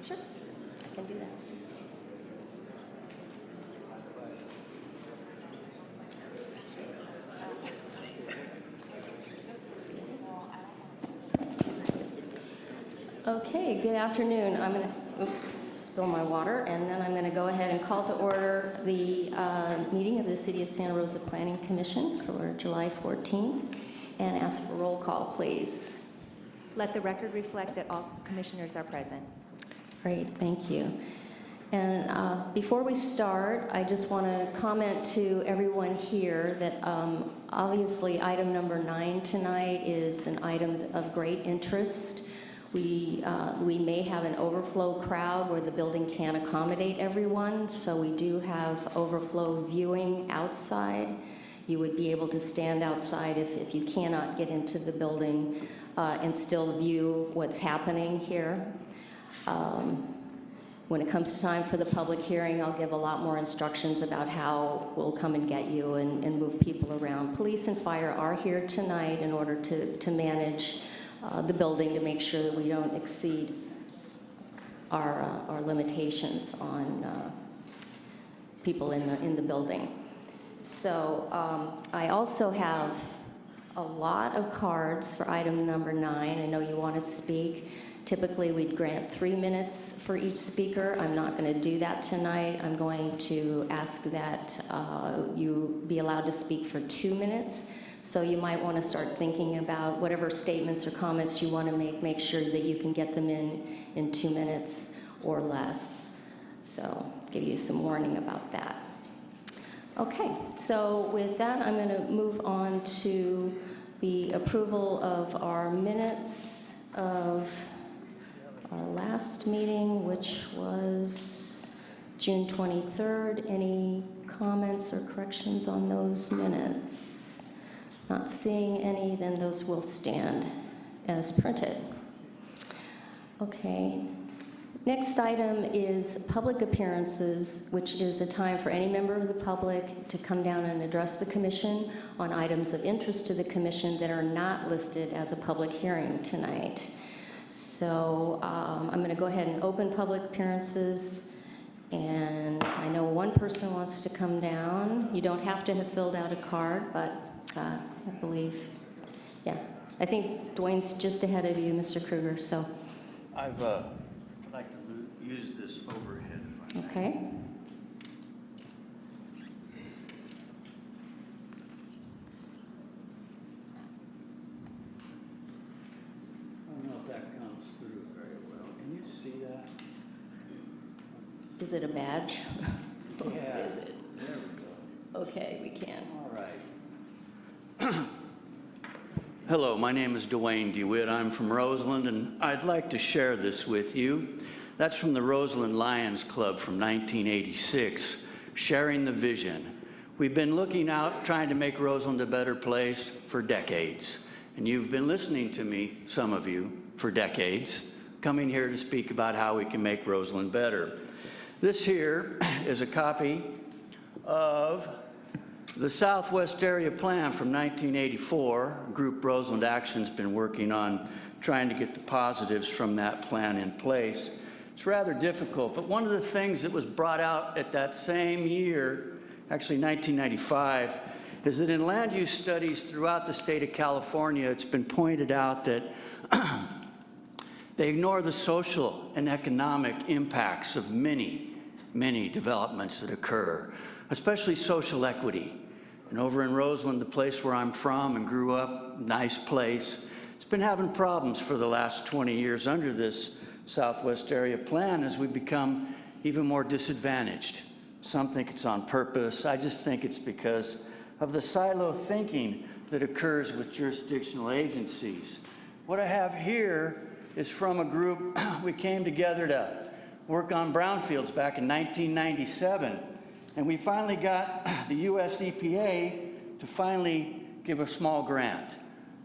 Sure, I can do that. Okay, good afternoon. I'm going to, spill my water, and then I'm going to go ahead and call to order the meeting of the City of Santa Rosa Planning Commission for July 14th, and ask for roll call, please. Let the record reflect that all commissioners are present. Great, thank you. And before we start, I just want to comment to everyone here that obviously item number 9 tonight is an item of great interest. We may have an overflow crowd where the building can't accommodate everyone, so we do have overflow viewing outside. You would be able to stand outside if you cannot get into the building and still view what's happening here. When it comes time for the public hearing, I'll give a lot more instructions about how we'll come and get you and move people around. Police and fire are here tonight in order to manage the building to make sure that we don't exceed our limitations on people in the building. So I also have a lot of cards for item number 9. I know you want to speak. Typically, we'd grant 3 minutes for each speaker. I'm not going to do that tonight. I'm going to ask that you be allowed to speak for 2 minutes. So you might want to start thinking about whatever statements or comments you want to make sure that you can get them in 2 minutes or less. So give you some warning about that. Okay, so with that, I'm going to move on to the approval of our minutes of our last meeting, which was June 23rd. Any comments or corrections on those minutes? Not seeing any, then those will stand as printed. Okay. Next item is public appearances, which is a time for any member of the public to come down and address the commission on items of interest to the commission that are not listed as a public hearing tonight. So I'm going to go ahead and open public appearances, and I know one person wants to come down. You don't have to have filled out a card, but I believe, yeah. I think Dwayne's just ahead of you, Mr. Kruger, so. I'd like to use this overhead if I may. Okay. I don't know if that comes through very well. Can you see that? Is it a badge? Yeah. Or is it? There we go. Okay, we can. All right. Hello, my name is Dwayne DeWitt. I'm from Roseland, and I'd like to share this with you. That's from the Roseland Lions Club from 1986, sharing the vision. We've been looking out, trying to make Roseland a better place for decades. And you've been listening to me, some of you, for decades, coming here to speak about how we can make Roseland better. This here is a copy of the Southwest Area Plan from 1984. Group Roseland Action's been working on trying to get the positives from that plan in place. It's rather difficult, but one of the things that was brought out at that same year, actually 1995, is that in land use studies throughout the state of California, it's been pointed out that they ignore the social and economic impacts of many, many developments that occur, especially social equity. And over in Roseland, the place where I'm from and grew up, nice place, it's been having problems for the last 20 years under this Southwest Area Plan as we become even more disadvantaged. Some think it's on purpose. I just think it's because of the silo thinking that occurs with jurisdictional agencies. What I have here is from a group, we came together to work on brownfields back in 1997. And we finally got the US EPA to finally give a small grant.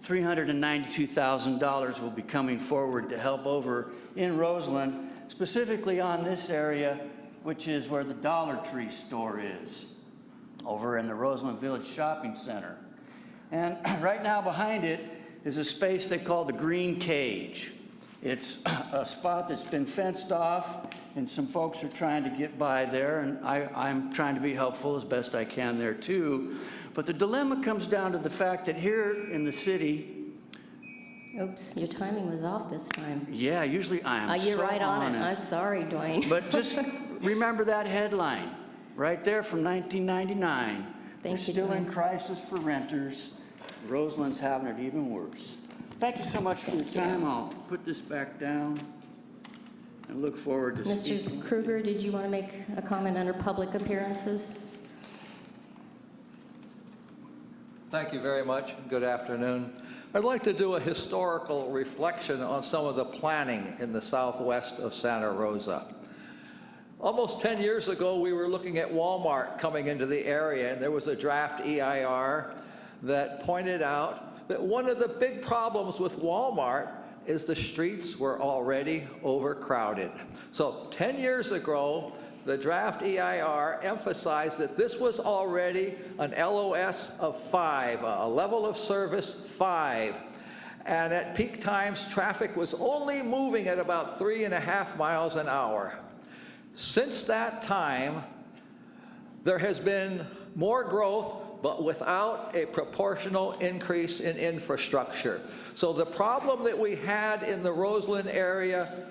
$392,000 will be coming forward to help over in Roseland, specifically on this area, which is where the Dollar Tree store is, over in the Roseland Village Shopping Center. And right now behind it is a space they call the Green Cage. It's a spot that's been fenced off, and some folks are trying to get by there, and I'm trying to be helpful as best I can there too. But the dilemma comes down to the fact that here in the city, Oops, your timing was off this time. yeah, usually I am You're so right on it. it. I'm sorry, Dwayne. But just remember that headline, right there from 1999. Thank We're you, still in Dwayne. crisis for renters. Roseland's having it even worse. Thank you so much for your time. I'll put this back down and look forward to speaking. Mr. Kruger, did you want to make a comment under public appearances? Thank you very much. Good afternoon. I'd like to do a historical reflection on some of the planning in the southwest of Santa Rosa. Almost 10 years ago, we were looking at Walmart coming into the area, and there was a draft EIR that pointed out that one of the big problems with Walmart is the streets were already overcrowded. So 10 years ago, the draft EIR emphasized that this was already an LOS of 5, a level of service 5. And at peak times, traffic was only moving at about 3.5 miles an hour. Since that time, there has been more growth, but without a proportional increase in infrastructure. So the problem that we had in the Roseland area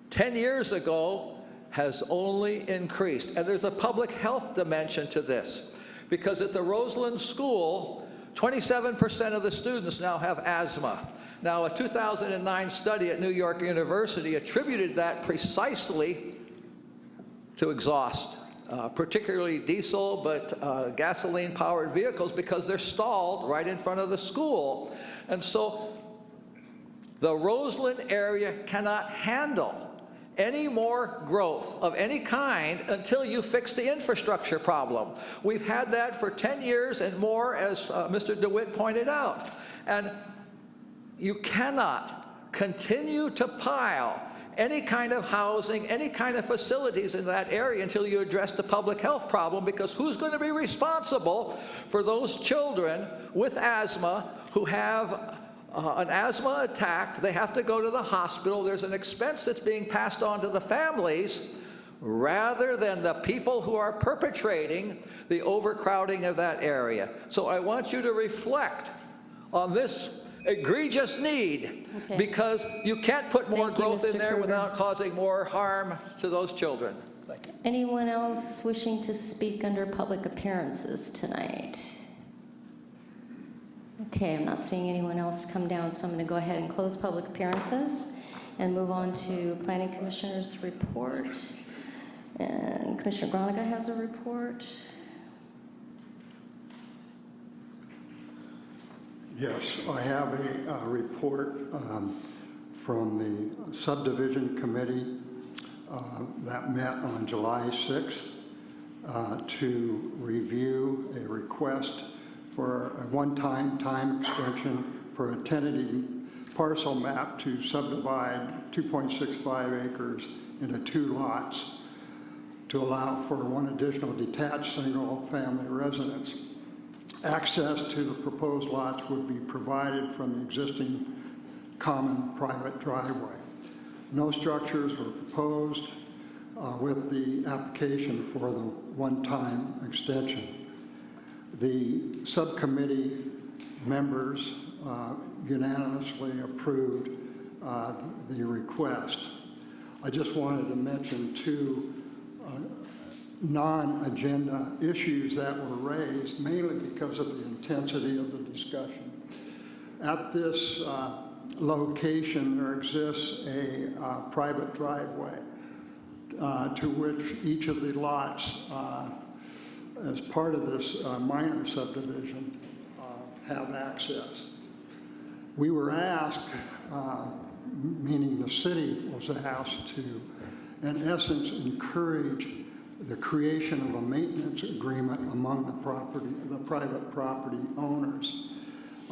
10 years ago has only increased. And there's a public health dimension to this, because at the Roseland School, 27% of the students now have asthma. Now, a 2009 study at New York University attributed that precisely to exhaust, particularly diesel, but gasoline-powered vehicles, because they're stalled right in front of the school. And so the Roseland area cannot handle any more growth of any kind until you fix the infrastructure problem. We've had that for 10 years and more, as Mr. DeWitt pointed out. And you cannot continue to pile any kind of housing, any kind of facilities in that area until you address the public health problem, because who's going to be responsible for those children with asthma who have an asthma attack? They have to go to the hospital. There's an expense that's being passed on to the families rather than the people who are perpetrating the overcrowding of that area. So I want you to reflect on this egregious need, because you can't put more Thank you, growth in Mr. there Kruger. without causing more harm to those children. Thank you. Anyone else wishing to speak under public appearances tonight? Okay, I'm not seeing anyone else come down, so I'm going to go ahead and close public appearances and move on to Planning Commissioner's report. And Commissioner Gronica has a report. Yes, I have a report from the subdivision committee that met on July 6th to review a request for a one-time time extension for a tentative parcel map to subdivide 2.65 acres into 2 lots to allow for one additional detached single-family residence. Access to the proposed lots would be provided from the existing common private driveway. No structures were proposed with the application for the one-time extension. The subcommittee members unanimously approved the request. I just wanted to mention 2 non-agenda issues that were raised, mainly because of the intensity of the discussion. At this location, there exists a private driveway to which each of the lots, as part of this minor subdivision, have access. We were asked, meaning the city was asked to, in essence, encourage the creation of a maintenance agreement among the private property owners,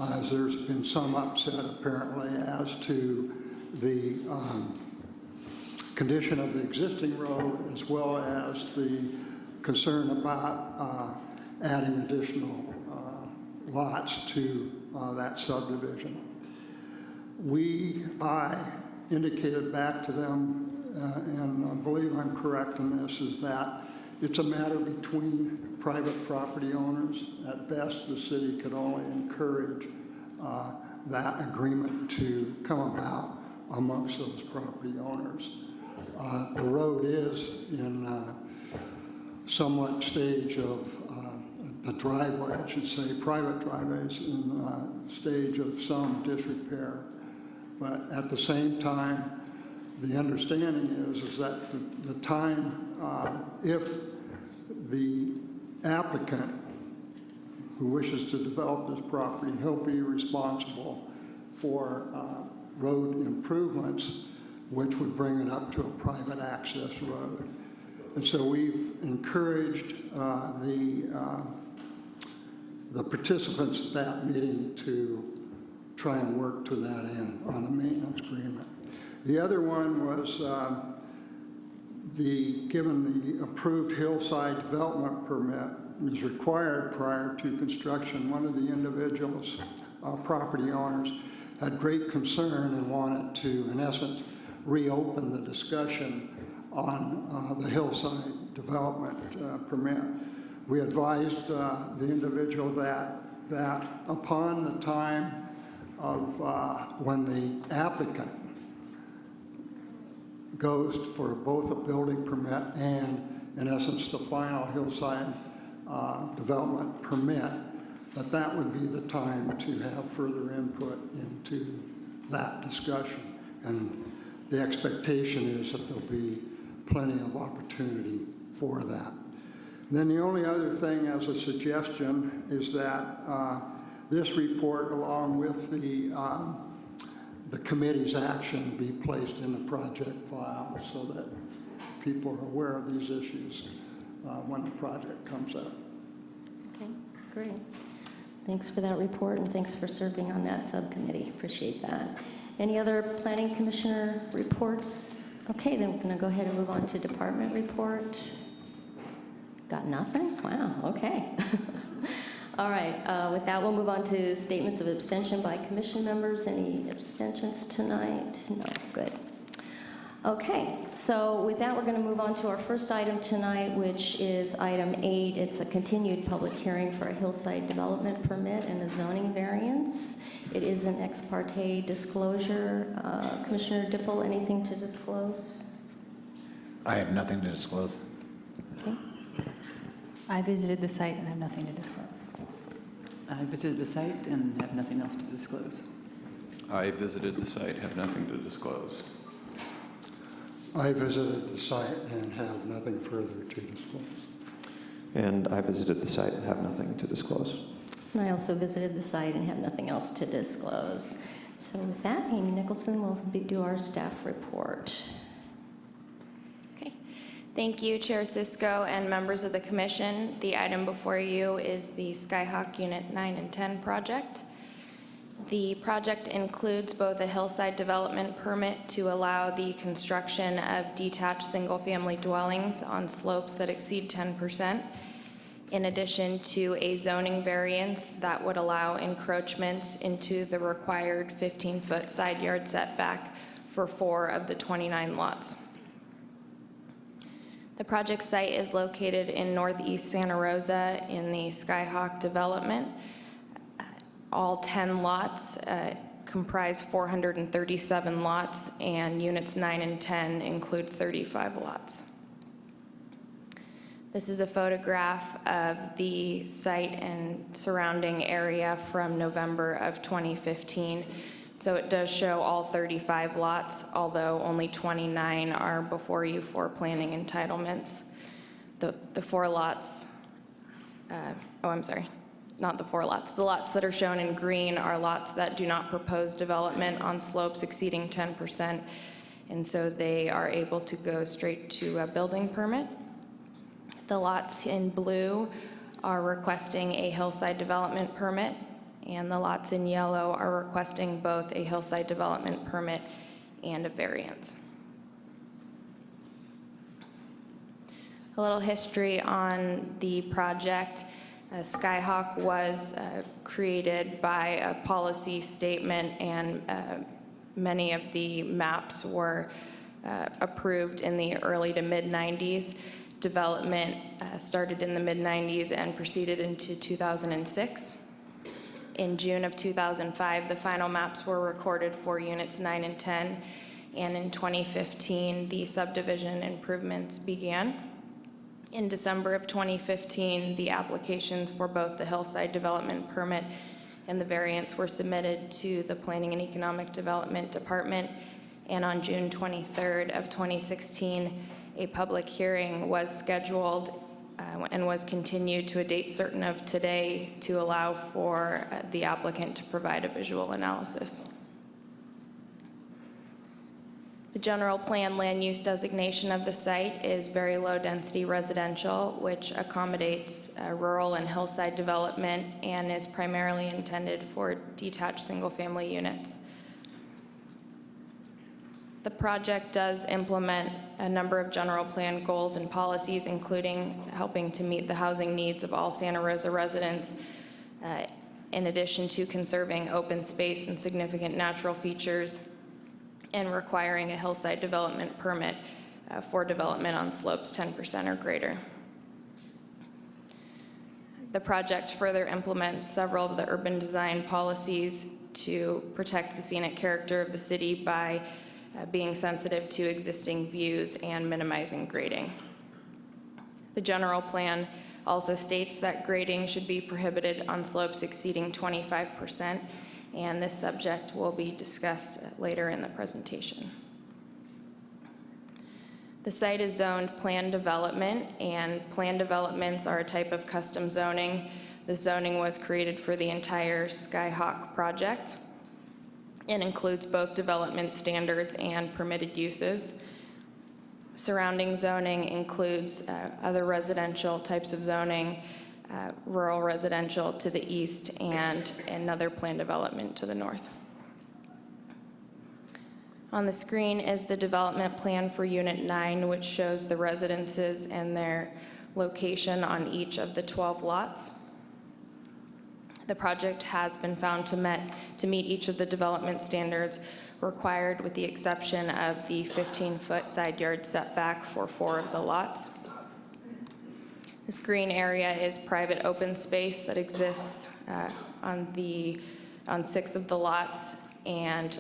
as there's been some upset apparently as to the condition of the existing road, as well as the concern about adding additional lots to that subdivision. I indicated back to them, and I believe I'm correct in this, is that it's a matter between private property owners. At best, the city could only encourage that agreement to come about amongst those property owners. The road is in somewhat stage of, the driveway, I should say, private driveways in stage of some disrepair. But at the same time, the understanding is that the time, if the applicant who wishes to develop this property, he'll be responsible for road improvements, which would bring it up to a private access road. And so we've encouraged the participants at that meeting to try and work to that end on a maintenance agreement. The other one was given the approved hillside development permit is required prior to construction. One of the individuals, property owners, had great concern and wanted to, in essence, reopen the discussion on the hillside development permit. We advised the individual that upon the time of when the applicant goes for both a building permit and, in essence, the final hillside development permit, that would be the time to have further input into that discussion. And the expectation is that there'll be plenty of opportunity for that. And then the only other thing as a suggestion is that this report, along with the committee's action, be placed in the project file so that people are aware of these issues when the project comes up. Okay, great. Thanks for that report, and thanks for serving on that subcommittee. Appreciate that. Any other planning commissioner reports? Okay, then we're going to go ahead and move on to department report. Got nothing? Wow, okay. All right, with that, we'll move on to statements of abstention by commission members. Any abstentions tonight? No, good. Okay, so with that, we're going to move on to our first item tonight, which is item 8. It's a continued public hearing for a hillside development permit and a zoning variance. It is an ex parte disclosure. Commissioner Dipple, anything to disclose? I have nothing to disclose. Okay. I visited the site and have nothing to disclose. I visited the site and have nothing else to disclose. I visited the site, have nothing to disclose. I visited the site and have nothing further to disclose. And I visited the site and have nothing to disclose. And I also visited the site and have nothing else to disclose. So with that, Amy Nicholson will do our staff report. Okay. Thank you, Chair Cisco and members of the commission. The item before you is the Skyhawk Unit 9 and 10 project. The project includes both a hillside development permit to allow the construction of detached single-family dwellings on slopes that exceed 10%, in addition to a zoning variance that would allow encroachments into the required 15-foot side yard setback for 4 of the 29 lots. The project site is located in northeast Santa Rosa in the Skyhawk development. All 10 lots comprise 437 lots, and units 9 and 10 include 35 lots. This is a photograph of the site and surrounding area from November of 2015. So it does show all 35 lots, although only 29 are before you for planning entitlements. The 4 lots, not the 4 lots. The lots that are shown in green are lots that do not propose development on slopes exceeding 10%, and so they are able to go straight to a building permit. The lots in blue are requesting a hillside development permit, and the lots in yellow are requesting both a hillside development permit and a variance. A little history on the project. Skyhawk was created by a policy statement and Many of the maps were approved in the early to mid-90s. Development started in the mid-90s and proceeded into 2006. In June of 2005, the final maps were recorded for units 9 and 10, and in 2015, the subdivision improvements began. In December of 2015, the applications for both the hillside development permit and the variance were submitted to the Planning and Economic Development Department, and on June 23rd of 2016, a public hearing was scheduled and was continued to a date certain of today to allow for the applicant to provide a visual analysis. The general plan land use designation of the site is very low density residential, which accommodates rural and hillside development and is primarily intended for detached single-family units. The project does implement a number of general plan goals and policies, including helping to meet the housing needs of all Santa Rosa residents, in addition to conserving open space and significant natural features, and requiring a hillside development permit for development on slopes 10% or greater. The project further implements several of the urban design policies to protect the scenic character of the city by being sensitive to existing views and minimizing grading. The general plan also states that grading should be prohibited on slopes exceeding 25%, and this subject will be discussed later in the presentation. The site is zoned planned development, and planned developments are a type of custom zoning. The zoning was created for the entire Skyhawk project and includes both development standards and permitted uses. Surrounding zoning includes other residential types of zoning, rural residential to the east, and another planned development to the north. On the screen is the development plan for Unit 9, which shows the residences and their location on each of the 12 lots. The project has been found to meet each of the development standards required, with the exception of the 15-foot side yard setback for 4 of the lots. This green area is private open space that exists on 6 of the lots, and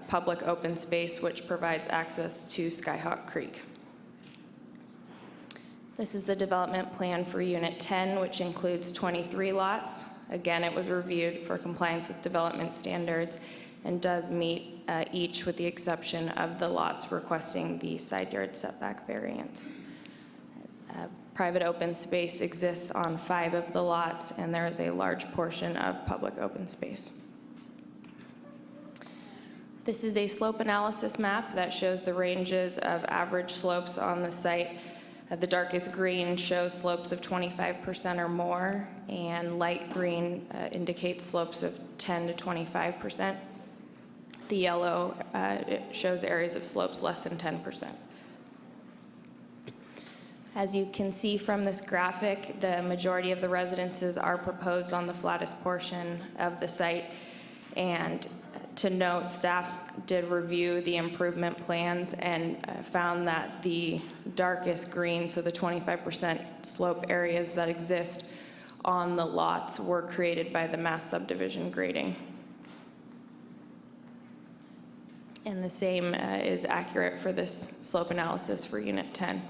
public open space which provides access to Skyhawk Creek. This is the development plan for Unit 10, which includes 23 lots. Again, it was reviewed for compliance with development standards and does meet each, with the exception of the lots requesting the side yard setback variance. Private open space exists on 5 of the lots, and there is a large portion of public open space. This is a slope analysis map that shows the ranges of average slopes on the site. The darkest green shows slopes of 25% or more, and light green indicates slopes of 10 to 25%. The yellow it shows areas of slopes less than 10%. As you can see from this graphic, the majority of the residences are proposed on the flattest portion of the site. And to note, staff did review the improvement plans and found that the darkest green, so the 25% slope areas that exist on the lots, were created by the mass subdivision grading. And the same is accurate for this slope analysis for Unit 10.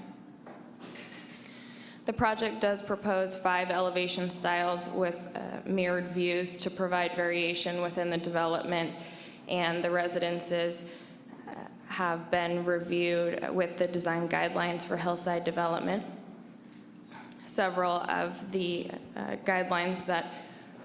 The project does propose 5 elevation styles with mirrored views to provide variation within the development, and the residences have been reviewed with the design guidelines for hillside development. Several of the guidelines that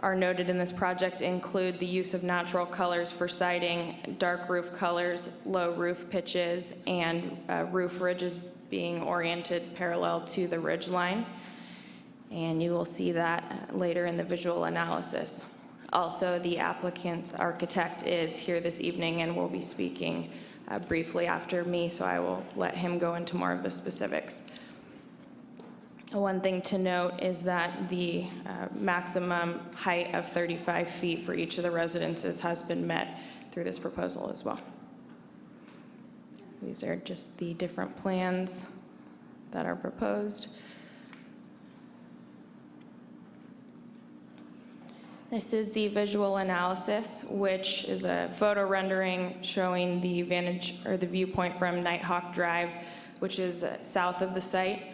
are noted in this project include the use of natural colors for siding, dark roof colors, low roof pitches, and roof ridges being oriented parallel to the ridge line. And you will see that later in the visual analysis. Also, the applicant's architect is here this evening and will be speaking briefly after me, so I will let him go into more of the specifics. One thing to note is that the maximum height of 35 feet for each of the residences has been met through this proposal as well. These are just the different plans that are proposed. This is the visual analysis, which is a photo rendering showing the vantage or the viewpoint from Nighthawk Drive, which is south of the site.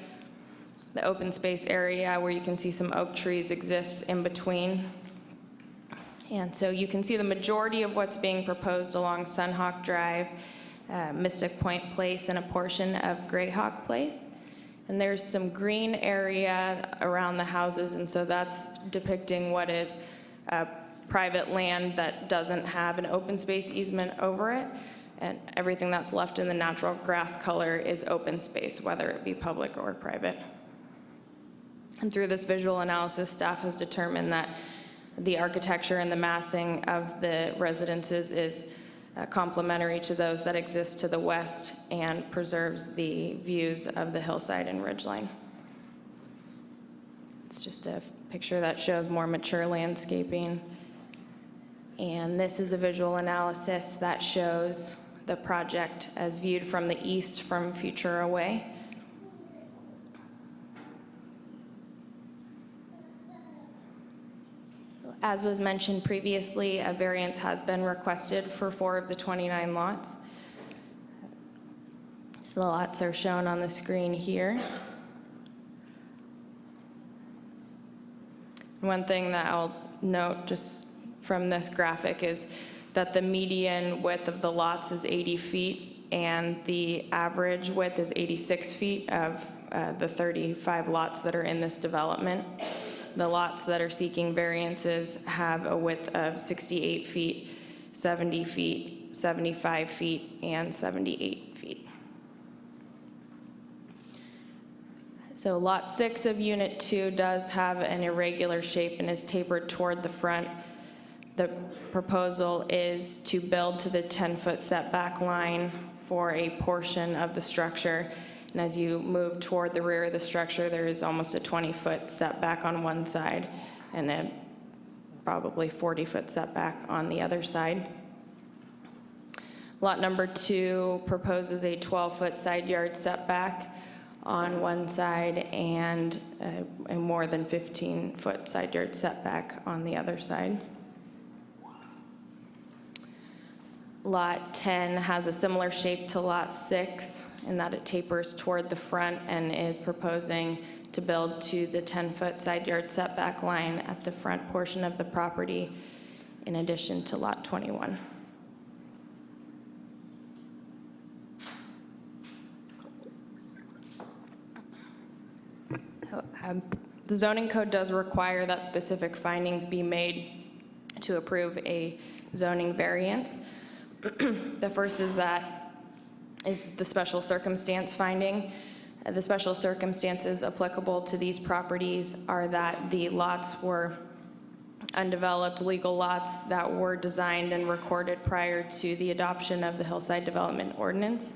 The open space area where you can see some oak trees exists in between. And so you can see the majority of what's being proposed along Sunhawk Drive, Mystic Point Place, and a portion of Greyhawk Place. And there's some green area around the houses, and so that's depicting what is private land that doesn't have an open space easement over it. And everything that's left in the natural grass color is open space, whether it be public or private. And through this visual analysis, staff has determined that the architecture and the massing of the residences is complementary to those that exist to the west and preserves the views of the hillside and ridgeline. It's just a picture that shows more mature landscaping. And this is a visual analysis that shows the project as viewed from the east from Futura Way. As was mentioned previously, a variance has been requested for 4 of the 29 lots. So the lots are shown on the screen here. One thing that I'll note just from this graphic is that the median width of the lots is 80 feet and the average width is 86 feet of the 35 lots that are in this development. The lots that are seeking variances have a width of 68 feet, 70 feet, 75 feet, and 78 feet. So lot 6 of Unit 2 does have an irregular shape and is tapered toward the front. The proposal is to build to the 10-foot setback line for a portion of the structure. And as you move toward the rear of the structure, there is almost a 20-foot setback on one side and a probably 40-foot setback on the other side. Lot number 2 proposes a 12-foot side yard setback on one side and a more than 15-foot side yard setback on the other side. Lot 10 has a similar shape to Lot 6 in that it tapers toward the front and is proposing to build to the 10-foot side yard setback line at the front portion of the property in addition to Lot 21. The zoning code does require that specific findings be made to approve a zoning variance. The first is the special circumstance finding. The special circumstances applicable to these properties are that the lots were undeveloped legal lots that were designed and recorded prior to the adoption of the Hillside Development Ordinance.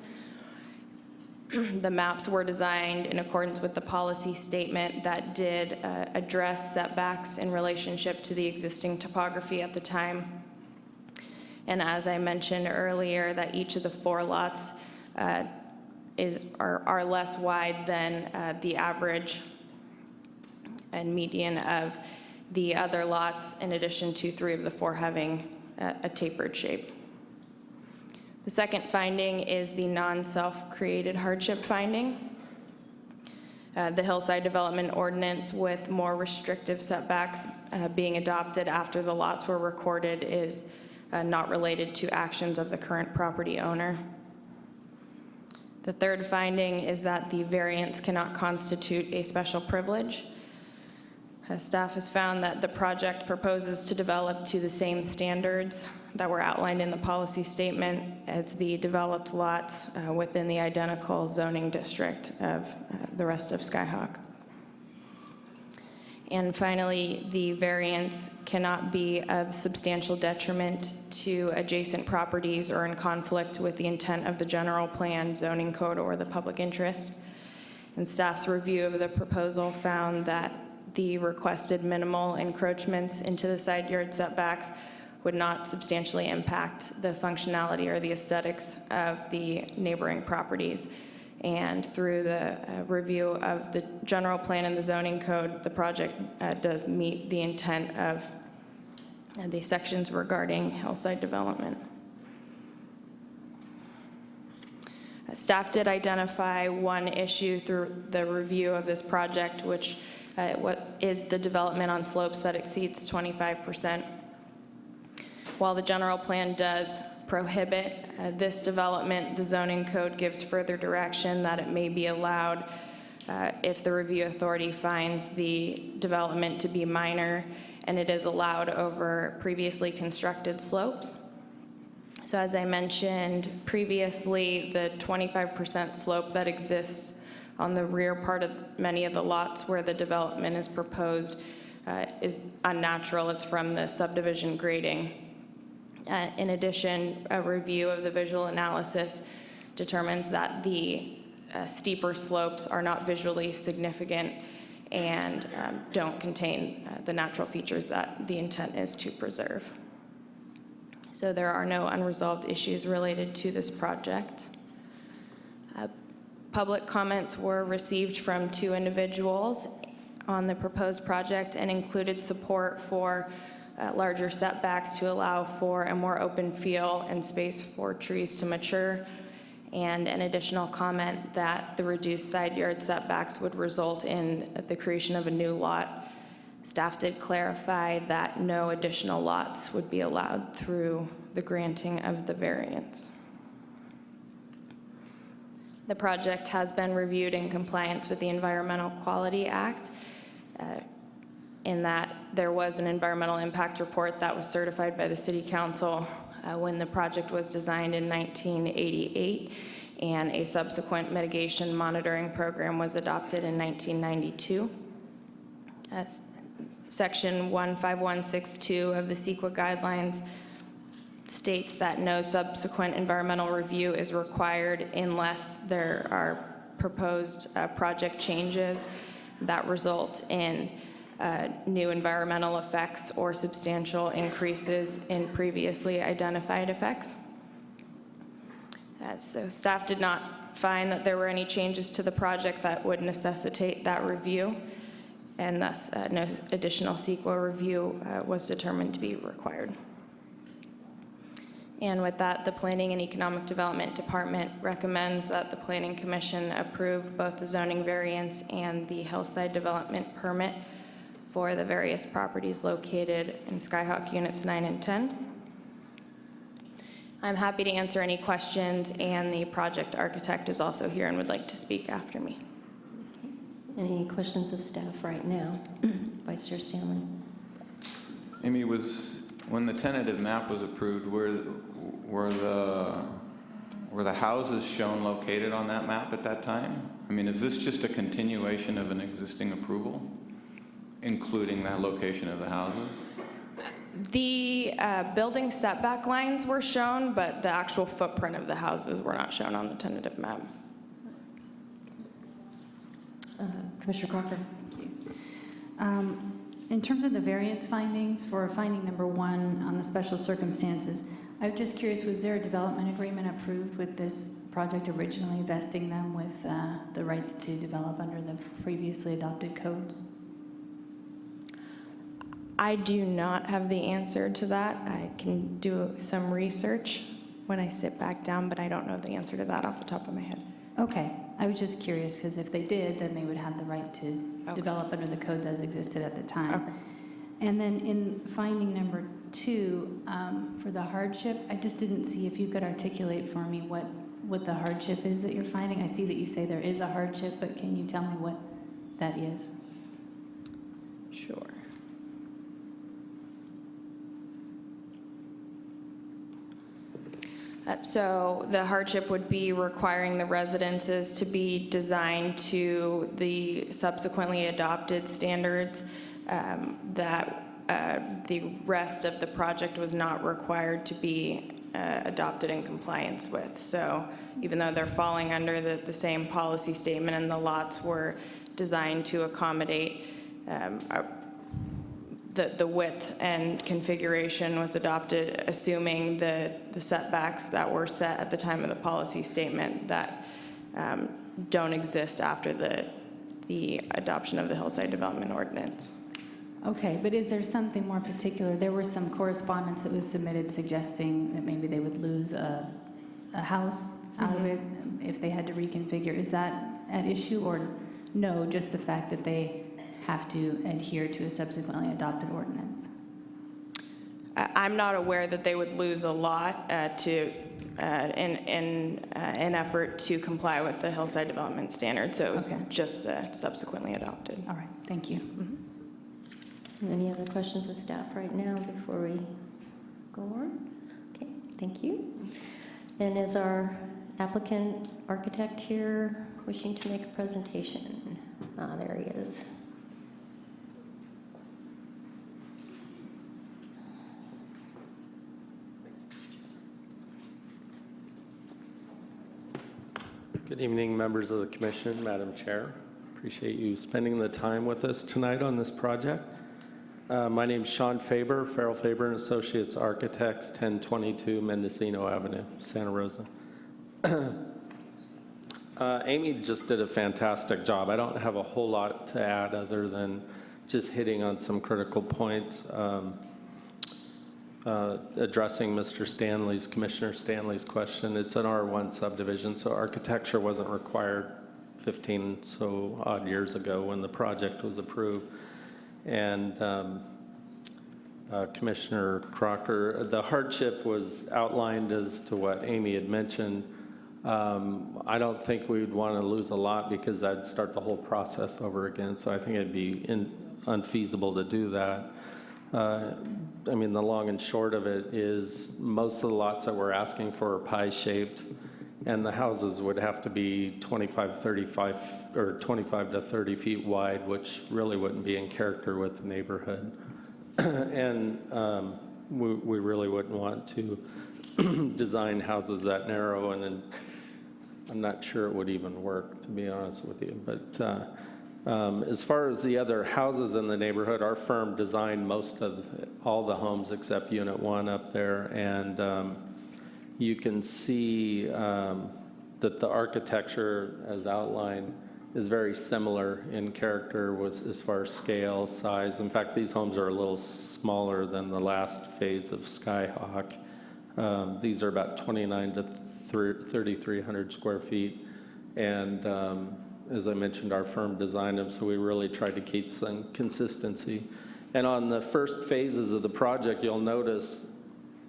The maps were designed in accordance with the policy statement that did address setbacks in relationship to the existing topography at the time. And as I mentioned earlier, that each of the 4 lots are less wide than the average and median of the other lots, in addition to 3 of the 4 having a tapered shape. The second finding is the non-self-created hardship finding. The Hillside Development Ordinance with more restrictive setbacks being adopted after the lots were recorded is not related to actions of the current property owner. The third finding is that the variance cannot constitute a special privilege. Staff has found that the project proposes to develop to the same standards that were outlined in the policy statement as the developed lots within the identical zoning district of the rest of Skyhawk. And finally, the variance cannot be of substantial detriment to adjacent properties or in conflict with the intent of the general plan, zoning code, or the public interest. And staff's review of the proposal found that the requested minimal encroachments into the side yard setbacks would not substantially impact the functionality or the aesthetics of the neighboring properties. And through the review of the general plan and the zoning code, the project does meet the intent of the sections regarding hillside development. Staff did identify one issue through the review of this project, which what is the development on slopes that exceeds 25%. While the general plan does prohibit this development, the zoning code gives further direction that it may be allowed if the review authority finds the development to be minor and it is allowed over previously constructed slopes. So as I mentioned previously, the 25% slope that exists on the rear part of many of the lots where the development is proposed is unnatural. It's from the subdivision grading. In addition, a review of the visual analysis determines that the steeper slopes are not visually significant and don't contain the natural features that the intent is to preserve. So there are no unresolved issues related to this project. Public comments were received from 2 individuals on the proposed project and included support for larger setbacks to allow for a more open feel and space for trees to mature, and an additional comment that the reduced side yard setbacks would result in the creation of a new lot. Staff did clarify that no additional lots would be allowed through the granting of the variance. The project has been reviewed in compliance with the Environmental Quality Act, in that there was an environmental impact report that was certified by the City Council when the project was designed in 1988, and a subsequent mitigation monitoring program was adopted in 1992. Section 15162 of the CEQA guidelines states that no subsequent environmental review is required unless there are proposed project changes that result in new environmental effects or substantial increases in previously identified effects. So staff did not find that there were any changes to the project that would necessitate that review, and thus no additional CEQA review was determined to be required. And with that, the Planning and Economic Development Department recommends that the Planning Commission approve both the zoning variance and the hillside development permit for the various properties located in Skyhawk Units 9 and 10. I'm happy to answer any questions, and the project architect is also here and would like to speak after me. Any questions of staff right now? Vice Chair Stanley. Amy, when the tentative map was approved, were the houses shown located on that map at that time? I mean, is this just a continuation of an existing approval, including that location of the houses? The building setback lines were shown, but the actual footprint of the houses were not shown on the tentative map. Commissioner Crocker. In terms of the variance findings for finding number 1 on the special circumstances, I'm just curious, was there a development agreement approved with this project originally vesting them with the rights to develop under the previously adopted codes? I do not have the answer to that. I can do some research when I sit back down, but I don't know the answer to that off the top of my head. Okay, I was just curious, because if they did, then they would have the right to develop under the codes as existed at the time. Okay. And then in finding number 2, for the hardship, I just didn't see if you could articulate for me what the hardship is that you're finding. I see that you say there is a hardship, but can you tell me what that is? Sure. So the hardship would be requiring the residences to be designed to the subsequently adopted standards that the rest of the project was not required to be adopted in compliance with. So even though they're falling under the same policy statement and the lots were designed to accommodate the width and configuration was adopted, assuming the setbacks that were set at the time of the policy statement that don't exist after the adoption of the Hillside Development Ordinance. Okay, but is there something more particular? There was some correspondence that was submitted suggesting that maybe they would lose a house out of it if they had to reconfigure. Is that at issue, or no, just the fact that they have to adhere to a subsequently adopted ordinance? I'm not aware that they would lose a lot in an effort to comply with the Hillside Development Standards. So it was Okay. just the subsequently adopted. All right, thank you. Any other questions of staff right now before we go on? Okay, thank you. And is our applicant architect here wishing to make a presentation? There he is. Good evening, members of the commission, Madam Chair. Appreciate you spending the time with us tonight on this project. My name is Sean Faber, Farrell Faber and Associates Architects, 1022 Mendocino Avenue, Santa Rosa. Amy just did a fantastic job. I don't have a whole lot to add other than just hitting on some critical points, addressing Commissioner Stanley's question. It's an R1 subdivision, so architecture wasn't required 15 so odd years ago when the project was approved. And Commissioner Crocker, the hardship was outlined as to what Amy had mentioned. I don't think we'd want to lose a lot because that'd start the whole process over again. So I think it'd be unfeasible to do that. I mean, the long and short of it is most of the lots that we're asking for are pie-shaped, and the houses would have to be 25 to 30 feet wide, which really wouldn't be in character with the neighborhood. And we really wouldn't want to design houses that narrow, and then I'm not sure it would even work, to be honest with you. But as far as the other houses in the neighborhood, our firm designed all the homes except Unit 1 up there, and you can see that the architecture, as outlined, is very similar in character as far as scale, size. In fact, these homes are a little smaller than the last phase of Skyhawk. These are about 29 to 3,300 square feet, and as I mentioned, our firm designed them, so we really tried to keep some consistency. And on the first phases of the project, you'll notice,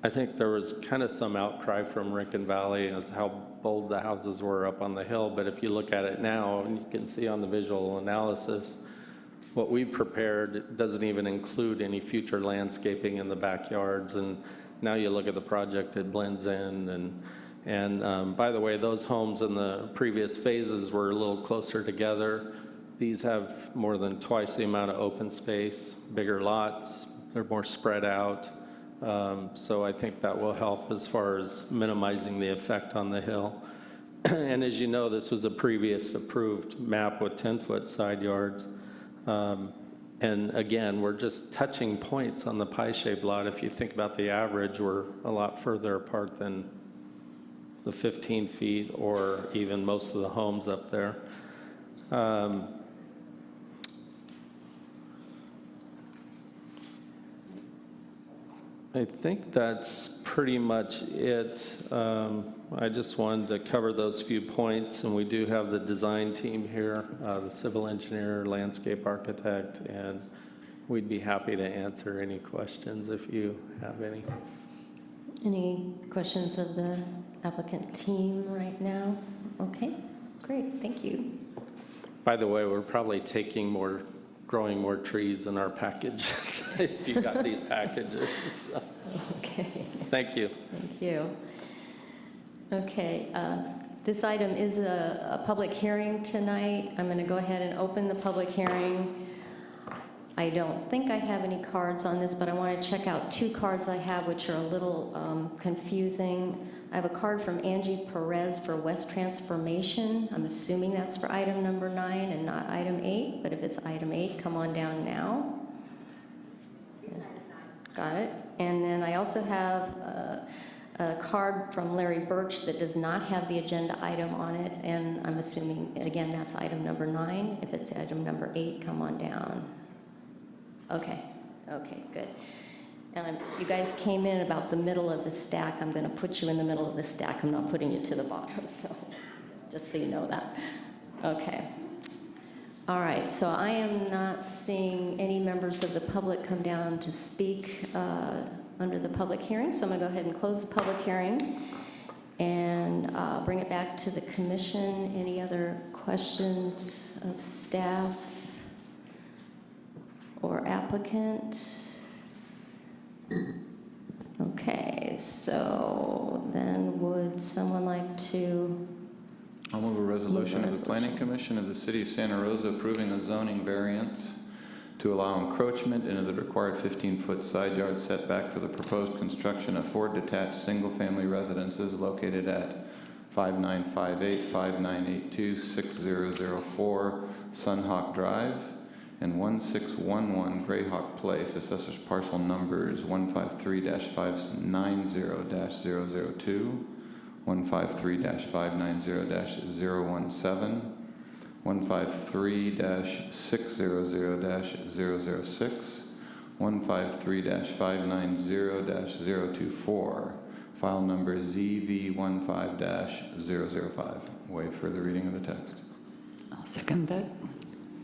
I think there was kind of some outcry from Rincon Valley as how bold the houses were up on the hill, but if you look at it now, and you can see on the visual analysis, what we've prepared doesn't even include any future landscaping in the backyards, and now you look at the project, it blends in. And by the way, those homes in the previous phases were a little closer together. These have more than twice the amount of open space, bigger lots, they're more spread out. So I think that will help as far as minimizing the effect on the hill. And as you know, this was a previous approved map with 10-foot side yards. And again, we're just touching points on the pie-shaped lot. If you think about the average, we're a lot further apart than the 15 feet or even most of the homes up there. I think that's pretty much it. I just wanted to cover those few points, and we do have the design team here, the civil engineer, landscape architect, and we'd be happy to answer any questions if you have any. Any questions of the applicant team right now? Okay, great, thank you. By the way, we're probably growing more trees in our packages if you got these packages. So. Okay. Thank you. Thank you. Okay, this item is a public hearing tonight. I'm going to go ahead and open the public hearing. I don't think I have any cards on this, but I want to check out two cards I have, which are a little confusing. I have a card from Angie Perez for West Transformation. I'm assuming that's for item number 9 and not item 8, but if it's item 8, come on down now. got it. And then I also have a card from Larry Birch that does not have the agenda item on it, and I'm assuming, again, that's item number 9. If it's item number 8, come on down. Okay, good. And you guys came in about the middle of the stack. I'm going to put you in the middle of the stack. I'm not putting you to the bottom, so just so you know that. Okay. All right, so I am not seeing any members of the public come down to speak under the public hearing, so I'm going to go ahead and close the public hearing and bring it back to the commission. Any other questions of staff or applicant? Okay, so then would someone like to? I'll move a resolution of the Planning Commission of the City of Santa Rosa approving a zoning variance to allow encroachment into the required 15-foot side yard setback for the proposed construction of 4 detached single-family residences located at 5958, 5982, 6004 Sunhawk Drive and 1611 Grayhawk Place, assessors parcel numbers 153-590-002, 153-590-017, 153-600-006, 153-590-024, file number ZV15-005. Waive further reading of the text. I'll second that.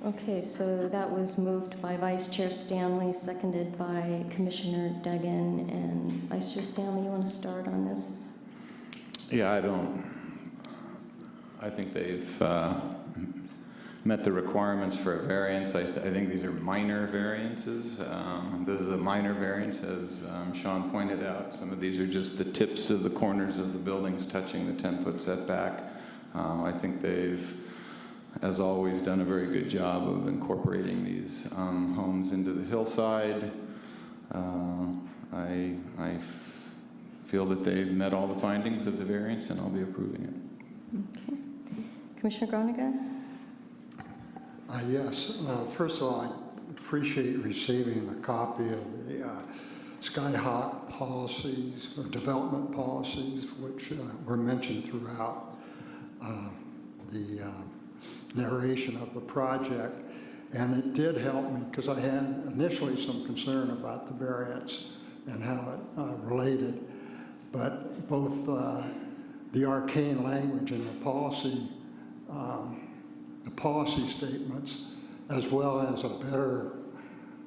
Okay, so that was moved by Vice Chair Stanley, seconded by Commissioner Duggan. And Vice Chair Stanley, you want to start on this? Yeah, I think they've met the requirements for a variance. I think these are minor variances. This is a minor variance, as Sean pointed out. Some of these are just the tips of the corners of the buildings touching the 10-foot setback. I think they've, as always, done a very good job of incorporating these homes into the hillside. I feel that they've met all the findings of the variance, and I'll be approving it. Okay. Commissioner Groningen? Yes. First of all, I appreciate receiving a copy of the Skyhawk policies or development policies, which were mentioned throughout the narration of the project. And it did help me because I had initially some concern about the variance and how it related. But both the arcane language and the policy statements, as well as a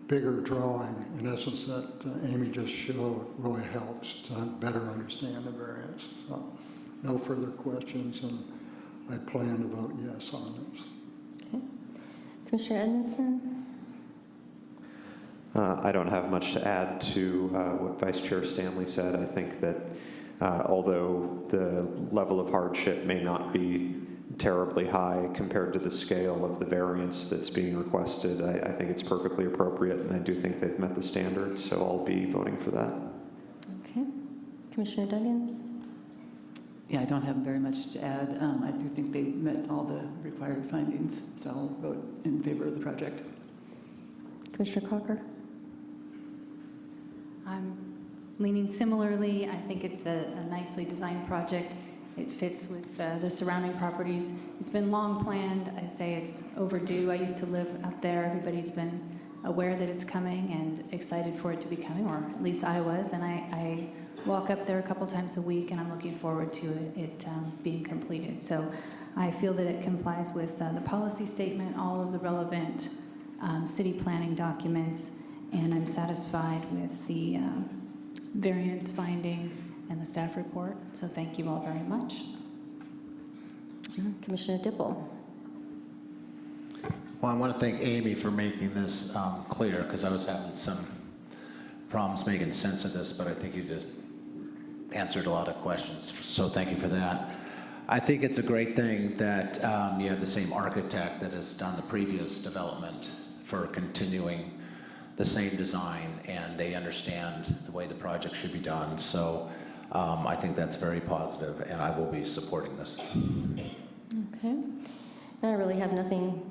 bigger drawing, in essence, that Amy just showed, really helps to better understand the variance. So, no further questions, and I plan to vote yes on this. Okay. Commissioner Edmondson? I don't have much to add to what Vice Chair Stanley said. I think that although the level of hardship may not be terribly high compared to the scale of the variance that's being requested, I think it's perfectly appropriate, and I do think they've met the standards, so I'll be voting for that. Okay. Commissioner Duggan? Yeah, I don't have very much to add. I do think they met all the required findings, so I'll vote in favor of the project. Commissioner Cocker? I'm leaning similarly. I think it's a nicely designed project. It fits with the surrounding properties. It's been long planned. I say it's overdue. I used to live up there. Everybody's been aware that it's coming and excited for it to be coming, or at least I was. And I walk up there a couple times a week, and I'm looking forward to it being completed. So I feel that it complies with the policy statement, all of the relevant city planning documents, and I'm satisfied with the variance findings and the staff report. So thank you all very much. Commissioner Dipple? Well, I want to thank Amy for making this clear, because I was having some problems making sense of this, but I think you just answered a lot of questions, so thank you for that. I think it's a great thing that you have the same architect that has done the previous development for continuing the same design, and they understand the way the project should be done. So I think that's very positive, and I will be supporting this. Okay. And I really have nothing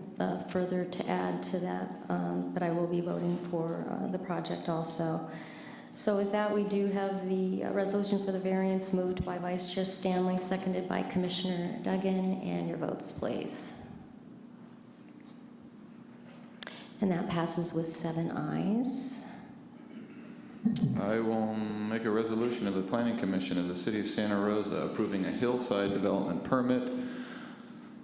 further to add to that, but I will be voting for the project also. So with that, we do have the resolution for the variance moved by Vice Chair Stanley, seconded by Commissioner Duggan, and your votes, please. And that passes with 7 ayes. I will make a resolution of the Planning Commission of the City of Santa Rosa approving a hillside development permit,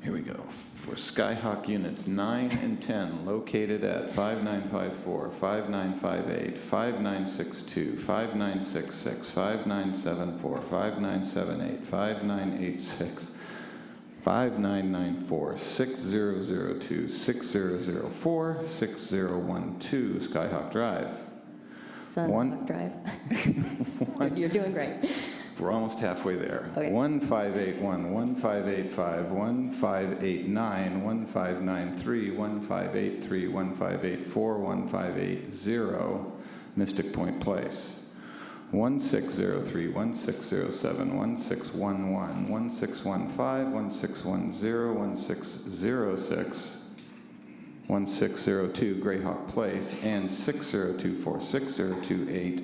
here we go, for Skyhawk Units 9 and 10 located at 5954, 5958, 5962, 5966, 5974, 5978, 5986, 5994, 6002, 6004, 6012 Skyhawk Drive. Sunhawk Drive. You're doing great. We're almost halfway there. Okay. 1581, 1585, 1589, 1593, 1583, 1584, 1580 Mystic Point Place. 1603, 1607, 1611, 1615, 1610, 1606, 1602 Greyhawk Place, and 6024, 6028,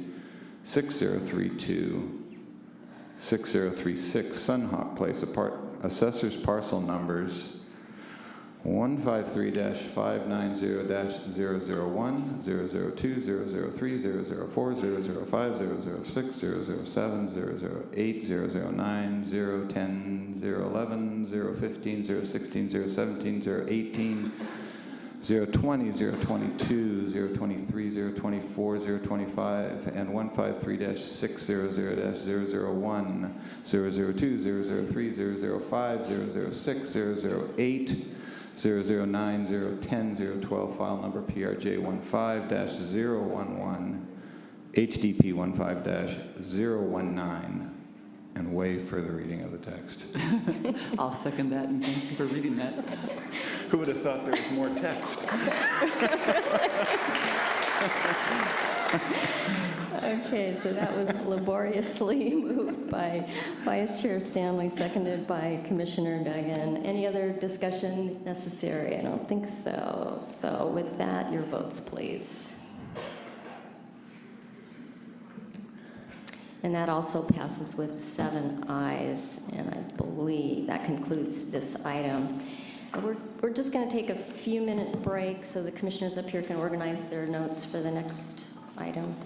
6032, 6036 Sunhawk Place, assessors parcel numbers 153-590-001, 002, 003, 004, 005, 006, 007, 008, 009, 010, 011, 015, 016, 017, 018, 020, 022, 023, 024, 025, and 153-600-001, 002, 003, 005, 006, 008, 009, 010, 012, file number PRJ 15-011, HDP 15-019, and waive further reading of the text. I'll second that, and thank you for reading that. Who would have thought there was more text? Okay, so that was laboriously moved by Vice Chair Stanley, seconded by Commissioner Duggan. Any other discussion necessary? I don't think so. So with that, your votes, please. And that also passes with 7 ayes, and I believe that concludes this item. We're just going to take a few-minute break so the commissioners up here can organize their notes for the next item.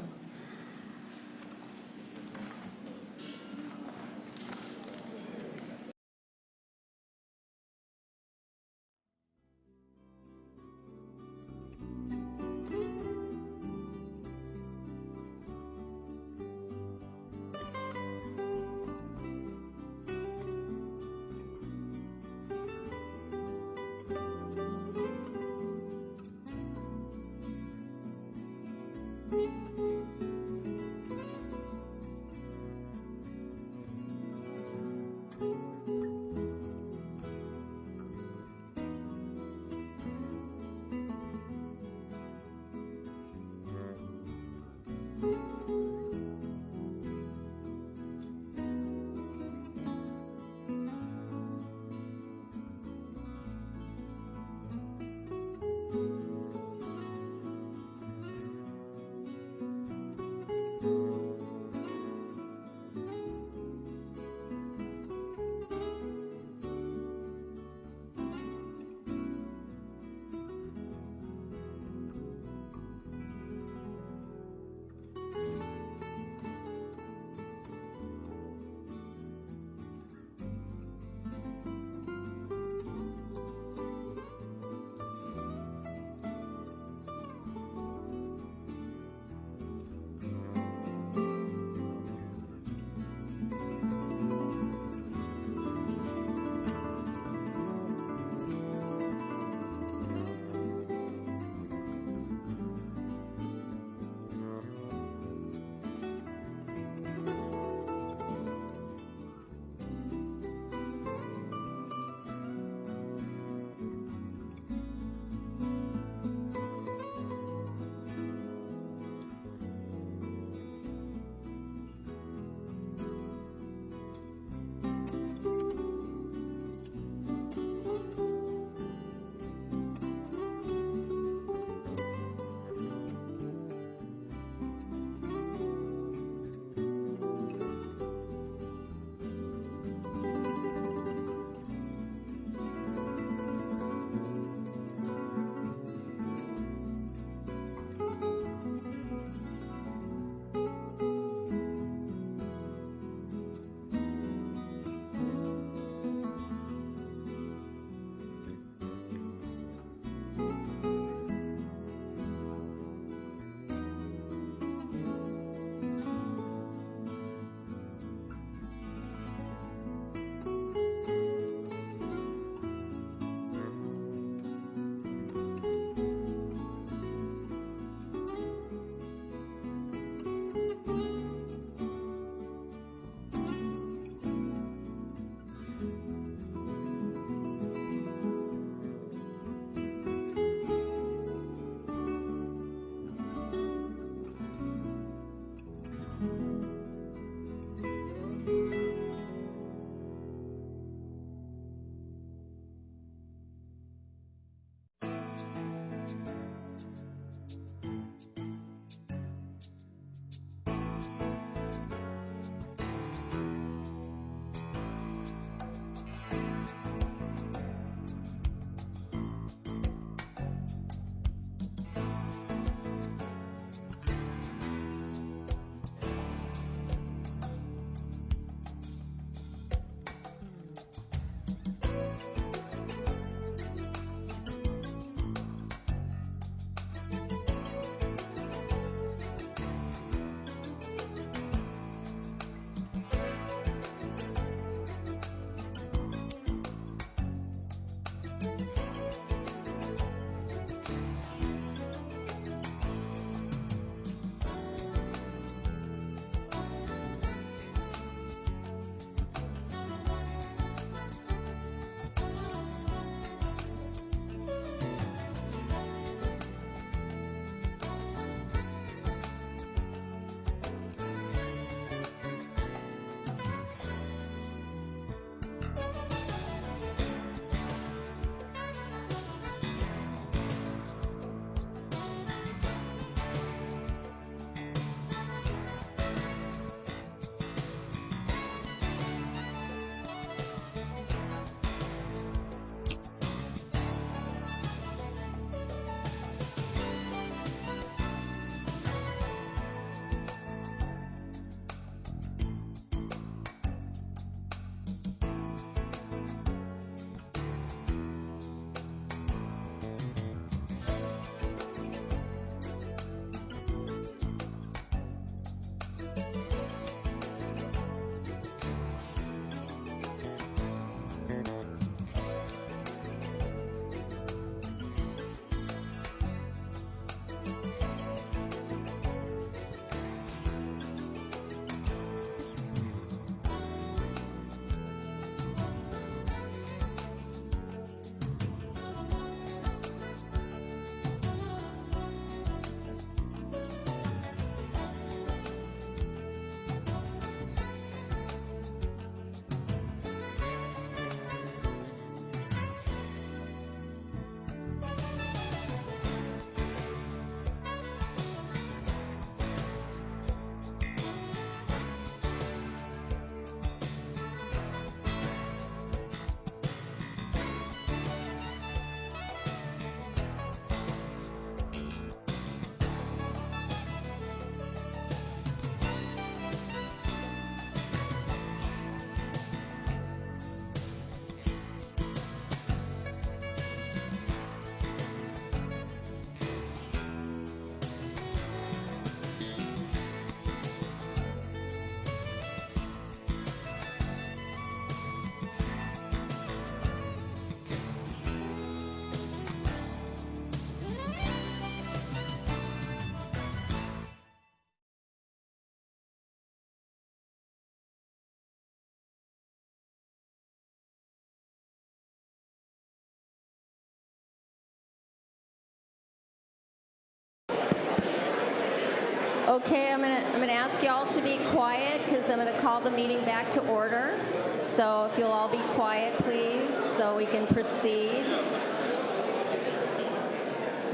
Okay, I'm gonna ask you all to be quiet because I'm gonna call the meeting back to order. So if you'll all be quiet, please, so we can proceed.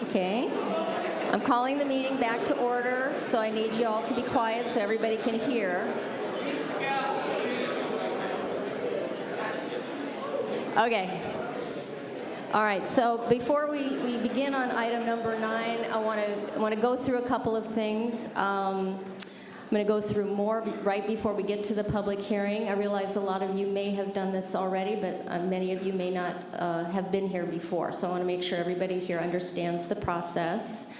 Okay. I'm calling the meeting back to order, so I need you all to be quiet so everybody can hear. Okay. All right, so before we begin on item number 9, I want to go through a couple of things. I'm going to go through more right before we get to the public hearing. I realize a lot of you may have done this already, but many of you may not have been here before. So I want to make sure everybody here understands the process.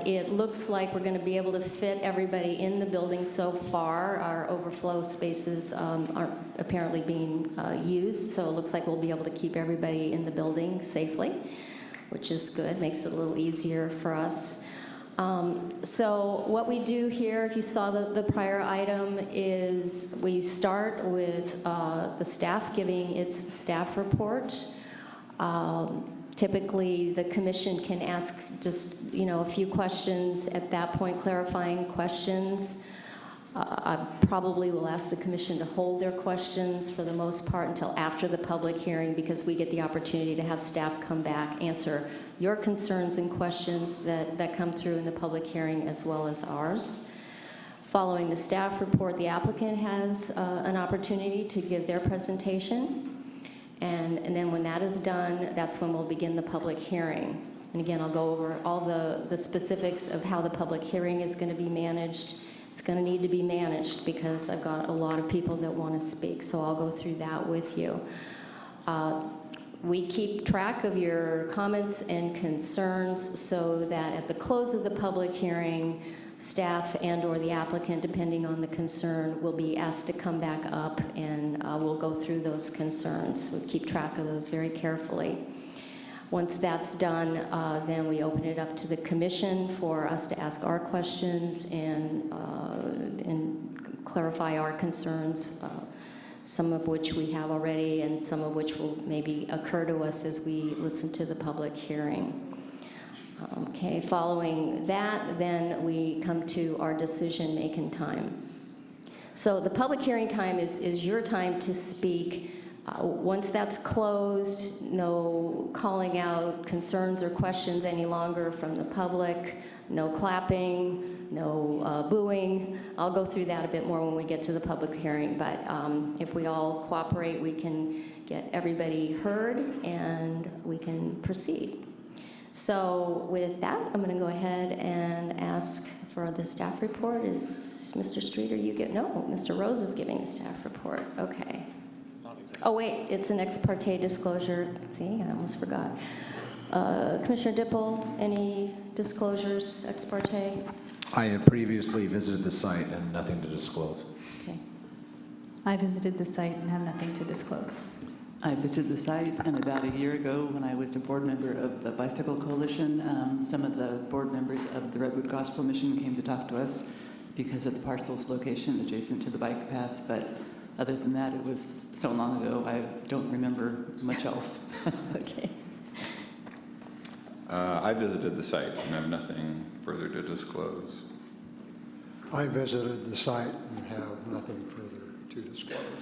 It looks like we're going to be able to fit everybody in the building so far. Our overflow spaces aren't apparently being used, so it looks like we'll be able to keep everybody in the building safely, which is good, makes it a little easier for us. So what we do here, if you saw the prior item, is we start with the staff giving its staff report. Typically, the commission can ask just, a few questions at that point, clarifying questions. I probably will ask the commission to hold their questions for the most part until after the public hearing, because we get the opportunity to have staff come back, answer your concerns and questions that come through in the public hearing as well as ours. Following the staff report, the applicant has an opportunity to give their presentation. And then when that is done, that's when we'll begin the public hearing. And again, I'll go over all the specifics of how the public hearing is going to be managed. It's going to need to be managed because I've got a lot of people that want to speak, so I'll go through that with you. We keep track of your comments and concerns so that at the close of the public hearing, staff and/or the applicant, depending on the concern, will be asked to come back up, and we'll go through those concerns. We keep track of those very carefully. Once that's done, then we open it up to the commission for us to ask our questions and clarify our concerns, some of which we have already and some of which will maybe occur to us as we listen to the public hearing. Okay, following that, then we come to our decision-making time. So the public hearing time is your time to speak. Once that's closed, no calling out concerns or questions any longer from the public, no clapping, no booing. I'll go through that a bit more when we get to the public hearing, but if we all cooperate, we can get everybody heard and we can proceed. So with that, I'm going to go ahead and ask for the staff report. Is Mr. Streeter, no, Mr. Rose is giving the staff report. Okay. Oh, wait, it's an ex parte disclosure. See, I almost forgot. Commissioner Dipple, any disclosures, ex parte? I had previously visited the site and nothing to disclose. Okay. I visited the site and have nothing to disclose. I visited the site, and about a year ago, when I was a board member of the Bicycle Coalition, some of the board members of the Redwood Gospel Mission came to talk to us because of the parcel's location adjacent to the bike path, but other than that, it was so long ago, I don't remember much else. Okay. I visited the site and have nothing further to disclose. I visited the site and have nothing further to disclose.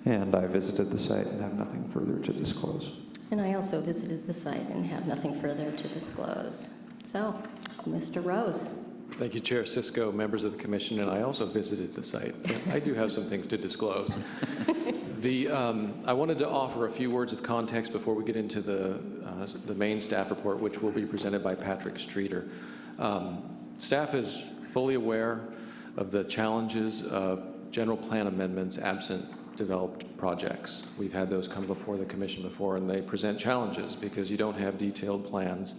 And I visited the site and have nothing further to disclose. And I also visited the site and have nothing further to disclose. So, Mr. Rose. Thank you, Chair Cisco, members of the commission, and I also visited the site. I do have some things to disclose. I wanted to offer a few words of context before we get into the main staff report, which will be presented by Patrick Streeter. Staff is fully aware of the challenges of general plan amendments absent developed projects. We've had those come before the commission before, and they present challenges because you don't have detailed plans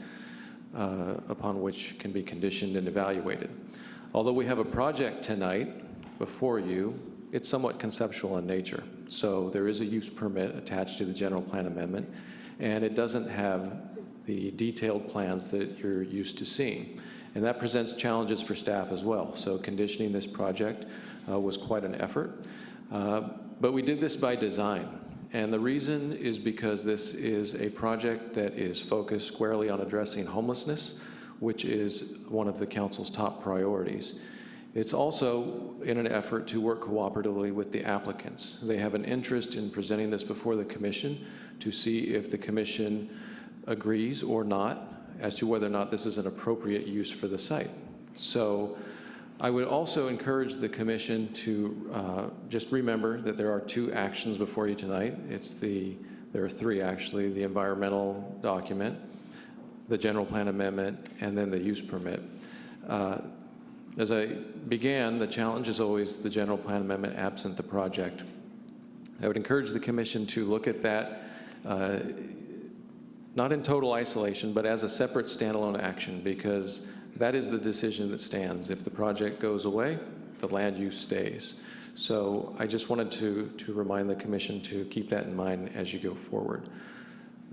upon which can be conditioned and evaluated. Although we have a project tonight before you, it's somewhat conceptual in nature. So there is a use permit attached to the general plan amendment, and it doesn't have the detailed plans that you're used to seeing. And that presents challenges for staff as well. So conditioning this project was quite an effort. But we did this by design. And the reason is because this is a project that is focused squarely on addressing homelessness which is one of the council's top priorities. It's also in an effort to work cooperatively with the applicants. They have an interest in presenting this before the commission to see if the commission agrees or not as to whether or not this is an appropriate use for the site. So I would also encourage the commission to just remember that there are 2 actions before you tonight. There are 3 actually: the environmental document, the general plan amendment, and then the use permit. As I began, the challenge is always the general plan amendment absent the project. I would encourage the commission to look at that not in total isolation, but as a separate standalone action, because that is the decision that stands. If the project goes away, the land use stays. So I just wanted to remind the commission to keep that in mind as you go forward.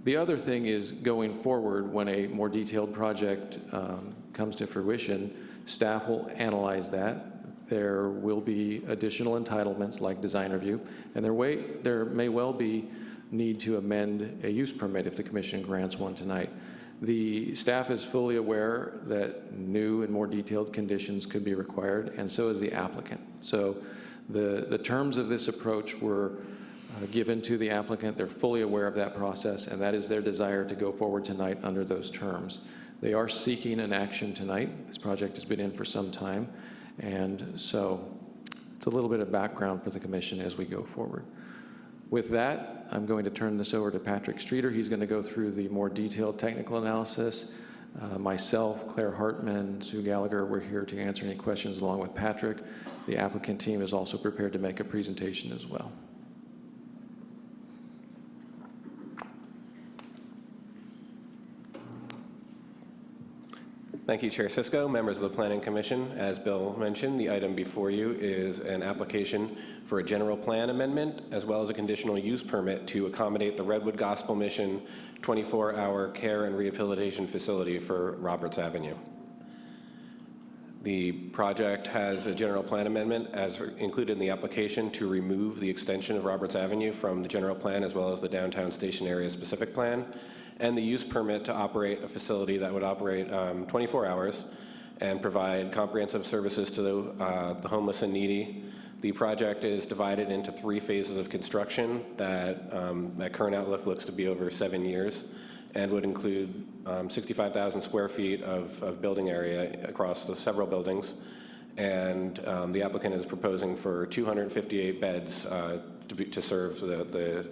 The other thing is, going forward, when a more detailed project comes to fruition, staff will analyze that. There will be additional entitlements like design review, and there may well be need to amend a use permit if the commission grants one tonight. The staff is fully aware that new and more detailed conditions could be required, and so is the applicant. So the terms of this approach were given to the applicant. They're fully aware of that process, and that is their desire to go forward tonight under those terms. They are seeking an action tonight. This project has been in for some time, and so it's a little bit of background for the commission as we go forward. With that, I'm going to turn this over to Patrick Streeter. He's going to go through the more detailed technical analysis. Myself, Claire Hartman, Sue Gallagher, we're here to answer any questions along with Patrick. The applicant team is also prepared to make a presentation as well. Thank you, Chair Cisco, members of the Planning Commission. As Bill mentioned, the item before you is an application for a general plan amendment as well as a conditional use permit to accommodate the Redwood Gospel Mission 24-hour care and rehabilitation facility for Roberts Avenue. The project has a general plan amendment as included in the application to remove the extension of Roberts Avenue from the general plan as well as the downtown station area specific plan, and the use permit to operate a facility that would operate 24 hours and provide comprehensive services to the homeless and needy. The project is divided into 3 phases of construction that at current outlook looks to be over 7 years, and would include 65,000 square feet of building area across the several buildings. And the applicant is proposing for 258 beds to serve the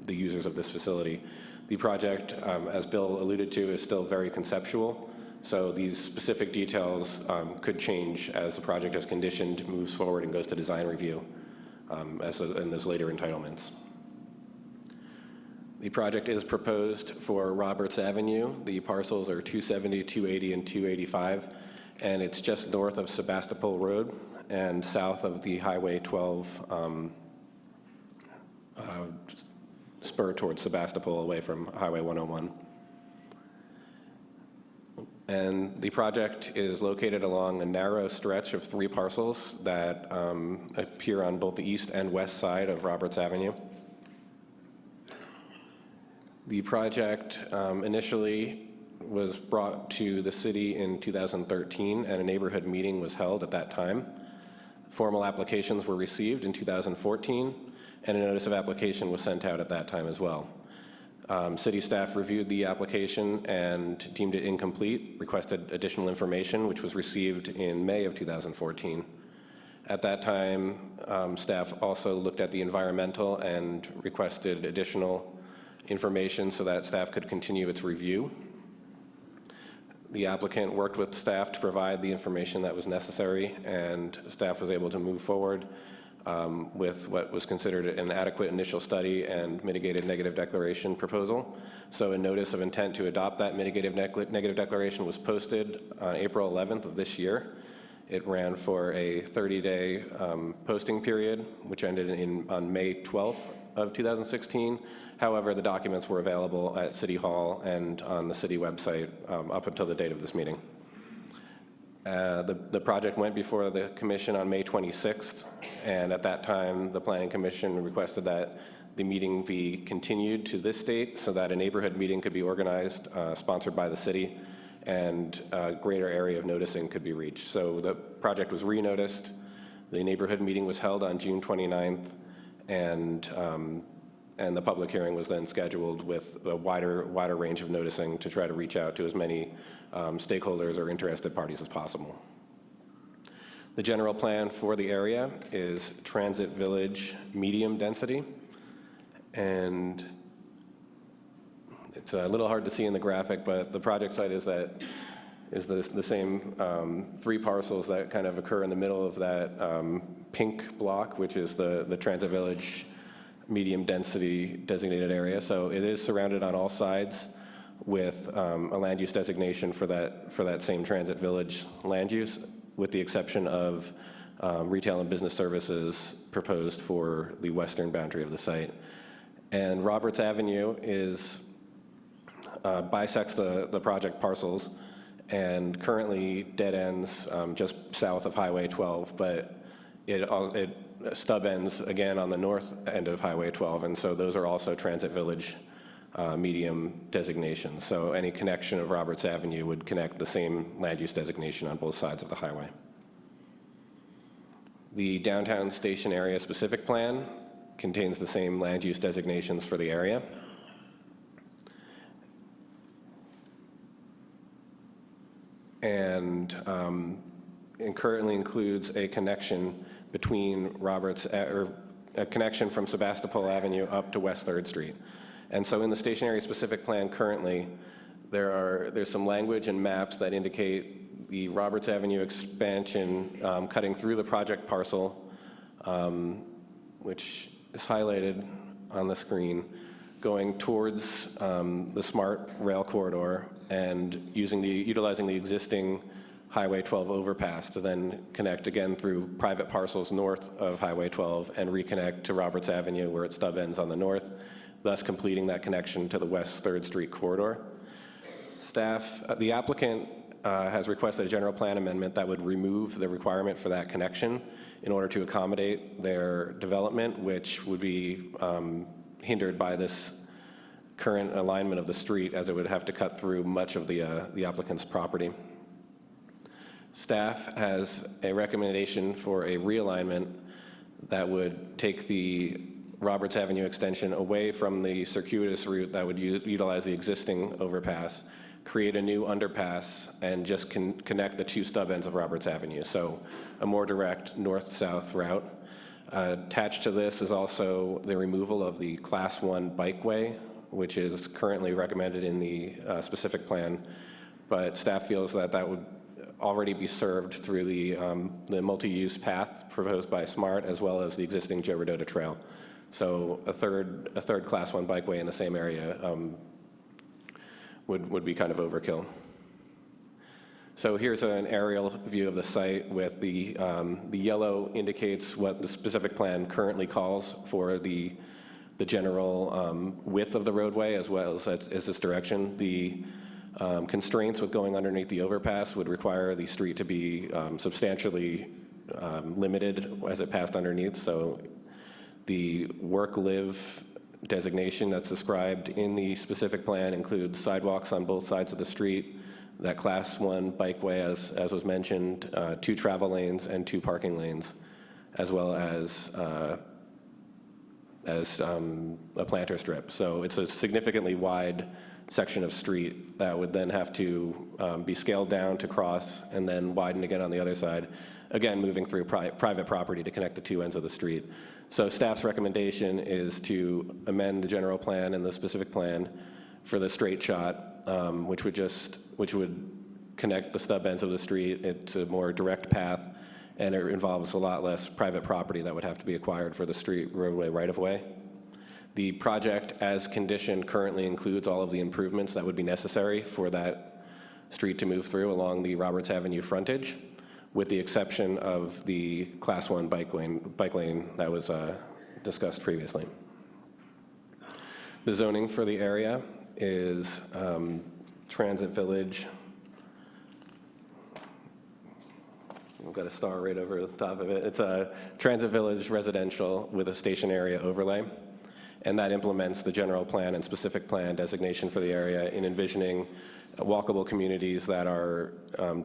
users of this facility. The project, as Bill alluded to, is still very conceptual, so these specific details could change as the project is conditioned, moves forward, and goes to design review and those later entitlements. The project is proposed for Roberts Avenue. The parcels are 270, 280, and 285, and it's just north of Sebastopol Road and south of the Highway 12 spur towards Sebastopol away from Highway 101. And the project is located along a narrow stretch of 3 parcels that appear on both the east and west side of Roberts Avenue. The project initially was brought to the city in 2013, and a neighborhood meeting was held at that time. Formal applications were received in 2014, and a notice of application was sent out at that time as well. City staff reviewed the application and deemed it incomplete, requested additional information, which was received in May of 2014. At that time, staff also looked at the environmental and requested additional information so that staff could continue its review. The applicant worked with staff to provide the information that was necessary, and staff was able to move forward with what was considered an adequate initial study and mitigated negative declaration proposal. So a notice of intent to adopt that mitigated negative declaration was posted on April 11th of this year. It ran for a 30-day posting period, which ended on May 12th of 2016. However, the documents were available at City Hall and on the city website up until the date of this meeting. The project went before the commission on May 26th, and at that time, the Planning Commission requested that the meeting be continued to this date so that a neighborhood meeting could be organized, sponsored by the city, and a greater area of noticing could be reached. So the project was re-noticed. The neighborhood meeting was held on June 29th, and the public hearing was then scheduled with a wider range of noticing to try to reach out to as many stakeholders or interested parties as possible. The general plan for the area is transit village medium density, and it's a little hard to see in the graphic, but the project site is the same 3 parcels that kind of occur in the middle of that pink block, which is the transit village medium density designated area. So it is surrounded on all sides with a land use designation for that same transit village land use, with the exception of retail and business services proposed for the western boundary of the site. And Roberts Avenue bisects the project parcels and currently dead ends just south of Highway 12, but it stub ends again on the north end of Highway 12, and so those are also transit village medium designations. So any connection of Roberts Avenue would connect the same land use designation on both sides of the highway. The downtown station area specific plan contains the same land use designations for the area. And it currently includes a connection between a connection from Sebastopol Avenue up to West 3rd Street. And so in the station area specific plan currently, there's some language and maps that indicate the Roberts Avenue expansion cutting through the project parcel, which is highlighted on the screen, going towards the SMART rail corridor and utilizing the existing Highway 12 overpass to then connect again through private parcels north of Highway 12 and reconnect to Roberts Avenue where it stub ends on the north, thus completing that connection to the West 3rd Street corridor. The applicant has requested a general plan amendment that would remove the requirement for that connection in order to accommodate their development, which would be hindered by this current alignment of the street, as it would have to cut through much of the applicant's property. Staff has a recommendation for a realignment that would take the Roberts Avenue extension away from the circuitous route that would utilize the existing overpass, create a new underpass, and just connect the 2 stub ends of Roberts Avenue. So a more direct north-south route. Attached to this is also the removal of the Class 1 bikeway, which is currently recommended in the specific plan, but staff feels that would already be served through the multi-use path proposed by SMART, as well as the existing Joe Rodota Trail. So a third Class 1 bikeway in the same area would be kind of overkill. So here's an aerial view of the site with the yellow indicates what the specific plan currently calls for the general width of the roadway, as well as this direction. The constraints with going underneath the overpass would require the street to be substantially limited as it passed underneath. So the work-live designation that's described in the specific plan includes sidewalks on both sides of the street, that Class 1 bikeway, as was mentioned, 2 travel lanes and 2 parking lanes, as well as a planter strip. So it's a significantly wide section of street that would then have to be scaled down to cross and then widen again on the other side, again moving through private property to connect the 2 ends of the street. So staff's recommendation is to amend the general plan and the specific plan for the straight shot, which would connect the stub ends of the street. It's a more direct path, and it involves a lot less private property that would have to be acquired for the street roadway right-of-way. The project, as conditioned, currently includes all of the improvements that would be necessary for that street to move through along the Roberts Avenue frontage, with the exception of the Class 1 bike lane that was discussed previously. The zoning for the area is Transit Village. We've got a star right over the top of it. It's a Transit Village residential with a station area overlay. And that implements the general plan and specific plan designation for the area in envisioning walkable communities that are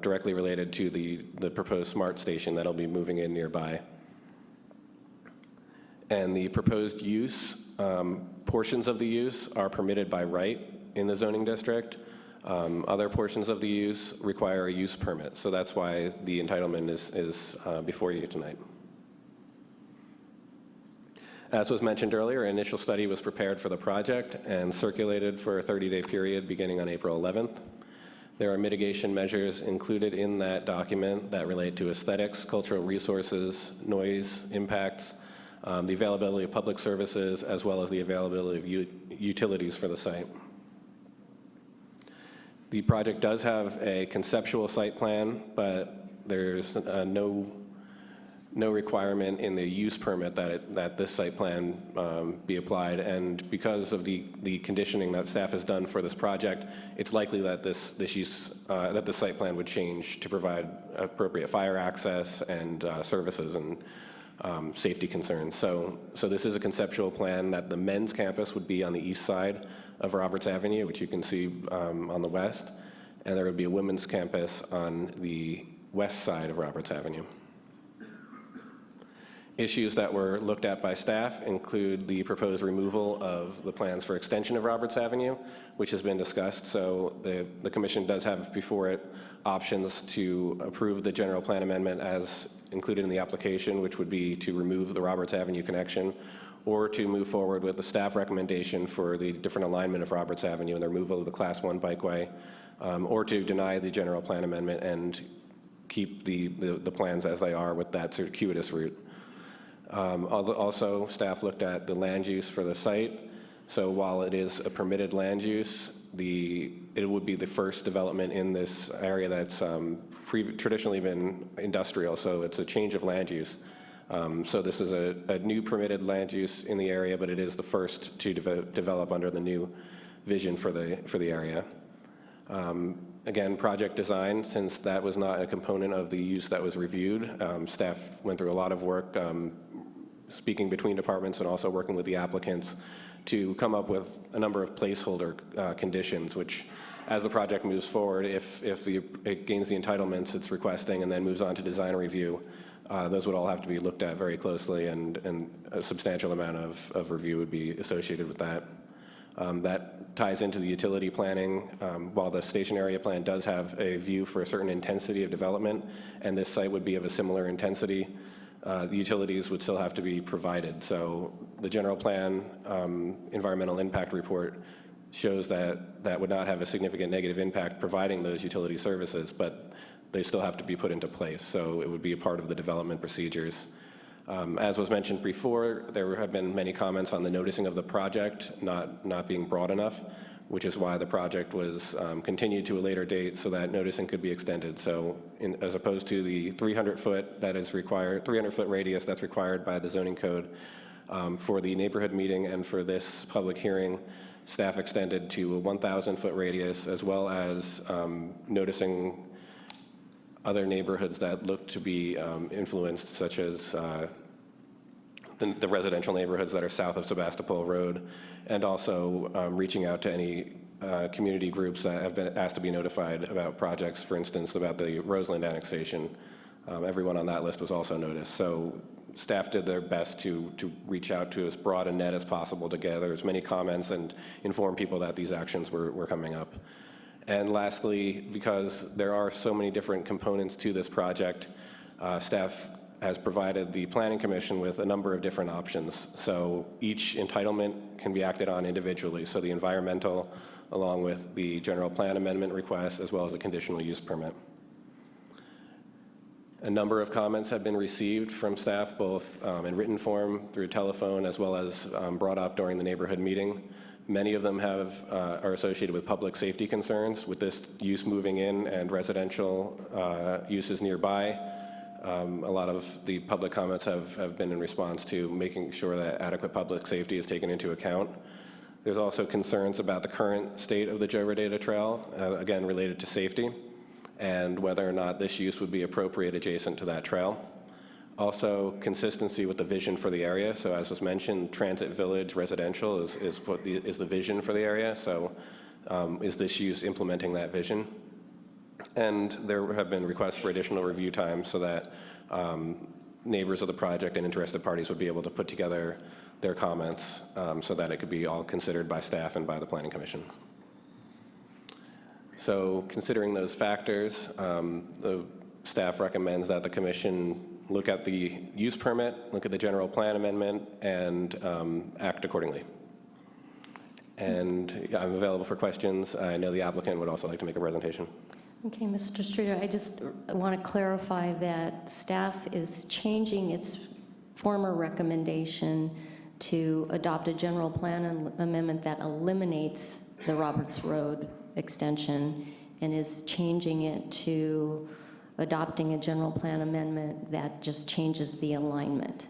directly related to the proposed smart station that'll be moving in nearby. And the proposed use, portions of the use are permitted by right in the zoning district. Other portions of the use require a use permit, so that's why the entitlement is before you tonight. As was mentioned earlier, an initial study was prepared for the project and circulated for a 30-day period beginning on April 11th. There are mitigation measures included in that document that relate to aesthetics, cultural resources, noise impacts, the availability of public services, as well as the availability of utilities for the site. The project does have a conceptual site plan, but there's no requirement in the use permit that this site plan be applied. And because of the conditioning that staff has done for this project, it's likely that this site plan would change to provide appropriate fire access and services and safety concerns. So this is a conceptual plan that the men's campus would be on the east side of Roberts Avenue, which you can see on the west, and there would be a women's campus on the west side of Roberts Avenue. Issues that were looked at by staff include the proposed removal of the plans for extension of Roberts Avenue, which has been discussed. So the commission does have before it options to approve the general plan amendment as included in the application, which would be to remove the Roberts Avenue connection, or to move forward with the staff recommendation for the different alignment of Roberts Avenue and the removal of the Class 1 bikeway, or to deny the general plan amendment and keep the plans as they are with that circuitous route. Also, staff looked at the land use for the site. So while it is a permitted land use, it would be the first development in this area that's traditionally been industrial, so it's a change of land use. So this is a new permitted land use in the area, but it is the first to develop under the new vision for the area. Again, project design, since that was not a component of the use that was reviewed, staff went through a lot of work speaking between departments and also working with the applicants to come up with a number of placeholder conditions, which as the project moves forward, if it gains the entitlements it's requesting and then moves on to design review, those would all have to be looked at very closely, and a substantial amount of review would be associated with that. That ties into the utility planning. While the station area plan does have a view for a certain intensity of development, and this site would be of a similar intensity, the utilities would still have to be provided. So the general plan environmental impact report shows that would not have a significant negative impact providing those utility services, but they still have to be put into place. So it would be a part of the development procedures. As was mentioned before, there have been many comments on the noticing of the project not being broad enough, which is why the project was continued to a later date so that noticing could be extended. So as opposed to the 300-foot that is required, 300-foot radius that's required by the zoning code for the neighborhood meeting and for this public hearing, staff extended to a 1,000-foot radius, as well as noticing other neighborhoods that look to be influenced, such as the residential neighborhoods that are south of Sebastopol Road, and also reaching out to any community groups that have been asked to be notified about projects, for instance, about the Roseland annexation. Everyone on that list was also noticed. So staff did their best to reach out to as broad a net as possible to gather as many comments and inform people that these actions were coming up. And lastly, because there are so many different components to this project, staff has provided the Planning Commission with a number of different options. So each entitlement can be acted on individually. So the environmental, along with the general plan amendment request, as well as the conditional use permit. A number of comments have been received from staff, both in written form, through telephone, as well as brought up during the neighborhood meeting. Many of them are associated with public safety concerns with this use moving in and residential uses nearby. A lot of the public comments have been in response to making sure that adequate public safety is taken into account. There's also concerns about the current state of the Joe Rodeta Trail, again related to safety, and whether or not this use would be appropriate adjacent to that trail. Also, consistency with the vision for the area. So as was mentioned, transit village residential is the vision for the area. So Is this use implementing that vision? And there have been requests for additional review time so that neighbors of the project and interested parties would be able to put together their comments so that it could be all considered by staff and by the Planning Commission. So considering those factors, the staff recommends that the commission look at the use permit, look at the general plan amendment, and act accordingly. And I'm available for questions. I know the applicant would also like to make a presentation. Okay, Mr. Streeter, I just want to clarify that staff is changing its former recommendation to adopt a general plan amendment that eliminates the Roberts Road extension and is changing it to adopting a general plan amendment that just changes the alignment.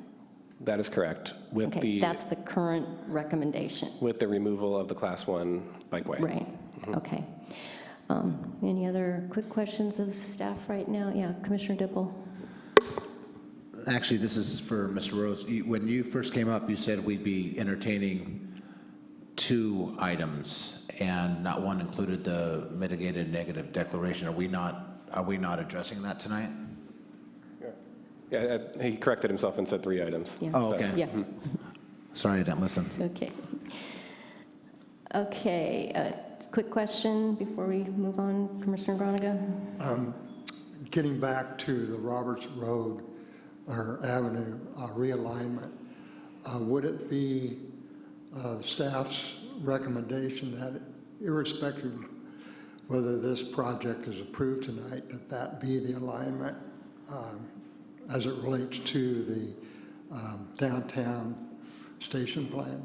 That is correct. With Okay, that's the current recommendation. with the removal of the Class 1 bikeway. Right, okay. Any other quick questions of staff right now? Yeah, Commissioner Dipple. Actually, this is for Mr. Rose. When you first came up, you said we'd be entertaining 2 items, and not one included the mitigated negative declaration. Are we not addressing that tonight? Yeah, he corrected himself and said 3 items. Yeah. Oh, okay. Yeah, Sorry, I didn't listen. okay. Okay, quick question before we move on, Commissioner Groniger? Getting back to the Roberts Road or Avenue realignment, would it be staff's recommendation that irrespective whether this project is approved tonight, that be the alignment as it relates to the downtown station plan?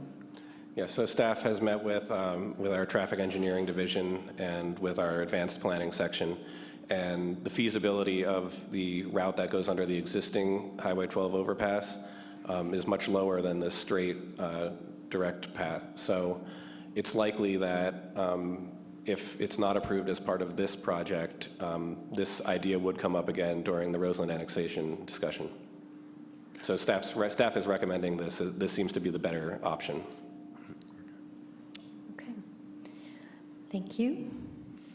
Yeah, so staff has met with our traffic engineering division and with our advanced planning section, and the feasibility of the route that goes under the existing Highway 12 overpass is much lower than the straight direct path. So it's likely that if it's not approved as part of this project, this idea would come up again during the Roseland annexation discussion. So staff is recommending this. This seems to be the better option. Okay, thank you.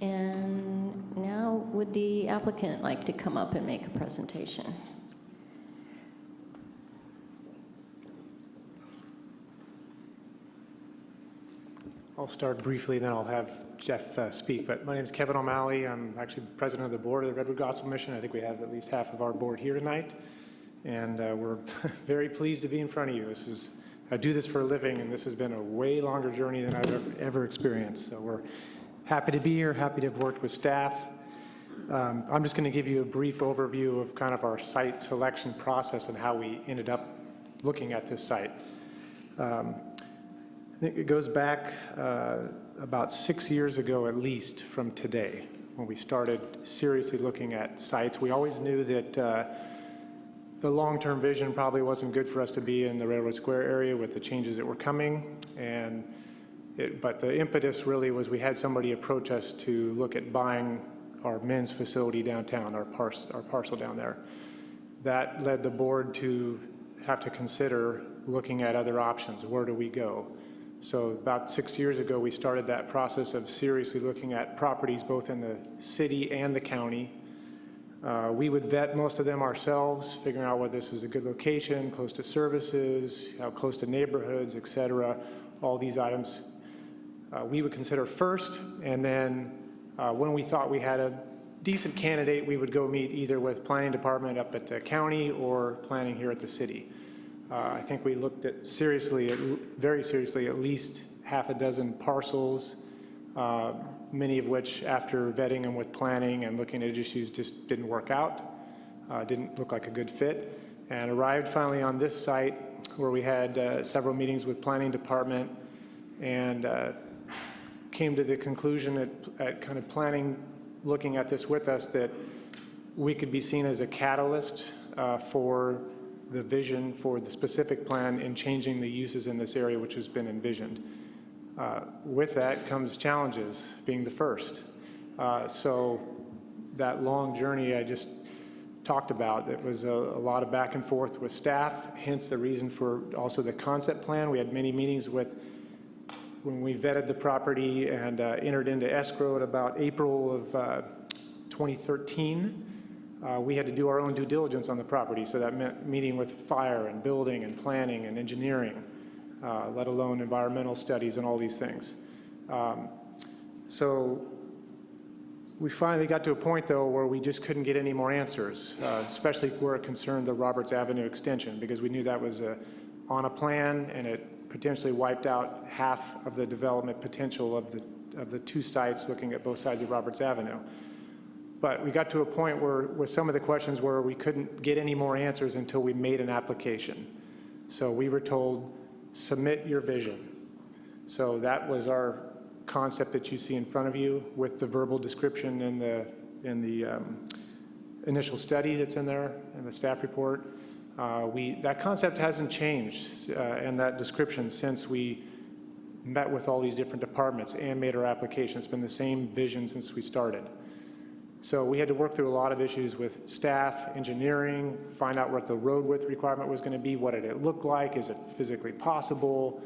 And now would the applicant like to come up and make a presentation? I'll start briefly, then I'll have Jeff speak. But my name is Kevin O'Malley. I'm actually president of the board of the Redwood Gospel Mission. I think we have at least half of our board here tonight. And we're very pleased to be in front of you. I do this for a living, and this has been a way longer journey than I've ever experienced. So we're happy to be here, happy to have worked with staff. I'm just going to give you a brief overview of kind of our site selection process and how we ended up looking at this site. I think it goes back about 6 years ago at least from today when we started seriously looking at sites. We always knew that the long-term vision probably wasn't good for us to be in the Railroad Square area with the changes that were coming. But the impetus really was we had somebody approach us to look at buying our men's facility downtown, our parcel down there. That led the board to have to consider looking at other options. Where do we go? So about 6 years ago, we started that process of seriously looking at properties both in the city and the county. We would vet most of them ourselves, figuring out whether this was a good location, close to services, how close to neighborhoods, et cetera. All these items we would consider first, and then when we thought we had a decent candidate, we would go meet either with planning department up at the county or planning here at the city. I think we looked at very seriously, at least half a dozen parcels, many of which after vetting them with planning and looking at issues just didn't work out, didn't look like a good fit, and arrived finally on this site where we had several meetings with planning department and came to the conclusion at kind of planning, looking at this with us, that we could be seen as a catalyst for the vision for the specific plan in changing the uses in this area, which has been envisioned. With that comes challenges, being the first. So that long journey I just talked about, it was a lot of back and forth with staff, hence the reason for also the concept plan. We had many meetings with when we vetted the property and entered into escrow at about April of 2013, we had to do our own due diligence on the property. So that meant meeting with fire and building and planning and engineering, let alone environmental studies and all these things. So we finally got to a point, though, where we just couldn't get any more answers, especially where it concerned the Roberts Avenue extension, because we knew that was on a plan, and it potentially wiped out half of the development potential of the two sites looking at both sides of Roberts Avenue. But we got to a point where, with some of the questions, where we couldn't get any more answers until we made an application. So we were told, submit your vision. So that was our concept that you see in front of you, with the verbal description in the initial study that's in there, in the staff report. That concept hasn't changed, and that description, since we met with all these different departments and made our application. It's been the same vision since we started. So we had to work through a lot of issues with staff, engineering, find out what the road width requirement was going to be, what did it look like, is it physically possible.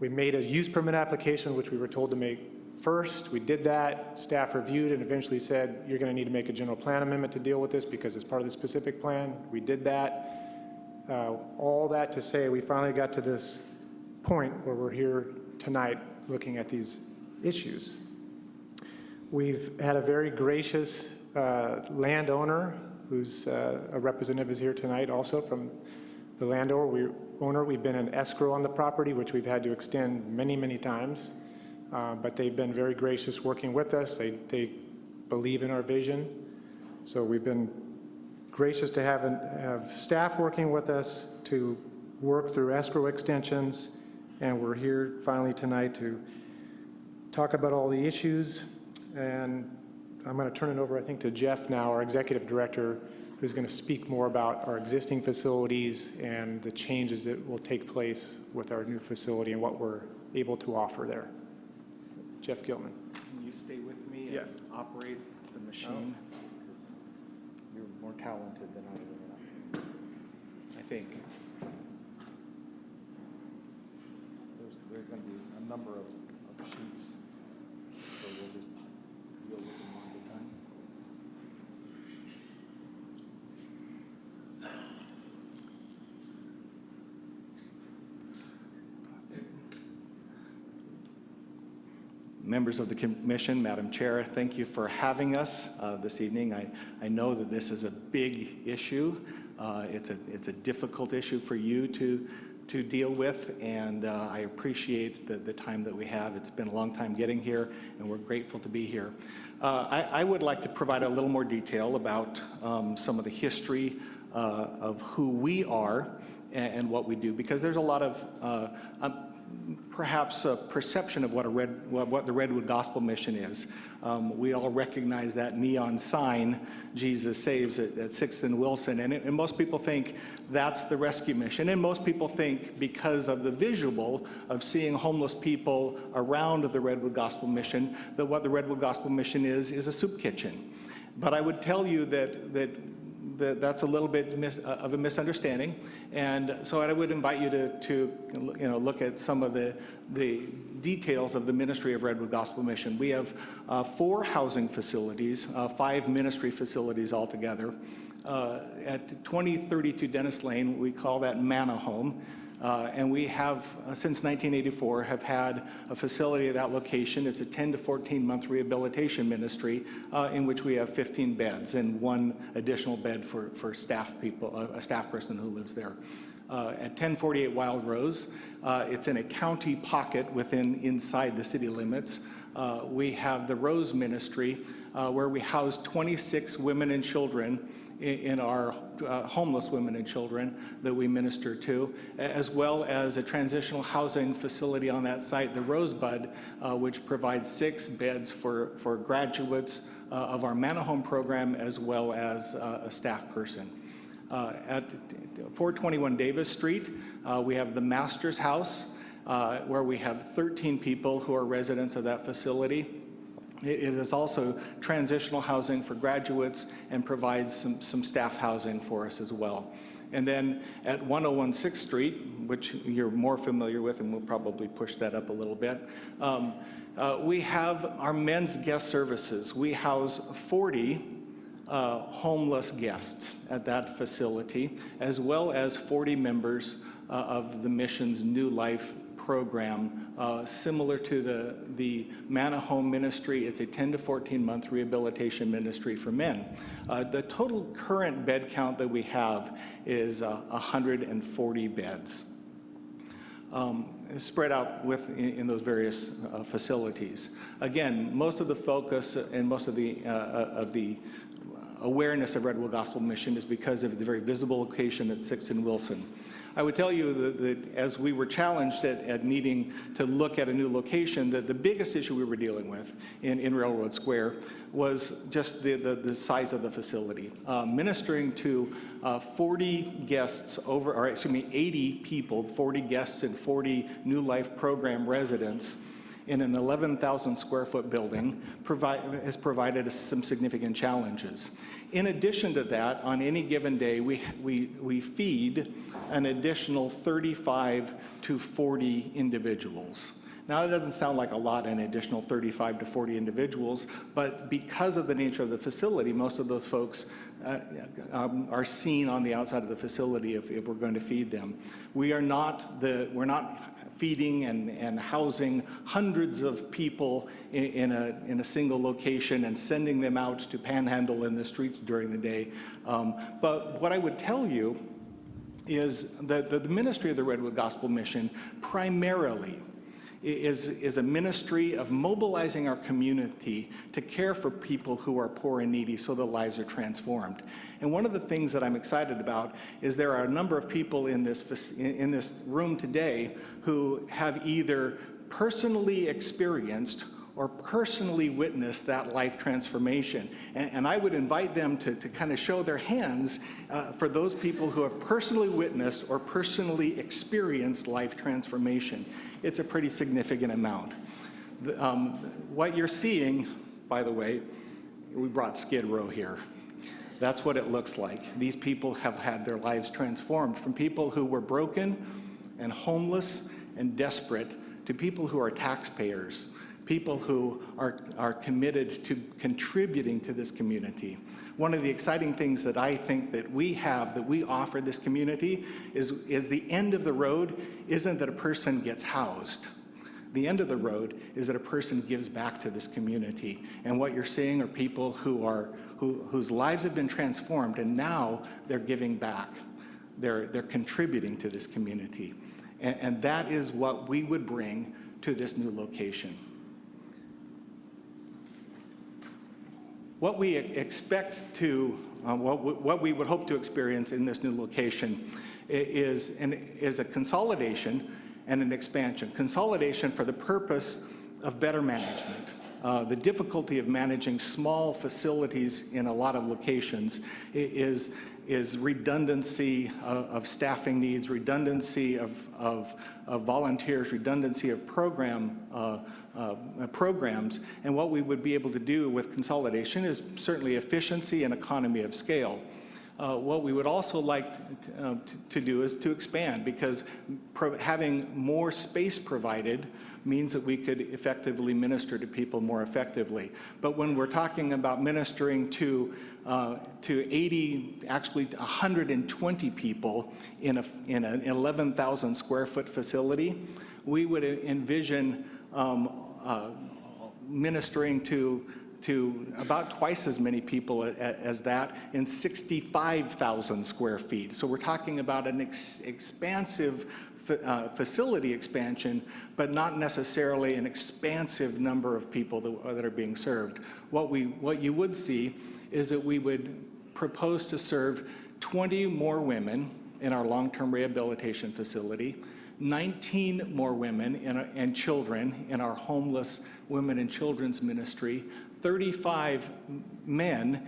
We made a use permit application, which we were told to make first. We did that. Staff reviewed and eventually said, you're going to need to make a general plan amendment to deal with this because it's part of the specific plan. We did that. All that to say, we finally got to this point where we're here tonight looking at these issues. We've had a very gracious landowner, who's a representative is here tonight also from the landowner. We've been in escrow on the property, which we've had to extend many, many times. But they've been very gracious working with us. They believe in our vision. So we've been gracious to have staff working with us to work through escrow extensions. And we're here finally tonight to talk about all the issues. And I'm going to turn it over, I think, to Jeff now, our executive director, who's going to speak more about our existing facilities and the changes that will take place with our new facility and what we're able to offer there. Jeff Gilman. Can you stay with me Yeah. and operate the machine? Because you're more talented than I am, I think. There's going to be a number of sheets, so we'll just deal with them one at a time. Members of the commission, Madam Chair, thank you for having us this evening. I know that this is a big issue. It's a difficult issue for you to deal with, and I appreciate the time that we have. It's been a long time getting here, and we're grateful to be here. I would like to provide a little more detail about some of the history of who we are and what we do, because there's a lot of perhaps a perception of what the Redwood Gospel Mission is. We all recognize that neon sign, Jesus Saves, at 6th and Wilson, and most people think that's the rescue mission. And most people think, because of the visual of seeing homeless people around the Redwood Gospel Mission, that what the Redwood Gospel Mission is a soup kitchen. But I would tell you that's a little bit of a misunderstanding, and so I would invite you to look at some of the details of the ministry of Redwood Gospel Mission. We have 4 housing facilities, 5 ministry facilities altogether. At 2032 Dennis Lane, we call that Manna Home. And we have, since 1984, have had a facility at that location. It's a 10 to 14-month rehabilitation ministry in which we have 15 beds and 1 additional bed for staff people, a staff person who lives there. At 1048 Wild Rose, it's in a county pocket inside the city limits. We have the Rose Ministry, where we house 26 women and children in our homeless women and children that we minister to, as well as a transitional housing facility on that site, the Rosebud, which provides 6 beds for graduates of our Manna Home program, as well as a staff person. At 421 Davis Street, we have the Master's House, where we have 13 people who are residents of that facility. It is also transitional housing for graduates and provides some staff housing for us as well. And then at 101 6th Street, which you're more familiar with, and we'll probably push that up a little bit, we have our men's guest services. We house 40 homeless guests at that facility, as well as 40 members of the mission's New Life program, similar to the Manna Home Ministry. It's a 10 to 14 month rehabilitation ministry for men. The total current bed count that we have is 140 beds. Spread out in those various facilities. Again, most of the focus and most of the awareness of Redwood Gospel Mission is because of the very visible location at 6th and Wilson. I would tell you that as we were challenged at needing to look at a new location, that the biggest issue we were dealing with in Railroad Square was just the size of the facility. Ministering to 40 guests 80 people, 40 guests and 40 New Life program residents in an 11,000 square foot building has provided us some significant challenges. In addition to that, on any given day, we feed an additional 35 to 40 individuals. Now, that doesn't sound like a lot, an additional 35 to 40 individuals, but because of the nature of the facility, most of those folks are seen on the outside of the facility if we're going to feed them. We're not feeding and housing hundreds of people in a single location and sending them out to panhandle in the streets during the day. But what I would tell you is that the ministry of the Redwood Gospel Mission primarily is a ministry of mobilizing our community to care for people who are poor and needy so their lives are transformed. And one of the things that I'm excited about is there are a number of people in this room today who have either personally experienced or personally witnessed that life transformation. And I would invite them to kind of show their hands for those people who have personally witnessed or personally experienced life transformation. It's a pretty significant amount. What you're seeing, by the way, we brought Skid Row here. That's what it looks like. These people have had their lives transformed from people who were broken and homeless and desperate to people who are taxpayers, people who are committed to contributing to this community. One of the exciting things that I think that we offer this community is the end of the road isn't that a person gets housed. The end of the road is that a person gives back to this community. And what you're seeing are people whose lives have been transformed, and now they're giving back. They're contributing to this community. And that is what we would bring to this new location. What we expect to, what we would hope to experience in this new location is a consolidation and an expansion. Consolidation for the purpose of better management. The difficulty of managing small facilities in a lot of locations is redundancy of staffing needs, redundancy of volunteers, redundancy of programs. And what we would be able to do with consolidation is certainly efficiency and economy of scale. What we would also like to do is to expand, because having more space provided means that we could effectively minister to people more effectively. But when we're talking about ministering to 80, actually 120 people in an 11,000 square foot facility, we would envision ministering to about twice as many people as that in 65,000 square feet. So we're talking about an expansive facility expansion, but not necessarily an expansive number of people that are being served. What you would see is that we would propose to serve 20 more women in our long-term rehabilitation facility, 19 more women and children in our homeless women and children's ministry, 35 men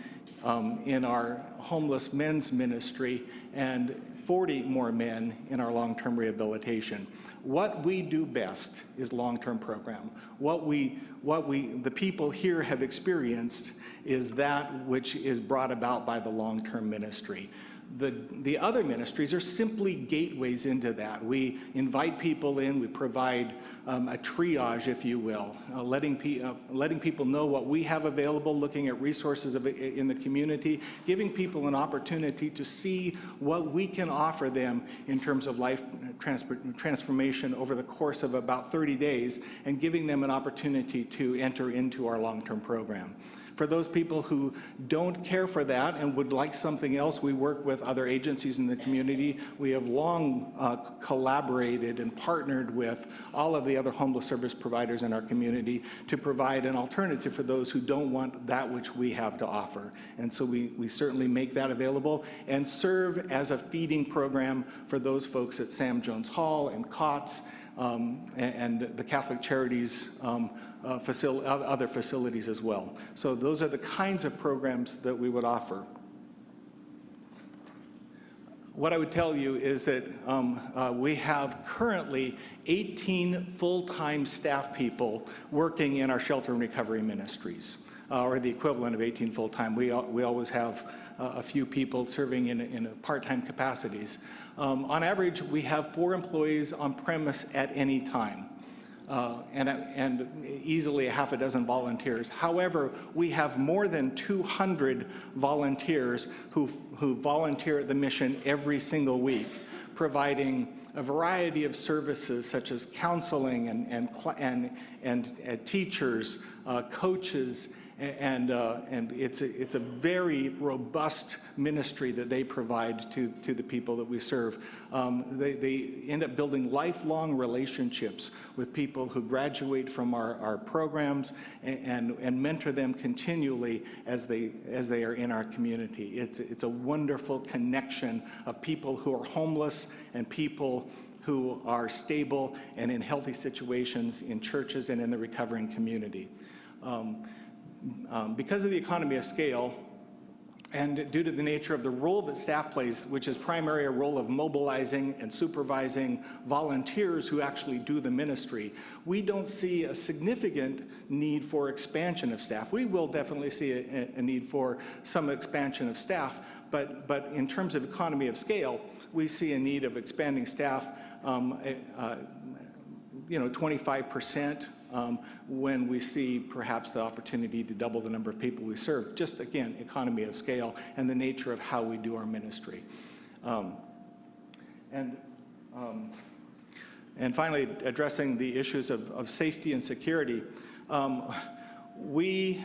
in our homeless men's ministry, and 40 more men in our long-term rehabilitation. What we do best is long-term program. What we the people here have experienced is that which is brought about by the long-term ministry. The other ministries are simply gateways into that. We invite people in, we provide a triage, if you will, letting people know what we have available, looking at resources in the community, giving people an opportunity to see what we can offer them in terms of life transformation over the course of about 30 days, and giving them an opportunity to enter into our long-term program. For those people who don't care for that and would like something else, we work with other agencies in the community. We have long collaborated and partnered with all of the other homeless service providers in our community to provide an alternative for those who don't want that which we have to offer. And so we certainly make that available and serve as a feeding program for those folks at Sam Jones Hall and COTS and the Catholic Charities other facilities as well. So those are the kinds of programs that we would offer. What I would tell you is that we have currently 18 full-time staff people working in our shelter and recovery ministries, or the equivalent of 18 full-time. We always have a few people serving in part-time capacities. On average, we have 4 employees on premise at any time. And easily a half a dozen volunteers. However, we have more than 200 volunteers who volunteer at the mission every single week, providing a variety of services such as counseling and teachers, coaches, and it's a very robust ministry that they provide to the people that we serve. They end up building lifelong relationships with people who graduate from our programs and mentor them continually as they are in our community. It's a wonderful connection of people who are homeless and people who are stable and in healthy situations in churches and in the recovering community. Because of the economy of scale, and due to the nature of the role that staff plays, which is primarily a role of mobilizing and supervising volunteers who actually do the ministry, we don't see a significant need for expansion of staff. We will definitely see a need for some expansion of staff, but in terms of economy of scale, we see a need of expanding staff 25%. When we see perhaps the opportunity to double the number of people we serve. Just again, economy of scale and the nature of how we do our ministry. And finally, addressing the issues of safety and security. We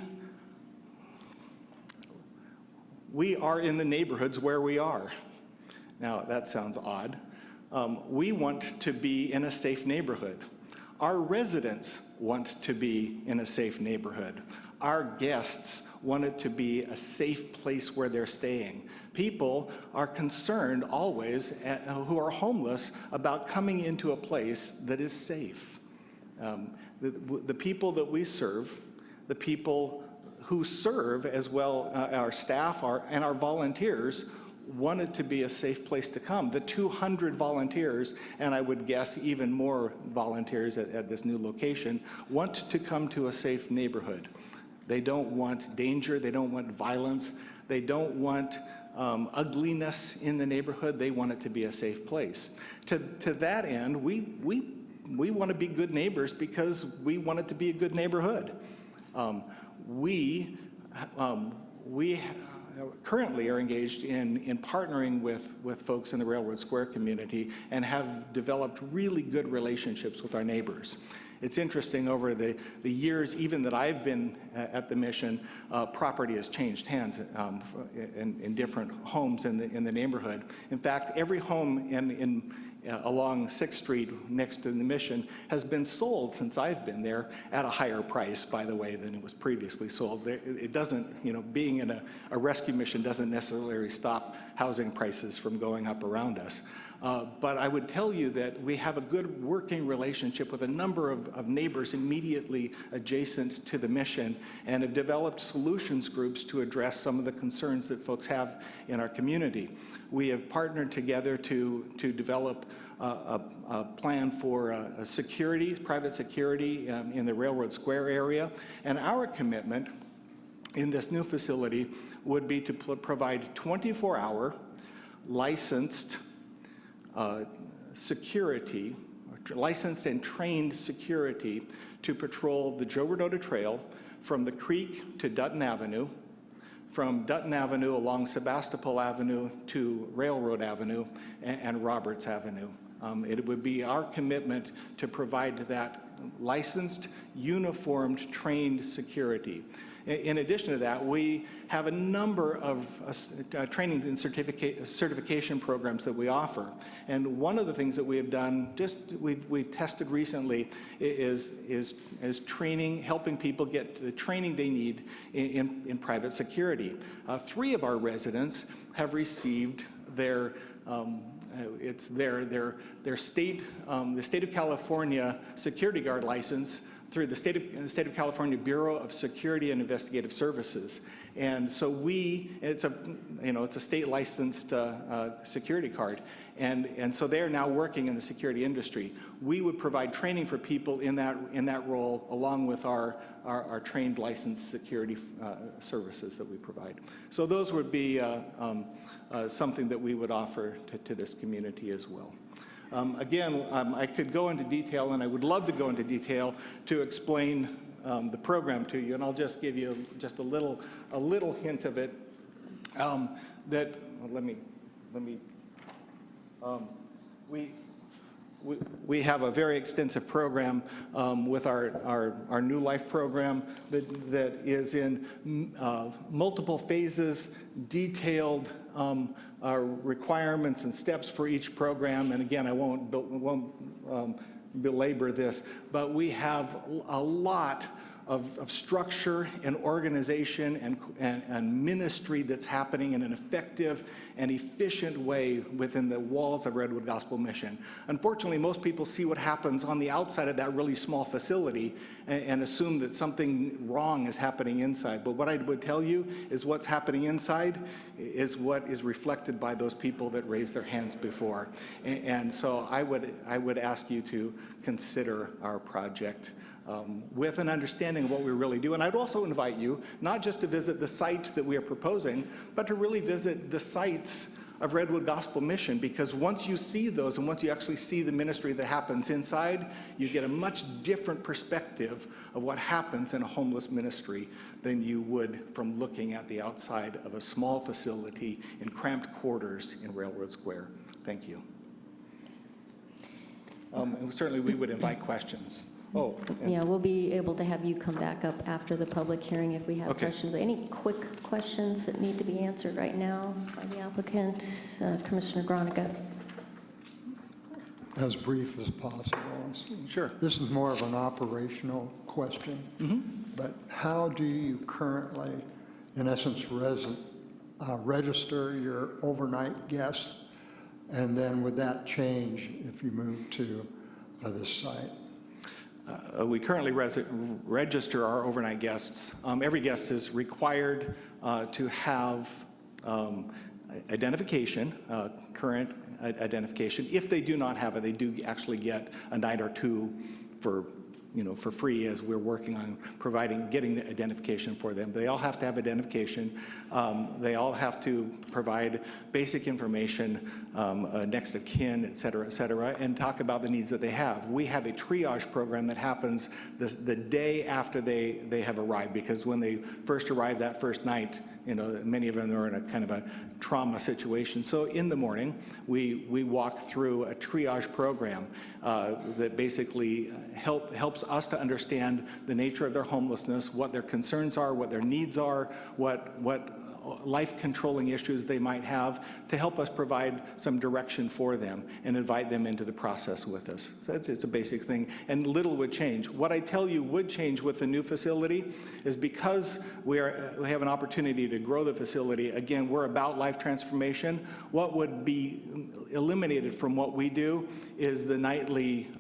are in the neighborhoods where we are. Now, that sounds odd. We want to be in a safe neighborhood. Our residents want to be in a safe neighborhood. Our guests want it to be a safe place where they're staying. People are concerned always, who are homeless, about coming into a place that is safe. The people that we serve, the people who serve as well, our staff and our volunteers, want it to be a safe place to come. The 200 volunteers, and I would guess even more volunteers at this new location, want to come to a safe neighborhood. They don't want danger, they don't want violence, they don't want ugliness in the neighborhood. They want it to be a safe place. To that end, we want to be good neighbors because we want it to be a good neighborhood. We currently are engaged in partnering with folks in the Railroad Square community and have developed really good relationships with our neighbors. It's interesting, over the years even that I've been at the mission, property has changed hands in different homes in the neighborhood. In fact, every home along 6th Street next to the mission has been sold since I've been there at a higher price, by the way, than it was previously sold. It doesn't, being in a rescue mission doesn't necessarily stop housing prices from going up around us. But I would tell you that we have a good working relationship with a number of neighbors immediately adjacent to the mission and have developed solutions groups to address some of the concerns that folks have in our community. We have partnered together to develop a plan for security, private security in the Railroad Square area. And our commitment in this new facility would be to provide 24-hour licensed security, licensed and trained security to patrol the Joe Rodota Trail from the creek to Dutton Avenue, from Dutton Avenue along Sebastopol Avenue to Railroad Avenue and Roberts Avenue. It would be our commitment to provide that licensed, uniformed, trained security. In addition to that, we have a number of training and certification programs that we offer. And one of the things that we have done, we've tested recently, is training, helping people get the training they need in private security. 3 of our residents have received their the state of California security guard license through the state of California Bureau of Security and Investigative Services. And so it's a state licensed security card. And so they are now working in the security industry. We would provide training for people in that role, along with our trained licensed security services that we provide. So those would be something that we would offer to this community as well. Again, I could go into detail, and I would love to go into detail to explain the program to you, and I'll just give you just a little hint of it. We have a very extensive program with our New Life program that is in multiple phases, detailed requirements and steps for each program. And again, I won't belabor this, but we have a lot of structure and organization and ministry that's happening in an effective and efficient way within the walls of Redwood Gospel Mission. Unfortunately, most people see what happens on the outside of that really small facility and assume that something wrong is happening inside. But what I would tell you is what's happening inside is what is reflected by those people that raised their hands before. And so I would ask you to consider our project with an understanding of what we really do. And I'd also invite you not just to visit the site that we are proposing, but to really visit the sites of Redwood Gospel Mission, because once you see those and once you actually see the ministry that happens inside, you get a much different perspective of what happens in a homeless ministry than you would from looking at the outside of a small facility in cramped quarters in Railroad Square. Thank you. And certainly we would invite questions. Oh, yeah, we'll be able to have you come back up after the public hearing if we have questions. Any quick questions that need to be answered right now by the applicant? Commissioner Gronica. As brief as possible. Sure. This is more of an operational question, but how do you currently, in essence, register your overnight guests? And then would that change if you move to this site? We currently register our overnight guests. Every guest is required to have identification, current identification. If they do not have it, they do actually get a night or two for free, as we're working on getting the identification for them. They all have to have identification. They all have to provide basic information, next of kin, et cetera, and talk about the needs that they have. We have a triage program that happens the day after they have arrived, because when they first arrive that first night, many of them are in a kind of a trauma situation. So in the morning, we walk through a triage program that basically helps us to understand the nature of their homelessness, what their concerns are, what their needs are, what life-controlling issues they might have, to help us provide some direction for them and invite them into the process with us. So it's a basic thing, and little would change. What I tell you would change with the new facility is because we have an opportunity to grow the facility. Again, we're about life transformation. What would be eliminated from what we do is the nightly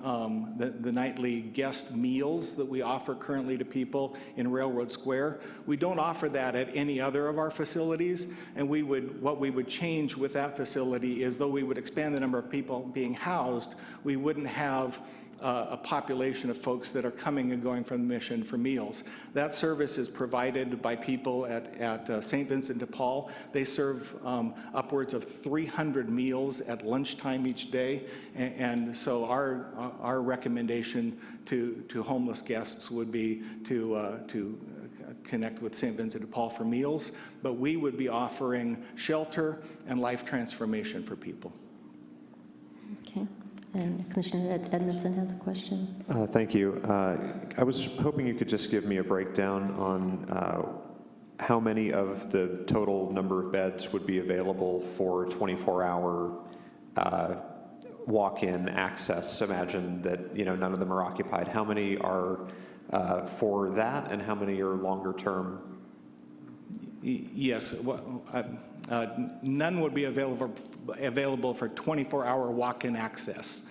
guest meals that we offer currently to people in Railroad Square. We don't offer that at any other of our facilities, and what we would change with that facility is, though we would expand the number of people being housed, we wouldn't have a population of folks that are coming and going from the mission for meals. That service is provided by people at St. Vincent de Paul. They serve upwards of 300 meals at lunchtime each day, and so our recommendation to homeless guests would be to connect with St. Vincent de Paul for meals, but we would be offering shelter and life transformation for people. Okay. And Commissioner Edmondson has a question. Thank you. I was hoping you could just give me a breakdown on how many of the total number of beds would be available for 24-hour walk-in access. Imagine that none of them are occupied. How many are for that, and how many are longer term? Yes, none would be available for 24-hour walk-in access.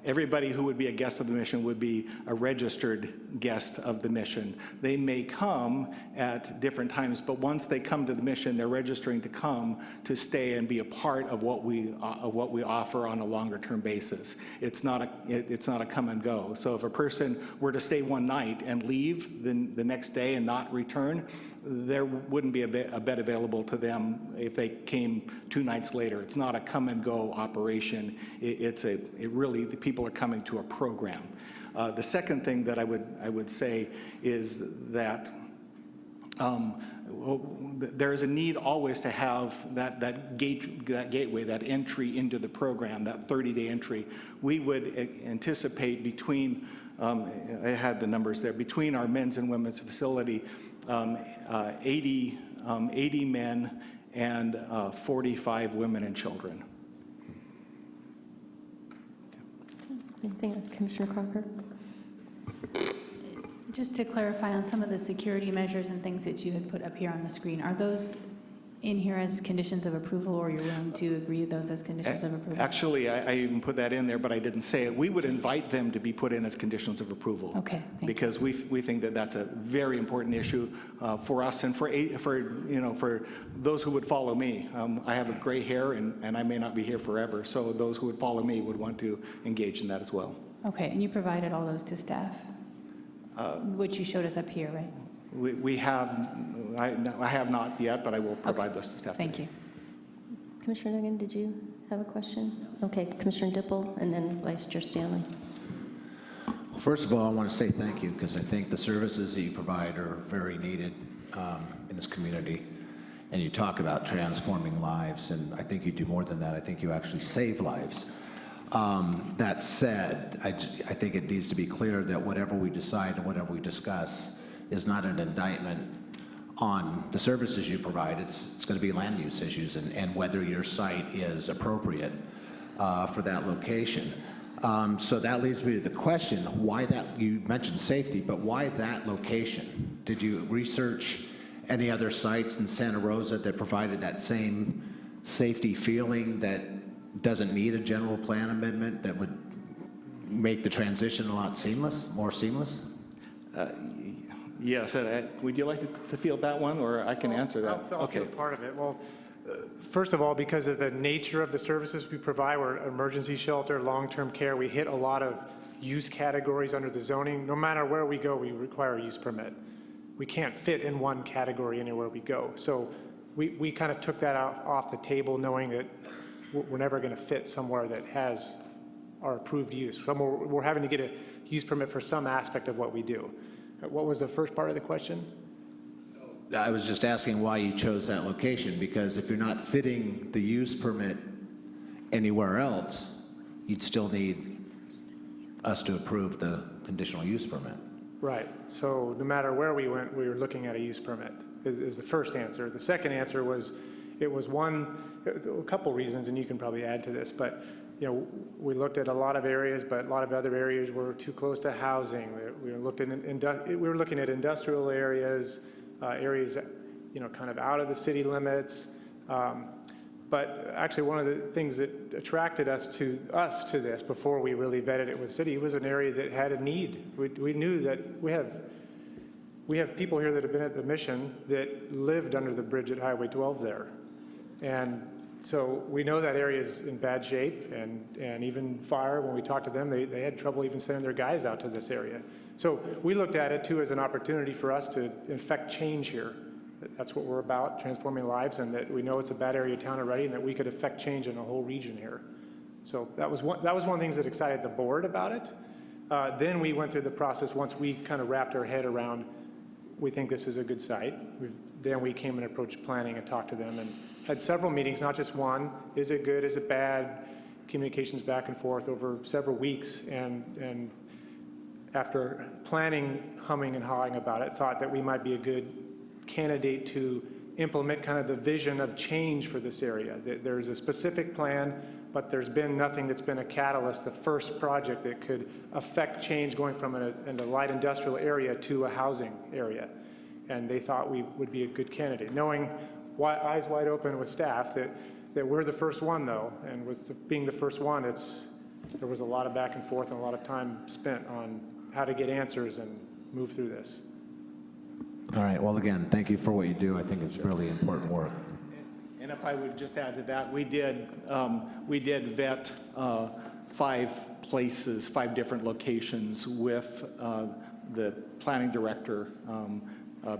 Everybody who would be a guest of the mission would be a registered guest of the mission. They may come at different times, but once they come to the mission, they're registering to come to stay and be a part of what we offer on a longer-term basis. It's not a come and go. So if a person were to stay one night and leave the next day and not return, there wouldn't be a bed available to them if they came 2 nights later. It's not a come and go operation. Really, the people are coming to a program. The second thing that I would say is that there is a need always to have that gateway, that entry into the program, that 30-day entry. We would anticipate between, I had the numbers there, between our men's and women's facility, 80 men and 45 women and children. Anything, Commissioner Crocker? Just to clarify on some of the security measures and things that you had put up here on the screen, are those in here as conditions of approval, or you're willing to agree to those as conditions of approval? Actually, I even put that in there, but I didn't say it. We would invite them to be put in as conditions of approval. Okay, because we think that that's a very important issue for us and for those who would follow me. I have a gray hair and I may not be here forever, so those who would follow me would want to engage in that as well. Okay, and you provided all those to staff, which you showed us up here, right? I have not yet, but I will provide those to staff. Thank you. Commissioner Duggan, did you have a question? Okay, Commissioner Dipple, and then Vice Chair Stanley. Well, first of all, I want to say thank you, because I think the services that you provide are very needed in this community. And you talk about transforming lives, and I think you do more than that. I think you actually save lives. That said, I think it needs to be clear that whatever we decide and whatever we discuss is not an indictment on the services you provide. It's going to be land use issues and whether your site is appropriate for that location. So that leads me to the question, why that, you mentioned safety, but why that location? Did you research any other sites in Santa Rosa that provided that same safety feeling that doesn't need a general plan amendment that would make the transition a lot more seamless? Yes. Would you like to field that one, or I can answer that? I'll field part of it. Well, first of all, because of the nature of the services we provide, we're emergency shelter, long-term care, we hit a lot of use categories under the zoning. No matter where we go, we require a use permit. We can't fit in one category anywhere we go. So we kind of took that off the table, knowing that we're never going to fit somewhere that has our approved use. We're having to get a use permit for some aspect of what we do. What was the first part of the question? I was just asking why you chose that location, because if you're not fitting the use permit anywhere else, you'd still need us to approve the conditional use permit. Right. So no matter where we went, we were looking at a use permit. is the first answer. The second answer was, a couple reasons, and you can probably add to this, but we looked at a lot of areas, but a lot of other areas were too close to housing. We were looking at industrial areas, areas kind of out of the city limits. But actually, one of the things that attracted us to this before we really vetted it with city was an area that had a need. We knew that we have people here that have been at the mission that lived under the bridge at Highway 12 there, and so we know that area is in bad shape. And even fire, when we talked to them, they had trouble even sending their guys out to this area. So we looked at it too as an opportunity for us to effect change here. That's what we're about, transforming lives, and that we know it's a bad area of town already, and that we could affect change in the whole region here. So that was one of the things that excited the board about it. Then we went through the process once we kind of wrapped our head around, we think this is a good site. Then we came and approached planning and talked to them and had several meetings, not just one. Is it good? Is it bad? Communications back and forth over several weeks, and after planning, humming and hawing about it, thought that we might be a good candidate to implement kind of the vision of change for this area. There's a specific plan, but there's been nothing that's been a catalyst, the first project that could affect change going from a light industrial area to a housing area. And they thought we would be a good candidate, knowing eyes wide open with staff that we're the first one though. And with being the first one, there was a lot of back and forth and a lot of time spent on how to get answers and move through this. All right, well, again, thank you for what you do. I think it's really important work. And if I would just add to that, we did vet 5 places, 5 different locations with the planning director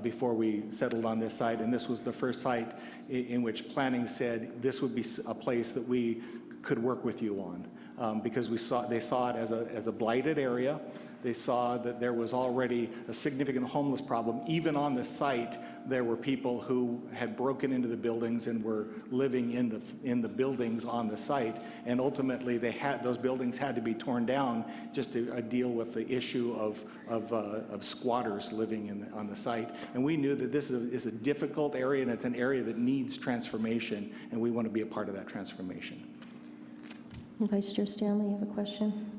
before we settled on this site. And this was the first site in which planning said this would be a place that we could work with you on, because they saw it as a blighted area. They saw that there was already a significant homeless problem. Even on the site, there were people who had broken into the buildings and were living in the buildings on the site. And ultimately, those buildings had to be torn down just to deal with the issue of squatters living on the site. And we knew that this is a difficult area, and it's an area that needs transformation, and we want to be a part of that transformation. Vice Chair Stanley, you have a question?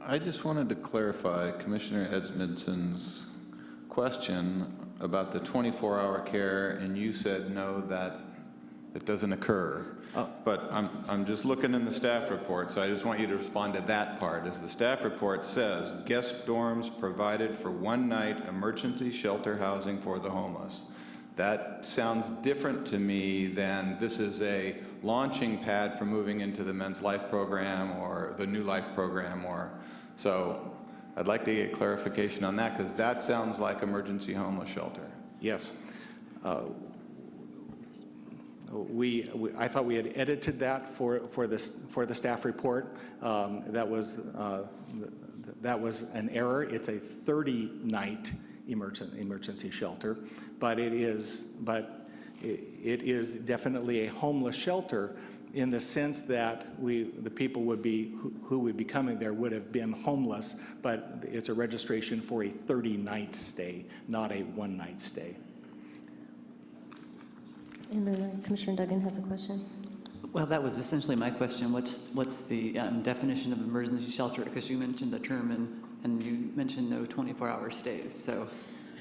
I just wanted to clarify Commissioner Edmondson's question about the 24-hour care, and you said no, that it doesn't occur. But I'm just looking in the staff report, so I just want you to respond to that part. As the staff report says, guest dorms provided for one-night emergency shelter housing for the homeless. That sounds different to me than this is a launching pad for moving into the Men's Life program or the New Life program. So I'd like to get clarification on that, because that sounds like emergency homeless shelter. Yes. I thought we had edited that for the staff report. That was an error. It's a 30-night emergency shelter, but it is definitely a homeless shelter in the sense that the people who would be coming there would have been homeless, but it's a registration for a 30-night stay, not a one-night stay. And then Commissioner Duggan has a question. Well, that was essentially my question. What's the definition of emergency shelter? Because you mentioned the term and you mentioned no 24-hour stays. So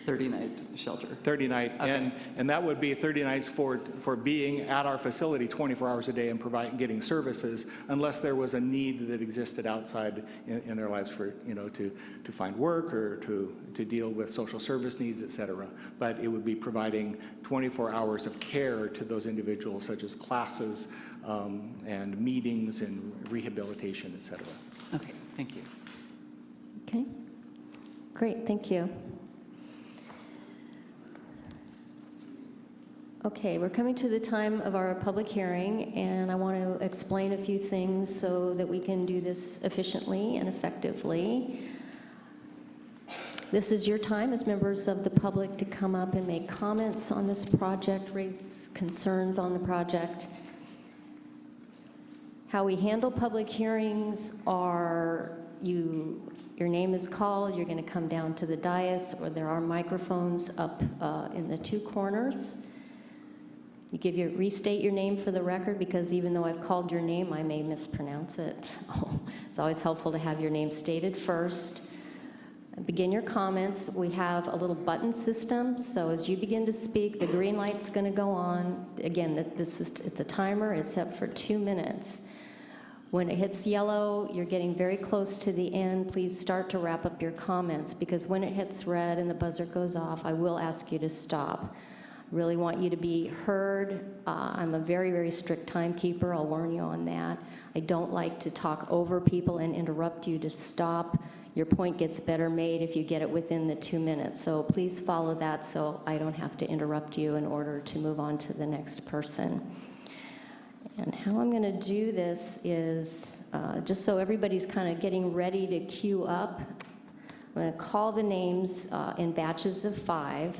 30-night shelter. 30-night, okay. and that would be 30 nights for being at our facility 24 hours a day and getting services, unless there was a need that existed outside in their lives for, to find work or to deal with social service needs, et cetera. But it would be providing 24 hours of care to those individuals, such as classes and meetings and rehabilitation, et cetera. Okay, thank you. Okay, great, thank you. Okay, we're coming to the time of our public hearing, and I want to explain a few things so that we can do this efficiently and effectively. This is your time as members of the public to come up and make comments on this project, raise concerns on the project. How we handle public hearings are you your name is called, you're going to come down to the dais, or there are microphones up in the two corners. You restate your name for the record, because even though I've called your name, I may mispronounce it. So it's always helpful to have your name stated first. Begin your comments. We have a little button system, so as you begin to speak, the green light's going to go on. Again, it's a timer. It's set for 2 minutes. When it hits yellow, you're getting very close to the end. Please start to wrap up your comments, because when it hits red and the buzzer goes off, I will ask you to stop. I really want you to be heard. I'm a very, very strict timekeeper. I'll warn you on that. I don't like to talk over people and interrupt you to stop. Your point gets better made if you get it within the 2 minutes. So please follow that so I don't have to interrupt you in order to move on to the next person. And how I'm going to do this is, just so everybody's kind of getting ready to queue up, I'm going to call the names in batches of 5.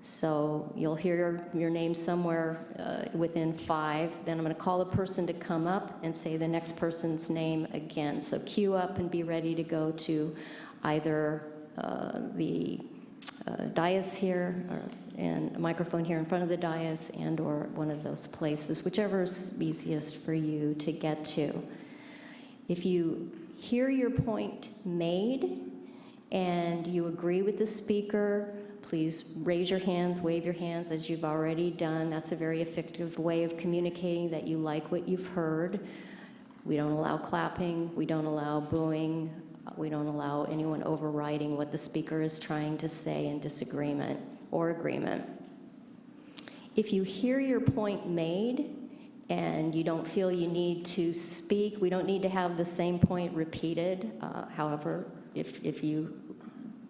So you'll hear your name somewhere within 5. Then I'm going to call the person to come up and say the next person's name again. So queue up and be ready to go to either the dais here, and a microphone here in front of the dais, and or one of those places, whichever is easiest for you to get to. If you hear your point made and you agree with the speaker, please raise your hands, wave your hands as you've already done. That's a very effective way of communicating that you like what you've heard. We don't allow clapping, we don't allow booing, we don't allow anyone overriding what the speaker is trying to say in disagreement or agreement. If you hear your point made and you don't feel you need to speak, we don't need to have the same point repeated. However, if you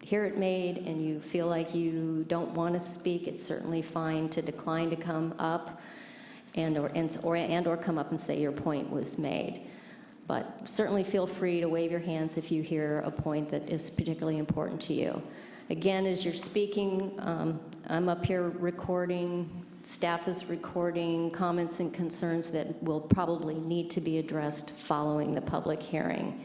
hear it made and you feel like you don't want to speak, it's certainly fine to decline to come up and or come up and say your point was made. But certainly feel free to wave your hands if you hear a point that is particularly important to you. Again, as you're speaking, I'm up here recording, staff is recording comments and concerns that will probably need to be addressed following the public hearing.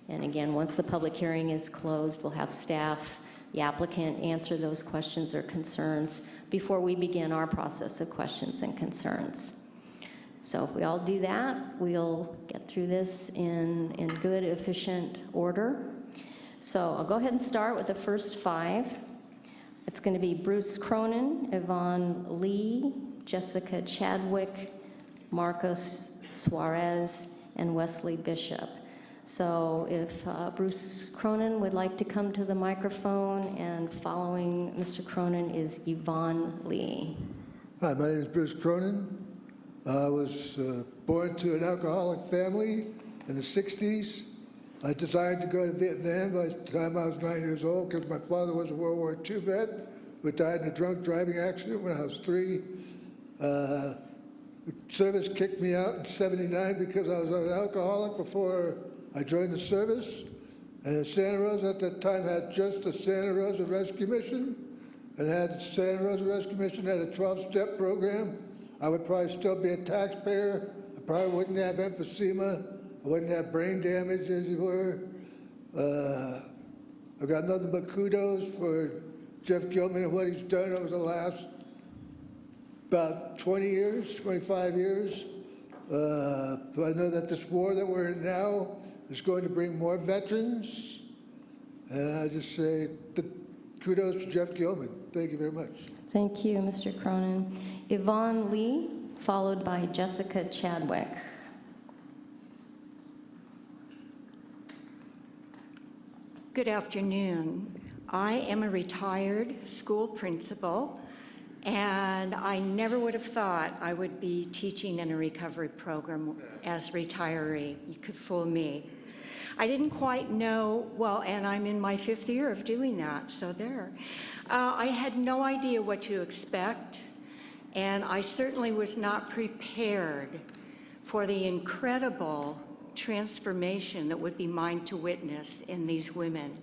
And again, once the public hearing is closed, we'll have staff, the applicant, answer those questions or concerns before we begin our process of questions and concerns. So if we all do that, we'll get through this in good, efficient order. So I'll go ahead and start with the first 5. It's going to be Bruce Cronin, Yvonne Lee, Jessica Chadwick, Marcos Suarez, and Wesley Bishop. So if Bruce Cronin would like to come to the microphone, and following Mr. Cronin is Yvonne Lee. Hi, my name is Bruce Cronin. I was born to an alcoholic family in the 60s. I desired to go to Vietnam by the time I was 9 years old because my father was a World War II vet who died in a drunk driving accident when I was 3. The service kicked me out in '79 because I was an alcoholic before I joined the service. And Santa Rosa at that time had just the Santa Rosa Rescue Mission, and the Santa Rosa Rescue Mission had a 12-step program. I would probably still be a taxpayer. I probably wouldn't have emphysema. I wouldn't have brain damage as you were. I've got nothing but kudos for Jeff Gilman and what he's done over the last about 20 years, 25 years. So I know that this war that we're in now is going to bring more veterans. And I just say kudos to Jeff Gilman. Thank you very much. Thank you, Mr. Cronin. Yvonne Lee, followed by Jessica Chadwick. Good afternoon. I am a retired school principal, and I never would have thought I would be teaching in a recovery program as a retiree. You could fool me. I didn't quite know, well, and I'm in my 5th year of doing that, so there. I had no idea what to expect, and I certainly was not prepared for the incredible transformation that would be mine to witness in these women.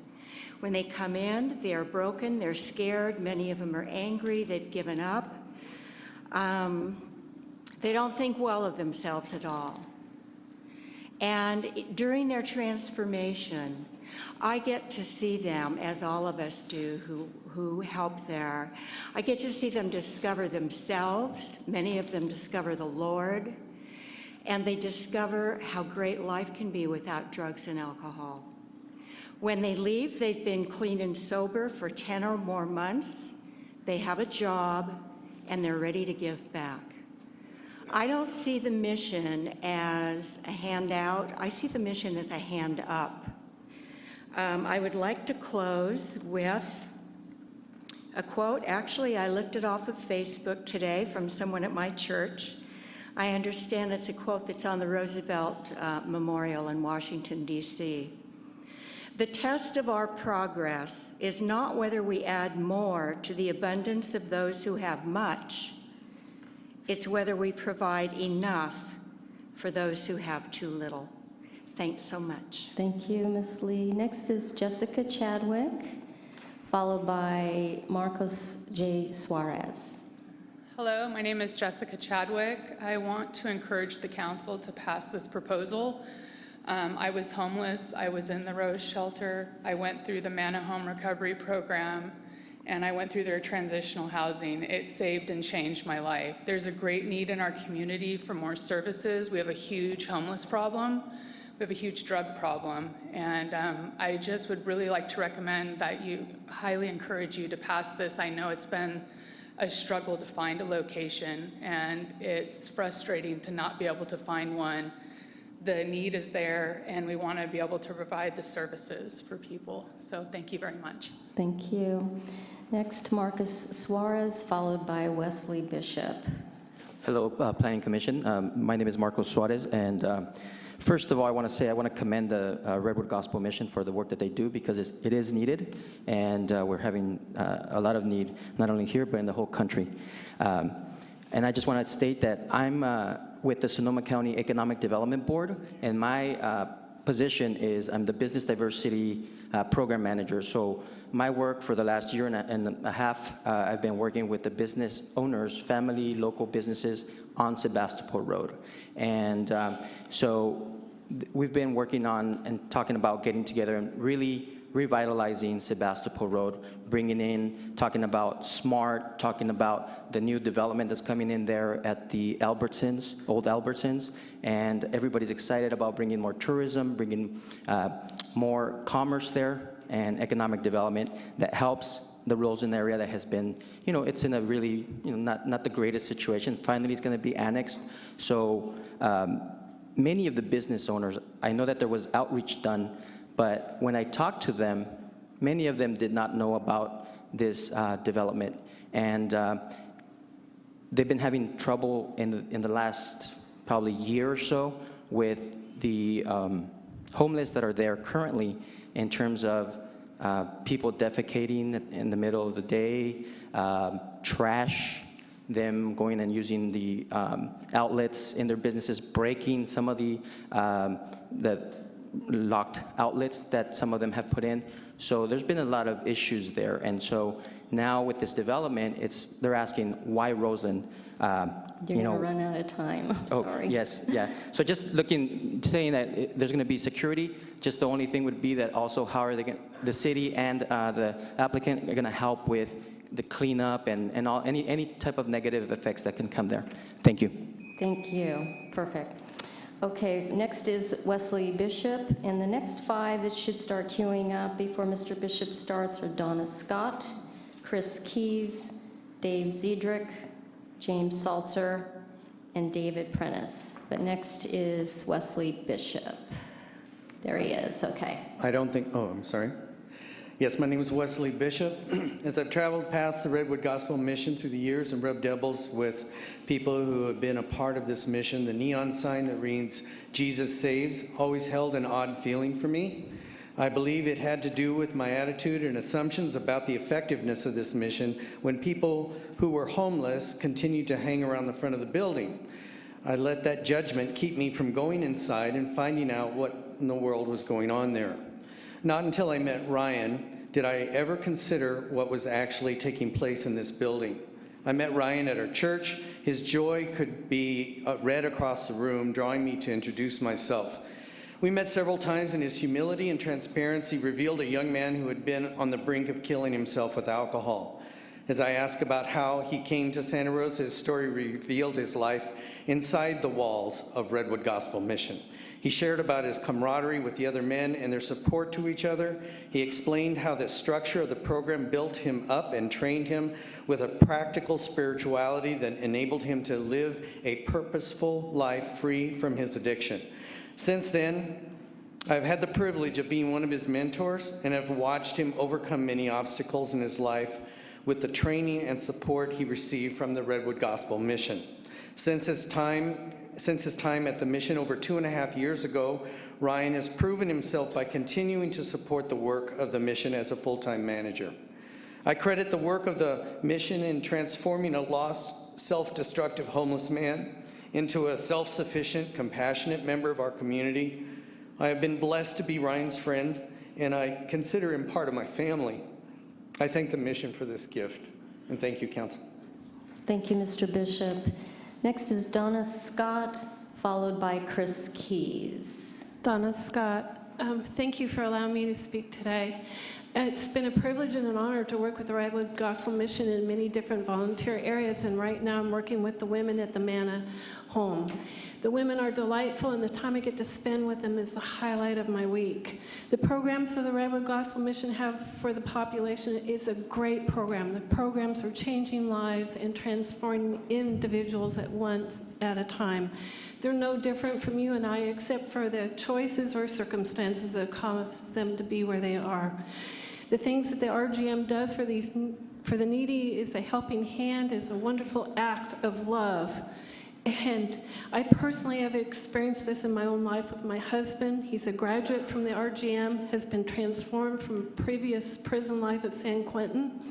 When they come in, they are broken, they're scared, many of them are angry, they've given up. They don't think well of themselves at all. And during their transformation, I get to see them, as all of us do who help there. I get to see them discover themselves. Many of them discover the Lord, and they discover how great life can be without drugs and alcohol. When they leave, they've been clean and sober for 10 or more months. They have a job, and they're ready to give back. I don't see the mission as a handout. I see the mission as a hand up. I would like to close with a quote. Actually, I looked it off of Facebook today from someone at my church. I understand it's a quote that's on the Roosevelt Memorial in Washington, D.C. The test of our progress is not whether we add more to the abundance of those who have much. It's whether we provide enough for those who have too little. Thanks so much. Thank you, Ms. Lee. Next is Jessica Chadwick, followed by Marcos J. Suarez. Hello, my name is Jessica Chadwick. I want to encourage the council to pass this proposal. I was homeless. I was in the Rose Shelter. I went through the Manna Home Recovery Program, and I went through their transitional housing. It saved and changed my life. There's a great need in our community for more services. We have a huge homeless problem. We have a huge drug problem, and I just would really like to recommend that you highly encourage you to pass this. I know it's been a struggle to find a location, and it's frustrating to not be able to find one. The need is there, and we want to be able to provide the services for people. So thank you very much. Thank you. Next, Marcus Suarez, followed by Wesley Bishop. Hello, Planning Commission. My name is Marcos Suarez, and first of all, I want to commend the Redwood Gospel Mission for the work that they do, because it is needed, and we're having a lot of need, not only here, but in the whole country. And I just want to state that I'm with the Sonoma County Economic Development Board, and my position is I'm the Business Diversity Program Manager. So my work for the last year and a half, I've been working with the business owners, family, local businesses on Sebastopol Road. And so we've been working on and talking about getting together and really revitalizing Sebastopol Road, bringing in, talking about SMART, talking about the new development that's coming in there at the Albertsons, old Albertsons, and everybody's excited about bringing more tourism, bringing more commerce there and economic development that helps the Roseland area that has been, it's in a really, not the greatest situation. Finally, it's going to be annexed. So many of the business owners, I know that there was outreach done, but when I talked to them, many of them did not know about this development. And they've been having trouble in the last probably year or so with the homeless that are there currently, in terms of people defecating in the middle of the day, trash, them going and using the outlets in their businesses, breaking some of the locked outlets that some of them have put in. So there's been a lot of issues there. And so now with this development, they're asking, why Roseland? You're going to run out of time. I'm sorry. Yes, yeah. So just saying that there's going to be security, just the only thing would be that also how are they going, the city and the applicant are going to help with the cleanup and any type of negative effects that can come there. Thank you. Thank you. Perfect. Okay, next is Wesley Bishop, and the next 5 that should start queuing up before Mr. Bishop starts are Donna Scott, Chris Keys, Dave Ziedrich, James Salzer, and David Prentice. But next is Wesley Bishop. There he is, okay. I'm sorry. Yes, my name is Wesley Bishop. As I've traveled past the Redwood Gospel Mission through the years and rubbed elbows with people who have been a part of this mission, the neon sign that reads, "Jesus Saves," always held an odd feeling for me. I believe it had to do with my attitude and assumptions about the effectiveness of this mission when people who were homeless continued to hang around the front of the building. I let that judgment keep me from going inside and finding out what in the world was going on there. Not until I met Ryan did I ever consider what was actually taking place in this building. I met Ryan at our church. His joy could be read across the room, drawing me to introduce myself. We met several times, and his humility and transparency revealed a young man who had been on the brink of killing himself with alcohol. As I asked about how he came to Santa Rosa, his story revealed his life inside the walls of Redwood Gospel Mission. He shared about his camaraderie with the other men and their support to each other. He explained how the structure of the program built him up and trained him with a practical spirituality that enabled him to live a purposeful life free from his addiction. Since then, I've had the privilege of being one of his mentors and have watched him overcome many obstacles in his life with the training and support he received from the Redwood Gospel Mission. Since his time at the mission over 2.5 years ago, Ryan has proven himself by continuing to support the work of the mission as a full-time manager. I credit the work of the mission in transforming a lost, self-destructive homeless man into a self-sufficient, compassionate member of our community. I have been blessed to be Ryan's friend, and I consider him part of my family. I thank the mission for this gift, and thank you, Council. Thank you, Mr. Bishop. Next is Donna Scott, followed by Chris Keys. Donna Scott, thank you for allowing me to speak today. It's been a privilege and an honor to work with the Redwood Gospel Mission in many different volunteer areas, and right now I'm working with the women at the Manna Home. The women are delightful, and the time I get to spend with them is the highlight of my week. The programs that the Redwood Gospel Mission have for the population is a great program. The programs are changing lives and transforming individuals at a time. They're no different from you and I, except for the choices or circumstances that cause them to be where they are. The things that the RGM does for the needy is a helping hand, is a wonderful act of love. And I personally have experienced this in my own life with my husband. He's a graduate from the RGM, has been transformed from previous prison life of San Quentin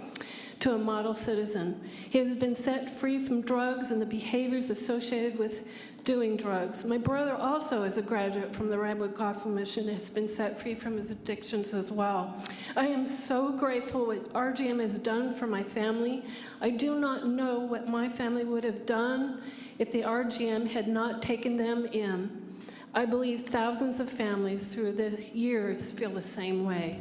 to a model citizen. He has been set free from drugs and the behaviors associated with doing drugs. My brother also is a graduate from the Redwood Gospel Mission, has been set free from his addictions as well. I am so grateful what RGM has done for my family. I do not know what my family would have done if the RGM had not taken them in. I believe thousands of families through the years feel the same way.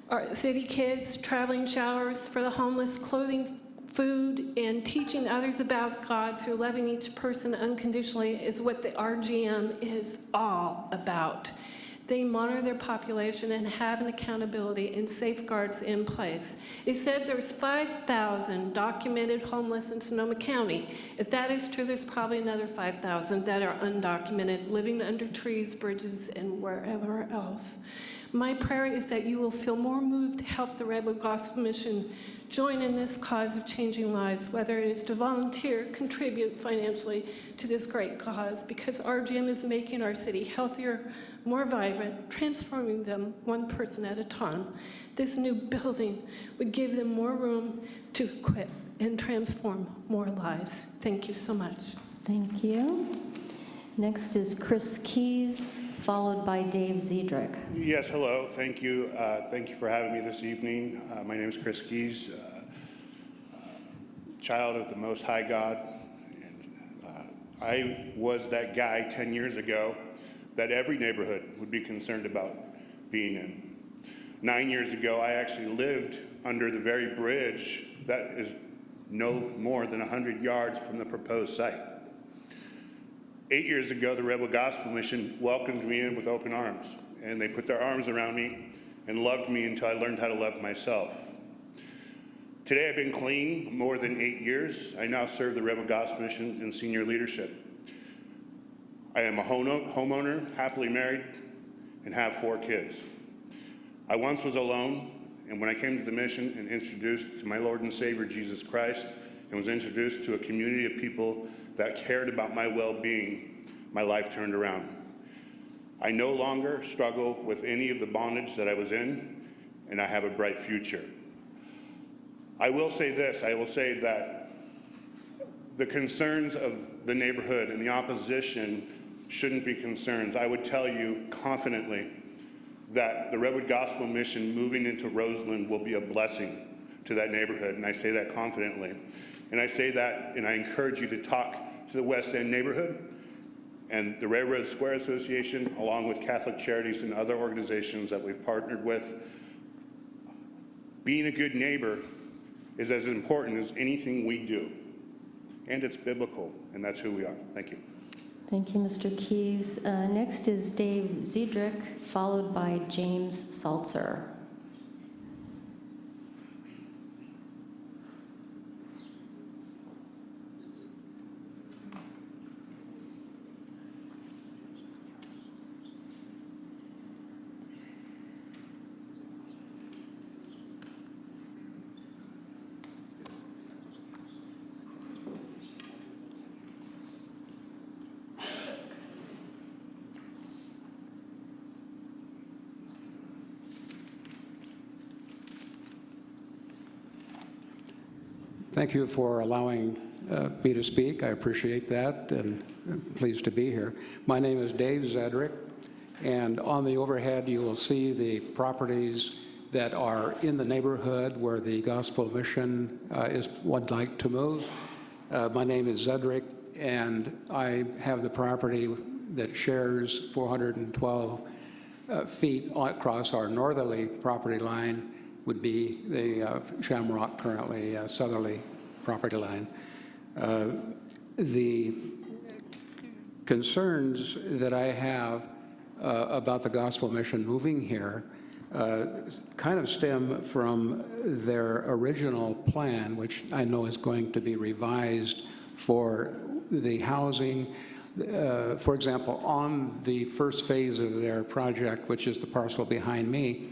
Our city kids, traveling showers for the homeless, clothing, food, and teaching others about God through loving each person unconditionally is what the RGM is all about. They monitor their population and have an accountability and safeguards in place. It said there's 5,000 documented homeless in Sonoma County. If that is true, there's probably another 5,000 that are undocumented, living under trees, bridges, and wherever else. My prayer is that you will feel more moved to help the Redwood Gospel Mission join in this cause of changing lives, whether it is to volunteer, contribute financially to this great cause, because RGM is making our city healthier, more vibrant, transforming them one person at a time. This new building would give them more room to quit and transform more lives. Thank you so much. Thank you. Next is Chris Keys, followed by Dave Ziedrich. Yes, hello. Thank you. Thank you for having me this evening. My name is Chris Keys, child of the Most High God. And, I was that guy 10 years ago that every neighborhood would be concerned about being in. 9 years ago, I actually lived under the very bridge that is no more than 100 yards from the proposed site. 8 years ago, the Redwood Gospel Mission welcomed me in with open arms, and they put their arms around me and loved me until I learned how to love myself. Today, I've been clean more than 8 years. I now serve the Redwood Gospel Mission in senior leadership. I am a homeowner, happily married, and have 4 kids. I once was alone, and when I came to the mission and introduced to my Lord and Savior, Jesus Christ, and was introduced to a community of people that cared about my well-being, my life turned around. I no longer struggle with any of the bondage that I was in, and I have a bright future. I will say this, I will say that the concerns of the neighborhood and the opposition shouldn't be concerns. I would tell you confidently that the Redwood Gospel Mission moving into Roseland will be a blessing to that neighborhood, and I say that confidently. And I say that, and I encourage you to talk to the West End neighborhood And the Railroad Square Association, along with Catholic Charities and other organizations that we've partnered with, being a good neighbor is as important as anything we do. And it's biblical, and that's who we are. Thank you. Thank you, Mr. Keys. Next is Dave Ziedrich, followed by James Salzer. Thank you for allowing me to speak. I appreciate that, and I'm pleased to be here. My name is Dave Zedrick, and on the overhead you will see the properties that are in the neighborhood where the Gospel Mission would like to move. My name is Zedrick, and I have the property that shares 412 feet across our northerly property line, would be the Shamrock currently southerly property line. The concerns that I have about the Gospel Mission moving here kind of stem from their original plan, which I know is going to be revised for the housing. For example, on the first phase of their project, which is the parcel behind me,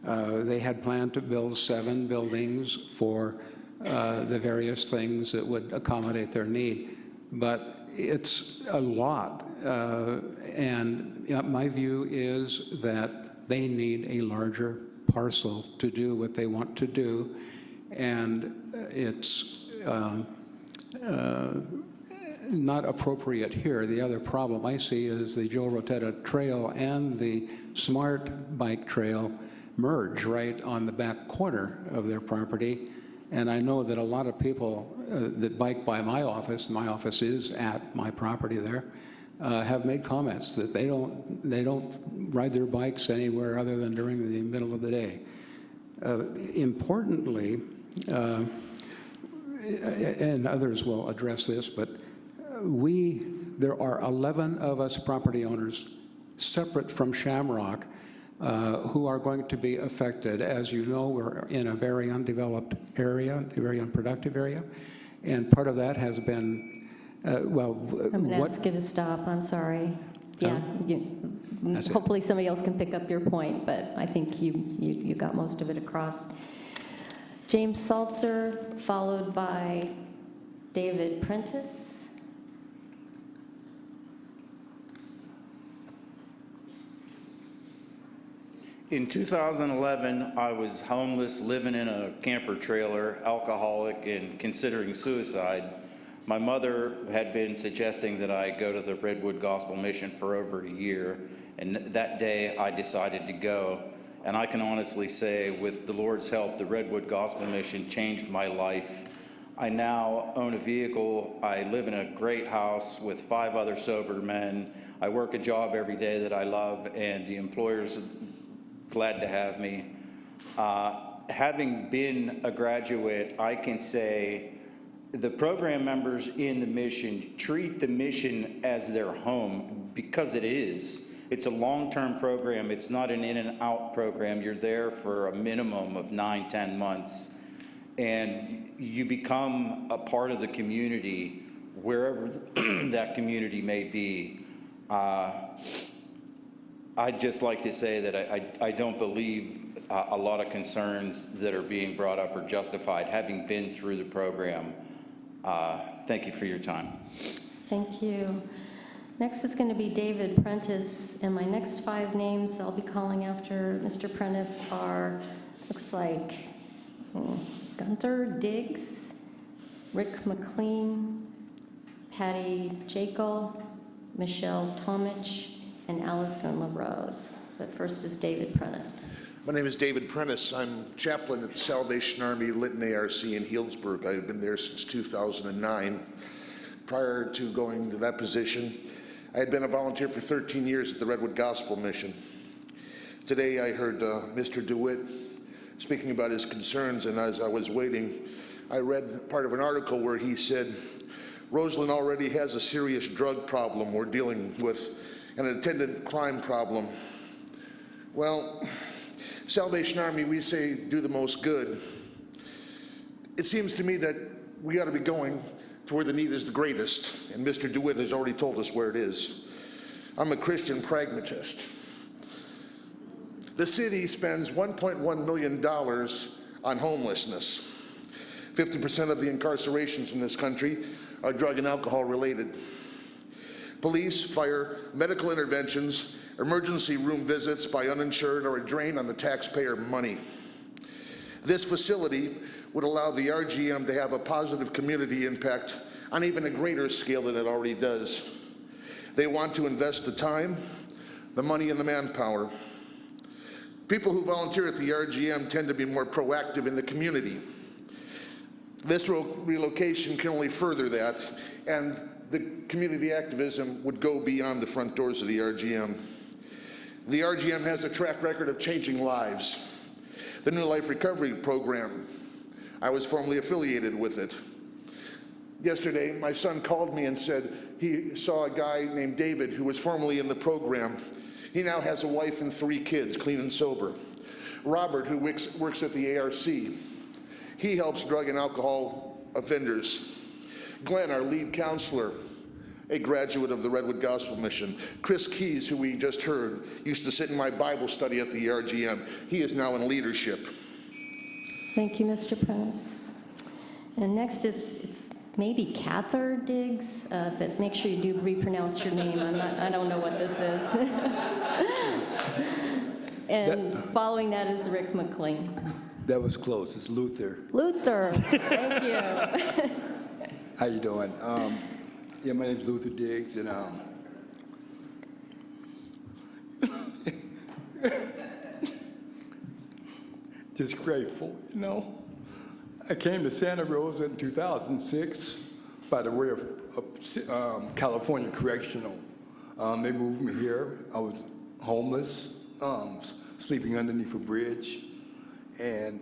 they had planned to build 7 buildings for the various things that would accommodate their need. But it's a lot, and my view is that they need a larger parcel to do what they want to do, and it's not appropriate here. The other problem I see is the Joe Rotetta Trail and the Smart Bike Trail merge right on the back corner of their property. And I know that a lot of people that bike by my office is at my property there, have made comments that they don't ride their bikes anywhere other than during the middle of the day. Importantly, and others will address this, but there are 11 of us property owners separate from Shamrock who are going to be affected. As you know, we're in a very undeveloped area, a very unproductive area, and part of that has been, I'm going to ask you to stop. I'm sorry. Yeah, hopefully somebody else can pick up your point, but I think you got most of it across. James Salzer, followed by David Prentice. In 2011, I was homeless, living in a camper trailer, alcoholic, and considering suicide. My mother had been suggesting that I go to the Redwood Gospel Mission for over a year, and that day I decided to go. And I can honestly say, with the Lord's help, the Redwood Gospel Mission changed my life. I now own a vehicle. I live in a great house with 5 other sober men. I work a job every day that I love, and the employer's glad to have me. Having been a graduate, I can say the program members in the mission treat the mission as their home, because it is. It's a long-term program. It's not an in and out program. You're there for a minimum of 9-10 months, and you become a part of the community wherever that community may be. I'd just like to say that I don't believe a lot of concerns that are being brought up are justified, having been through the program. Thank you for your time. Thank you. Next is going to be David Prentice, and my next 5 names I'll be calling after Mr. Prentice are, looks like Gunther Diggs, Rick McLean, Patty Jekyll, Michelle Tomich, and Allison LaRose. But first is David Prentice. My name is David Prentice. I'm chaplain at the Salvation Army Lytton ARC in Healdsburg. I've been there since 2009. Prior to going to that position, I had been a volunteer for 13 years at the Redwood Gospel Mission. Today I heard Mr. DeWitt speaking about his concerns, and as I was waiting, I read part of an article where he said, Roseland already has a serious drug problem we're dealing with, and an attendant crime problem. Well, Salvation Army, we say do the most good. It seems to me that we ought to be going to where the need is the greatest, and Mr. DeWitt has already told us where it is. I'm a Christian pragmatist. The city spends $1.1 million on homelessness. 50% of the incarcerations in this country are drug and alcohol related. Police, fire, medical interventions, emergency room visits by uninsured are a drain on the taxpayer money. This facility would allow the RGM to have a positive community impact on even a greater scale than it already does. They want to invest the time, the money, and the manpower. People who volunteer at the RGM tend to be more proactive in the community. This relocation can only further that, and the community activism would go beyond the front doors of the RGM. The RGM has a track record of changing lives. The New Life Recovery Program, I was formerly affiliated with it. Yesterday, my son called me and said he saw a guy named David who was formerly in the program. He now has a wife and 3 kids, clean and sober. Robert, who works at the ARC, he helps drug and alcohol offenders. Glenn, our lead counselor, a graduate of the Redwood Gospel Mission. Chris Keys, who we just heard, used to sit in my Bible study at the RGM. He is now in leadership. Thank you, Mr. Press. And next it's maybe Cather Diggs, but make sure you do repronounce your name. I don't know what this is. And following that is Rick McLean. That was close. It's Luther. Luther, thank you. How you doing? Yeah, my name's Luther Diggs, and just grateful, you know. I came to Santa Rosa in 2006 by the way of California Correctional. They moved me here. I was homeless, sleeping underneath a bridge, and,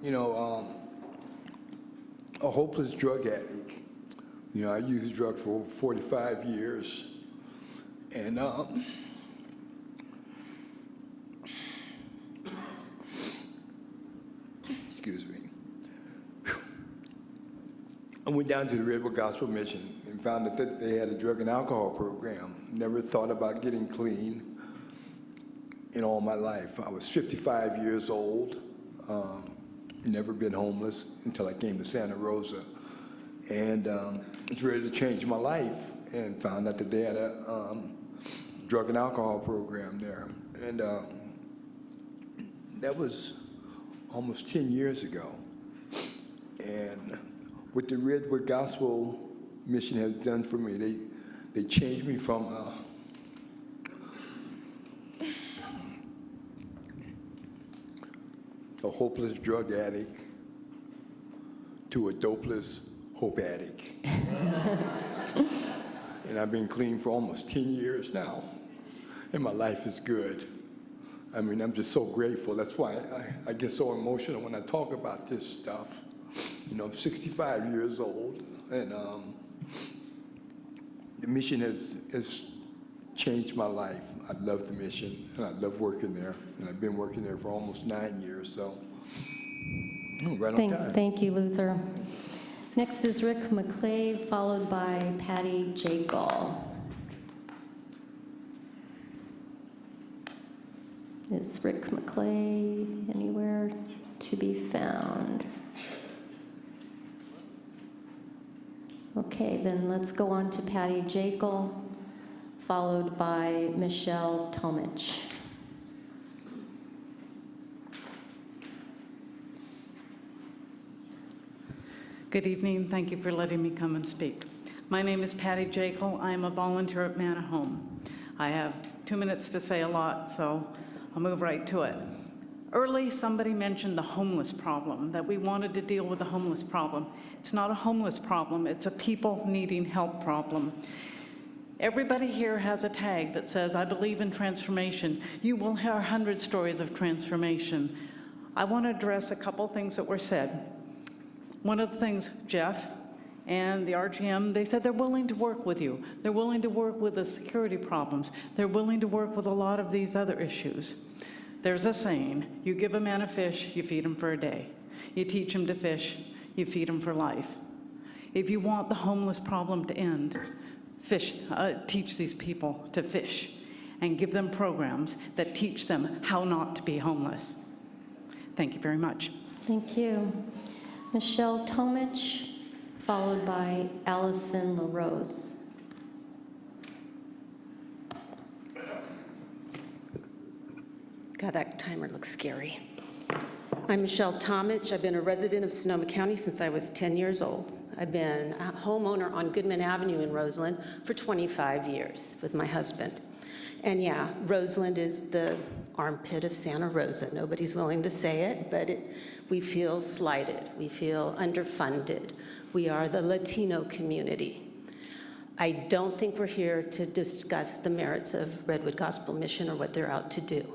you know, a hopeless drug addict. You know, I used drugs for over 45 years, and excuse me. I went down to the Redwood Gospel Mission and found that they had a drug and alcohol program. Never thought about getting clean in all my life. I was 55 years old, never been homeless until I came to Santa Rosa. And was ready to change my life, and found out that they had a drug and alcohol program there. And that was almost 10 years ago. And what the Redwood Gospel Mission has done for me, they changed me from a hopeless drug addict to a dopeless hope addict. And I've been clean for almost 10 years now, and my life is good. I mean, I'm just so grateful. That's why I get so emotional when I talk about this stuff. You know, I'm 65 years old, and the mission has changed my life. I love the mission, and I love working there, and I've been working there for almost 9 years, so right on time. Thank you, Luther. Next is Rick McClay, followed by Patty Jekyll. Is Rick McClay anywhere to be found? Okay, then let's go on to Patty Jekyll, followed by Michelle Tomich. Good evening. Thank you for letting me come and speak. My name is Patty Jekyll. I am a volunteer at Manahome. I have 2 minutes to say a lot, so I'll move right to it. Early, somebody mentioned the homeless problem, that we wanted to deal with the homeless problem. It's not a homeless problem. It's a people needing help problem. Everybody here has a tag that says, I believe in transformation. You will hear 100 stories of transformation. I want to address a couple things that were said. One of the things, Jeff and the RGM, they said they're willing to work with you. They're willing to work with the security problems. They're willing to work with a lot of these other issues. There's a saying, you give a man a fish, you feed him for a day. You teach him to fish, you feed him for life. If you want the homeless problem to end, teach these people to fish and give them programs that teach them how not to be homeless. Thank you very much. Thank you. Michelle Tomich, followed by Allison LaRose. God, that timer looks scary. I'm Michelle Tomich. I've been a resident of Sonoma County since I was 10 years old. I've been a homeowner on Goodman Avenue in Roseland for 25 years with my husband. And yeah, Roseland is the armpit of Santa Rosa. Nobody's willing to say it, but we feel slighted. We feel underfunded. We are the Latino community. I don't think we're here to discuss the merits of Redwood Gospel Mission or what they're out to do.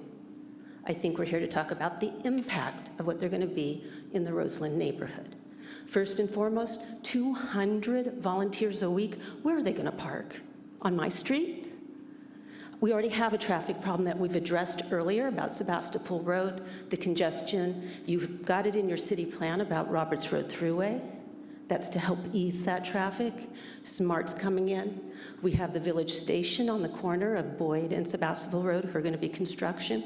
I think we're here to talk about the impact of what they're going to be in the Roseland neighborhood. First and foremost, 200 volunteers a week. Where are they going to park? On my street? We already have a traffic problem that we've addressed earlier about Sebastopol Road, the congestion. You've got it in your city plan about Roberts Road Thruway. That's to help ease that traffic. SMART's coming in. We have the village station on the corner of Boyd and Sebastopol Road who are going to be construction.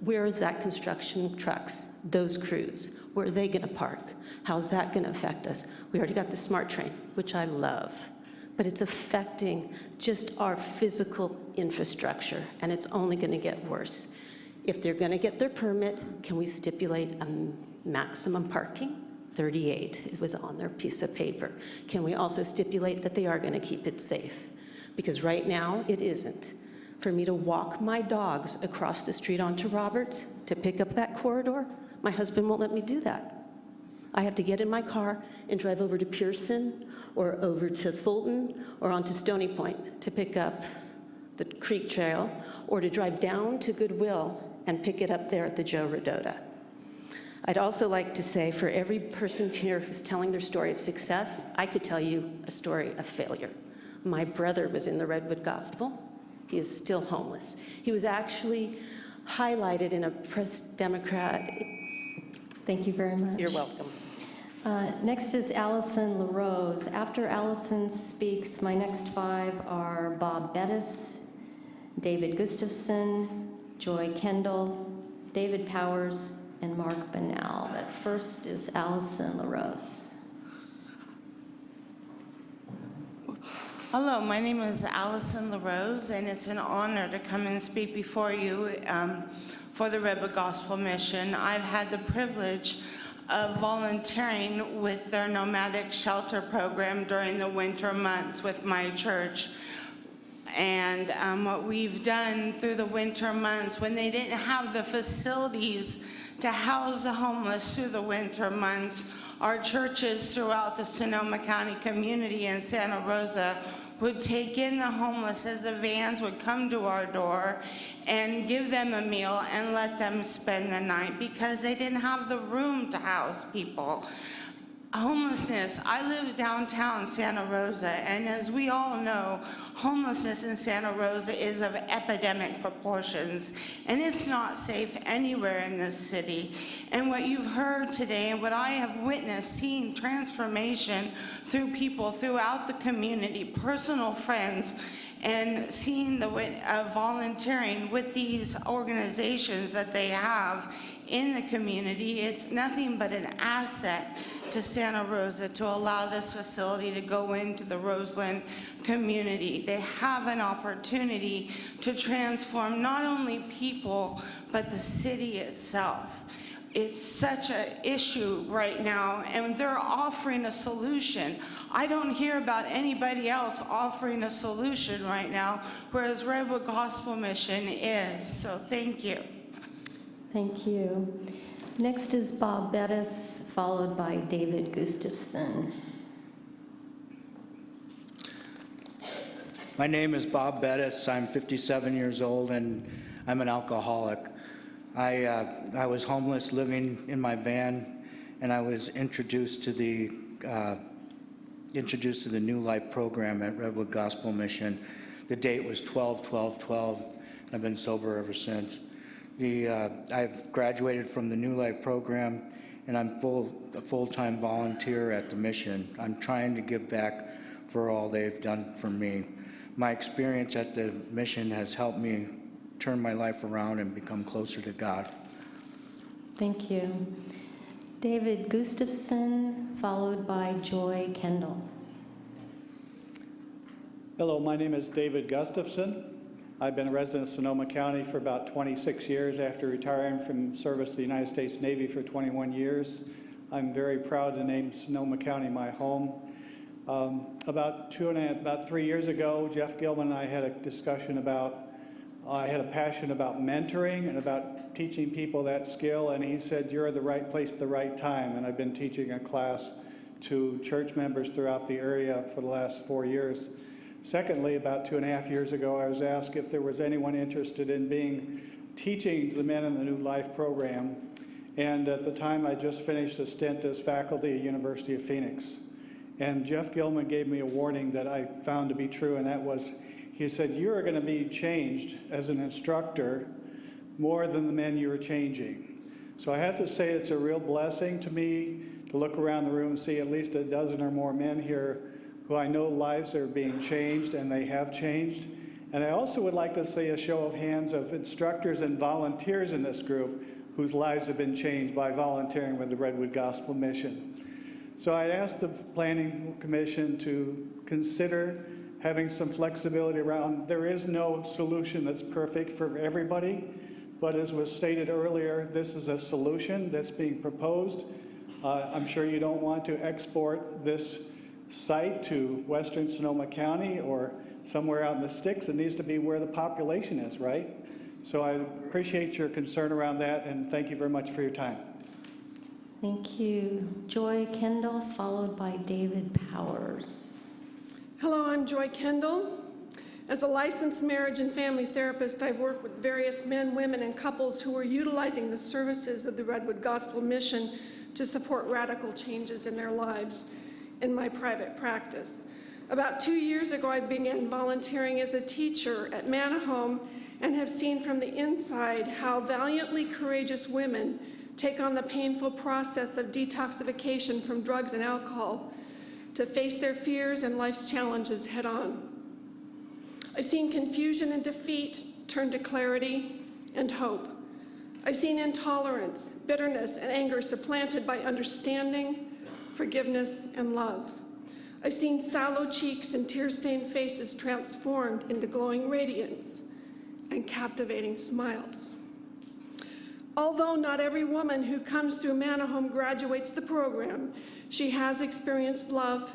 Where is that construction trucks, those crews? Where are they going to park? How's that going to affect us? We already got the SMART train, which I love, but it's affecting just our physical infrastructure, and it's only going to get worse. If they're going to get their permit, can we stipulate a maximum parking? 38, it was on their piece of paper. Can we also stipulate that they are going to keep it safe? Because right now, it isn't. For me to walk my dogs across the street onto Roberts to pick up that corridor, my husband won't let me do that. I have to get in my car and drive over to Pearson or over to Fulton or onto Stony Point to pick up the Creek Trail, or to drive down to Goodwill and pick it up there at the Joe Rodota. I'd also like to say, for every person here who's telling their story of success, I could tell you a story of failure. My brother was in the Redwood Gospel. He is still homeless. He was actually highlighted in a Press Democrat. Thank you very much. You're welcome. Next is Allison LaRose. After Allison speaks, my next five are Bob Bettis, David Gustafson, Joy Kendall, David Powers, and Mark Bunnell. But first is Allison LaRose. Hello, my name is Allison LaRose, and it's an honor to come and speak before you for the Redwood Gospel Mission. I've had the privilege of volunteering with their nomadic shelter program during the winter months with my church. And what we've done through the winter months, when they didn't have the facilities to house the homeless through the winter months, our churches throughout the Sonoma County community in Santa Rosa would take in the homeless as the vans would come to our door and give them a meal and let them spend the night because they didn't have the room to house people. Homelessness, I live downtown Santa Rosa, and as we all know, homelessness in Santa Rosa is of epidemic proportions, and it's not safe anywhere in this city. And what you've heard today, and what I have witnessed, seeing transformation through people throughout the community, personal friends, and seeing the volunteering with these organizations that they have in the community, it's nothing but an asset to Santa Rosa to allow this facility to go into the Roseland community. They have an opportunity to transform not only people, but the city itself. It's such an issue right now, and they're offering a solution. I don't hear about anybody else offering a solution right now, whereas Redwood Gospel Mission is. So thank you. Thank you. Next is Bob Bettis, followed by David Gustafson. My name is Bob Bettis. I'm 57 years old, and I'm an alcoholic. I was homeless, living in my van, and I was introduced to the New Life program at Redwood Gospel Mission. The date was 12/12/12. I've been sober ever since. I've graduated from the New Life program, and I'm a full-time volunteer at the mission. I'm trying to give back for all they've done for me. My experience at the mission has helped me turn my life around and become closer to God. Thank you. David Gustafson, followed by Joy Kendall. Hello, my name is David Gustafson. I've been a resident of Sonoma County for about 26 years after retiring from service to the United States Navy for 21 years. I'm very proud to name Sonoma County my home. About 3 years ago, Jeff Gilman and I had a discussion about, I had a passion about mentoring and about teaching people that skill, and he said, you're at the right place at the right time, and I've been teaching a class to church members throughout the area for the last 4 years. Secondly, about 2.5 years ago, I was asked if there was anyone interested in teaching the men in the New Life program, and at the time I just finished a stint as faculty at University of Phoenix. And Jeff Gilman gave me a warning that I found to be true, and that was, he said, you are going to be changed as an instructor more than the men you are changing. So I have to say it's a real blessing to me to look around the room and see at least a dozen or more men here who I know lives are being changed, and they have changed. And I also would like to see a show of hands of instructors and volunteers in this group whose lives have been changed by volunteering with the Redwood Gospel Mission. So I asked the Planning Commission to consider having some flexibility around, there is no solution that's perfect for everybody, but as was stated earlier, this is a solution that's being proposed. I'm sure you don't want to export this site to Western Sonoma County or somewhere out in the sticks. It needs to be where the population is, right? So I appreciate your concern around that, and thank you very much for your time. Thank you. Joy Kendall, followed by David Powers. Hello, I'm Joy Kendall. As a licensed marriage and family therapist, I've worked with various men, women, and couples who are utilizing the services of the Redwood Gospel Mission to support radical changes in their lives in my private practice. About 2 years ago, I began volunteering as a teacher at Manahome and have seen from the inside how valiantly courageous women take on the painful process of detoxification from drugs and alcohol to face their fears and life's challenges head on. I've seen confusion and defeat turn to clarity and hope. I've seen intolerance, bitterness, and anger supplanted by understanding, forgiveness, and love. I've seen sallow cheeks and tear-stained faces transformed into glowing radiance and captivating smiles. Although not every woman who comes through Manahome graduates the program, she has experienced love,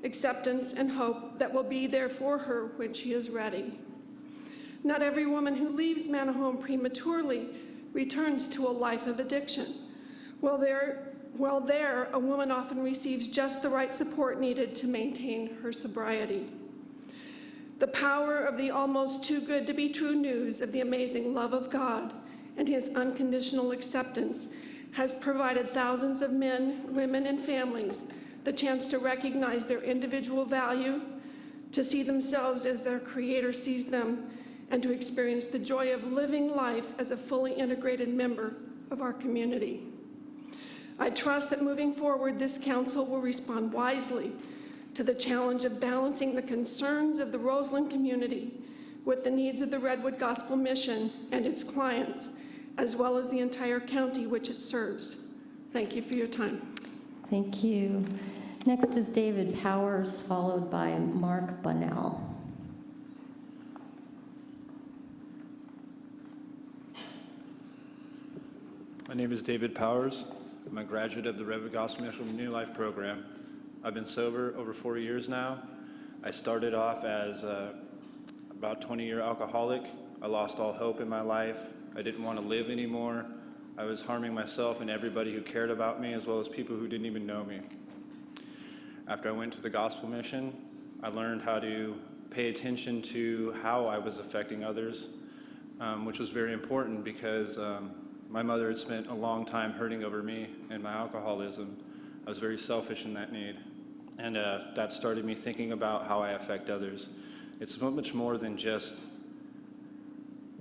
acceptance, and hope that will be there for her when she is ready. Not every woman who leaves Manahome prematurely returns to a life of addiction. While there, a woman often receives just the right support needed to maintain her sobriety. The power of the almost too good to be true news of the amazing love of God and his unconditional acceptance has provided thousands of men, women, and families the chance to recognize their individual value, to see themselves as their Creator sees them, and to experience the joy of living life as a fully integrated member of our community. I trust that moving forward, this council will respond wisely to the challenge of balancing the concerns of the Roseland community with the needs of the Redwood Gospel Mission and its clients, as well as the entire county which it serves. Thank you for your time. Thank you. Next is David Powers, followed by Mark Bunnell. My name is David Powers. I'm a graduate of the Redwood Gospel Mission New Life program. I've been sober over 4 years now. I started off as about 20-year alcoholic. I lost all hope in my life. I didn't want to live anymore. I was harming myself and everybody who cared about me, as well as people who didn't even know me. After I went to the gospel mission, I learned how to pay attention to how I was affecting others, which was very important because my mother had spent a long time hurting over me and my alcoholism. I was very selfish in that need. And that started me thinking about how I affect others. It's so much more than just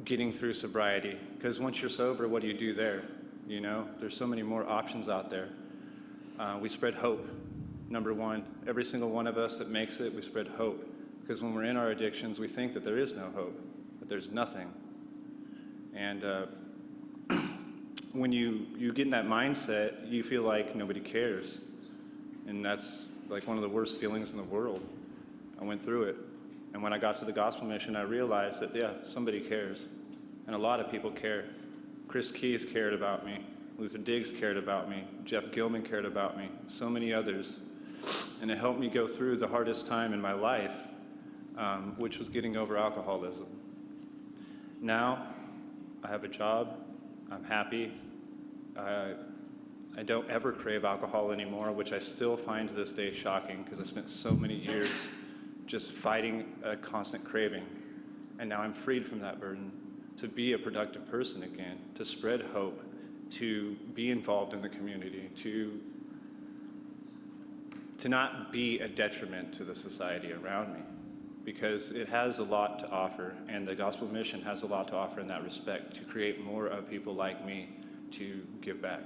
getting through sobriety, because once you're sober, what do you do there? You know, there's so many more options out there. We spread hope, number one. Every single one of us that makes it, we spread hope. Because when we're in our addictions, we think that there is no hope, that there's nothing. And when you get in that mindset, you feel like nobody cares. And that's like one of the worst feelings in the world. I went through it. And when I got to the gospel mission, I realized that, yeah, somebody cares. And a lot of people care. Chris Keys cared about me. Luther Diggs cared about me. Jeff Gilman cared about me. So many others. And it helped me go through the hardest time in my life, which was getting over alcoholism. Now, I have a job. I'm happy. I don't ever crave alcohol anymore, which I still find to this day shocking because I spent so many years just fighting a constant craving. And now I'm freed from that burden to be a productive person again, to spread hope, to be involved in the community, to not be a detriment to the society around me, because it has a lot to offer, and the Gospel Mission has a lot to offer in that respect, to create more of people like me to give back.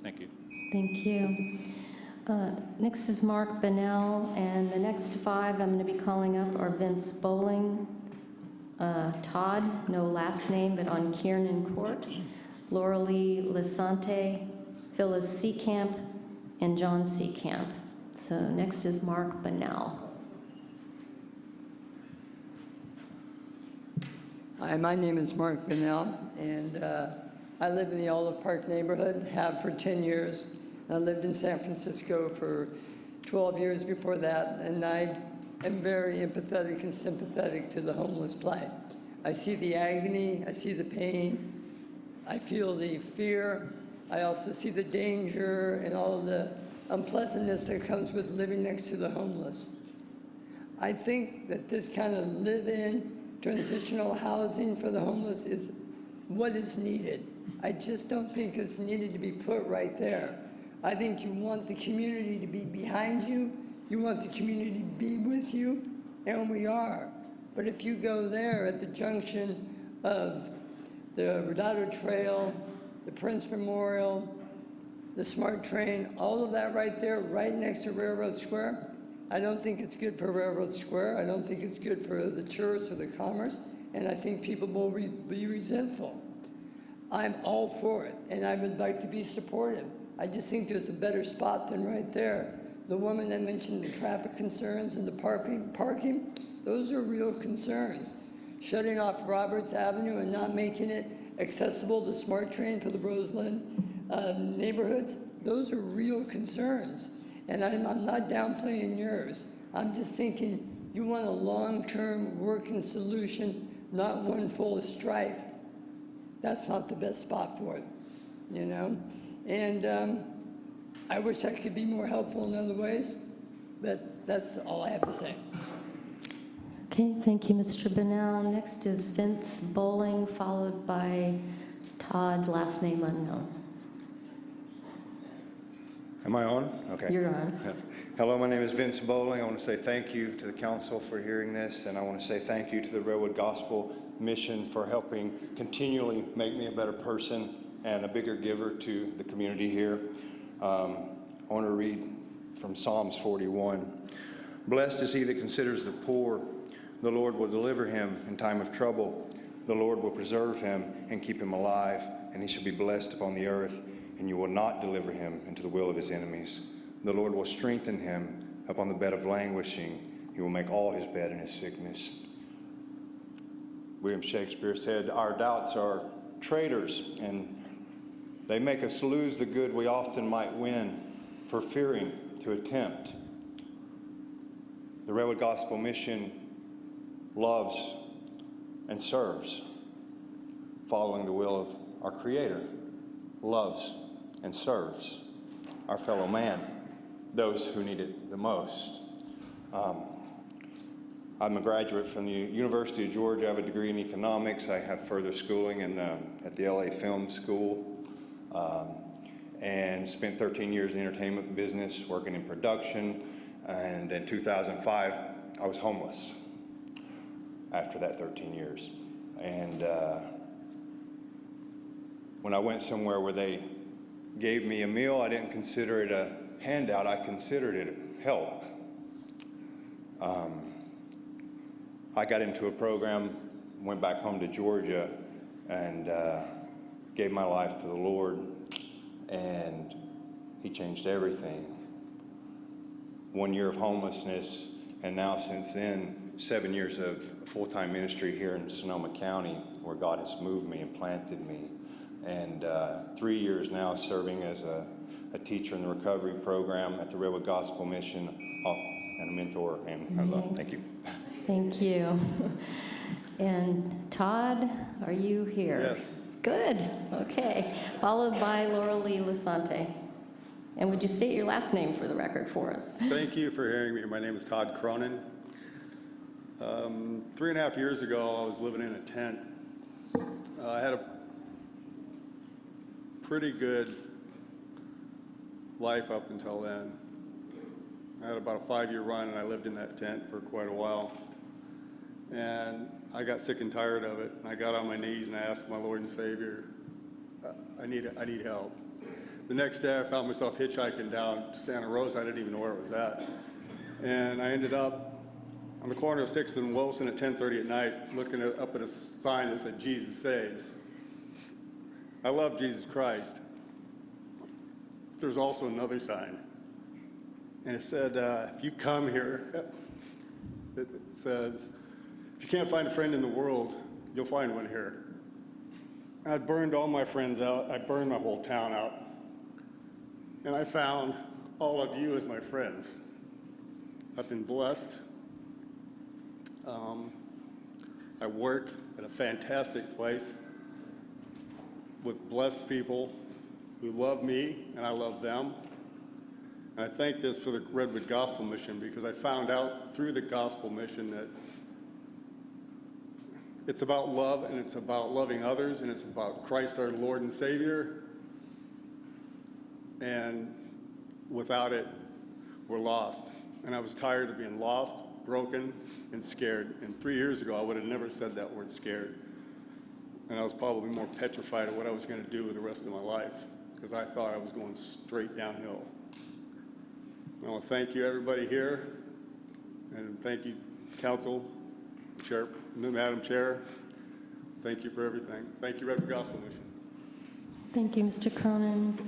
Thank you. Thank you. Next is Mark Bennell, and the next 5 I'm going to be calling up are Vince Bowling, Todd, no last name, but on Kiernan Court, Laura Lee Lisante, Phyllis Seacamp, and John Seacamp. So next is Mark Bennell. Hi, my name is Mark Bennell, and I live in the Olive Park neighborhood, have for 10 years. I lived in San Francisco for 12 years before that, and I am very empathetic and sympathetic to the homeless plight. I see the agony, I see the pain, I feel the fear, I also see the danger and all of the unpleasantness that comes with living next to the homeless. I think that this kind of live-in transitional housing for the homeless is what is needed. I just don't think it's needed to be put right there. I think you want the community to be behind you, you want the community to be with you, and we are. But if you go there at the junction of the Redondo Trail, the Prince Memorial, the SMART train, all of that right there, right next to Railroad Square, I don't think it's good for Railroad Square. I don't think it's good for the tourists or the commerce, and I think people will be resentful. I'm all for it, and I would like to be supportive. I just think there's a better spot than right there. The woman that mentioned the traffic concerns and the parking, those are real concerns. Shutting off Roberts Avenue and not making it accessible to SMART train for the Roseland neighborhoods, those are real concerns. And I'm not downplaying yours. I'm just thinking you want a long-term working solution, not one full of strife. That's not the best spot for it, you know? And I wish I could be more helpful in other ways, but that's all I have to say. Okay, thank you, Mr. Bennell. Next is Vince Bowling, followed by Todd, last name unknown. Am I on? Okay. You're on. Hello, my name is Vince Bowling. I want to say thank you to the council for hearing this, and I want to say thank you to the Redwood Gospel Mission for helping continually make me a better person and a bigger giver to the community here. I want to read from Psalms 41. Blessed is he that considers the poor. The Lord will deliver him in time of trouble. The Lord will preserve him and keep him alive, and he shall be blessed upon the earth, and you will not deliver him into the will of his enemies. The Lord will strengthen him upon the bed of languishing. He will make all his bed in his sickness. William Shakespeare said, our doubts are traitors, and they make us lose the good we often might win for fearing to attempt. The Redwood Gospel Mission loves and serves, following the will of our Creator, loves and serves our fellow man, those who need it the most. I'm a graduate from the University of Georgia. I have a degree in economics. I have further schooling at the LA Film School, and spent 13 years in the entertainment business, working in production. And in 2005, I was homeless after that 13 years. And when I went somewhere where they gave me a meal, I didn't consider it a handout. I considered it help. I got into a program, went back home to Georgia, and gave my life to the Lord, and He changed everything. 1 year of homelessness, and now since then, 7 years of full-time ministry here in Sonoma County, where God has moved me and planted me, and 3 years now serving as a teacher in the recovery program at the Redwood Gospel Mission, and a mentor, and I love. Thank you. Thank you. And Todd, are you here? Yes. Good, okay. Followed by Laura Lee Lasante. And would you state your last name for the record for us? Thank you for hearing me. My name is Todd Cronin. 3.5 years ago, I was living in a tent. I had a pretty good life up until then. I had about a 5-year run, and I lived in that tent for quite a while. And I got sick and tired of it, and I got on my knees and I asked my Lord and Savior, I need help. The next day, I found myself hitchhiking down to Santa Rosa. I didn't even know where it was at. And I ended up on the corner of 6th and Wilson at 10:30 at night, looking up at a sign that said, Jesus Saves. I love Jesus Christ. There's also another sign. And it said, if you come here, it says, if you can't find a friend in the world, you'll find one here. And I burned all my friends out. I burned my whole town out. And I found all of you as my friends. I've been blessed. I work at a fantastic place with blessed people who love me and I love them. And I thank this for the Redwood Gospel Mission, because I found out through the Gospel Mission that it's about love, and it's about loving others, and it's about Christ our Lord and Savior. And without it, we're lost. And I was tired of being lost, broken, and scared. And 3 years ago, I would have never said that word, scared. And I was probably more petrified of what I was going to do with the rest of my life, because I thought I was going straight downhill. I want to thank you, everybody here, and thank you, Council, Chair, Madam Chair. Thank you for everything. Thank you, Redwood Gospel Mission. Thank you, Mr. Cronin.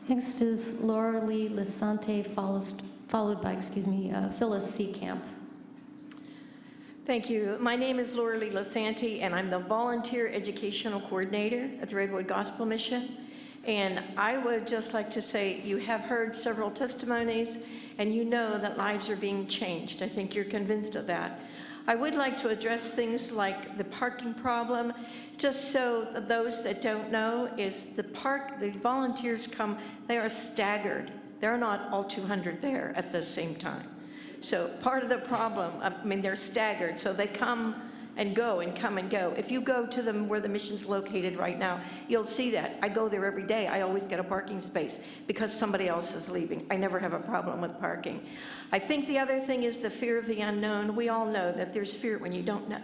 Next is Laura Lee Lasante, followed by, Phyllis Seacamp. Thank you. My name is Laura Lee Lasante, and I'm the Volunteer Educational Coordinator at the Redwood Gospel Mission. And I would just like to say, you have heard several testimonies, and you know that lives are being changed. I think you're convinced of that. I would like to address things like the parking problem. Just so those that don't know, is the volunteers come, they are staggered. They're not all 200 there at the same time. So part of the problem, they're staggered, so they come and go and come and go. If you go to them where the mission's located right now, you'll see that. I go there every day. I always get a parking space because somebody else is leaving. I never have a problem with parking. I think the other thing is the fear of the unknown. We all know that there's fear when you don't know.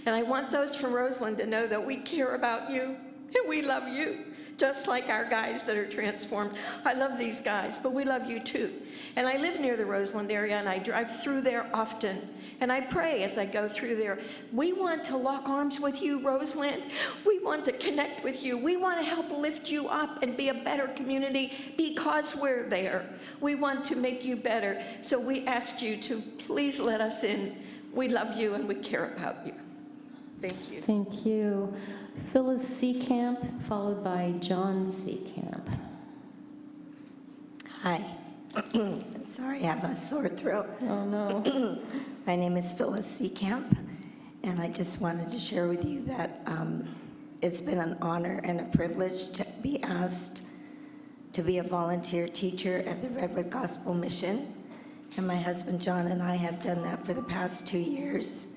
And I want those from Roseland to know that we care about you and we love you, just like our guys that are transformed. I love these guys, but we love you too. And I live near the Roseland area, and I drive through there often. And I pray as I go through there, we want to lock arms with you, Roseland. We want to connect with you. We want to help lift you up and be a better community because we're there. We want to make you better. So we ask you to please let us in. We love you and we care about you. Thank you. Thank you. Phyllis Seacamp, followed by John Seacamp. Hi. Sorry, I have a sore throat. Oh, no. My name is Phyllis Seacamp, and I just wanted to share with you that it's been an honor and a privilege to be asked to be a volunteer teacher at the Redwood Gospel Mission. And my husband John and I have done that for the past 2 years.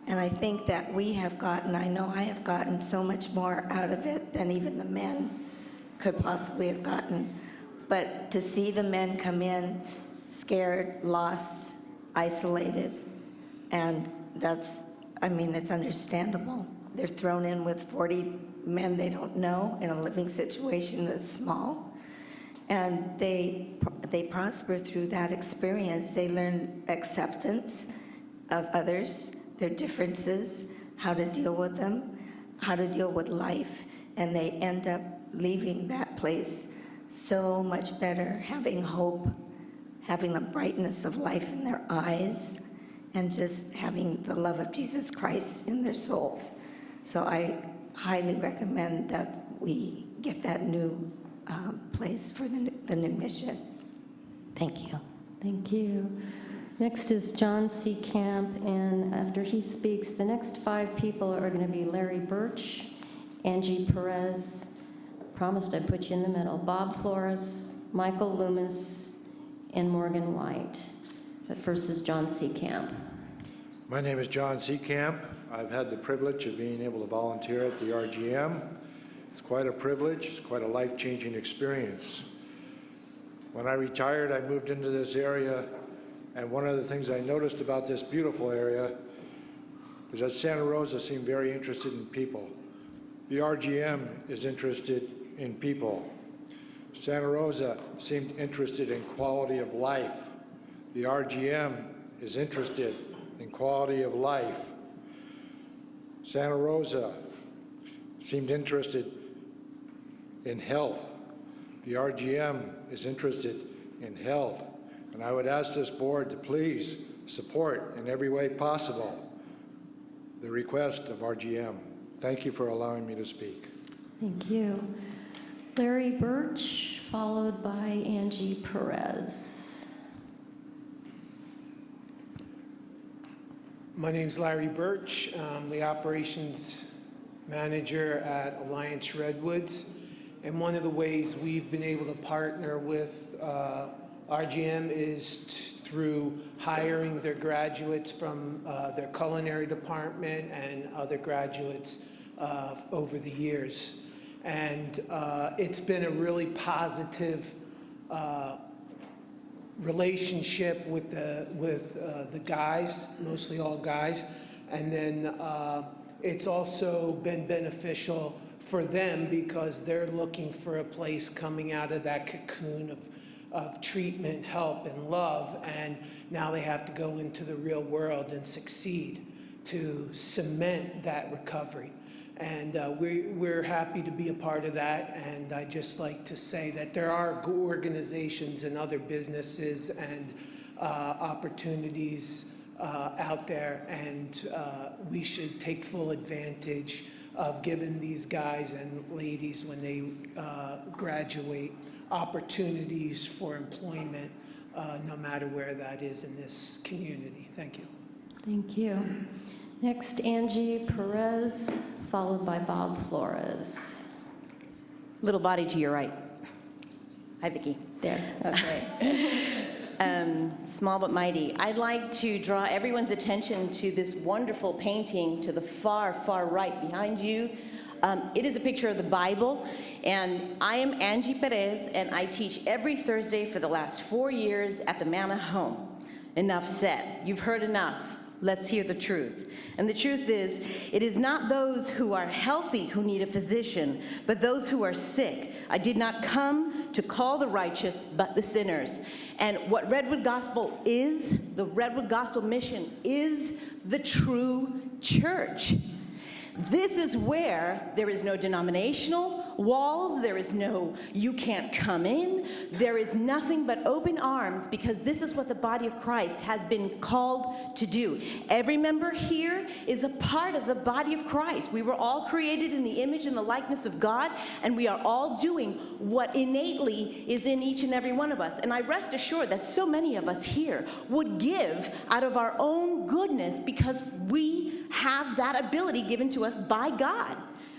And I think that we have gotten, I know I have gotten so much more out of it than even the men could possibly have gotten. But to see the men come in scared, lost, isolated, and that's, I mean, it's understandable. They're thrown in with 40 men they don't know in a living situation that's small. And they prosper through that experience. They learn acceptance of others, their differences, how to deal with them, how to deal with life, and they end up leaving that place so much better, having hope, having a brightness of life in their eyes, and just having the love of Jesus Christ in their souls. So I highly recommend that we get that new place for the new mission. Thank you. Thank you. Next is John C. Camp, and after he speaks, the next 5 people are going to be Larry Birch, Angie Perez, promised I'd put you in the middle, Bob Flores, Michael Loomis, and Morgan White. But first is John C. Camp. My name is John C. Camp. I've had the privilege of being able to volunteer at the RGM. It's quite a privilege. It's quite a life-changing experience. When I retired, I moved into this area, and one of the things I noticed about this beautiful area is that Santa Rosa seemed very interested in people. The RGM is interested in people. Santa Rosa seemed interested in quality of life. The RGM is interested in quality of life. Santa Rosa seemed interested in health. The RGM is interested in health. And I would ask this board to please support in every way possible the request of RGM. Thank you for allowing me to speak. Thank you. Larry Birch, followed by Angie Perez. My name's Larry Birch. I'm the operations manager at Alliance Redwoods. And one of the ways we've been able to partner with RGM is through hiring their graduates from their culinary department and other graduates over the years. And it's been a really positive relationship with the guys, mostly all guys. And then it's also been beneficial for them because they're looking for a place coming out of that cocoon of treatment, help, and love, and now they have to go into the real world and succeed to cement that recovery. And we're happy to be a part of that, and I'd just like to say that there are organizations and other businesses and opportunities out there, and we should take full advantage of giving these guys and ladies, when they graduate, opportunities for employment, no matter where that is in this community. Thank you. Thank you. Next, Angie Perez, followed by Bob Flores. Little body to your right. Hi, Vicki. There, okay. Small but mighty. I'd like to draw everyone's attention to this wonderful painting to the far, far right behind you. It is a picture of the Bible, and I am Angie Perez, and I teach every Thursday for the last 4 years at the Manna Home. Enough said. You've heard enough. Let's hear the truth. And the truth is, it is not those who are healthy who need a physician, but those who are sick. I did not come to call the righteous, but the sinners. And what Redwood Gospel is, the Redwood Gospel Mission, is the true church. This is where there is no denominational walls, there is no, you can't come in, there is nothing but open arms, because this is what the body of Christ has been called to do. Every member here is a part of the body of Christ. We were all created in the image and the likeness of God, and we are all doing what innately is in each and every one of us. And I rest assured that so many of us here would give out of our own goodness because we have that ability given to us by God.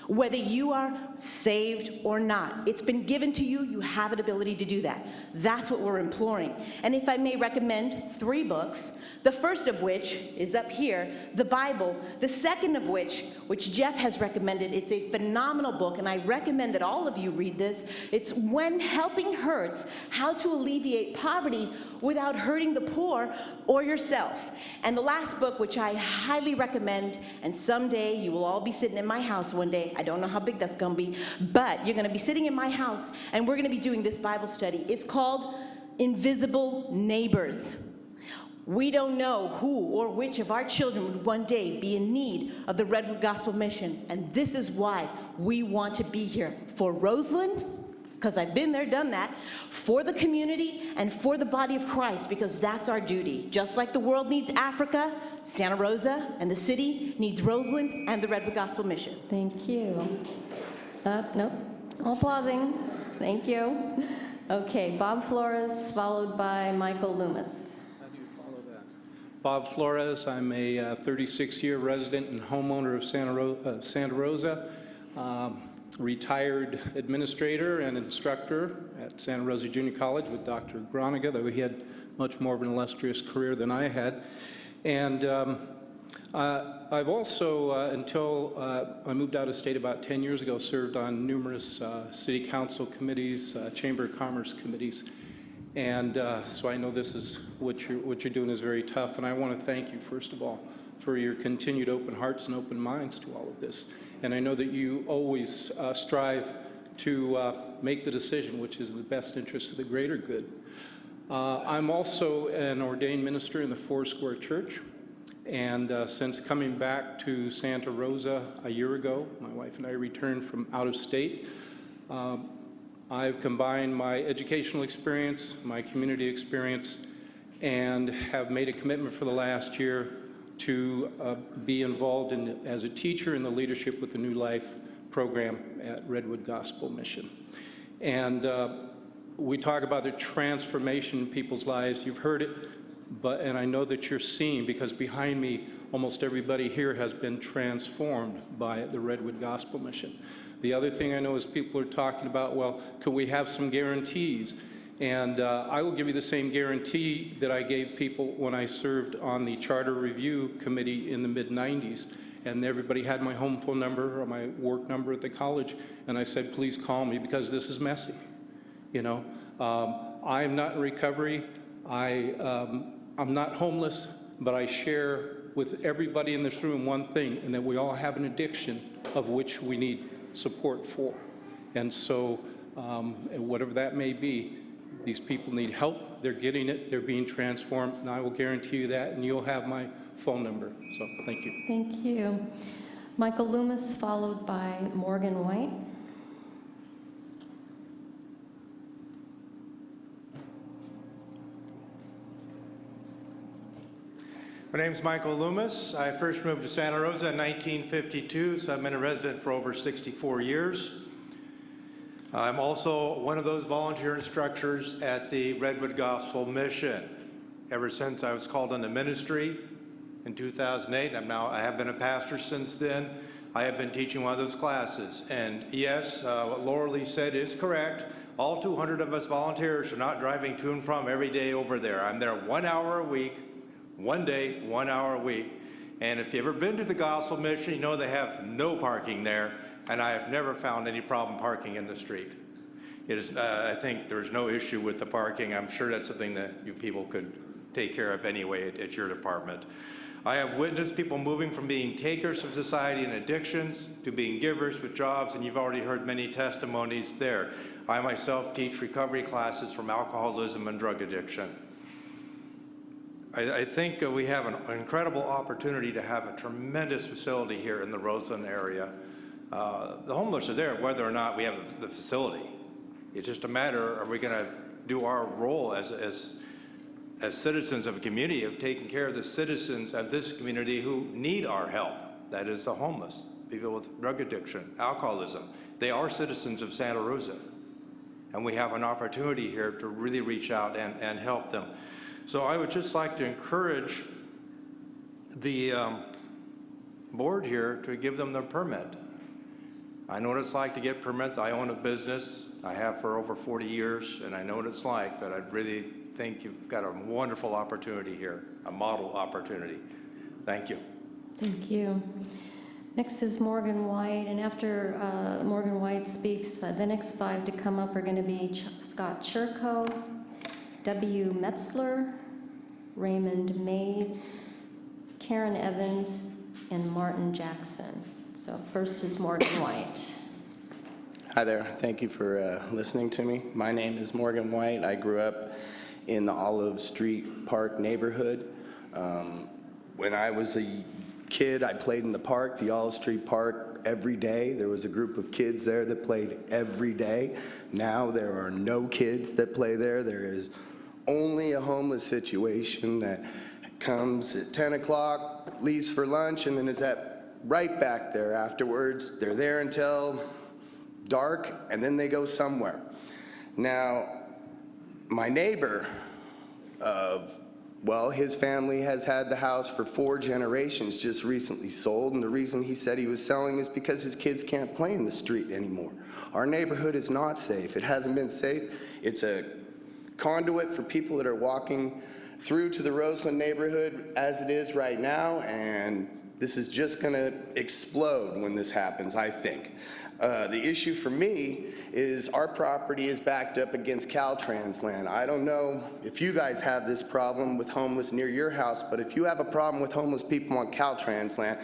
whether you are saved or not. It's been given to you. You have an ability to do that. That's what we're imploring. And if I may recommend 3 books, the first of which is up here, the Bible. The second of which Jeff has recommended. It's a phenomenal book, and I recommend that all of you read this. It's When Helping Hurts, How to Alleviate Poverty Without Hurting the Poor or Yourself. And the last book, which I highly recommend, and someday you will all be sitting in my house one day. I don't know how big that's going to be, but you're going to be sitting in my house, and we're going to be doing this Bible study. It's called Invisible Neighbors. We don't know who or which of our children would one day be in need of the Redwood Gospel Mission, and this is why we want to be here for Roseland, because I've been there, done that, for the community and for the body of Christ, because that's our duty. Just like the world needs Africa, Santa Rosa and the city needs Roseland and the Redwood Gospel Mission. Thank you. Nope, all pausing. Thank you. Okay, Bob Flores, followed by Michael Loomis. Bob Flores, I'm a 36-year resident and homeowner of Santa Rosa, retired administrator and instructor at Santa Rosa Junior College with Dr. Groniga, though he had much more of an illustrious career than I had. And I've also, until I moved out of state about 10 years ago, served on numerous city council committees, Chamber of Commerce committees. And so I know this is what you're doing is very tough, and I want to thank you, first of all, for your continued open hearts and open minds to all of this. And I know that you always strive to make the decision which is in the best interest of the greater good. I'm also an ordained minister in the Foursquare Church, and since coming back to Santa Rosa a year ago, my wife and I returned from out of state. I've combined my educational experience, my community experience, and have made a commitment for the last year to be involved as a teacher in the Leadership with the New Life program at Redwood Gospel Mission. And we talk about the transformation in people's lives. You've heard it, and I know that you're seeing, because behind me, almost everybody here has been transformed by the Redwood Gospel Mission. The other thing I know is people are talking about, well, can we have some guarantees? And I will give you the same guarantee that I gave people when I served on the Charter Review Committee in the mid-90s. And everybody had my home phone number or my work number at the college. And I said, please call me, because this is messy. You know, I am not in recovery. I'm not homeless, but I share with everybody in this room one thing, and that we all have an addiction of which we need support for. And so whatever that may be, these people need help. They're getting it. They're being transformed. And I will guarantee you that. And you'll have my phone number. So thank you. Thank you. Michael Loomis, followed by Morgan White. My name is Michael Loomis. I first moved to Santa Rosa in 1952, so I've been a resident for over 64 years. I'm also one of those volunteer instructors at the Redwood Gospel Mission. Ever since I was called into ministry in 2008, I have been a pastor since then. I have been teaching one of those classes. And yes, what Laura Lee said is correct. All 200 of us volunteers are not driving to and from every day over there. I'm there 1 hour a week, one day, 1 hour a week. And if you've ever been to the Gospel Mission, you know they have no parking there, and I have never found any problem parking in the street. It is, I think there's no issue with the parking. I'm sure that's something that you people could take care of anyway at your department. I have witnessed people moving from being takers of society and addictions to being givers with jobs, and you've already heard many testimonies there. I myself teach recovery classes from alcoholism and drug addiction. I think we have an incredible opportunity to have a tremendous facility here in the Roseland area. The homeless are there whether or not we have the facility. It's just a matter, are we going to do our role as citizens of a community of taking care of the citizens of this community who need our help? That is the homeless, people with drug addiction, alcoholism. They are citizens of Santa Rosa. And we have an opportunity here to really reach out and help them. So I would just like to encourage the board here to give them their permit. I know what it's like to get permits. I own a business. I have for over 40 years, and I know what it's like, but I really think you've got a wonderful opportunity here, a model opportunity. Thank you. Thank you. Next is Morgan White, and after Morgan White speaks, the next 5 to come up are going to be Scott Churko, W. Metzler, Raymond Mays, Karen Evans, and Martin Jackson. So first is Morgan White. Hi there. Thank you for listening to me. My name is Morgan White. I grew up in the Olive Street Park neighborhood. When I was a kid, I played in the park, the Olive Street Park, every day. There was a group of kids there that played every day. Now there are no kids that play there. There is only a homeless situation that comes at 10 o'clock, leaves for lunch, and then is right back there afterwards. They're there until dark, and then they go somewhere. Now, my neighbor his family has had the house for 4 generations, just recently sold, and the reason he said he was selling is because his kids can't play in the street anymore. Our neighborhood is not safe. It hasn't been safe. It's a conduit for people that are walking through to the Roseland neighborhood as it is right now, and this is just going to explode when this happens, I think. The issue for me is our property is backed up against Caltrans land. I don't know if you guys have this problem with homeless near your house, but if you have a problem with homeless people on Caltrans land,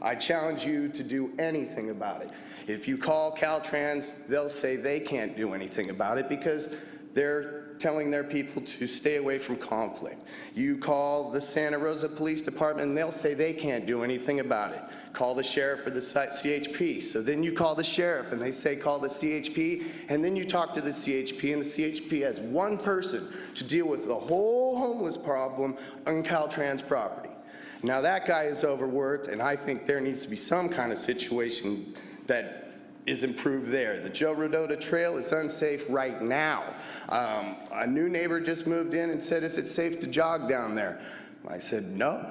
I challenge you to do anything about it. If you call Caltrans, they'll say they can't do anything about it because they're telling their people to stay away from conflict. You call the Santa Rosa Police Department and they'll say they can't do anything about it. Call the sheriff or the CHP. So then you call the sheriff and they say call the CHP, and then you talk to the CHP, and the CHP has one person to deal with the whole homeless problem on Caltrans property. Now that guy is overworked, and I think there needs to be some kind of situation that is improved there. The Joe Rodota Trail is unsafe right now. A new neighbor just moved in and said, is it safe to jog down there? I said, no,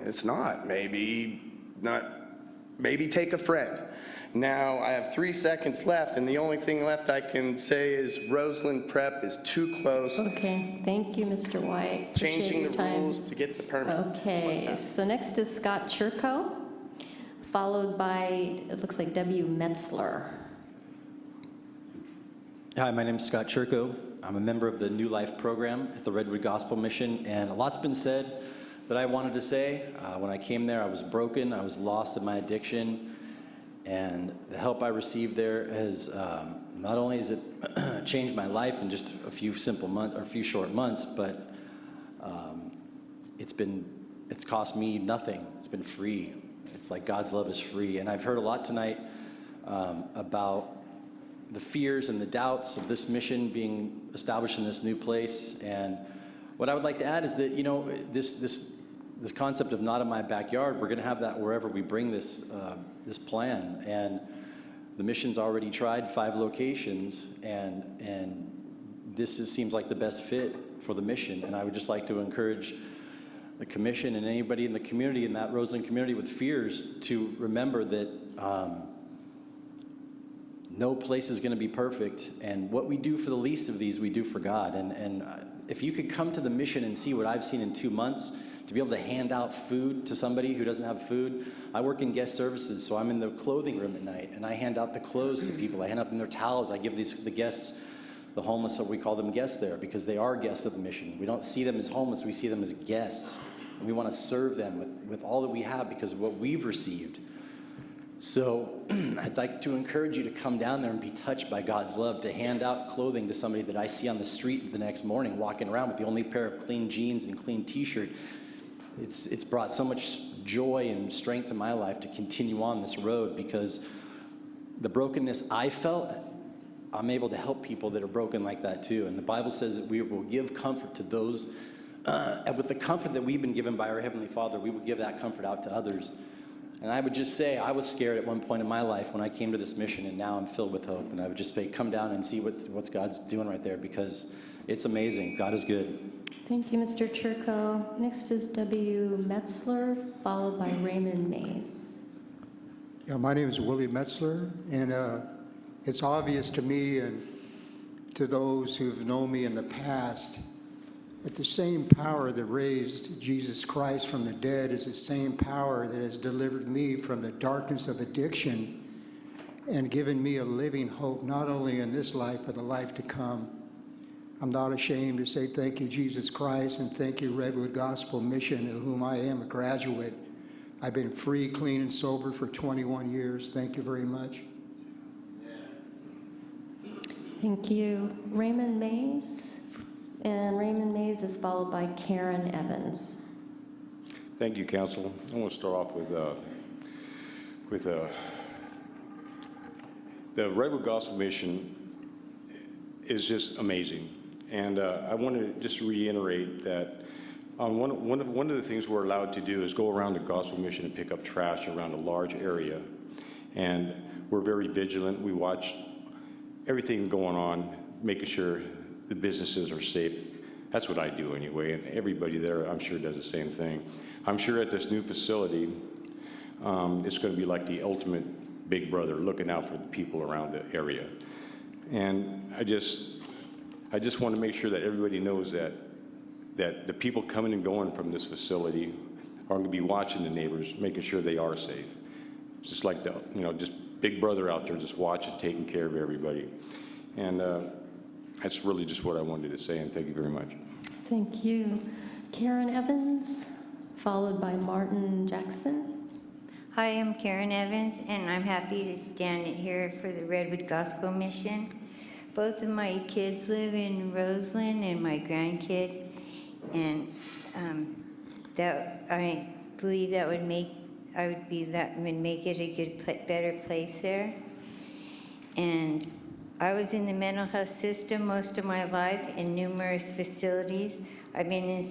it's not. Maybe take a friend. Now, I have 3 seconds left, and the only thing left I can say is Roseland Prep is too close. Okay, thank you, Mr. White. Appreciate Changing your the time. rules to get the permit. Okay, so next is Scott Churko, followed by, it looks like W. Metzler. Hi, my name is Scott Churko. I'm a member of the New Life program at the Redwood Gospel Mission, and a lot's been said that I wanted to say. When I came there, I was broken, I was lost in my addiction, and the help I received there has, not only has it changed my life in just a few simple months, or a few short months, but it's cost me nothing. It's been free. It's like God's love is free. And I've heard a lot tonight about the fears and the doubts of this mission being established in this new place. And what I would like to add is that, you know, this concept of not in my backyard, we're going to have that wherever we bring this plan. And the mission's already tried 5 locations, and this seems like the best fit for the mission. And I would just like to encourage the commission and anybody in the community, in that Roseland community with fears, to remember that no place is going to be perfect, and what we do for the least of these, we do for God. And if you could come to the mission and see what I've seen in 2 months, to be able to hand out food to somebody who doesn't have food. I work in guest services, so I'm in the clothing room at night, and I hand out the clothes to people. I hand out them their towels. I give the guests, the homeless, we call them guests there, because they are guests of the mission. We don't see them as homeless, we see them as guests. And we want to serve them with all that we have because of what we've received. So I'd like to encourage you to come down there and be touched by God's love, to hand out clothing to somebody that I see on the street the next morning walking around with the only pair of clean jeans and clean t-shirt. It's brought so much joy and strength in my life to continue on this road, because the brokenness I felt, I'm able to help people that are broken like that too. And the Bible says that we will give comfort to those, and with the comfort that we've been given by our Heavenly Father, we will give that comfort out to others. And I would just say, I was scared at one point in my life when I came to this mission, and now I'm filled with hope. And I would just say, come down and see what God's doing right there, because it's amazing. God is good. Thank you, Mr. Churko. Next is W. Metzler, followed by Raymond Mays. Yeah, my name is Willie Metzler, and it's obvious to me and to those who've known me in the past that the same power that raised Jesus Christ from the dead is the same power that has delivered me from the darkness of addiction and given me a living hope, not only in this life, but the life to come. I'm not ashamed to say thank you, Jesus Christ, and thank you, Redwood Gospel Mission, of whom I am a graduate. I've been free, clean, and sober for 21 years. Thank you very much. Thank you. Raymond Mays, and Raymond Mays is followed by Karen Evans. Thank you, Council. I want to start off with the Redwood Gospel Mission is just amazing. And I want to just reiterate that one of the things we're allowed to do is go around the Gospel Mission and pick up trash around a large area. And we're very vigilant. We watch everything going on, making sure the businesses are safe. That's what I do anyway, and everybody there, I'm sure, does the same thing. I'm sure at this new facility, it's going to be like the ultimate big brother looking out for the people around the area. And I just want to make sure that everybody knows that the people coming and going from this facility are going to be watching the neighbors, making sure they are safe. It's just like just big brother out there just watching, taking care of everybody. And that's really just what I wanted to say, and thank you very much. Thank you. Karen Evans, followed by Martin Jackson. Hi, I'm Karen Evans, and I'm happy to stand here for the Redwood Gospel Mission. Both of my kids live in Roseland, and my grandkid, and that I believe that would make it a good, better place there. And I was in the mental health system most of my life in numerous facilities. I've been in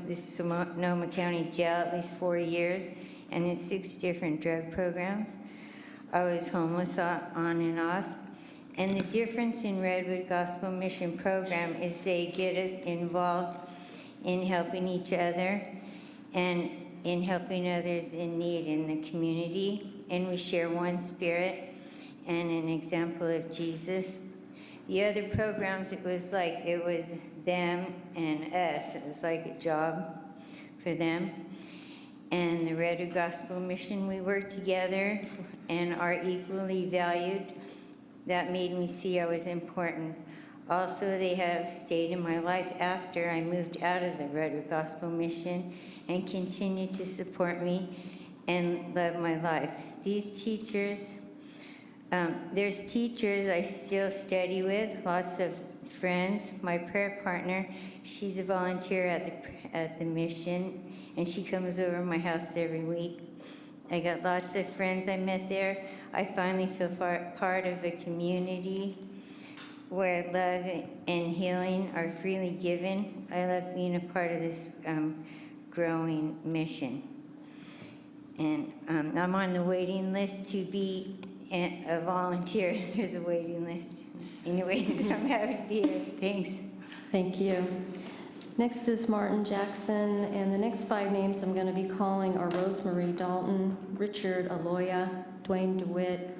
the Sonoma County Jail at least 4 years and in 6 different drug programs. I was homeless on and off. And the difference in Redwood Gospel Mission program is they get us involved in helping each other and in helping others in need in the community. And we share one spirit and an example of Jesus. The other programs, it was them and us. It was like a job for them. And the Redwood Gospel Mission, we work together and are equally valued. That made me see I was important. Also, they have stayed in my life after I moved out of the Redwood Gospel Mission and continue to support me and love my life. These teachers, there's teachers I still study with, lots of friends. My prayer partner, she's a volunteer at the mission, and she comes over to my house every week. I got lots of friends I met there. I finally feel part of a community where love and healing are freely given. I love being a part of this growing mission. And I'm on the waiting list to be a volunteer. There's a waiting list. Anyway, I'm happy to be here. Thanks. Thank you. Next is Martin Jackson, and the next 5 names I'm going to be calling are Rosemary Dalton, Richard Aloya, Dwayne DeWitt,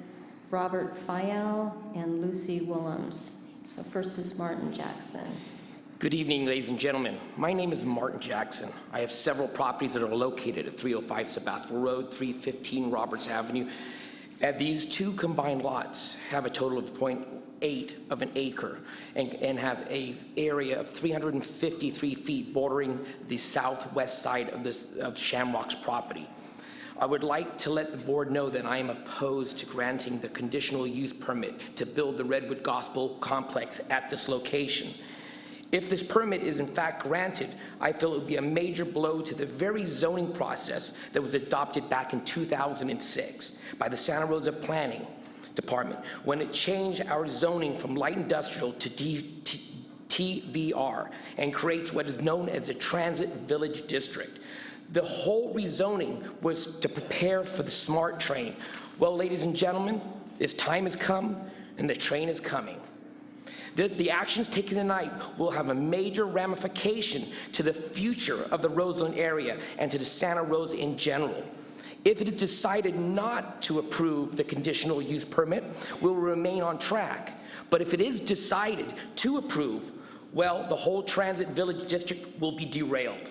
Robert Fayel, and Lucy Willems. So first is Martin Jackson. Good evening, ladies and gentlemen. My name is Martin Jackson. I have several properties that are located at 305 Sebastopol Road, 315 Roberts Avenue. And these 2 combined lots have a total of 0.8 of an acre and have an area of 353 feet bordering the southwest side of Shamrock's property. I would like to let the board know that I am opposed to granting the conditional use permit to build the Redwood Gospel Complex at this location. If this permit is in fact granted, I feel it would be a major blow to the very zoning process that was adopted back in 2006 by the Santa Rosa Planning Department when it changed our zoning from light industrial to TVR and creates what is known as a transit village district. The whole rezoning was to prepare for the SMART train. Well, ladies and gentlemen, this time has come and the train is coming. The actions taken tonight will have a major ramification to the future of the Roseland area and to the Santa Rosa in general. If it is decided not to approve the conditional use permit, we'll remain on track. But if it is decided to approve, well, the whole Transit Village District will be derailed.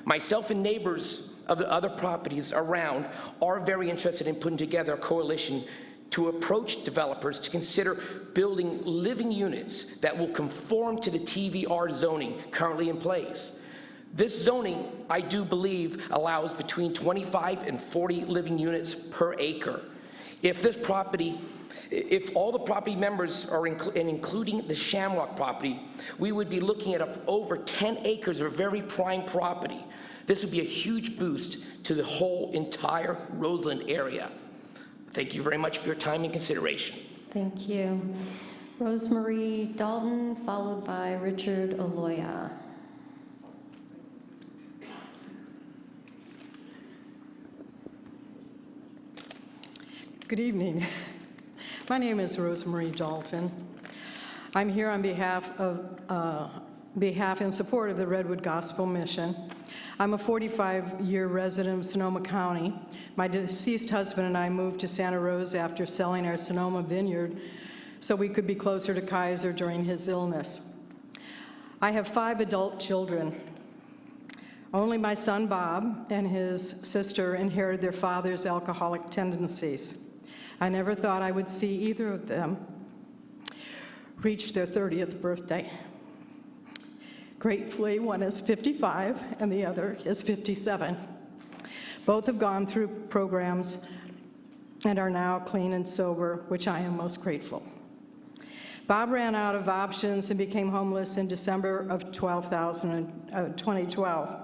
Myself and neighbors of the other properties around are very interested in putting together a coalition to approach developers to consider building living units that will conform to the TVR zoning currently in place. This zoning, I do believe, allows between 25 and 40 living units per acre. If all the property members are including the Shamrock property, we would be looking at over 10 acres of very prime property. This would be a huge boost to the whole entire Roseland area. Thank you very much for your time and consideration. Thank you. Rosemarie Dalton, followed by Richard Aloya. Good evening. My name is Rosemarie Dalton. I'm here on behalf in support of the Redwood Gospel Mission. I'm a 45-year resident of Sonoma County. My deceased husband and I moved to Santa Rosa after selling our Sonoma vineyard so we could be closer to Kaiser during his illness. I have 5 adult children. Only my son Bob and his sister inherited their father's alcoholic tendencies. I never thought I would see either of them reach their 30th birthday. Gratefully, one is 55 and the other is 57. Both have gone through programs and are now clean and sober, which I am most grateful. Bob ran out of options and became homeless in December of 2012.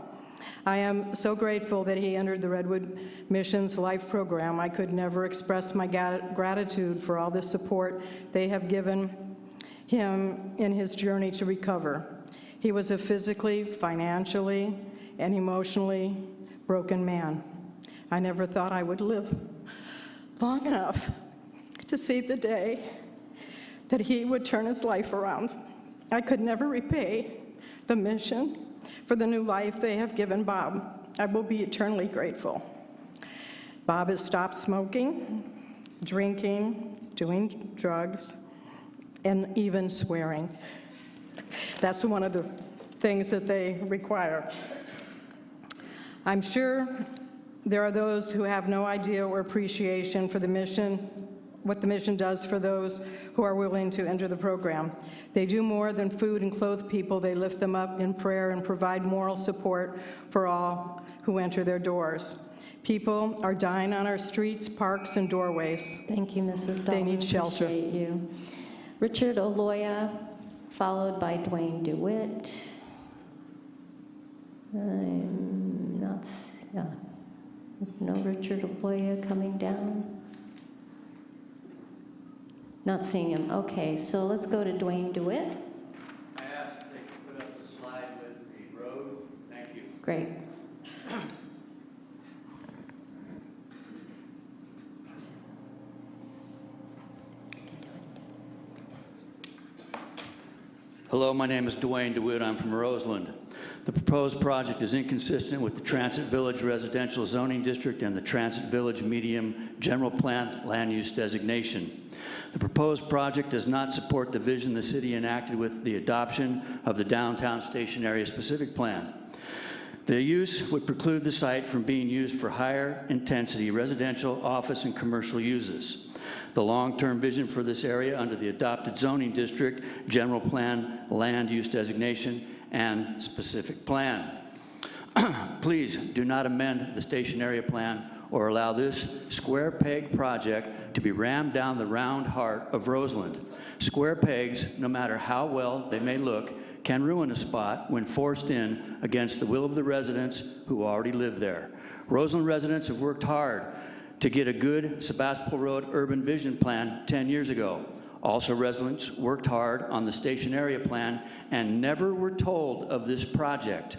I am so grateful that he entered the Redwood Mission's Life program. I could never express my gratitude for all the support they have given him in his journey to recover. He was a physically, financially, and emotionally broken man. I never thought I would live long enough to see the day that he would turn his life around. I could never repay the mission for the new life they have given Bob. I will be eternally grateful. Bob has stopped smoking, drinking, doing drugs, and even swearing. That's one of the things that they require. I'm sure there are those who have no idea or appreciation for the mission, what the mission does for those who are willing to enter the program. They do more than food and clothe people. They lift them up in prayer and provide moral support for all who enter their doors. People are dying on our streets, parks, and doorways. Thank you, Mrs. Dalton. They need shelter. Appreciate you. Richard Aloya, followed by Dwayne DeWitt. I'm not, no Richard Aloya coming down. Not seeing him. Okay, so let's go to Dwayne DeWitt. I asked if they could put up the slide with the road. Thank you. Great. Hello, my name is Dwayne DeWitt. I'm from Roseland. The proposed project is inconsistent with the Transit Village Residential Zoning District and the Transit Village Medium General Plan Land Use Designation. The proposed project does not support the vision the city enacted with the adoption of the Downtown Station Area Specific Plan. The use would preclude the site from being used for higher intensity residential, office, and commercial uses. The long-term vision for this area under the adopted zoning district, general plan, land use designation, and specific plan. Please do not amend the station area plan or allow this square peg project to be rammed down the round heart of Roseland. Square pegs, no matter how well they may look, can ruin a spot when forced in against the will of the residents who already live there. Roseland residents have worked hard to get a good Sebastopol Road urban vision plan 10 years ago. Also, residents worked hard on the station area plan and never were told of this project.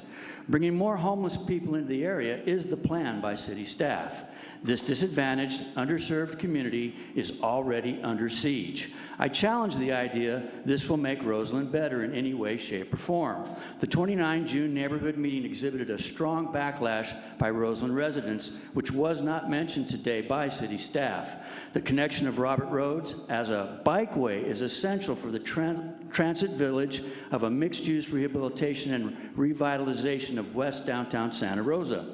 Bringing more homeless people into the area is the plan by city staff. This disadvantaged, underserved community is already under siege. I challenge the idea this will make Roseland better in any way, shape, or form. The 29 June neighborhood meeting exhibited a strong backlash by Roseland residents, which was not mentioned today by city staff. The connection of Robert Roads as a bikeway is essential for the transit village of a mixed-use rehabilitation and revitalization of West Downtown Santa Rosa.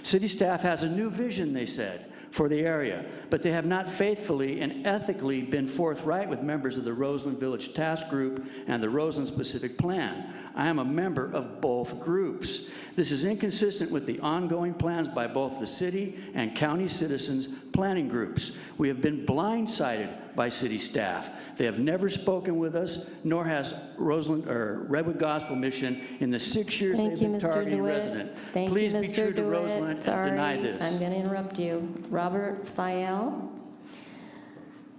City staff has a new vision, they said, for the area, but they have not faithfully and ethically been forthright with members of the Roseland Village Task Group and the Roseland Specific Plan. I am a member of both groups. This is inconsistent with the ongoing plans by both the city and county citizens planning groups. We have been blindsided by city staff. They have never spoken with us, nor has Roseland or Redwood Gospel Mission in the 6 years they've been targeting resident. Please be true to Roseland and deny this. I'm going to interrupt you. Robert Fayel,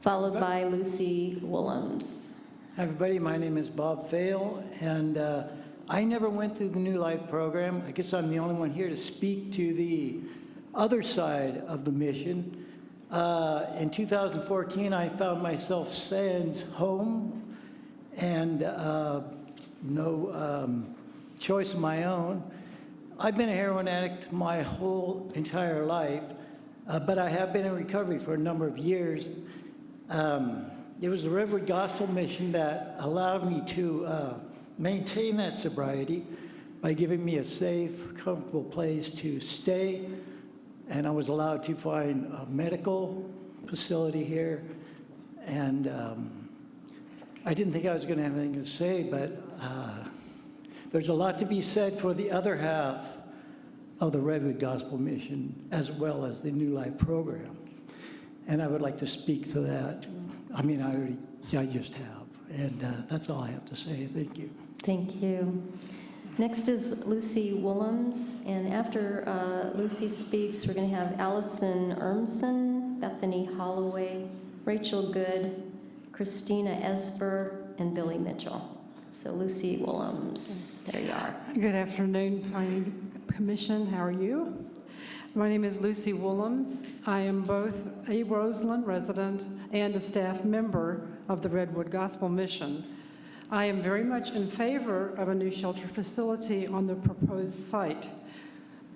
followed by Lucy Willems. Hi, everybody. My name is Bob Fayel, and I never went through the New Life program. I guess I'm the only one here to speak to the other side of the mission. In 2014, I found myself sent home and no choice of my own. I've been a heroin addict my whole entire life, but I have been in recovery for a number of years. It was the Redwood Gospel Mission that allowed me to maintain that sobriety by giving me a safe, comfortable place to stay. And I was allowed to find a medical facility here. And I didn't think I was going to have anything to say, but there's a lot to be said for the other half of the Redwood Gospel Mission, as well as the New Life program. And I would like to speak to that. I mean, I just have. And that's all I have to say. Thank you. Thank you. Next is Lucy Willems, and after Lucy speaks, we're going to have Allison Urmson, Bethany Holloway, Rachel Good, Christina Esper, and Billy Mitchell. So Lucy Willems, there you are. Good afternoon, Planning Commission. How are you? My name is Lucy Willems. I am both a Roseland resident and a staff member of the Redwood Gospel Mission. I am very much in favor of a new shelter facility on the proposed site.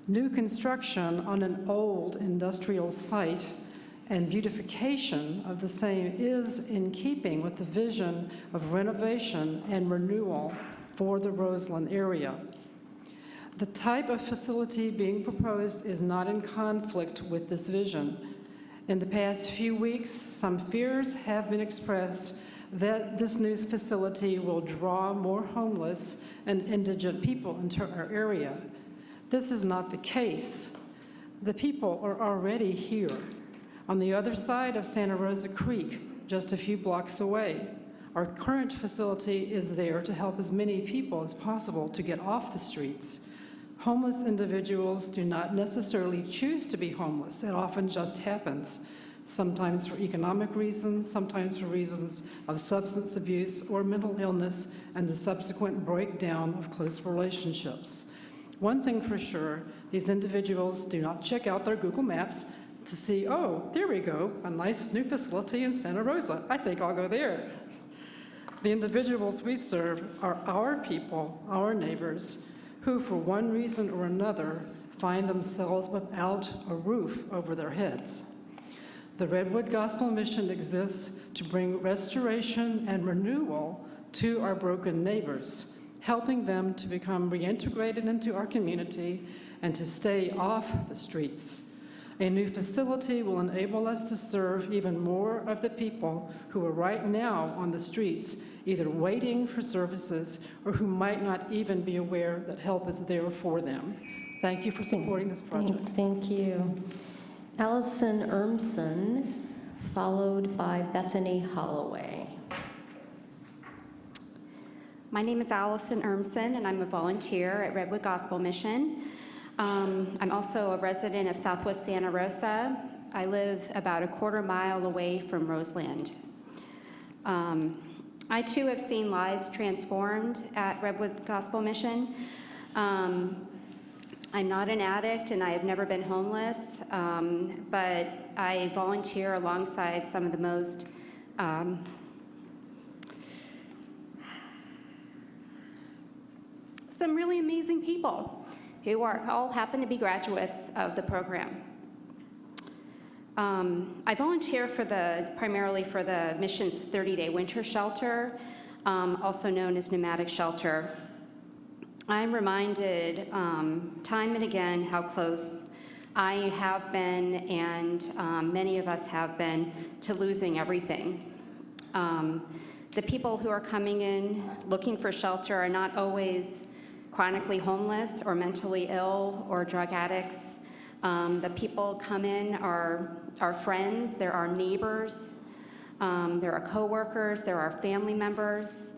New construction on an old industrial site and beautification of the same is in keeping with the vision of renovation and renewal for the Roseland area. The type of facility being proposed is not in conflict with this vision. In the past few weeks, some fears have been expressed that this new facility will draw more homeless and indigent people into our area. This is not the case. The people are already here, on the other side of Santa Rosa Creek, just a few blocks away. Our current facility is there to help as many people as possible to get off the streets. Homeless individuals do not necessarily choose to be homeless. It often just happens. Sometimes for economic reasons, sometimes for reasons of substance abuse or mental illness and the subsequent breakdown of close relationships. One thing for sure, these individuals do not check out their Google Maps to see, oh, there we go, a nice new facility in Santa Rosa. I think I'll go there. The individuals we serve are our people, our neighbors, who for one reason or another find themselves without a roof over their heads. The Redwood Gospel Mission exists to bring restoration and renewal to our broken neighbors, helping them to become reintegrated into our community and to stay off the streets. A new facility will enable us to serve even more of the people who are right now on the streets, either waiting for services or who might not even be aware that help is there for them. Thank you for supporting this project. Thank you. Allison Urmson, followed by Bethany Holloway. My name is Allison Urmson, and I'm a volunteer at Redwood Gospel Mission. I'm also a resident of Southwest Santa Rosa. I live about a quarter mile away from Roseland. I too have seen lives transformed at Redwood Gospel Mission. I'm not an addict and I have never been homeless, but I volunteer alongside some of the most some really amazing people who all happen to be graduates of the program. I volunteer primarily for the mission's 30-day winter shelter, also known as nomadic shelter. I'm reminded time and again how close I have been, and many of us have been, to losing everything. The people who are coming in looking for shelter are not always chronically homeless or mentally ill or drug addicts. The people come in are our friends, they're our neighbors, there are coworkers, there are family members,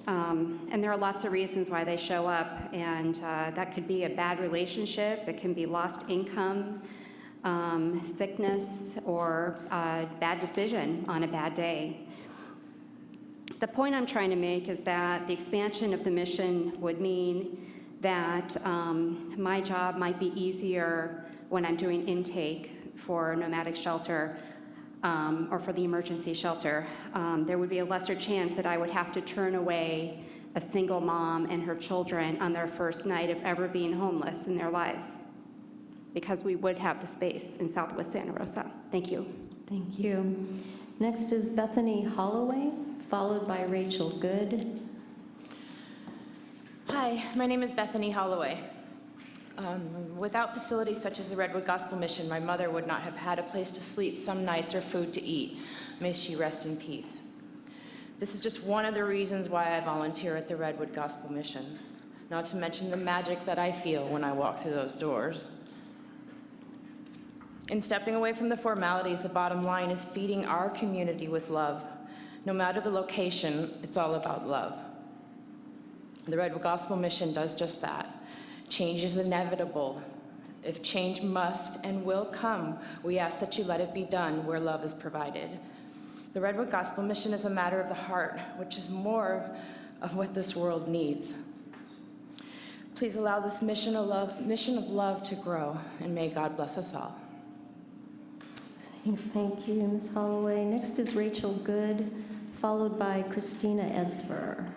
and there are lots of reasons why they show up, and that could be a bad relationship, it can be lost income, sickness, or a bad decision on a bad day. The point I'm trying to make is that the expansion of the mission would mean that my job might be easier when I'm doing intake for nomadic shelter or for the emergency shelter. There would be a lesser chance that I would have to turn away a single mom and her children on their first night of ever being homeless in their lives, because we would have the space in Southwest Santa Rosa. Thank you. Thank you. Next is Bethany Holloway, followed by Rachel Good. Hi, my name is Bethany Holloway. Without facilities such as the Redwood Gospel Mission, my mother would not have had a place to sleep some nights or food to eat. May she rest in peace. This is just one of the reasons why I volunteer at the Redwood Gospel Mission, not to mention the magic that I feel when I walk through those doors. In stepping away from the formalities, the bottom line is feeding our community with love. No matter the location, it's all about love. The Redwood Gospel Mission does just that. Change is inevitable. If change must and will come, we ask that you let it be done where love is provided. The Redwood Gospel Mission is a matter of the heart, which is more of what this world needs. Please allow this mission of love to grow, and may God bless us all. Thank you, Ms. Holloway. Next is Rachel Good, followed by Christina Esver.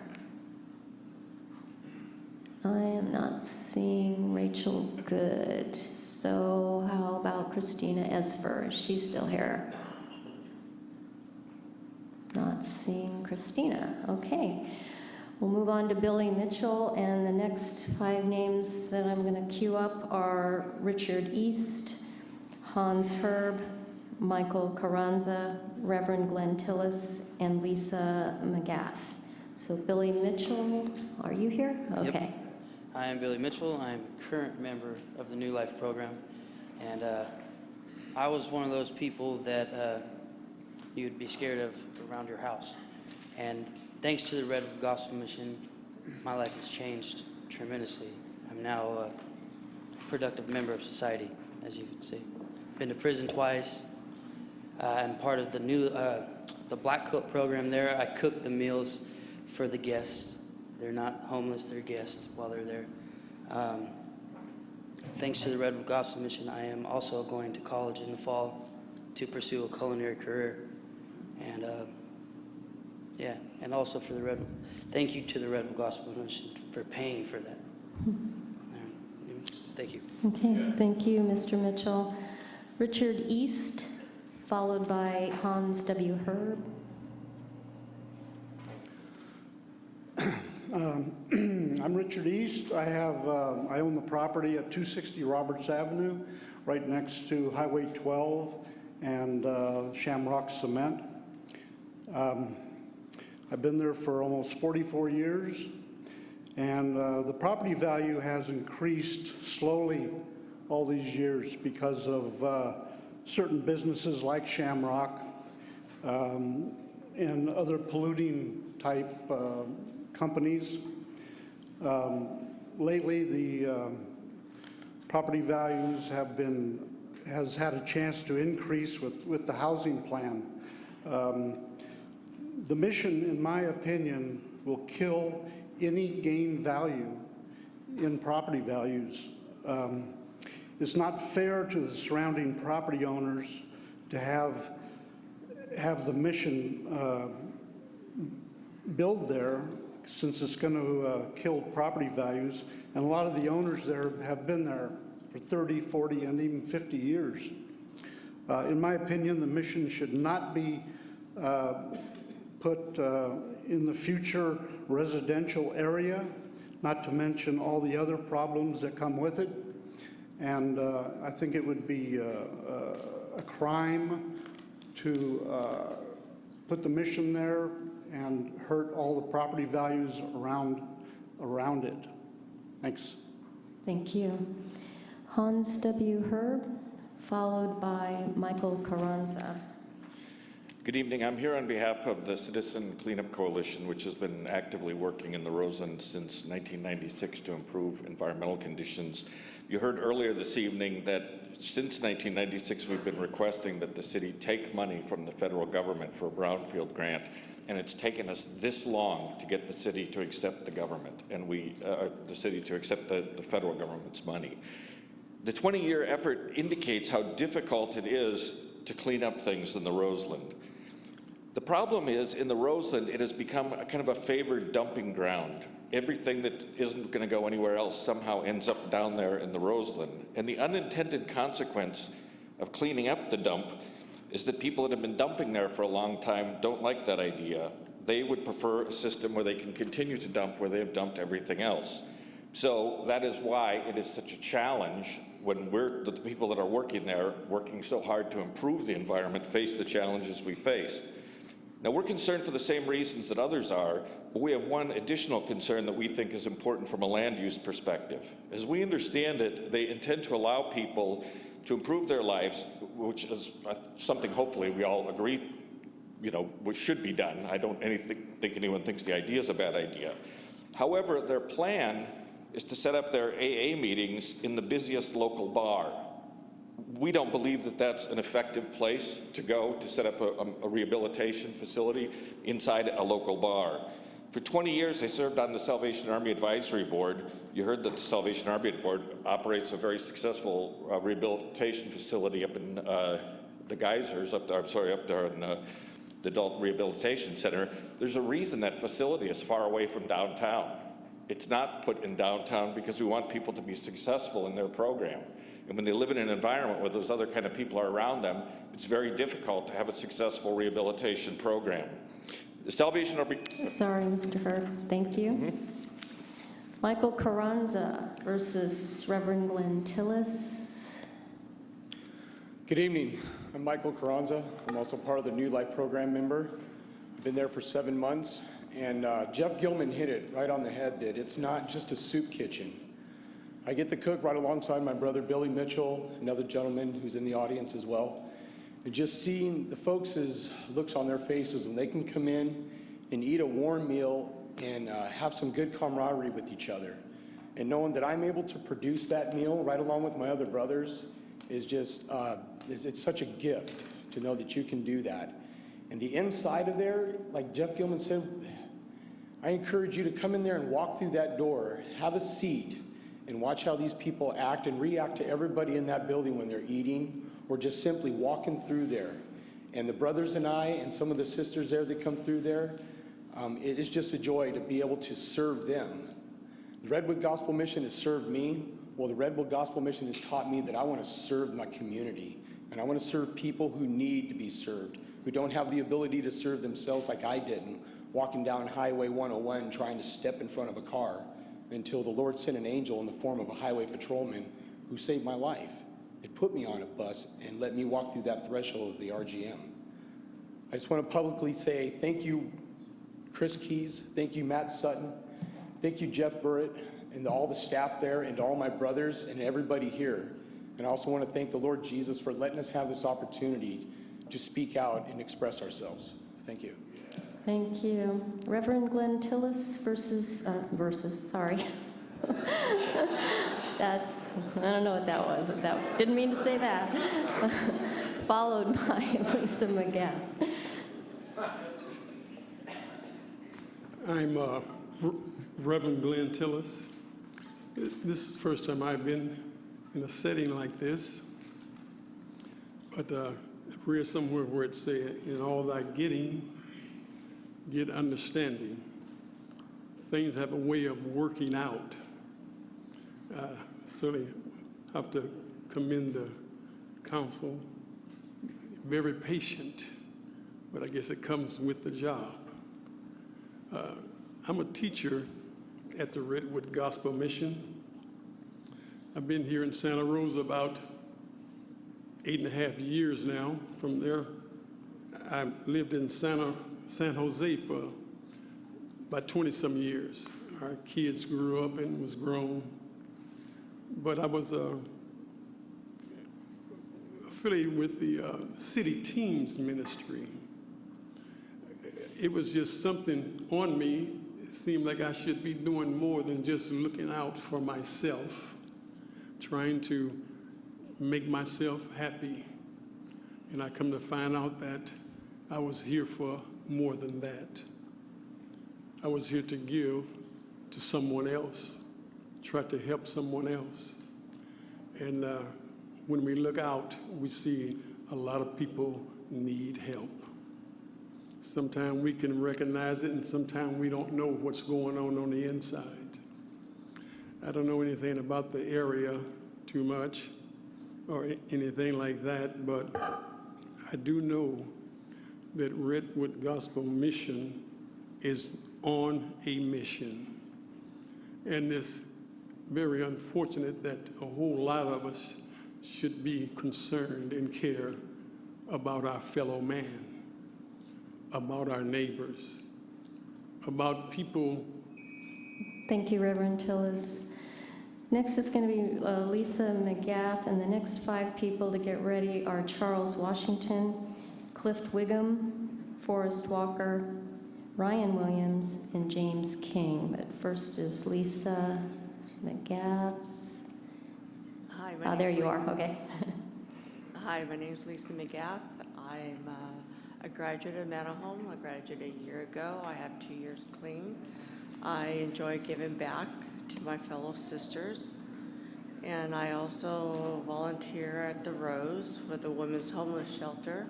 I am not seeing Rachel Good, so how about Christina Esver? Is she still here? Not seeing Christina. Okay. We'll move on to Billy Mitchell, and the next 5 names that I'm going to queue up are Richard East, Hans Herb, Michael Carranza, Reverend Glenn Tillis, and Lisa McGath. So Billy Mitchell, are you here? Okay. Yep. I am Billy Mitchell. I'm a current member of the New Life program, and I was one of those people that you'd be scared of around your house. And thanks to the Redwood Gospel Mission, my life has changed tremendously. I'm now a productive member of society, as you can see. Been to prison twice. I'm part of the Black Coat program there. I cook the meals for the guests. They're not homeless, they're guests while they're there. Thanks to the Redwood Gospel Mission, I am also going to college in the fall to pursue a culinary career. And and also for the Redwood. Thank you to the Redwood Gospel Mission for paying for that. Thank you. Okay, thank you, Mr. Mitchell. Richard East, followed by Hans W. Herb. I'm Richard East. I own the property at 260 Roberts Avenue, right next to Highway 12 and Shamrock Cement. I've been there for almost 44 years, and the property value has increased slowly all these years because of certain businesses like Shamrock and other polluting type companies. Lately, the property values has had a chance to increase with the housing plan. The mission, in my opinion, will kill any gain value in property values. It's not fair to the surrounding property owners to have the mission build there, since it's going to kill property values. And a lot of the owners there have been there for 30, 40, and even 50 years. In my opinion, the mission should not be put in the future residential area, not to mention all the other problems that come with it. And I think it would be a crime to put the mission there and hurt all the property values around it. Thanks. Thank you. Hans W. Herb, followed by Michael Carranza. Good evening. I'm here on behalf of the Citizen Cleanup Coalition, which has been actively working in the Roseland since 1996 to improve environmental conditions. You heard earlier this evening that since 1996, we've been requesting that the city take money from the federal government for a brownfield grant, and it's taken us this long to get the city to accept the government, and the city to accept the federal government's money. The 20-year effort indicates how difficult it is to clean up things in the Roseland. The problem is, in the Roseland, it has become a kind of a favored dumping ground. Everything that isn't going to go anywhere else somehow ends up down there in the Roseland. And the unintended consequence of cleaning up the dump is that people that have been dumping there for a long time don't like that idea. They would prefer a system where they can continue to dump where they have dumped everything else. So that is why it is such a challenge when the people that are working there, working so hard to improve the environment, face the challenges we face. Now, we're concerned for the same reasons that others are, but we have one additional concern that we think is important from a land use perspective. As we understand it, they intend to allow people to improve their lives, which is something hopefully we all agree, which should be done. I don't think anyone thinks the idea is a bad idea. However, their plan is to set up their AA meetings in the busiest local bar. We don't believe that that's an effective place to go to set up a rehabilitation facility inside a local bar. For 20 years, they served on the Salvation Army Advisory Board. You heard that the Salvation Army Board operates a very successful rehabilitation facility up in the Geysers, up there in the Adult Rehabilitation Center. There's a reason that facility is far away from downtown. It's not put in downtown because we want people to be successful in their program. And when they live in an environment where those other kind of people are around them, it's very difficult to have a successful rehabilitation program. The Salvation Army... Sorry, Mr. Herb. Thank you. Michael Carranza versus Reverend Glenn Tillis. Good evening. I'm Michael Carranza. I'm also part of the New Life Program member. I've been there for 7 months. And Jeff Gilman hit it right on the head that it's not just a soup kitchen. I get to cook right alongside my brother Billy Mitchell, another gentleman who's in the audience as well. And just seeing the folks' looks on their faces when they can come in and eat a warm meal and have some good camaraderie with each other. And knowing that I'm able to produce that meal right along with my other brothers is just, it's such a gift to know that you can do that. And the inside of there, like Jeff Gilman said, I encourage you to come in there and walk through that door, have a seat, and watch how these people act and react to everybody in that building when they're eating or just simply walking through there. And the brothers and I and some of the sisters there that come through there, it is just a joy to be able to serve them. The Redwood Gospel Mission has served me. Well, the Redwood Gospel Mission has taught me that I want to serve my community. And I want to serve people who need to be served, who don't have the ability to serve themselves like I didn't, walking down Highway 101 trying to step in front of a car until the Lord sent an angel in the form of a highway patrolman who saved my life. It put me on a bus and let me walk through that threshold of the RGM. I just want to publicly say thank you, Chris Keys, thank you, Matt Sutton, thank you, Jeff Burritt, and all the staff there, and all my brothers and everybody here. And I also want to thank the Lord Jesus for letting us have this opportunity to speak out and express ourselves. Thank you. Thank you. Reverend Glenn Tillis versus, sorry. That, I don't know what that was. Didn't mean to say that. Followed by Lisa McGath. I'm Reverend Glenn Tillis. This is the first time I've been in a setting like this. But I've read somewhere where it said, in all thy getting, get understanding. Things have a way of working out. Certainly have to commend the council. Very patient, but I guess it comes with the job. I'm a teacher at the Redwood Gospel Mission. I've been here in Santa Rosa about 8.5 years now. From there, I lived in San Jose for about 20-some years. Our kids grew up and was grown. But I was affiliated with the City Teams Ministry. It was just something on me. It seemed like I should be doing more than just looking out for myself, trying to make myself happy. And I come to find out that I was here for more than that. I was here to give to someone else, try to help someone else. And when we look out, we see a lot of people need help. Sometimes we can recognize it, and sometimes we don't know what's going on the inside. I don't know anything about the area too much or anything like that, but I do know that Redwood Gospel Mission is on a mission. And it's very unfortunate that a whole lot of us should be concerned and care about our fellow man, about our neighbors, about people. Thank you, Reverend Tillis. Next is going to be Lisa McGath, and the next 5 people to get ready are Charles Washington, Clift Wiggum, Forrest Walker, Ryan Williams, and James King. But first is Lisa McGath. Hi, my There name's you are, Lisa. okay. Hi, my name is Lisa McGath. I'm a graduate of Manahome. I graduated a year ago. I have 2 years clean. I enjoy giving back to my fellow sisters. And I also volunteer at the Rose with the Women's Homeless Shelter.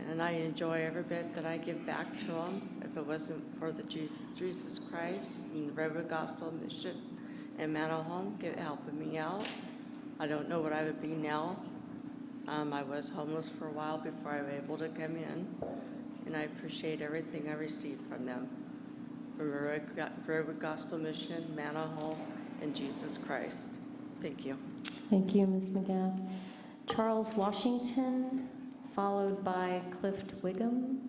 And I enjoy every bit that I give back to them. If it wasn't for the Jesus Christ and the Redwood Gospel Mission and Manahome helping me out, I don't know what I would be now. I was homeless for a while before I was able to come in, and I appreciate everything I received from them. From Redwood Gospel Mission, Manahome, and Jesus Christ. Thank you. Thank you, Ms. McGath. Charles Washington, followed by Clift Wiggum.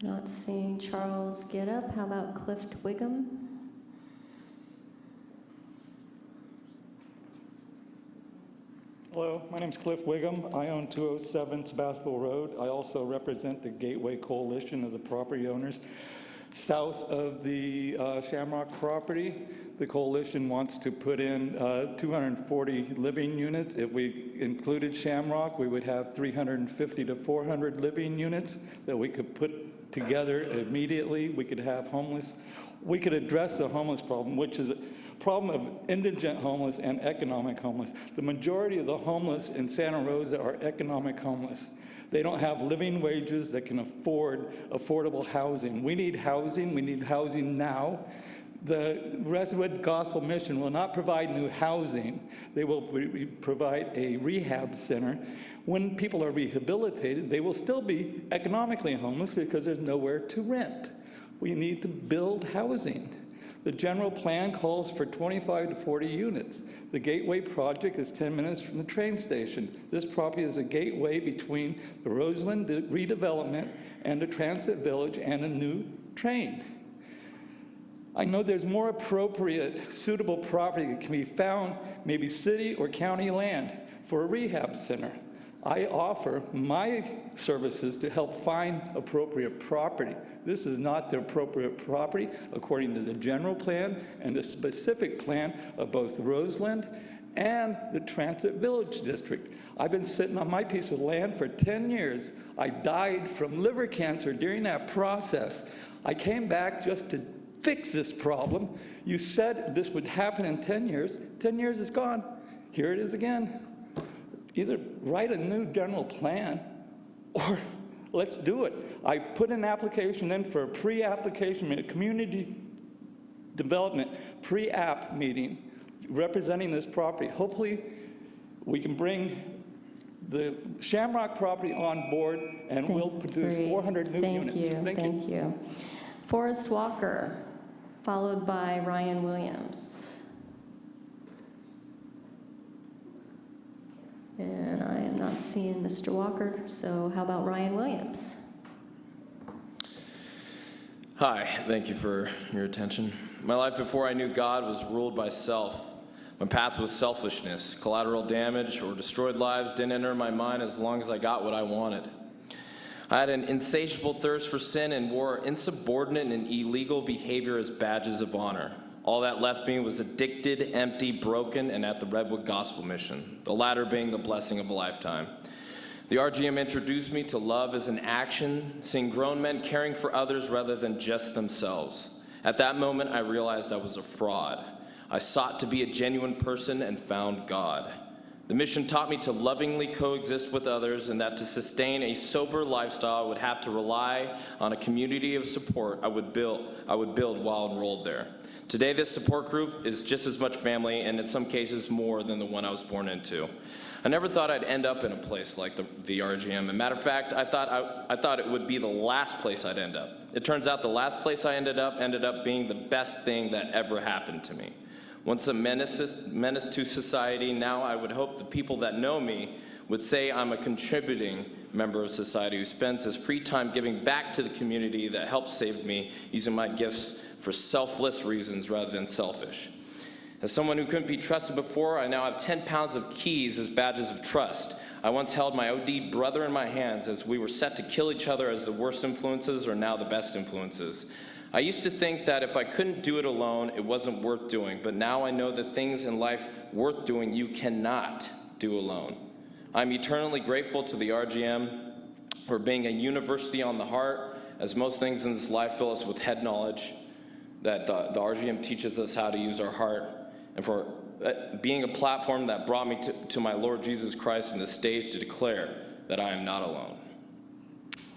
Not seeing Charles get up. How about Clift Wiggum? Hello, my name's Cliff Wiggum. I own 207 Sebastopol Road. I also represent the Gateway Coalition of the property owners south of the Shamrock property. The coalition wants to put in 240 living units. If we included Shamrock, we would have 350 to 400 living units that we could put together immediately. We could have homeless. We could address the homeless problem, which is a problem of indigent homeless and economic homeless. The majority of the homeless in Santa Rosa are economic homeless. They don't have living wages that can afford affordable housing. We need housing. We need housing now. The Redwood Gospel Mission will not provide new housing. They will provide a rehab center. When people are rehabilitated, they will still be economically homeless because there's nowhere to rent. We need to build housing. The general plan calls for 25 to 40 units. The Gateway project is 10 minutes from the train station. This property is a gateway between the Roseland redevelopment and the Transit Village and a new train. I know there's more appropriate, suitable property that can be found, maybe city or county land, for a rehab center. I offer my services to help find appropriate property. This is not the appropriate property according to the general plan and the specific plan of both Roseland and the Transit Village District. I've been sitting on my piece of land for 10 years. I died from liver cancer during that process. I came back just to fix this problem. You said this would happen in 10 years. 10 years is gone. Here it is again. Either write a new general plan or let's do it. I put an application in for a pre-application meeting, a community development pre-app meeting representing this property. Hopefully we can bring the Shamrock property on board and we'll produce 400 new units. Thank you. Forrest Walker, followed by Ryan Williams. And I am not seeing Mr. Walker, so how about Ryan Williams? Hi, thank you for your attention. My life before I knew God was ruled by self. My path was selfishness. Collateral damage or destroyed lives didn't enter my mind as long as I got what I wanted. I had an insatiable thirst for sin and wore insubordinate and illegal behavior as badges of honor. All that left me was addicted, empty, broken, and at the Redwood Gospel Mission, the latter being the blessing of a lifetime. The RGM introduced me to love as an action, seeing grown men caring for others rather than just themselves. At that moment, I realized I was a fraud. I sought to be a genuine person and found God. The mission taught me to lovingly coexist with others and that to sustain a sober lifestyle, I would have to rely on a community of support I would build while enrolled there. Today, this support group is just as much family and in some cases more than the one I was born into. I never thought I'd end up in a place like the RGM. As a matter of fact, I thought it would be the last place I'd end up. It turns out the last place I ended up being the best thing that ever happened to me. Once a menace to society, now I would hope the people that know me would say I'm a contributing member of society who spends his free time giving back to the community that helped save me, using my gifts for selfless reasons rather than selfish. As someone who couldn't be trusted before, I now have 10 pounds of keys as badges of trust. I once held my OD brother in my hands as we were set to kill each other as the worst influences or now the best influences. I used to think that if I couldn't do it alone, it wasn't worth doing, but now I know that things in life worth doing you cannot do alone. I'm eternally grateful to the RGM for being a university on the heart, as most things in this life fill us with head knowledge, that the RGM teaches us how to use our heart, and for being a platform that brought me to my Lord Jesus Christ and the stage to declare that I am not alone.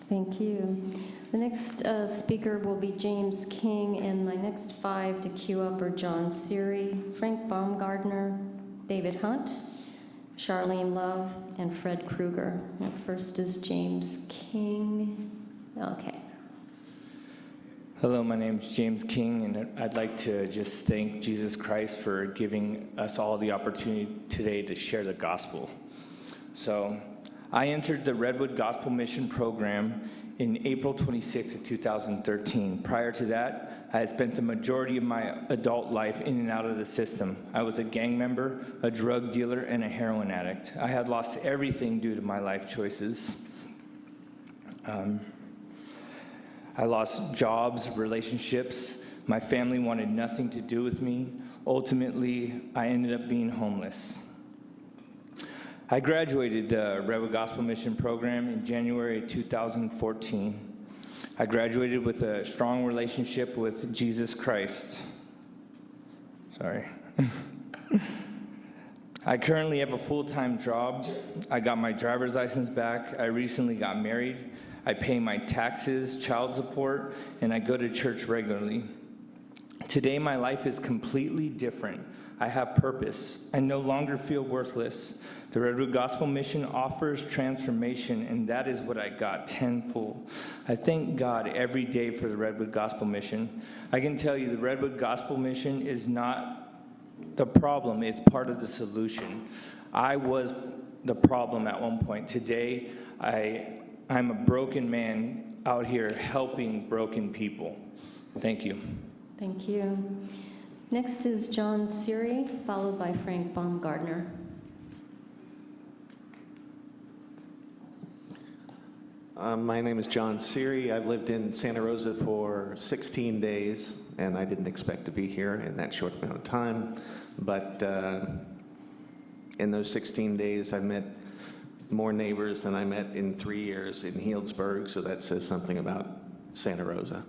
Thank you. The next speaker will be James King, and my next 5 to queue up are John Seary, Frank Baumgardner, David Hunt, Charlene Love, and Fred Kruger. Now, first is James King. Okay. Hello, my name is James King, and I'd like to just thank Jesus Christ for giving us all the opportunity today to share the gospel. So, I entered the Redwood Gospel Mission program in April 26 of 2013. Prior to that, I had spent the majority of my adult life in and out of the system. I was a gang member, a drug dealer, and a heroin addict. I had lost everything due to my life choices. I lost jobs, relationships. My family wanted nothing to do with me. Ultimately, I ended up being homeless. I graduated the Redwood Gospel Mission program in January 2014. I graduated with a strong relationship with Jesus Christ. Sorry. I currently have a full-time job. I got my driver's license back. I recently got married. I pay my taxes, child support, and I go to church regularly. Today, my life is completely different. I have purpose. I no longer feel worthless. The Redwood Gospel Mission offers transformation, and that is what I got tenfold. I thank God every day for the Redwood Gospel Mission. I can tell you the Redwood Gospel Mission is not the problem, it's part of the solution. I was the problem at one point. Today, I'm a broken man out here helping broken people. Thank you. Thank you. Next is John Seary, followed by Frank Baumgardner. My name is John Seary. I've lived in Santa Rosa for 16 days, and I didn't expect to be here in that short amount of time. But in those 16 days, I met more neighbors than I met in 3 years in Healdsburg, so that says something about Santa Rosa.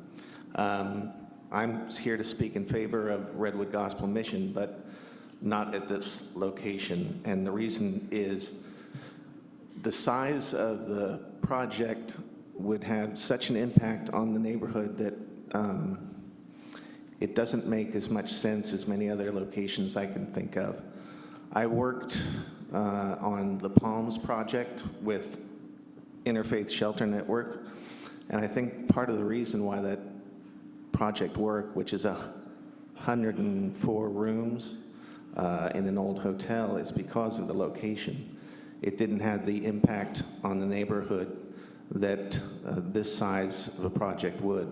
I'm here to speak in favor of Redwood Gospel Mission, but not at this location. And the reason is the size of the project would have such an impact on the neighborhood that it doesn't make as much sense as many other locations I can think of. I worked on the Palms project with Interfaith Shelter Network, and I think part of the reason why that project worked, which is 104 rooms in an old hotel, is because of the location. It didn't have the impact on the neighborhood that this size of a project would.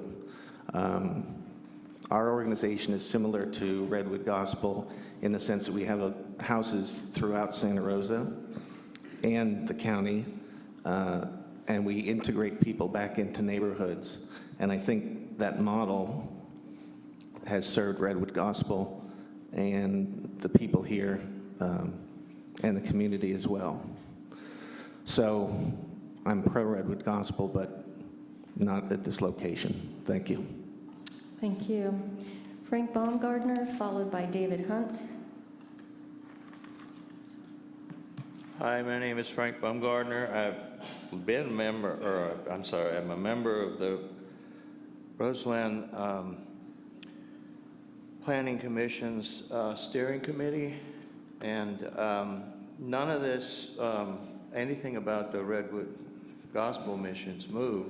Our organization is similar to Redwood Gospel in the sense that we have houses throughout Santa Rosa and the county, and we integrate people back into neighborhoods. And I think that model has served Redwood Gospel and the people here and the community as well. So I'm pro Redwood Gospel, but not at this location. Thank you. Thank you. Frank Baumgartner, followed by David Hunt. Hi, my name is Frank Baumgartner. I've been a member, I'm a member of the Roseland Planning Commission's steering committee, and none of this, anything about the Redwood Gospel Mission's move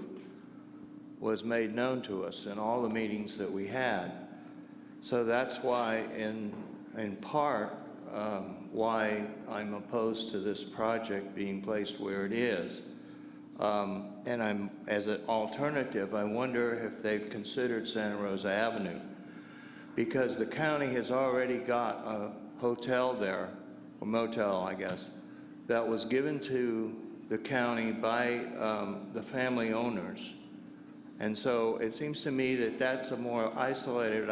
was made known to us in all the meetings that we had. So that's why, in part, why I'm opposed to this project being placed where it is. And as an alternative, I wonder if they've considered Santa Rosa Avenue, because the county has already got a hotel there, a motel, I guess, that was given to the county by the family owners. And so it seems to me that that's a more isolated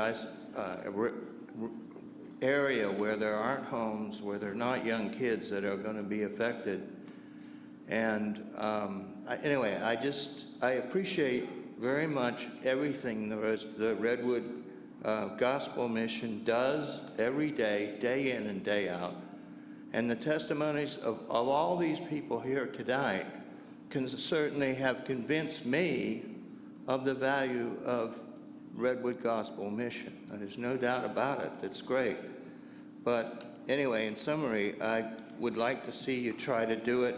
area where there aren't homes, where there are not young kids that are going to be affected. And anyway, I appreciate very much everything the Redwood Gospel Mission does every day, day in and day out. And the testimonies of all these people here tonight can certainly have convinced me of the value of Redwood Gospel Mission. There's no doubt about it. It's great. But anyway, in summary, I would like to see you try to do it.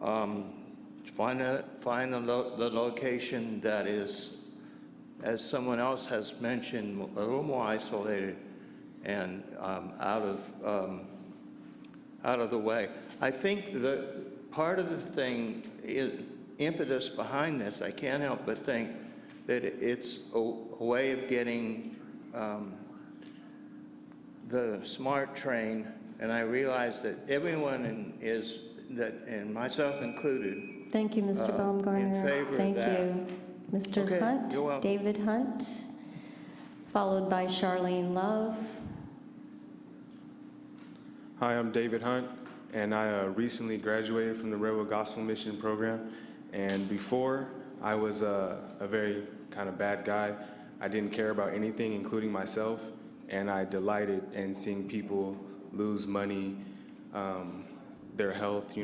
Find the location that is, as someone else has mentioned, a little more isolated and out of the way. I think that part of the thing is impetus behind this. I can't help but think that it's a way of getting the SMART train, and I realize that everyone and myself included, Thank you, Mr. Baumgartner. in favor Thank of that. you. Mr. Okay, Hunt, you're welcome. David Hunt, followed by Charlene Love. Hi, I'm David Hunt, and I recently graduated from the Redwood Gospel Mission program. And before, I was a very kind of bad guy. I didn't care about anything, including myself, and I delighted in seeing people lose money, their health,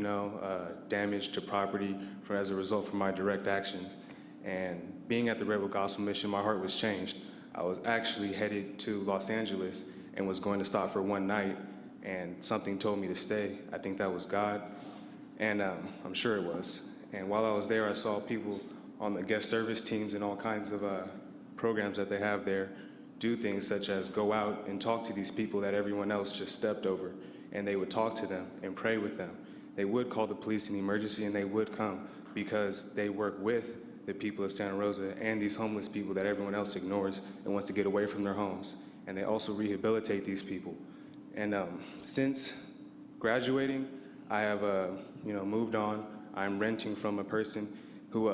damage to property as a result from my direct actions. And being at the Redwood Gospel Mission, my heart was changed. I was actually headed to Los Angeles and was going to stop for one night, and something told me to stay. I think that was God, and I'm sure it was. And while I was there, I saw people on the guest service teams and all kinds of programs that they have there do things such as go out and talk to these people that everyone else just stepped over, and they would talk to them and pray with them. They would call the police in emergency, and they would come because they work with the people of Santa Rosa and these homeless people that everyone else ignores and wants to get away from their homes. And they also rehabilitate these people. And since graduating, I have moved on. I'm renting from a person who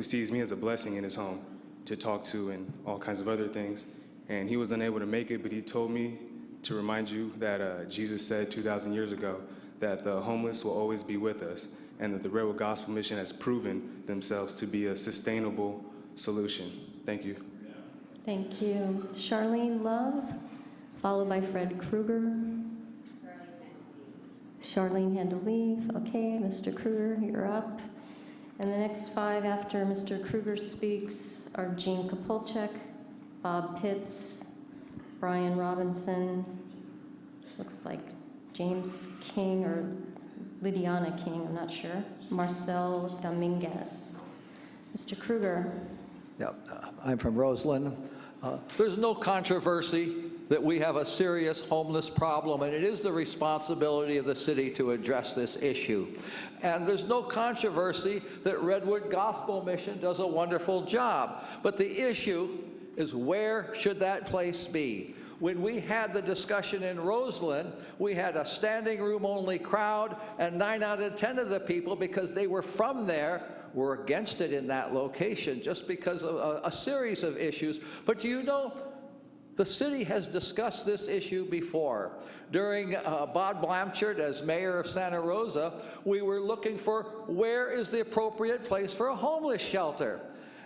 sees me as a blessing in his home to talk to and all kinds of other things. And he was unable to make it, but he told me to remind you that Jesus said 2,000 years ago that the homeless will always be with us, and that the Redwood Gospel Mission has proven themselves to be a sustainable solution. Thank you. Thank you. Charlene Love, followed by Fred Krueger. Charlene had to leave. Okay, Mr. Krueger, you're up. And the next 5 after Mr. Krueger speaks are Jean Kapolchek, Bob Pitts, Brian Robinson, looks like James King or Lydiana King, I'm not sure, Marcel Dominguez. Mr. Krueger. Yep, I'm from Roseland. There's no controversy that we have a serious homeless problem, and it is the responsibility of the city to address this issue. And there's no controversy that Redwood Gospel Mission does a wonderful job. But the issue is, where should that place be? When we had the discussion in Roseland, we had a standing room only crowd, and 9 out of 10 of the people, because they were from there, were against it in that location, just because of a series of issues. But do you know, the city has discussed this issue before. During Bob Blanchard as mayor of Santa Rosa, we were looking for where is the appropriate place for a homeless shelter.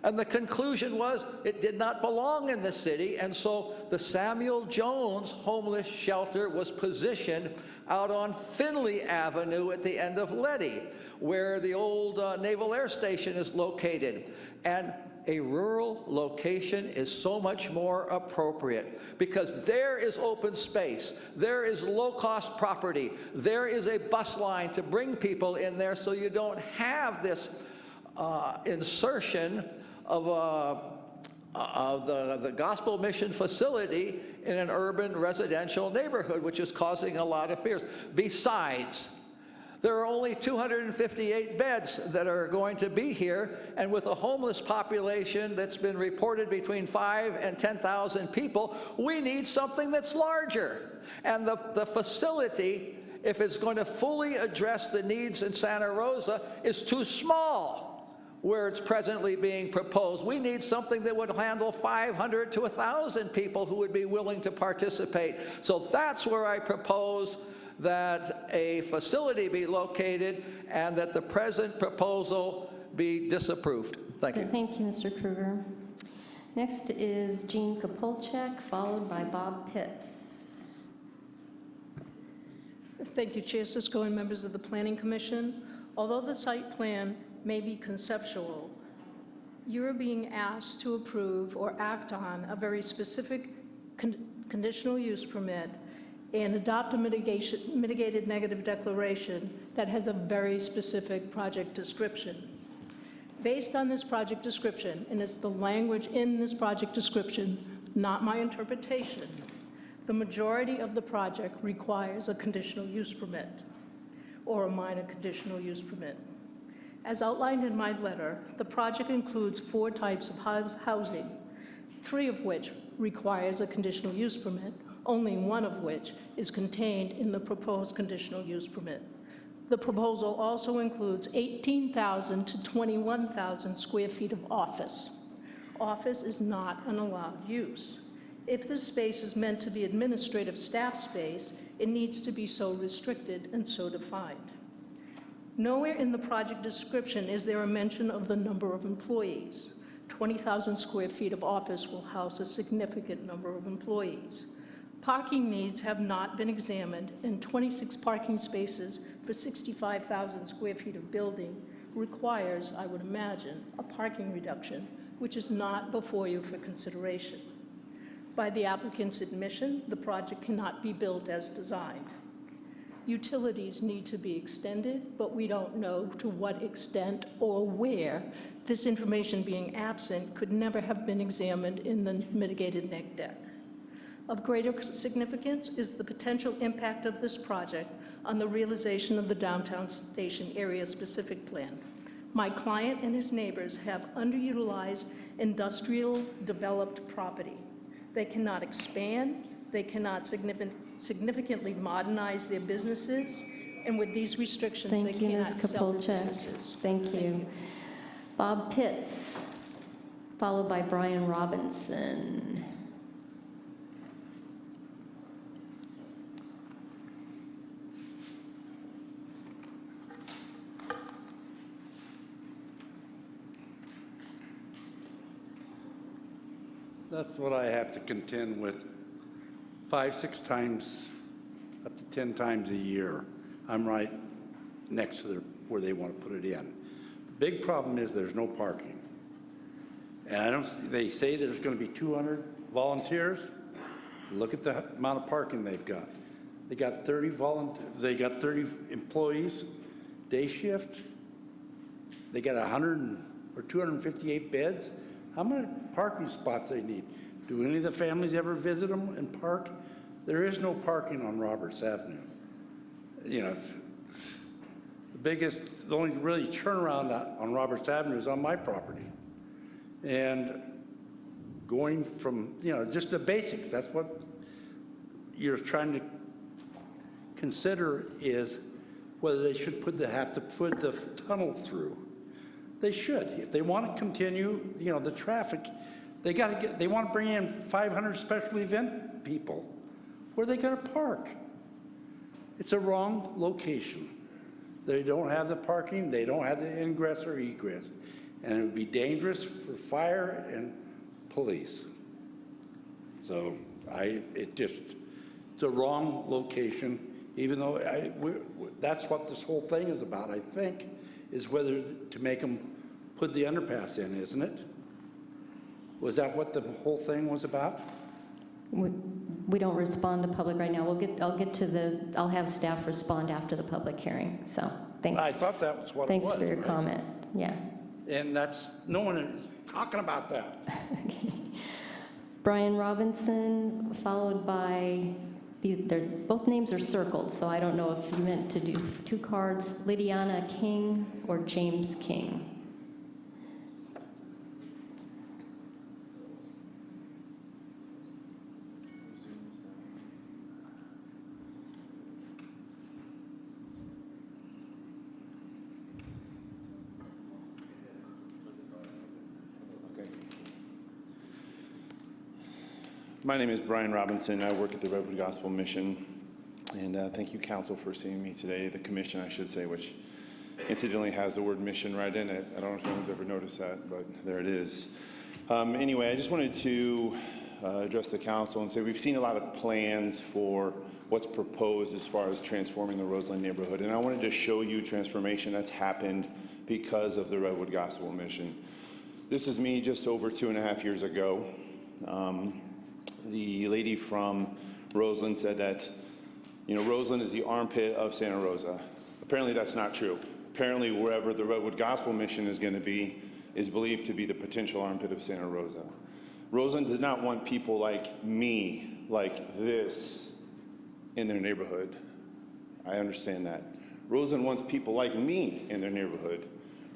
And the conclusion was it did not belong in the city, and so the Samuel Jones homeless shelter was positioned out on Finley Avenue at the end of Leddy, where the old Naval Air Station is located. And a rural location is so much more appropriate, because there is open space, there is low-cost property, there is a bus line to bring people in there, so you don't have this insertion of the Gospel Mission facility in an urban residential neighborhood, which is causing a lot of fears. Besides, there are only 258 beds that are going to be here, and with a homeless population that's been reported between 5,000 and 10,000 people, we need something that's larger. And the facility, if it's going to fully address the needs in Santa Rosa, is too small where it's presently being proposed. We need something that would handle 500 to 1,000 people who would be willing to participate. So that's where I propose that a facility be located and that the present proposal be disapproved. Thank you. Thank you, Mr. Krueger. Next is Jean Kapolchek, followed by Bob Pitts. Thank you, Chair Cisco and members of the Planning Commission. Although the site plan may be conceptual, you're being asked to approve or act on a very specific conditional use permit and adopt a mitigated negative declaration that has a very specific project description. Based on this project description, and it's the language in this project description, not my interpretation, the majority of the project requires a conditional use permit or a minor conditional use permit. As outlined in my letter, the project includes 4 types of housing, 3 of which requires a conditional use permit, only 1 of which is contained in the proposed conditional use permit. The proposal also includes 18,000 to 21,000 square feet of office. Office is not an allowed use. If this space is meant to be administrative staff space, it needs to be so restricted and so defined. Nowhere in the project description is there a mention of the number of employees. 20,000 square feet of office will house a significant number of employees. Parking needs have not been examined, and 26 parking spaces for 65,000 square feet of building requires, I would imagine, a parking reduction, which is not before you for consideration. By the applicant's admission, the project cannot be built as designed. Utilities need to be extended, but we don't know to what extent or where. This information being absent could never have been examined in the mitigated neg deck. Of greater significance is the potential impact of this project on the realization of the downtown station area specific plan. My client and his neighbors have underutilized industrial developed property. They cannot expand, they cannot significantly modernize their businesses, and with these restrictions, they cannot sell their businesses. Thank you. Bob Pitts, followed by Brian Robinson. That's what I have to contend with 5, 6 times, up to 10 times a year. I'm right next to where they want to put it in. The big problem is there's no parking. And they say there's going to be 200 volunteers. Look at the amount of parking they've got. They got 30 employees, day shift. They got 100 or 258 beds. How many parking spots they need? Do any of the families ever visit them and park? There is no parking on Roberts Avenue. You know, the only really turnaround on Roberts Avenue is on my property. And going from, just the basics, that's what you're trying to consider is whether they should have to put the tunnel through. They should. If they want to continue, the traffic, they want to bring in 500 special event people. Where are they going to park? It's a wrong location. They don't have the parking, they don't have the ingress or egress. And it would be dangerous for fire and police. So it's a wrong location, even though that's what this whole thing is about, I think, is whether to make them put the underpass in, isn't it? Was that what the whole thing was about? We don't respond to public right now. I'll have staff respond after the public hearing. So thanks. I thought that was what it was. Thanks for your comment. Yeah. And no one is talking about that. Okay. Brian Robinson, followed by, both names are circled, so I don't know if you meant to do 2 cards, Lydiana King or James King. My name is Brian Robinson. I work at the Redwood Gospel Mission. And thank you, Council, for seeing me today. The Commission, I should say, which incidentally has the word mission right in it. I don't know if anyone's ever noticed that, but there it is. Anyway, I just wanted to address the Council and say we've seen a lot of plans for what's proposed as far as transforming the Roseland neighborhood. And I wanted to show you transformation that's happened because of the Redwood Gospel Mission. This is me just over 2.5 years ago. The lady from Roseland said that, Roseland is the armpit of Santa Rosa. Apparently that's not true. Apparently wherever the Redwood Gospel Mission is going to be is believed to be the potential armpit of Santa Rosa. Roseland does not want people like me, like this, in their neighborhood. I understand that. Roseland wants people like me in their neighborhood.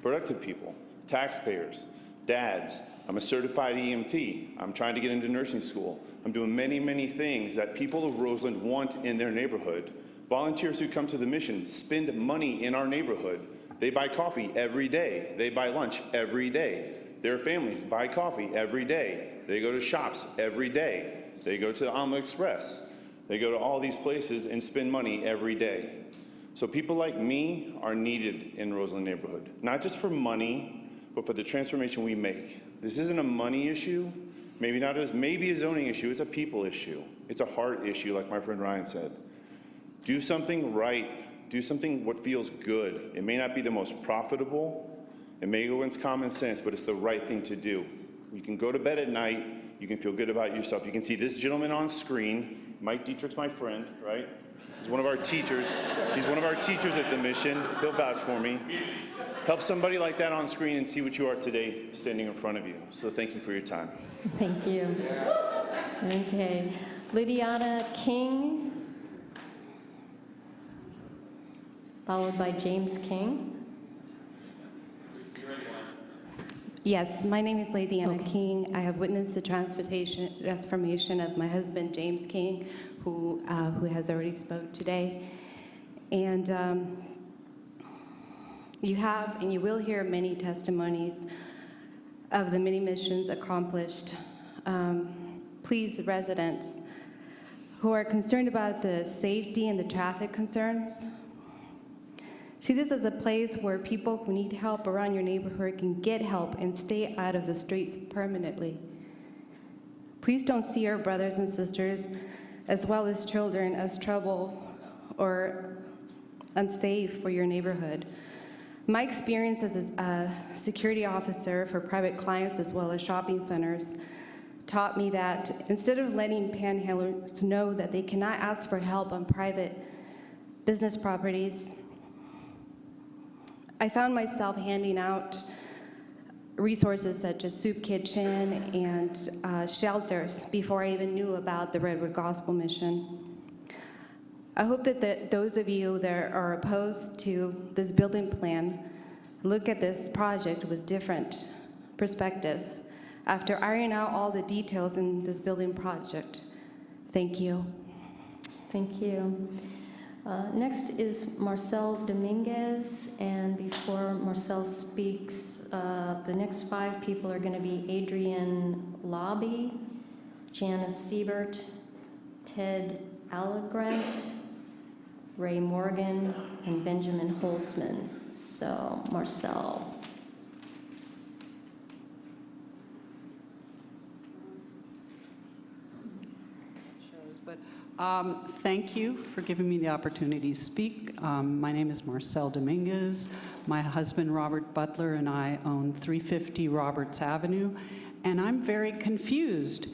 Productive people, taxpayers, dads. I'm a certified EMT. I'm trying to get into nursing school. I'm doing many, many things that people of Roseland want in their neighborhood. Volunteers who come to the mission spend money in our neighborhood. They buy coffee every day. They buy lunch every day. Their families buy coffee every day. They go to shops every day. They go to the Omelet Express. They go to all these places and spend money every day. So people like me are needed in Roseland neighborhood, not just for money, but for the transformation we make. This isn't a money issue, maybe a zoning issue, it's a people issue. It's a heart issue, like my friend Ryan said. Do something right, do something what feels good. It may not be the most profitable, it may go against common sense, but it's the right thing to do. You can go to bed at night, you can feel good about yourself. You can see this gentleman on screen, Mike Dietrich's my friend, right? He's one of our teachers. He's one of our teachers at the mission. He'll vouch for me. Help somebody like that on screen and see what you are today standing in front of you. So thank you for your time. Thank you. Okay. Lydiana King, followed by James King. Yes, my name is Lydiana King. I have witnessed the transformation of my husband, James King, who has already spoke today. And you have and you will hear many testimonies of the many missions accomplished. Please, residents who are concerned about the safety and the traffic concerns, see this as a place where people who need help around your neighborhood can get help and stay out of the streets permanently. Please don't see our brothers and sisters, as well as children, as trouble or unsafe for your neighborhood. My experience as a security officer for private clients as well as shopping centers taught me that instead of letting panhandlers know that they cannot ask for help on private business properties, I found myself handing out resources such as soup kitchen and shelters before I even knew about the Redwood Gospel Mission. I hope that those of you that are opposed to this building plan look at this project with different perspective after ironing out all the details in this building project. Thank you. Thank you. Next is Marcel Dominguez, and before Marcel speaks, the next 5 people are going to be Adrian Lobby, Janice Siebert, Ted Allegrant, Ray Morgan, and Benjamin Holzman. So, Marcel. Thank you for giving me the opportunity to speak. My name is Marcel Dominguez. My husband, Robert Butler, and I own 350 Roberts Avenue, and I'm very confused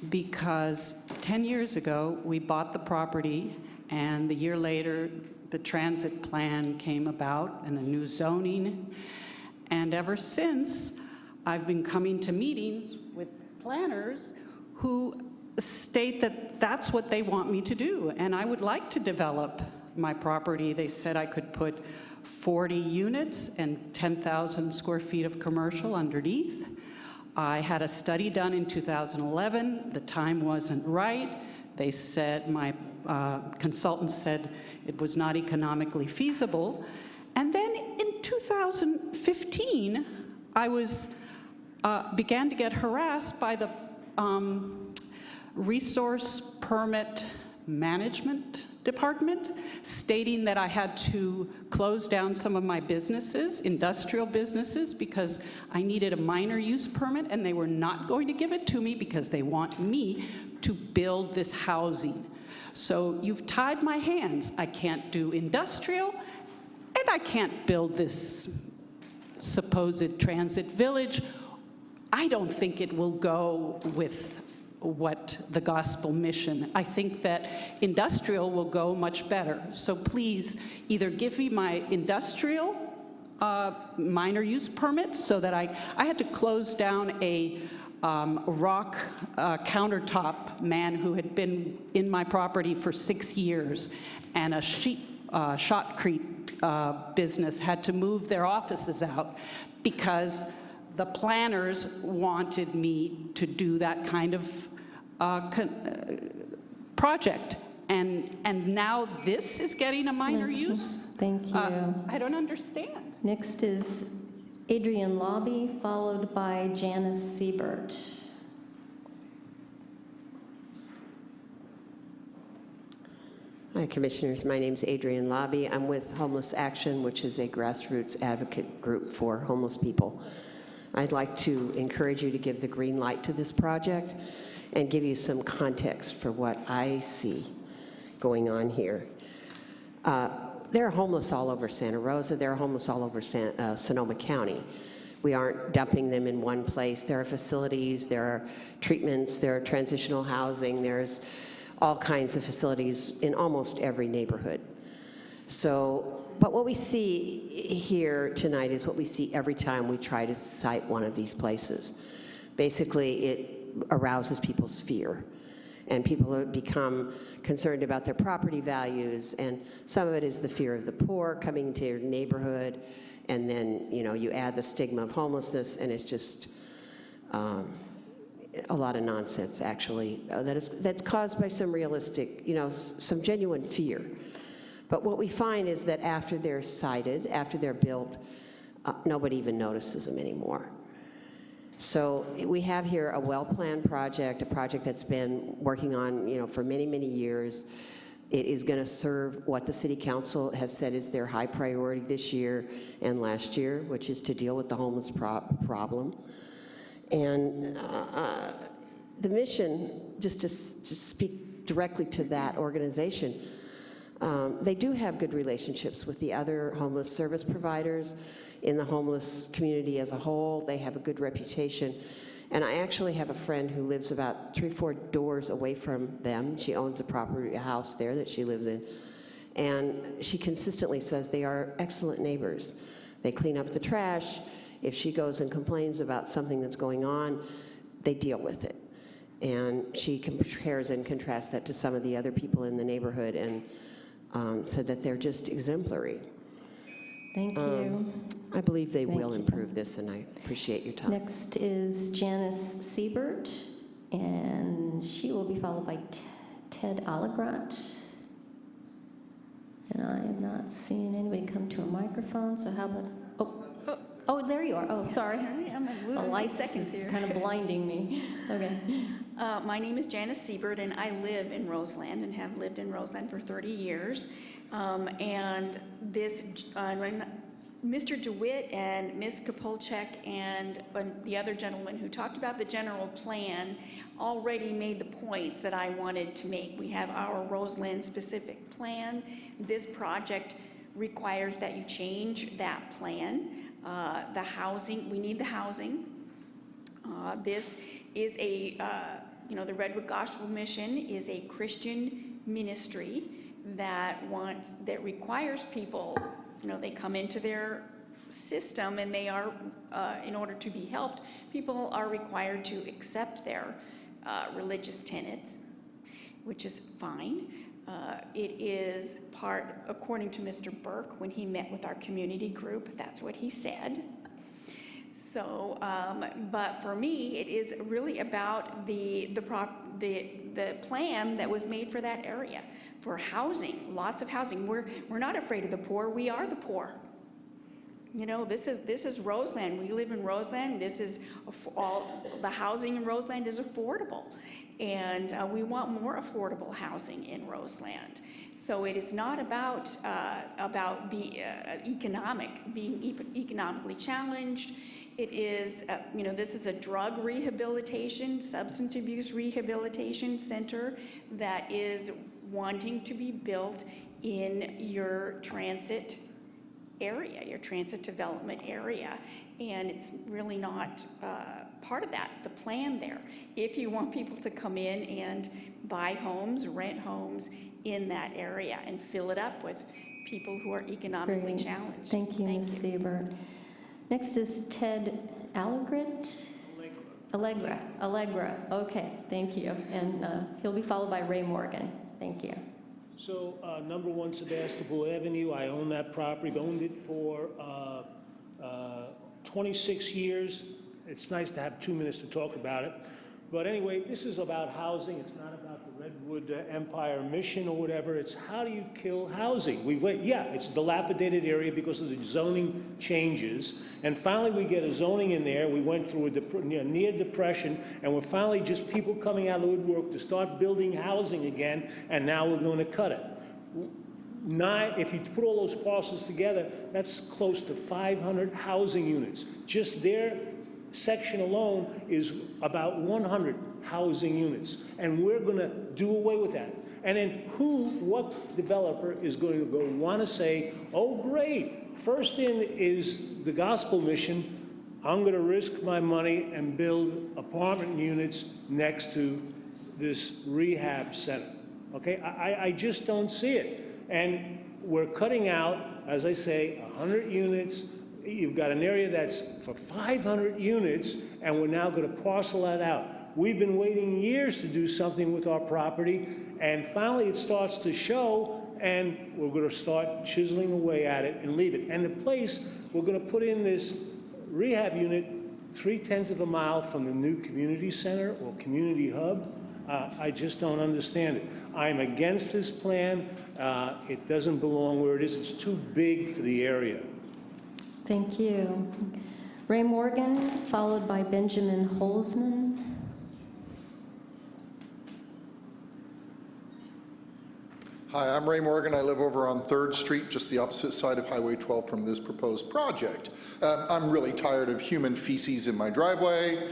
because 10 years ago, we bought the property, and the year later, the transit plan came about and a new zoning, and ever since, I've been coming to meetings with planners who state that that's what they want me to do, and I would like to develop my property. They said I could put 40 units and 10,000 square feet of commercial underneath. I had a study done in 2011. The time wasn't right. They said, my consultant said it was not economically feasible. And then in 2015, I began to get harassed by the Resource Permit Management Department, stating that I had to close down some of my businesses, industrial businesses, because I needed a minor use permit, and they were not going to give it to me because they want me to build this housing. So you've tied my hands. I can't do industrial, and I can't build this supposed transit village. I don't think it will go with what the gospel mission. I think that industrial will go much better. So please either give me my industrial minor use permits so that I had to close down a rock countertop man who had been in my property for 6 years, and a shotcrete business had to move their offices out because the planners wanted me to do that kind of project, and now this is getting a minor use? Thank you. I don't understand. Next is Adrian Lobby, followed by Janice Siebert. Hi, Commissioners. My name is Adrian Lobby. I'm with Homeless Action, which is a grassroots advocate group for homeless people. I'd like to encourage you to give the green light to this project and give you some context for what I see going on here. There are homeless all over Santa Rosa. There are homeless all over Sonoma County. We aren't dumping them in one place. There are facilities, there are treatments, there are transitional housing, there's all kinds of facilities in almost every neighborhood. So, but what we see here tonight is what we see every time we try to cite one of these places. Basically, it arouses people's fear, and people become concerned about their property values, and some of it is the fear of the poor coming to your neighborhood, and then you add the stigma of homelessness, and it's just a lot of nonsense, actually, that's caused by some realistic, some genuine fear. But what we find is that after they're sited, after they're built, nobody even notices them anymore. So we have here a well-planned project, a project that's been working on, for many, many years. It is going to serve what the City Council has said is their high priority this year and last year, which is to deal with the homeless problem. And the mission, just to speak directly to that organization, they do have good relationships with the other homeless service providers in the homeless community as a whole. They have a good reputation. And I actually have a friend who lives about 3-4 doors away from them. She owns a house there that she lives in. And she consistently says they are excellent neighbors. They clean up the trash. If she goes and complains about something that's going on, they deal with it. And she compares and contrasts that to some of the other people in the neighborhood and said that they're just exemplary. Thank you. I believe they Thank will you. improve this, and I appreciate your time. Next is Janice Siebert, and she will be followed by Ted Allegrant. And I am not seeing anybody come to a microphone, so how about, oh, there you are. Oh, sorry. I'm The losing light's seconds here. kind of blinding me. Okay. My name is Janice Siebert, and I live in Roseland and have lived in Roseland for 30 years. And this, when Mr. DeWitt and Ms. Kapolchek and the other gentleman who talked about the general plan already made the points that I wanted to make. We have our Roseland specific plan. This project requires that you change that plan. The housing, we need the housing. This is a, the Redwood Gospel Mission is a Christian ministry that requires people, they come into their system and they are, in order to be helped, people are required to accept their religious tenets, which is fine. It is part, according to Mr. Burke, when he met with our community group, that's what he said. So, but for me, it is really about the plan that was made for that area, for housing, lots of housing. We're not afraid of the poor. We are the poor. This is Roseland. We live in Roseland. This is all the housing in Roseland is affordable, and we want more affordable housing in Roseland. So it is not about being economically challenged. It is, this is a drug rehabilitation, substance abuse rehabilitation center that is wanting to be built in your transit area, your transit development area. And it's really not part of the plan there. If you want people to come in and buy homes, rent homes in that area and fill it up with people who are economically challenged. Thank you, Ms. Siebert. Next is Ted Allegrant? Allegra. Okay, thank you. And he'll be followed by Ray Morgan. Thank you. So, number 1 Sebastopol Avenue, I own that property. I've owned it for 26 years. It's nice to have 2 minutes to talk about it. But anyway, this is about housing. It's not about the Redwood Empire mission or whatever. It's how do you kill housing? It's a dilapidated area because of the zoning changes. And finally, we get a zoning in there. We went through a near depression, and we're finally just people coming out of the woodwork to start building housing again, and now we're going to cut it. If you put all those parcels together, that's close to 500 housing units. Just their section alone is about 100 housing units, and we're going to do away with that. And then what developer is going to go want to say, oh great, first in is the gospel mission, I'm going to risk my money and build apartment units next to this rehab center. Okay, I just don't see it. And we're cutting out, as I say, 100 units. You've got an area that's for 500 units, and we're now going to parcel that out. We've been waiting years to do something with our property, and finally it starts to show, and we're going to start chiseling away at it and leave it. And the place, we're going to put in this rehab unit 0.3 of a mile from the new community center or community hub. I just don't understand it. I'm against this plan. It doesn't belong where it is. It's too big for the area. Thank you. Ray Morgan, followed by Benjamin Holzman. Hi, I'm Ray Morgan. I live over on 3rd Street, just the opposite side of Highway 12 from this proposed project. I'm really tired of human feces in my driveway,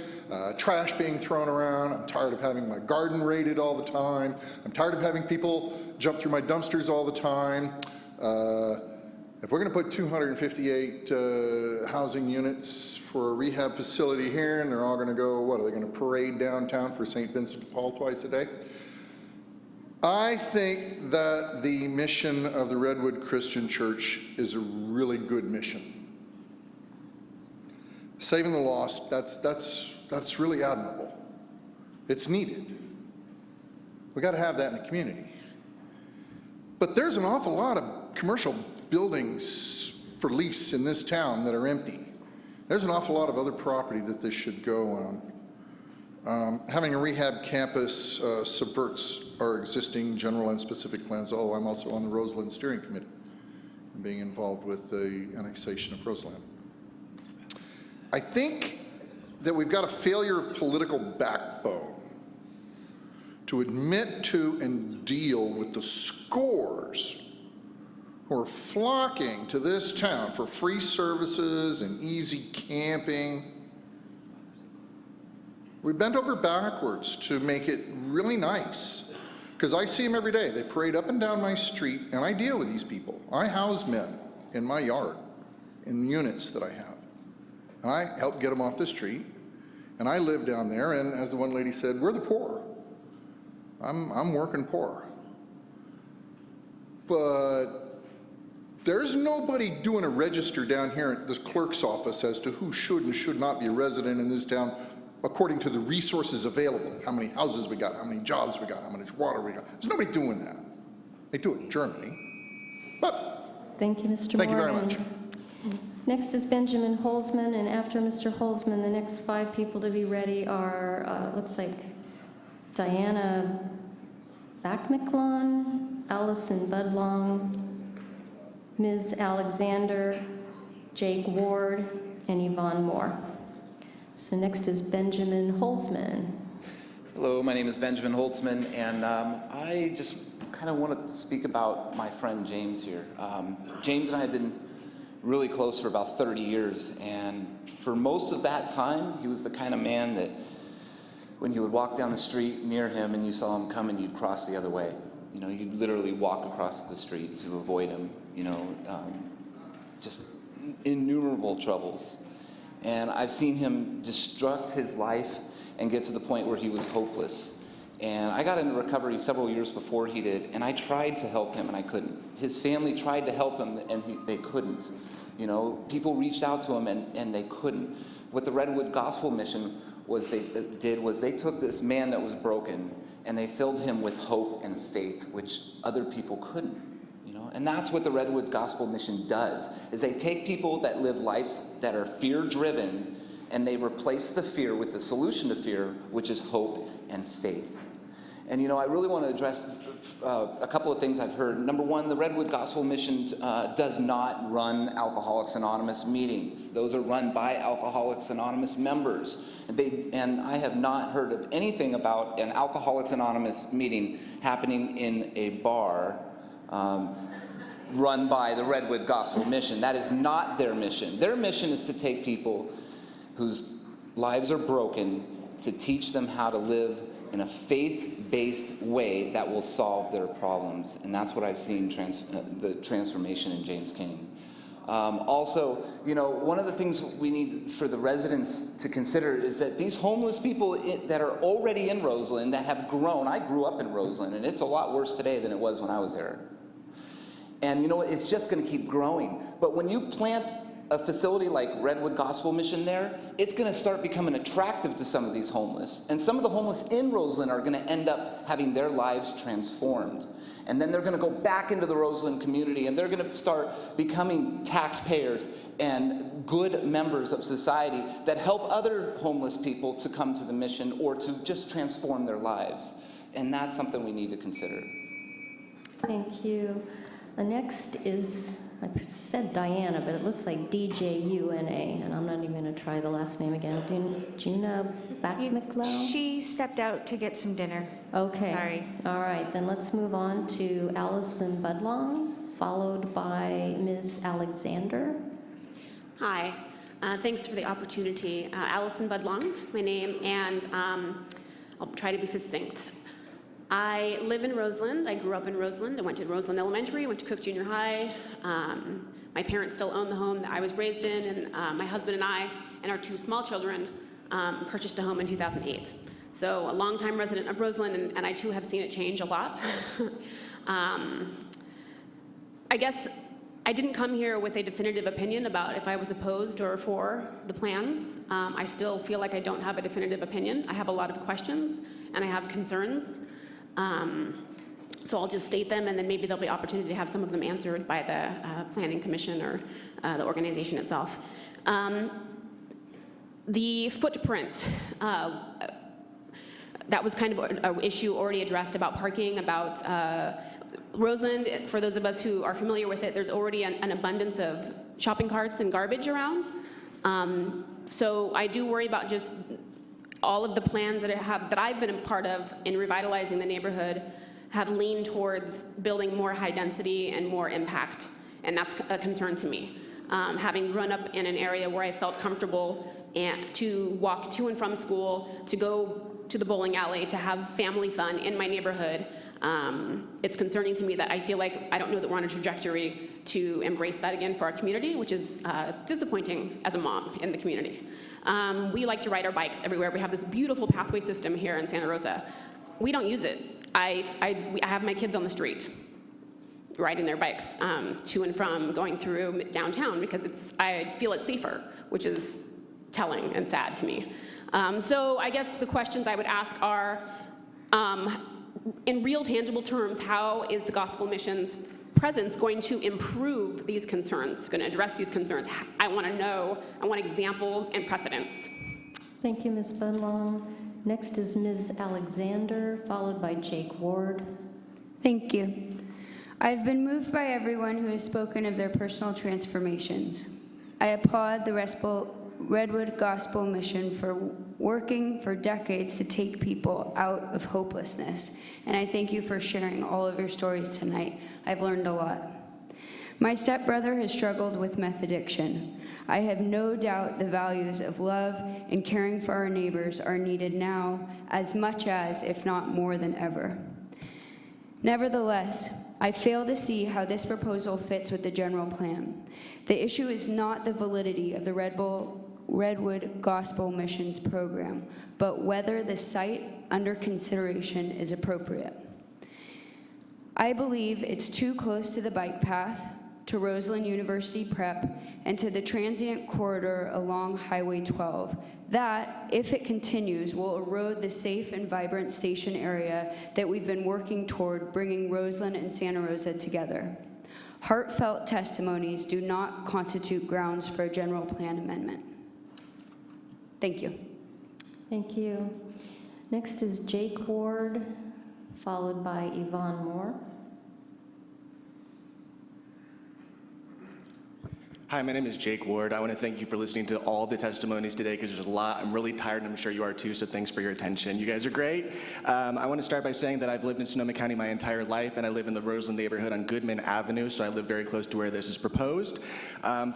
trash being thrown around. I'm tired of having my garden raided all the time. I'm tired of having people jump through my dumpsters all the time. If we're going to put 258 housing units for a rehab facility here, and they're all going to go, what, are they going to parade downtown for St. Vincent de Paul twice a day? I think that the mission of the Redwood Christian Church is a really good mission. Saving the lost, that's really admirable. It's needed. We got to have that in the community. But there's an awful lot of commercial buildings for lease in this town that are empty. There's an awful lot of other property that this should go on. Having a rehab campus subverts our existing general and specific plans. Oh, I'm also on the Roseland Steering Committee, being involved with the annexation of Roseland. I think that we've got a failure of political backbone to admit to and deal with the scores who are flocking to this town for free services and easy camping. We bent over backwards to make it really nice, because I see them every day. They parade up and down my street, and I deal with these people. I house men in my yard, in units that I have. And I help get them off the street, and I live down there, and as the one lady said, we're the poor. I'm working poor. But there's nobody doing a register down here at this clerk's office as to who should and should not be a resident in this town according to the resources available, how many houses we got, how many jobs we got, how much water we got. There's nobody doing that. They do it in Germany. But Thank you, Mr. Morgan. thank you very much. Next is Benjamin Holzman, and after Mr. Holzman, the next 5 people to be ready are, looks like Diana Backmicklon, Allison Budlong, Ms. Alexander, Jake Ward, and Yvonne Moore. So next is Benjamin Holzman. Hello, my name is Benjamin Holtzman, and I just kind of want to speak about my friend James here. James and I have been really close for about 30 years, and for most of that time, he was the kind of man that when you would walk down the street near him and you saw him coming, you'd cross the other way. You know, you'd literally walk across the street to avoid him, you know, just innumerable troubles. And I've seen him destruct his life and get to the point where he was hopeless. And I got into recovery several years before he did, and I tried to help him, and I couldn't. His family tried to help him, and they couldn't. You know, people reached out to him, and they couldn't. What the Redwood Gospel Mission they took this man that was broken, and they filled him with hope and faith, which other people couldn't. And that's what the Redwood Gospel Mission does, is they take people that live lives that are fear-driven, and they replace the fear with the solution to fear, which is hope and faith. And I really want to address a couple of things I've heard. Number one, the Redwood Gospel Mission does not run Alcoholics Anonymous meetings. Those are run by Alcoholics Anonymous members. And I have not heard of anything about an Alcoholics Anonymous meeting happening in a bar run by the Redwood Gospel Mission. That is not their mission. Their mission is to take people whose lives are broken, to teach them how to live in a faith-based way that will solve their problems. And that's what I've seen, the transformation in James King. Also, one of the things we need for the residents to consider is that these homeless people that are already in Roseland, that have grown. I grew up in Roseland, and it's a lot worse today than it was when I was there. And it's just going to keep growing. But when you plant a facility like Redwood Gospel Mission there, it's going to start becoming attractive to some of these homeless. And some of the homeless in Roseland are going to end up having their lives transformed. And then they're going to go back into the Roseland community, and they're going to start becoming taxpayers and good members of society that help other homeless people to come to the mission or to just transform their lives. And that's something we need to consider. Thank you. Next is I said Diana, but it looks like D-J-U-N-A, and I'm not even going to try the last name again. Juna Backmclow? She stepped out to get some dinner. Okay. Sorry. All right, then let's move on to Allison Budlong, followed by Ms. Alexander. Hi, thanks for the opportunity. Allison Budlong is my name, and I'll try to be succinct. I live in Roseland. I grew up in Roseland. I went to Roseland Elementary, went to Cook Junior High. My parents still own the home that I was raised in, and my husband and I and our 2 small children purchased a home in 2008. So a longtime resident of Roseland, and I too have seen it change a lot. I guess I didn't come here with a definitive opinion about if I was opposed or for the plans. I still feel like I don't have a definitive opinion. I have a lot of questions, and I have concerns. So I'll just state them, and then maybe there'll be opportunity to have some of them answered by the Planning Commission or the organization itself. The footprint, that was kind of an issue already addressed about parking, about Roseland. For those of us who are familiar with it, there's already an abundance of shopping carts and garbage around. So I do worry about just all of the plans that I've been a part of in revitalizing the neighborhood have leaned towards building more high density and more impact, and that's a concern to me. Having grown up in an area where I felt comfortable to walk to and from school, to go to the bowling alley, to have family fun in my neighborhood, it's concerning to me that I feel like I don't know that we're on a trajectory to embrace that again for our community, which is disappointing as a mom in the community. We like to ride our bikes everywhere. We have this beautiful pathway system here in Santa Rosa. We don't use it. I have my kids on the street riding their bikes to and from going through downtown because I feel it's safer, which is telling and sad to me. So I guess the questions I would ask are, in real tangible terms, how is the Gospel Mission's presence going to improve these concerns, going to address these concerns? I want to know, I want examples and precedents. Thank you, Ms. Budlong. Next is Ms. Alexander, followed by Jake Ward. Thank you. I've been moved by everyone who has spoken of their personal transformations. I applaud the Redwood Gospel Mission for working for decades to take people out of hopelessness, and I thank you for sharing all of your stories tonight. I've learned a lot. My stepbrother has struggled with meth addiction. I have no doubt the values of love and caring for our neighbors are needed now as much as, if not more than ever. Nevertheless, I fail to see how this proposal fits with the general plan. The issue is not the validity of the Redwood Gospel Missions program, but whether the site under consideration is appropriate. I believe it's too close to the bike path, to Roseland University Prep, and to the transient corridor along Highway 12. That, if it continues, will erode the safe and vibrant station area that we've been working toward bringing Roseland and Santa Rosa together. Heartfelt testimonies do not constitute grounds for a general plan amendment. Thank you. Thank you. Next is Jake Ward, followed by Yvonne Moore. Hi, my name is Jake Ward. I want to thank you for listening to all the testimonies today because there's a lot. I'm really tired, and I'm sure you are too, so thanks for your attention. You guys are great. I want to start by saying that I've lived in Sonoma County my entire life, and I live in the Roseland neighborhood on Goodman Avenue, so I live very close to where this is proposed.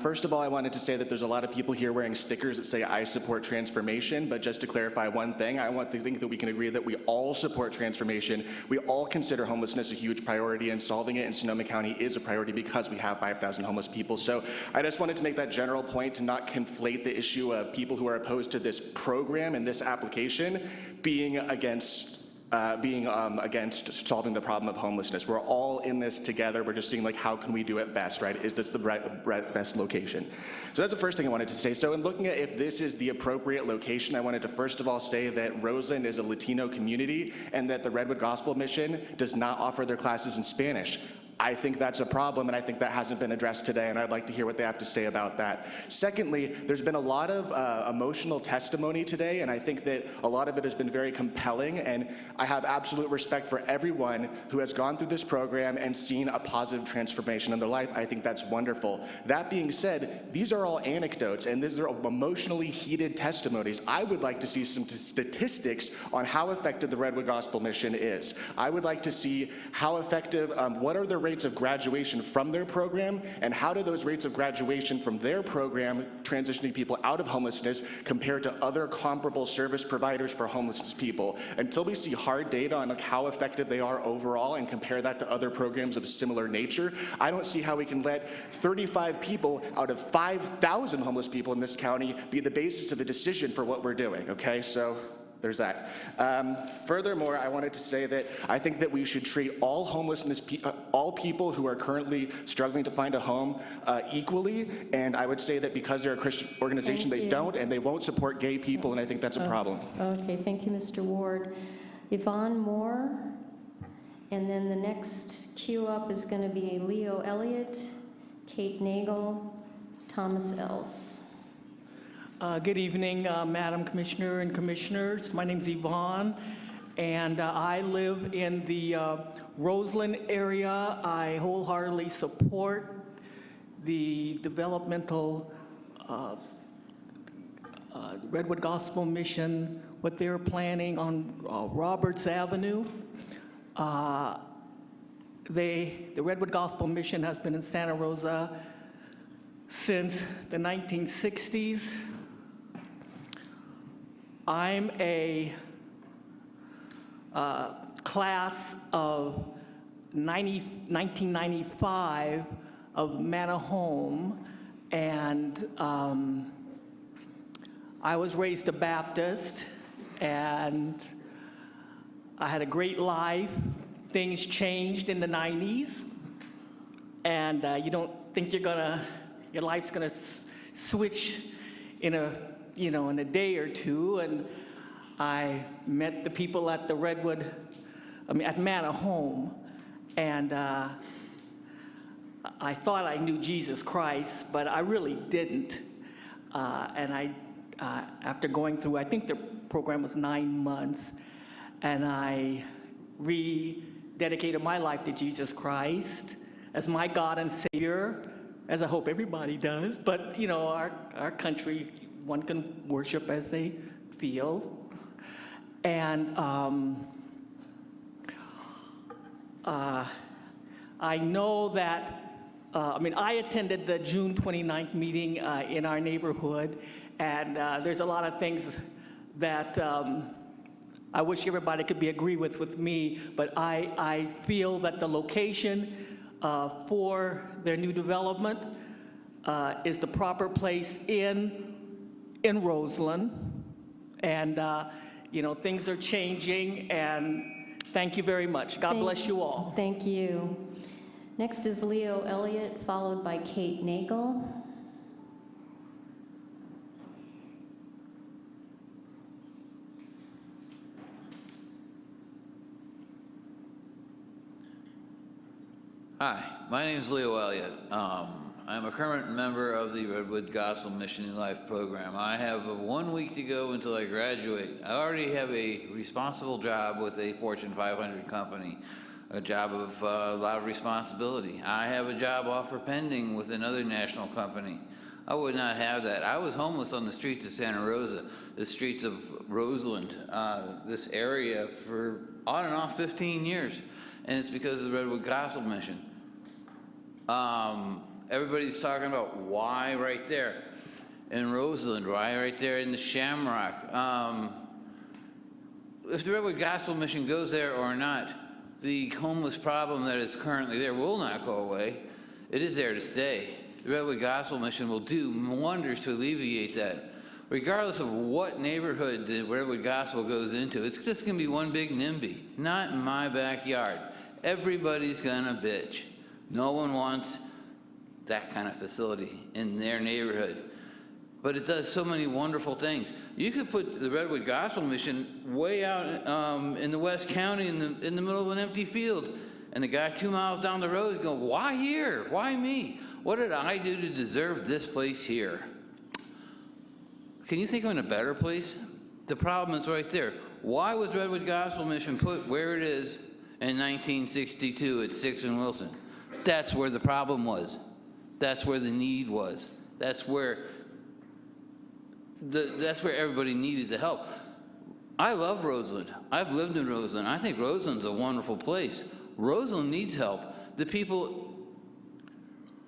First of all, I wanted to say that there's a lot of people here wearing stickers that say, I support transformation, but just to clarify one thing, I want to think that we can agree that we all support transformation. We all consider homelessness a huge priority, and solving it in Sonoma County is a priority because we have 5,000 homeless people. So I just wanted to make that general point to not conflate the issue of people who are opposed to this program and this application being against solving the problem of homelessness. We're all in this together. We're just seeing like how can we do it best, right? Is this the best location? So that's the first thing I wanted to say. So in looking at if this is the appropriate location, I wanted to first of all say that Roseland is a Latino community and that the Redwood Gospel Mission does not offer their classes in Spanish. I think that's a problem, and I think that hasn't been addressed today, and I'd like to hear what they have to say about that. Secondly, there's been a lot of emotional testimony today, and I think that a lot of it has been very compelling, and I have absolute respect for everyone who has gone through this program and seen a positive transformation in their life. I think that's wonderful. That being said, these are all anecdotes, and these are emotionally heated testimonies. I would like to see some statistics on how effective the Redwood Gospel Mission is. I would like to see how effective, what are the rates of graduation from their program, and how do those rates of graduation from their program transitioning people out of homelessness compare to other comparable service providers for homeless people. Until we see hard data on how effective they are overall and compare that to other programs of similar nature, I don't see how we can let 35 people out of 5,000 homeless people in this county be the basis of a decision for what we're doing, okay? So there's that. Furthermore, I wanted to say that I think that we should treat all all people who are currently struggling to find a home equally, and I would say that because they're a Christian organization, they don't, and they won't support gay people, and I think that's a problem. Okay, thank you, Mr. Ward. Yvonne Moore, and then the next queue up is going to be Leo Elliott, Kate Nagel, Thomas Els. Good evening, Madam Commissioner and Commissioners. My name's Yvonne, and I live in the Roseland area. I wholeheartedly support the developmental Redwood Gospel Mission, what they're planning on Roberts Avenue. The Redwood Gospel Mission has been in Santa Rosa since the 1960s. I'm a class of 1995 of Manahome, and I was raised a Baptist, and I had a great life. Things changed in the 90s, and you don't think your life's gonna switch in a day or two, and I met the people at the at Manahome, and I thought I knew Jesus Christ, but I really didn't. And after going through, I think the program was 9 months, and I rededicated my life to Jesus Christ as my God and Savior, as I hope everybody does. But our country, one can worship as they feel. And I know that, I attended the June 29th meeting in our neighborhood, and there's a lot of things that I wish everybody could agree with me, but I feel that the location for their new development is the proper place in Roseland, and things are changing, and thank you very much. God bless you all. Thank you. Next is Leo Elliott, followed by Kate Nagel. Hi, my name is Leo Elliott. I'm a current member of the Redwood Gospel Mission in Life program. I have 1 week to go until I graduate. I already have a responsible job with a Fortune 500 company, a job of a lot of responsibility. I have a job offer pending with another national company. I would not have that. I was homeless on the streets of Santa Rosa, the streets of Roseland, this area for on and off 15 years, and it's because of the Redwood Gospel Mission. Everybody's talking about why right there in Roseland, why right there in the Shamrock. If the Redwood Gospel Mission goes there or not, the homeless problem that is currently there will not go away. It is there to stay. The Redwood Gospel Mission will do wonders to alleviate that. Regardless of what neighborhood the Redwood Gospel goes into, it's just gonna be one big NIMBY. Not in my backyard. Everybody's gonna bitch. No one wants that kind of facility in their neighborhood. But it does so many wonderful things. You could put the Redwood Gospel Mission way out in the West County in the middle of an empty field, And the guy 2 miles down the road is going, why here? Why me? What did I do to deserve this place here? Can you think of a better place? The problem is right there. Why was Redwood Gospel Mission put where it is in 1962 at 6th and Wilson? That's where the problem was. That's where the need was. That's where everybody needed the help. I love Roseland. I've lived in Roseland. I think Roseland's a wonderful place. Roseland needs help. The people,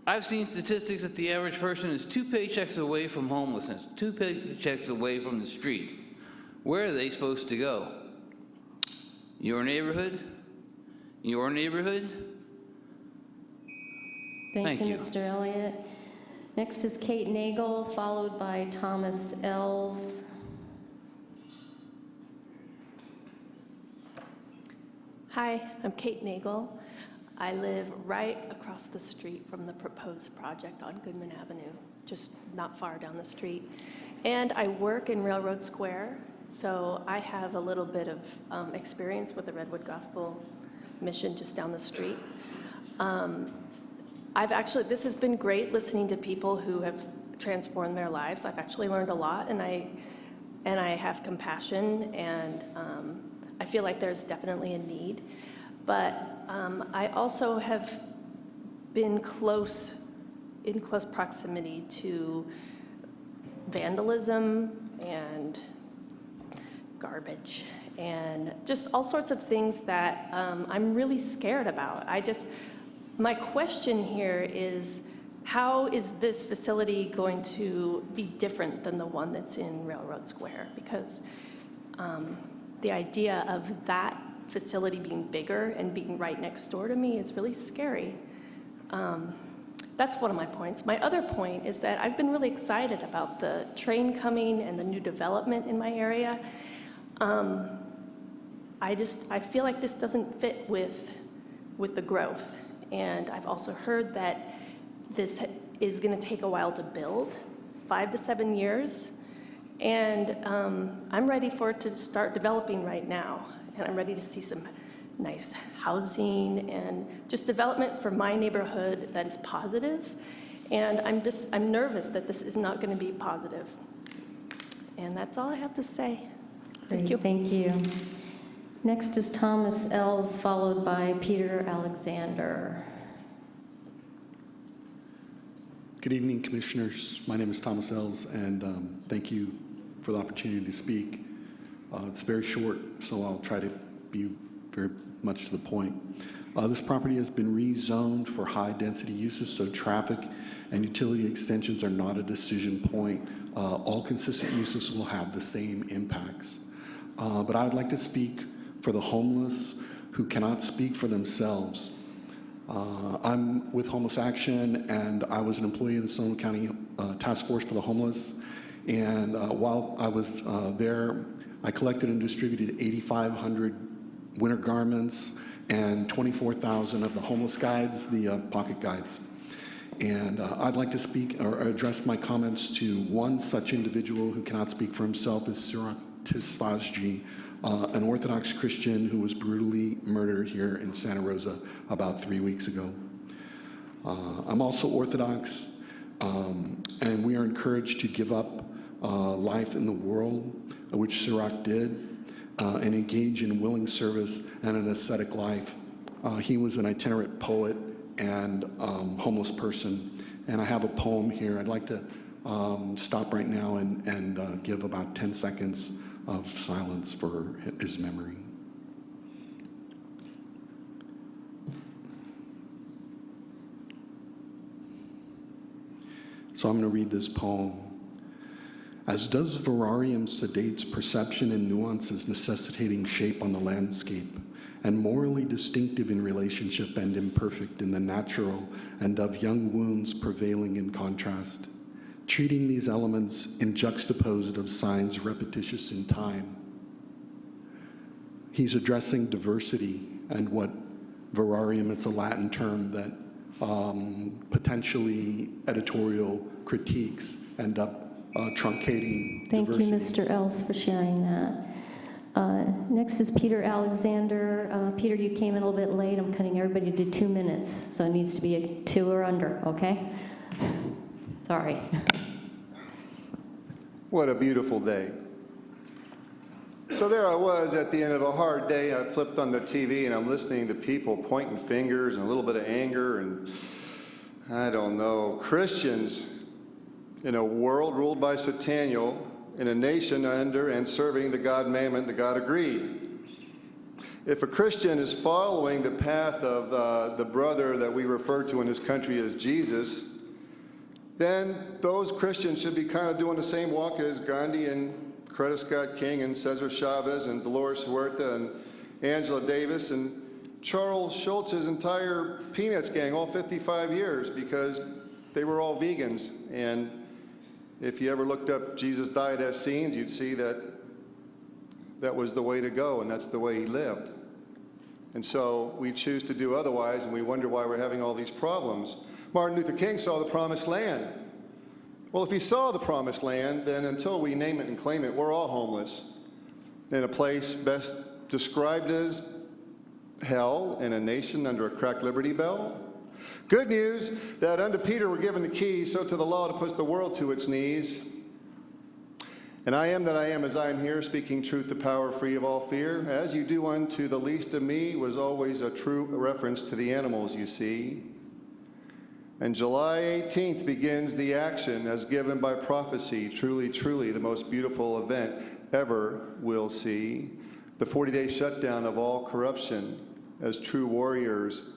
I've seen statistics that the average person is 2 paychecks away from homelessness, 2 paychecks away from the street. Where are they supposed to go? Your neighborhood? Your neighborhood? Thank you, Mr. Elliott. Next is Kate Nagel, followed by Thomas Ells. Hi, I'm Kate Nagel. I live right across the street from the proposed project on Goodman Avenue, just not far down the street. And I work in Railroad Square, so I have a little bit of experience with the Redwood Gospel Mission just down the street. This has been great listening to people who have transformed their lives. I've actually learned a lot, and I have compassion, and I feel like there's definitely a need. But I also have been in close proximity to vandalism and garbage and just all sorts of things that I'm really scared about. My question here is, how is this facility going to be different than the one that's in Railroad Square? Because the idea of that facility being bigger and being right next door to me is really scary. That's one of my points. My other point is that I've been really excited about the train coming and the new development in my area. I feel like this doesn't fit with the growth. And I've also heard that this is going to take a while to build, 5 to 7 years. And I'm ready for it to start developing right now. And I'm ready to see some nice housing and just development for my neighborhood that is positive. And I'm nervous that this is not going to be positive. And that's all I have to say. Thank you. Thank you. Next is Thomas Ells, followed by Peter Alexander. Good evening, Commissioners. My name is Thomas Ells, and thank you for the opportunity to speak. It's very short, so I'll try to be very much to the point. This property has been rezoned for high-density uses, so traffic and utility extensions are not a decision point. All consistent uses will have the same impacts. But I would like to speak for the homeless who cannot speak for themselves. I'm with Homeless Action, and I was an employee of the Sonoma County Task Force for the Homeless. And while I was there, I collected and distributed 8,500 winter garments and 24,000 of the homeless guides, the pocket guides. And I'd like to speak or address my comments to one such individual who cannot speak for himself, is Sirak Tisfazji, an Orthodox Christian who was brutally murdered here in Santa Rosa about 3 weeks ago. I'm also Orthodox, and we are encouraged to give up life in the world, which Sirak did, and engage in willing service and an ascetic life. He was an itinerant poet and homeless person, and I have a poem here. I'd like to stop right now and give about 10 seconds of silence for his memory. So I'm going to read this poem. As does Verarium sedates perception and nuances necessitating shape on the landscape, and morally distinctive in relationship and imperfect in the natural, and of young wounds prevailing in contrast, treating these elements in juxtaposed of signs repetitious in time. He's addressing diversity and what Verarium, it's a Latin term that potentially editorial critiques end up truncating Thank diversity. you, Mr. Ells, for sharing that. Next is Peter Alexander. Peter, you came in a little bit late. I'm cutting everybody to 2 minutes, so it needs to be a 2 or under, okay? Sorry. What a beautiful day. So there I was at the end of a hard day. I flipped on the TV and I'm listening to people pointing fingers and a little bit of anger and, I don't know, Christians in a world ruled by Sataniel, in a nation under and serving the God Mammon, the God of greed. If a Christian is following the path of the brother that we refer to in this country as Jesus, then those Christians should be kind of doing the same walk as Gandhi and Coretta Scott King and Cesar Chavez and Dolores Huerta and Angela Davis and Charles Schultz's entire Peanuts gang, all 55 years, because they were all vegans. And if you ever looked up Jesus' diet as scenes, you'd see that that was the way to go, and that's the way he lived. And so we choose to do otherwise, and we wonder why we're having all these problems. Martin Luther King saw the promised land. Well, if he saw the promised land, then until we name it and claim it, we're all homeless in a place best described as hell in a nation under a cracked Liberty Bell. Good news that unto Peter were given the keys, so to the law to push the world to its knees. And I am that I am as I am here, speaking truth to power, free of all fear. As you do unto the least of me was always a true reference to the animals, you see. And July 18th begins the action as given by prophecy, truly, truly the most beautiful event ever we'll see. The 40-day shutdown of all corruption as true warriors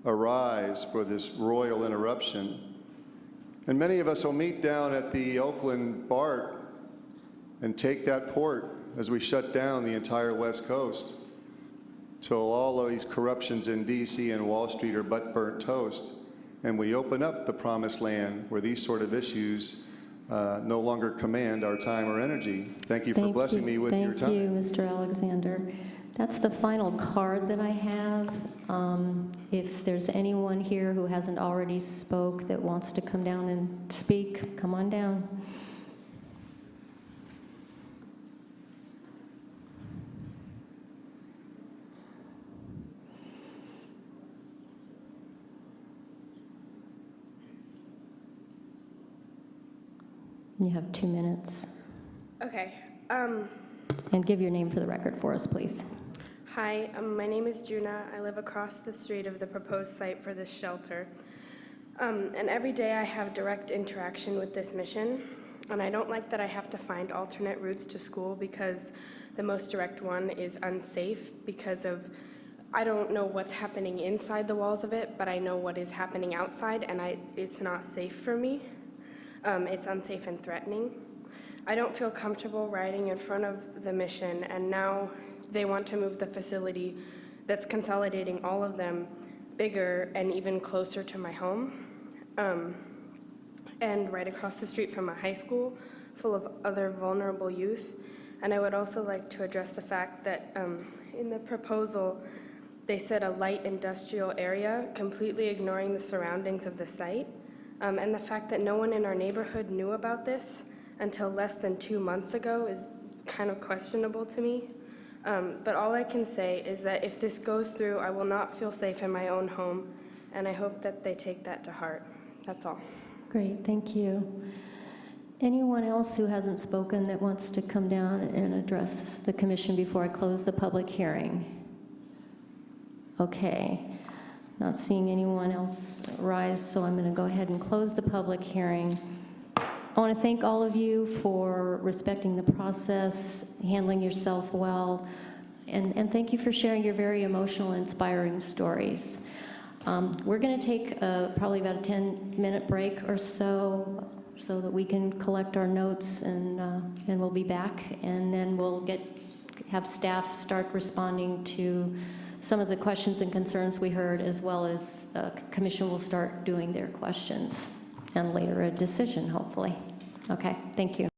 arise for this royal interruption. And many of us will meet down at the Oakland BART and take that port as we shut down the entire West Coast till all of these corruptions in D.C. and Wall Street are but burnt toast. And we open up the promised land where these sort of issues no longer command our time or energy. Thank you for blessing me with your time. Thank you, Mr. Alexander. That's the final card that I have. If there's anyone here who hasn't already spoke that wants to come down and speak, come on down. You have 2 minutes. Okay. And give your name for the record for us, please. Hi, my name is Juna. I live across the street of the proposed site for this shelter. And every day I have direct interaction with this mission. And I don't like that I have to find alternate routes to school because the most direct one is unsafe because of, I don't know what's happening inside the walls of it, but I know what is happening outside, and it's not safe for me. It's unsafe and threatening. I don't feel comfortable riding in front of the mission, and now they want to move the facility that's consolidating all of them bigger and even closer to my home, and right across the street from a high school full of other vulnerable youth. And I would also like to address the fact that in the proposal, they said a light industrial area, completely ignoring the surroundings of the site. And the fact that no one in our neighborhood knew about this until less than 2 months ago is kind of questionable to me. But all I can say is that if this goes through, I will not feel safe in my own home, and I hope that they take that to heart. That's all. Great, thank you. Anyone else who hasn't spoken that wants to come down and address the commission before I close the public hearing? Okay. Not seeing anyone else rise, so I'm going to go ahead and close the public hearing. I want to thank all of you for respecting the process, handling yourself well, and thank you for sharing your very emotional, inspiring stories. We're going to take probably about a 10-minute break or so that we can collect our notes, and we'll be back, and then we'll have staff start responding to some of the questions and concerns we heard, as well as the commission will start doing their questions, and later a decision, hopefully. Okay, thank you.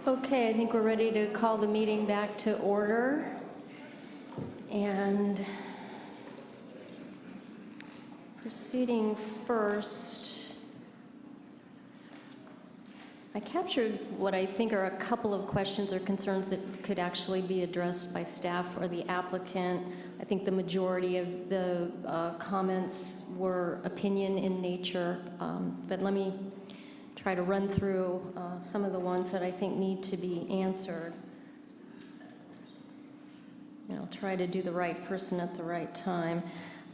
Okay, I think we're ready to call the meeting back to order. And proceeding first, I captured what I think are a couple of questions or concerns that could actually be addressed by staff or the applicant. I think the majority of the comments were opinion in nature, but let me try to run through some of the ones that I think need to be answered. And I'll try to do the right person at the right time.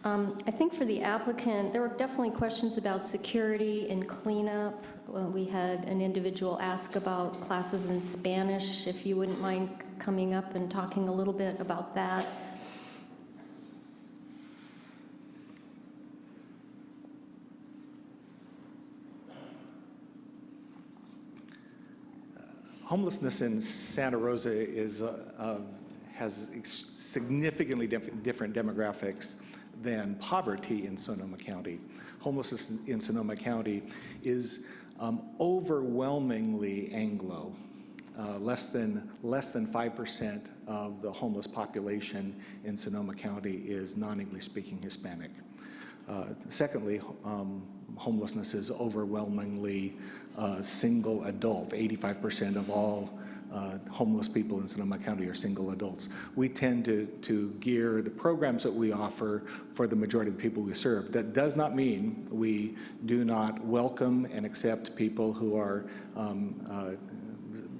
I think for the applicant, there were definitely questions about security and cleanup. We had an individual ask about classes in Spanish, if you wouldn't mind coming up and talking a little bit about that. Homelessness in Santa Rosa has significantly different demographics than poverty in Sonoma County. Homelessness in Sonoma County is overwhelmingly Anglo. Less than 5% of the homeless population in Sonoma County is non-English speaking Hispanic. Secondly, homelessness is overwhelmingly single adult. 85% of all homeless people in Sonoma County are single adults. We tend to gear the programs that we offer for the majority of the people we serve. That does not mean we do not welcome and accept people who are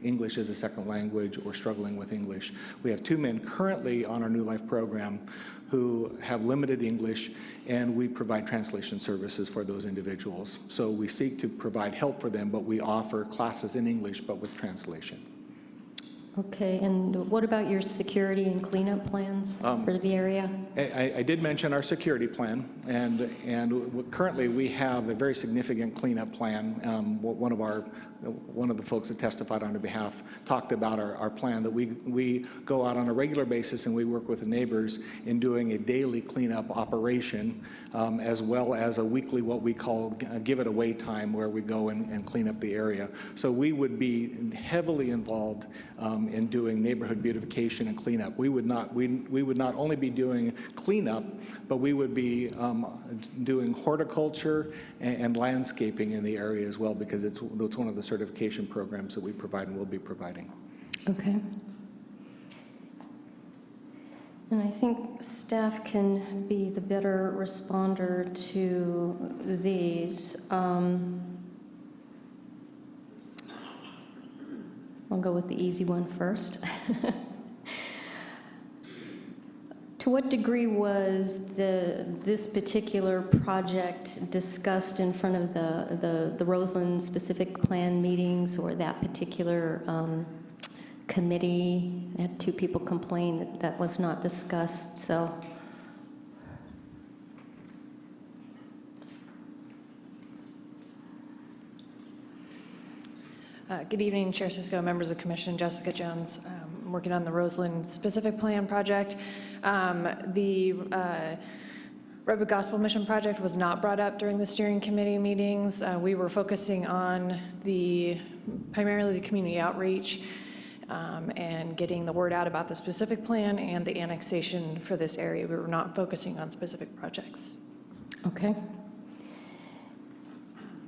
English as a second language or struggling with English. We have 2 men currently on our New Life program who have limited English, and we provide translation services for those individuals. So we seek to provide help for them, but we offer classes in English, but with translation. Okay, and what about your security and cleanup plans for the area? I did mention our security plan, and currently we have a very significant cleanup plan. One of the folks that testified on our behalf talked about our plan that we go out on a regular basis and we work with the neighbors in doing a daily cleanup operation, as well as a weekly what we call give it away time, where we go and clean up the area. So we would be heavily involved in doing neighborhood beautification and cleanup. We would not only be doing cleanup, but we would be doing horticulture and landscaping in the area as well, because it's one of the certification programs that we provide and will be providing. Okay. And I think staff can be the better responder to these. I'll go with the easy one first. To what degree was this particular project discussed in front of the Roseland specific plan meetings, or that particular committee? I had 2 people complain that was not discussed, so. Good evening, Chair Cisco, members of the Commission. Jessica Jones. I'm working on the Roseland Specific Plan project. The Redwood Gospel Mission project was not brought up during the steering committee meetings. We were focusing on primarily the community outreach and getting the word out about the specific plan and the annexation for this area. We were not focusing on specific projects. Okay.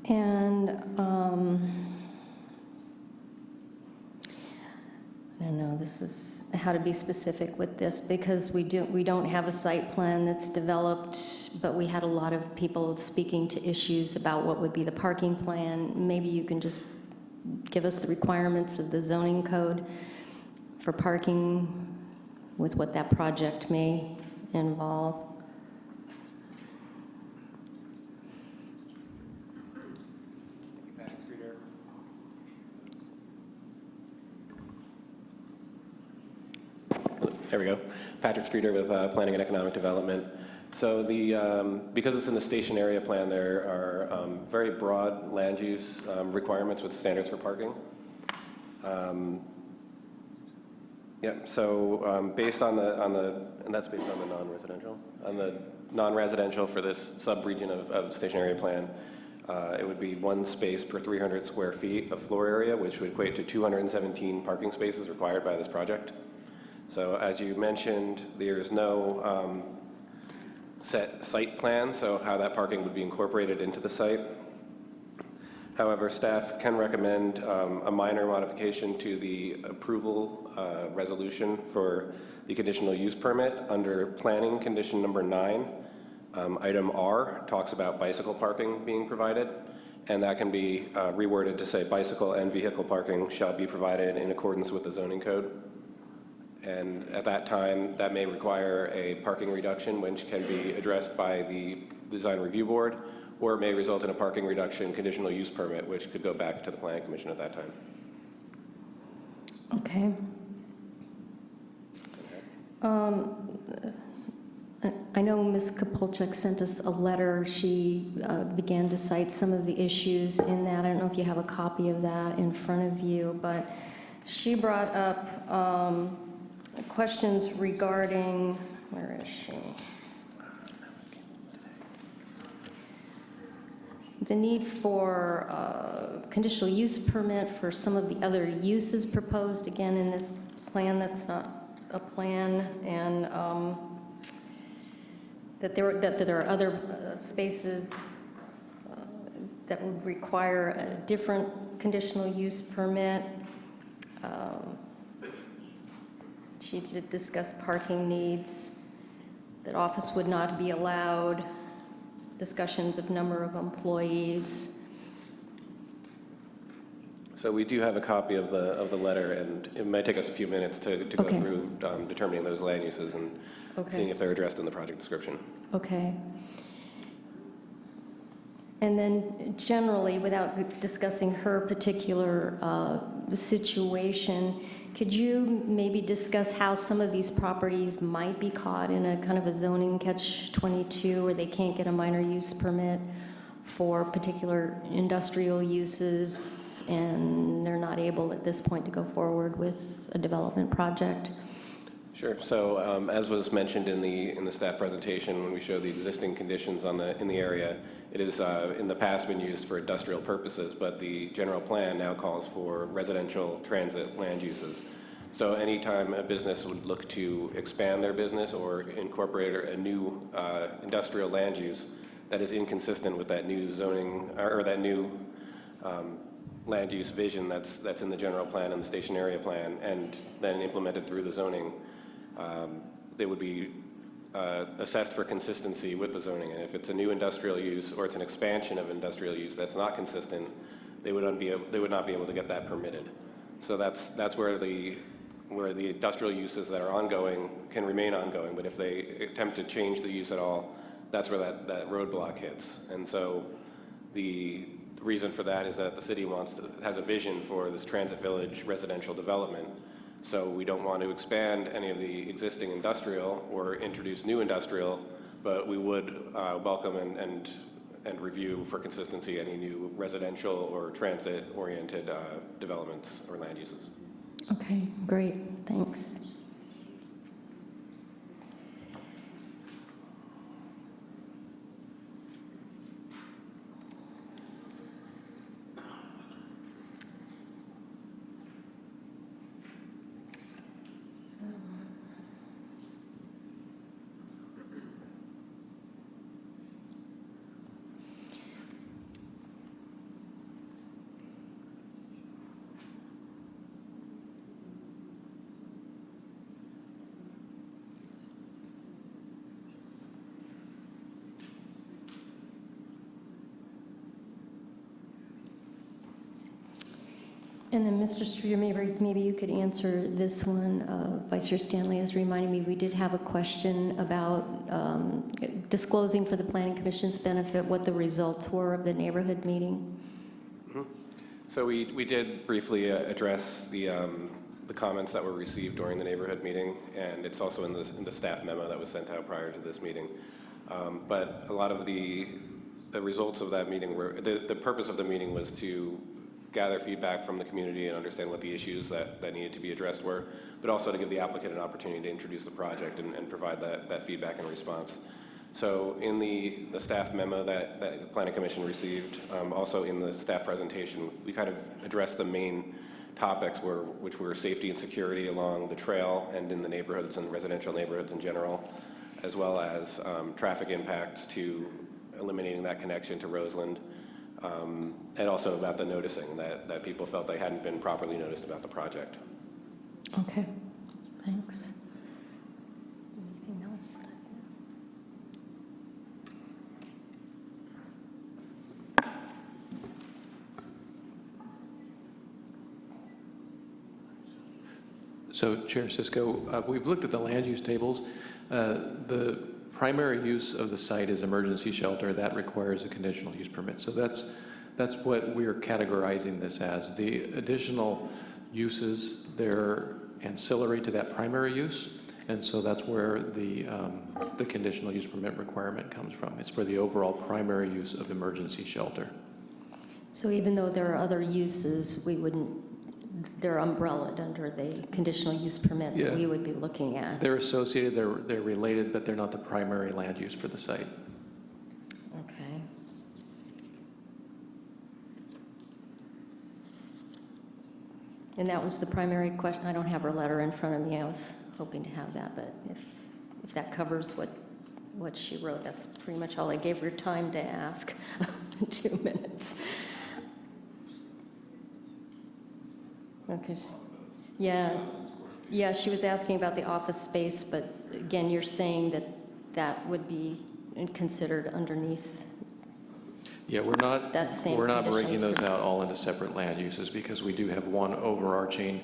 And I don't know, this is how to be specific with this, because we don't have a site plan that's developed, but we had a lot of people speaking to issues about what would be the parking plan. Maybe you can just give us the requirements of the zoning code for parking with what that project may involve. There we go. Patrick Streeter with Planning and Economic Development. So because it's in the station area plan, there are very broad land use requirements with standards for parking. So based on and that's based on the non-residential. On the non-residential for this sub-region of station area plan, It would be 1 space per 300 square feet of floor area, which would equate to 217 parking spaces required by this project. So as you mentioned, there's no set site plan, so how that parking would be incorporated into the site. However, staff can recommend a minor modification to the approval resolution for the conditional use permit under planning condition number 9. Item R talks about bicycle parking being provided, and that can be reworded to say bicycle and vehicle parking shall be provided in accordance with the zoning code. And at that time, that may require a parking reduction, which can be addressed by the design review board, or it may result in a parking reduction conditional use permit, which could go back to the planning commission at that time. Okay. I know Ms. Kapolchak sent us a letter. She began to cite some of the issues in that. I don't know if you have a copy of that in front of you, but she brought up questions regarding, where is she? The need for conditional use permit for some of the other uses proposed, again, in this plan that's not a plan, and that there are other spaces that would require a different conditional use permit. She did discuss parking needs, that office would not be allowed, discussions of number of employees. So we do have a copy of the letter, and it might take us a few minutes to go Okay. through determining those land uses and Okay. seeing if they're addressed in the project description. Okay. And then generally, without discussing her particular situation, could you maybe discuss how some of these properties might be caught in a kind of a zoning catch-22 where they can't get a minor use permit for particular industrial uses and they're not able at this point to go forward with a development project? Sure. So as was mentioned in the staff presentation, when we show the existing conditions in the area, it is in the past been used for industrial purposes, but the general plan now calls for residential transit land uses. So anytime a business would look to expand their business or incorporate a new industrial land use that is inconsistent with that new zoning or that new land use vision that's in the general plan and the station area plan, and then implemented through the zoning, they would be assessed for consistency with the zoning. And if it's a new industrial use or it's an expansion of industrial use that's not consistent, they would not be able to get that permitted. So that's where the industrial uses that are ongoing can remain ongoing, but if they attempt to change the use at all, that's where that roadblock hits. And so the reason for that is that the city has a vision for this transit village residential development. So we don't want to expand any of the existing industrial or introduce new industrial, but we would welcome and review for consistency any new residential or transit-oriented developments or land uses. Okay, great, thanks. And then, Mr. Streeter, maybe you could answer this one. Vice Chair Stanley has reminded me we did have a question about disclosing for the Planning Commission's benefit what the results were of the neighborhood meeting. Mm-hmm. So we did briefly address the comments that were received during the neighborhood meeting, and it's also in the staff memo that was sent out prior to this meeting. But a lot of the results of that meeting were, the purpose of the meeting was to gather feedback from the community and understand what the issues that needed to be addressed were, but also to give the applicant an opportunity to introduce the project and provide that feedback and response. So in the staff memo that the Planning Commission received, also in the staff presentation, we kind of addressed the main topics which were safety and security along the trail and in the neighborhoods and residential neighborhoods in general, as well as traffic impacts to eliminating that connection to Roseland, and also about the noticing that people felt they hadn't been properly noticed about the project. Okay, thanks. Anything else? So, Chair Sisko, we've looked at the land use tables. The primary use of the site is emergency shelter. That requires a conditional use permit. So that's what we're categorizing this as. The additional uses, they're ancillary to that primary use, and so that's where the conditional use permit requirement comes from. It's for the overall primary use of emergency shelter. So even though there are other uses, we wouldn't, they're umbrellaed under the conditional use permit that we would be looking at. They're associated, they're related, but they're not the primary land use for the site. Okay. And that was the primary question. I don't have her letter in front of me. I was hoping to have that, but if that covers what she wrote, that's pretty much all I gave her time to ask. 2 minutes. Okay. Yeah, she was asking about the office space, but again, you're saying that would be considered underneath. Yeah, we're not breaking those permit. out all into separate land uses because we do have one overarching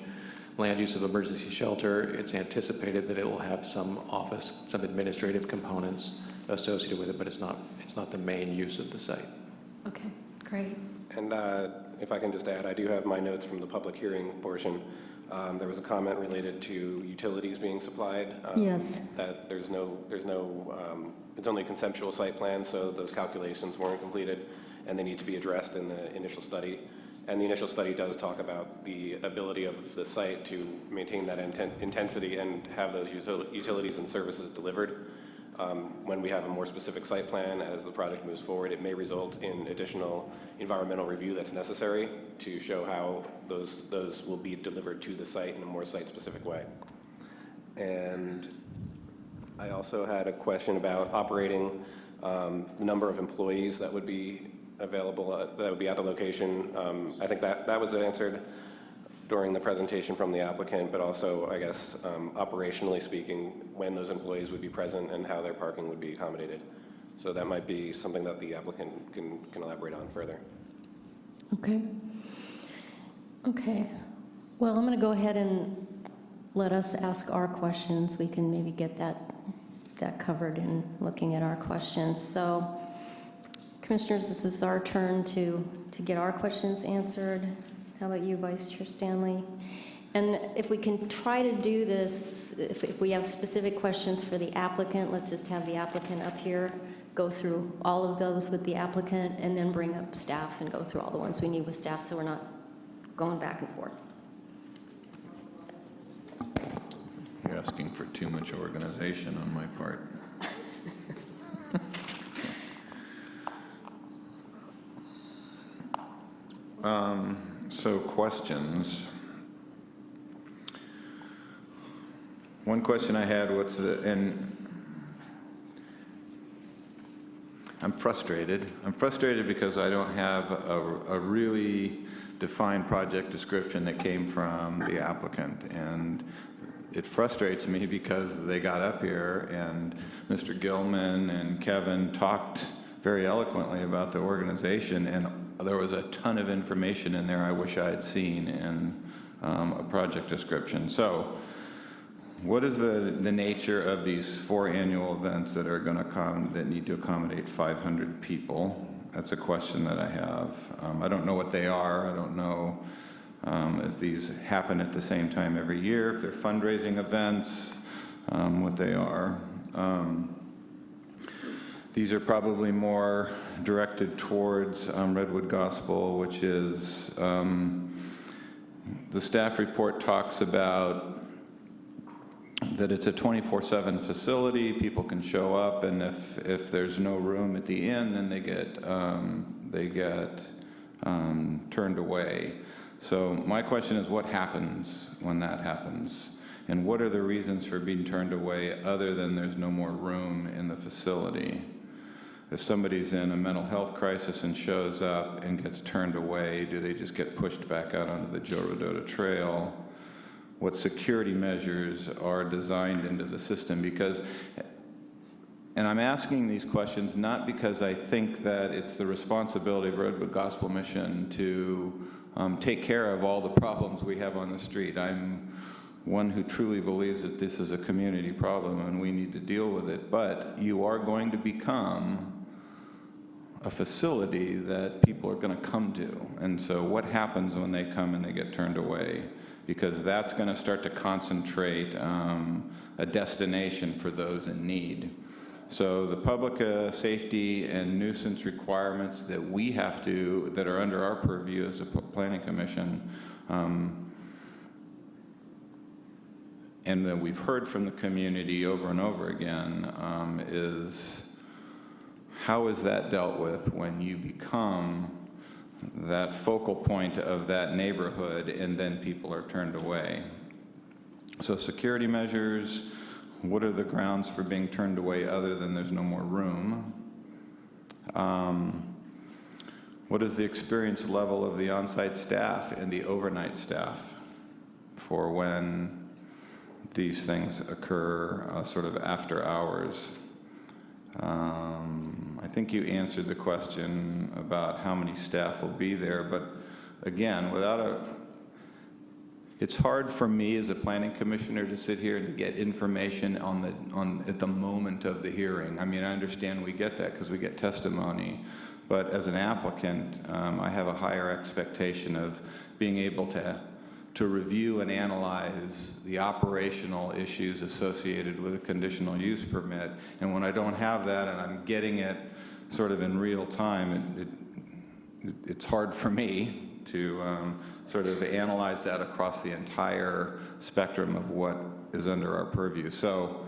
land use of emergency shelter. It's anticipated that it will have some office, some administrative components associated with it, but it's not the main use of the site. Okay, great. And if I can just add, I do have my notes from the public hearing portion. There was a comment related to utilities being supplied. Yes. That it's only a conceptual site plan, so those calculations weren't completed, and they need to be addressed in the initial study. And the initial study does talk about the ability of the site to maintain that intensity and have those utilities and services delivered. When we have a more specific site plan as the project moves forward, it may result in additional environmental review that's necessary to show how those will be delivered to the site in a more site-specific way. And I also had a question about operating the number of employees that would be available, that would be at the location. I think that was answered during the presentation from the applicant, but also, I guess, operationally speaking, when those employees would be present and how their parking would be accommodated. So that might be something that the applicant can elaborate on further. Okay. Okay. Well, I'm going to go ahead and let us ask our questions. We can maybe get that covered in looking at our questions. So, Commissioners, this is our turn to get our questions answered. How about you, Vice Chair Stanley? And if we can try to do this, if we have specific questions for the applicant, let's just have the applicant up here, go through all of those with the applicant, and then bring up staff and go through all the ones we need with staff so we're not going back and forth. You're asking for too much organization on my part. So questions. One question I had was and I'm frustrated. I'm frustrated because I don't have a really defined project description that came from the applicant. And it frustrates me because they got up here and Mr. Gilman and Kevin talked very eloquently about the organization, and there was a ton of information in there I wish I had seen in a project description. So what is the nature of these 4 annual events that are going to that need to accommodate 500 people? That's a question that I have. I don't know what they are. I don't know if these happen at the same time every year, if they're fundraising events, what they are. These are probably more directed towards Redwood Gospel, which is, the staff report talks about that it's a 24/7 facility. People can show up, and if there's no room at the inn, then they get turned away. So my question is, what happens when that happens? And what are the reasons for being turned away other than there's no more room in the facility? If somebody's in a mental health crisis and shows up and gets turned away, do they just get pushed back out onto the Joe Rodota Trail? What security measures are designed into the system? And I'm asking these questions not because I think that it's the responsibility of Redwood Gospel Mission to take care of all the problems we have on the street. I'm one who truly believes that this is a community problem and we need to deal with it. But you are going to become a facility that people are going to come to. And so what happens when they come and they get turned away? Because that's going to start to concentrate a destination for those in need. So the public safety and nuisance requirements that we have to, that are under our purview as a planning commission, and that we've heard from the community over and over again, is how is that dealt with when you become that focal point of that neighborhood and then people are turned away? So security measures, what are the grounds for being turned away other than there's no more room? What is the experience level of the on-site staff and the overnight staff for when these things occur sort of after hours? I think you answered the question about how many staff will be there, but again, it's hard for me as a planning commissioner to sit here and to get information at the moment of the hearing. I mean, I understand we get that because we get testimony, but as an applicant, I have a higher expectation of being able to review and analyze the operational issues associated with a conditional use permit. And when I don't have that and I'm getting it sort of in real time, it's hard for me to sort of analyze that across the entire spectrum of what is under our purview. So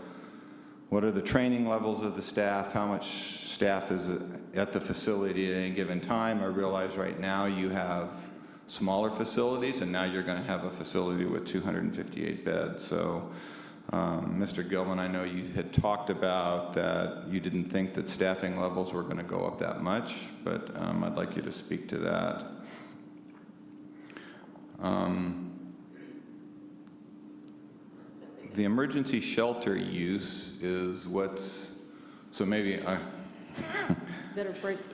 what are the training levels of the staff? How much staff is at the facility at any given time? I realize right now you have smaller facilities, and now you're going to have a facility with 258 beds. So, Mr. Gilman, I know you had talked about that you didn't think that staffing levels were going to go up that much, but I'd like you to speak to that. The emergency shelter use is so maybe You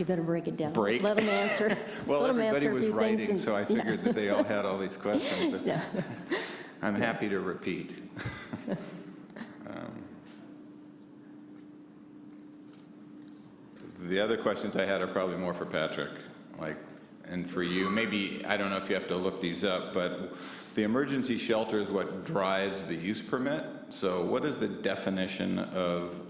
better break it down. Break? Let them answer. Well, Let 'em everybody answer a was few things writing, and- so I figured that they all had all these questions. Yeah. I'm happy to repeat. The other questions I had are probably more for Patrick, and for you. Maybe, I don't know if you have to look these up, but the emergency shelter is what drives the use permit. So what is the definition of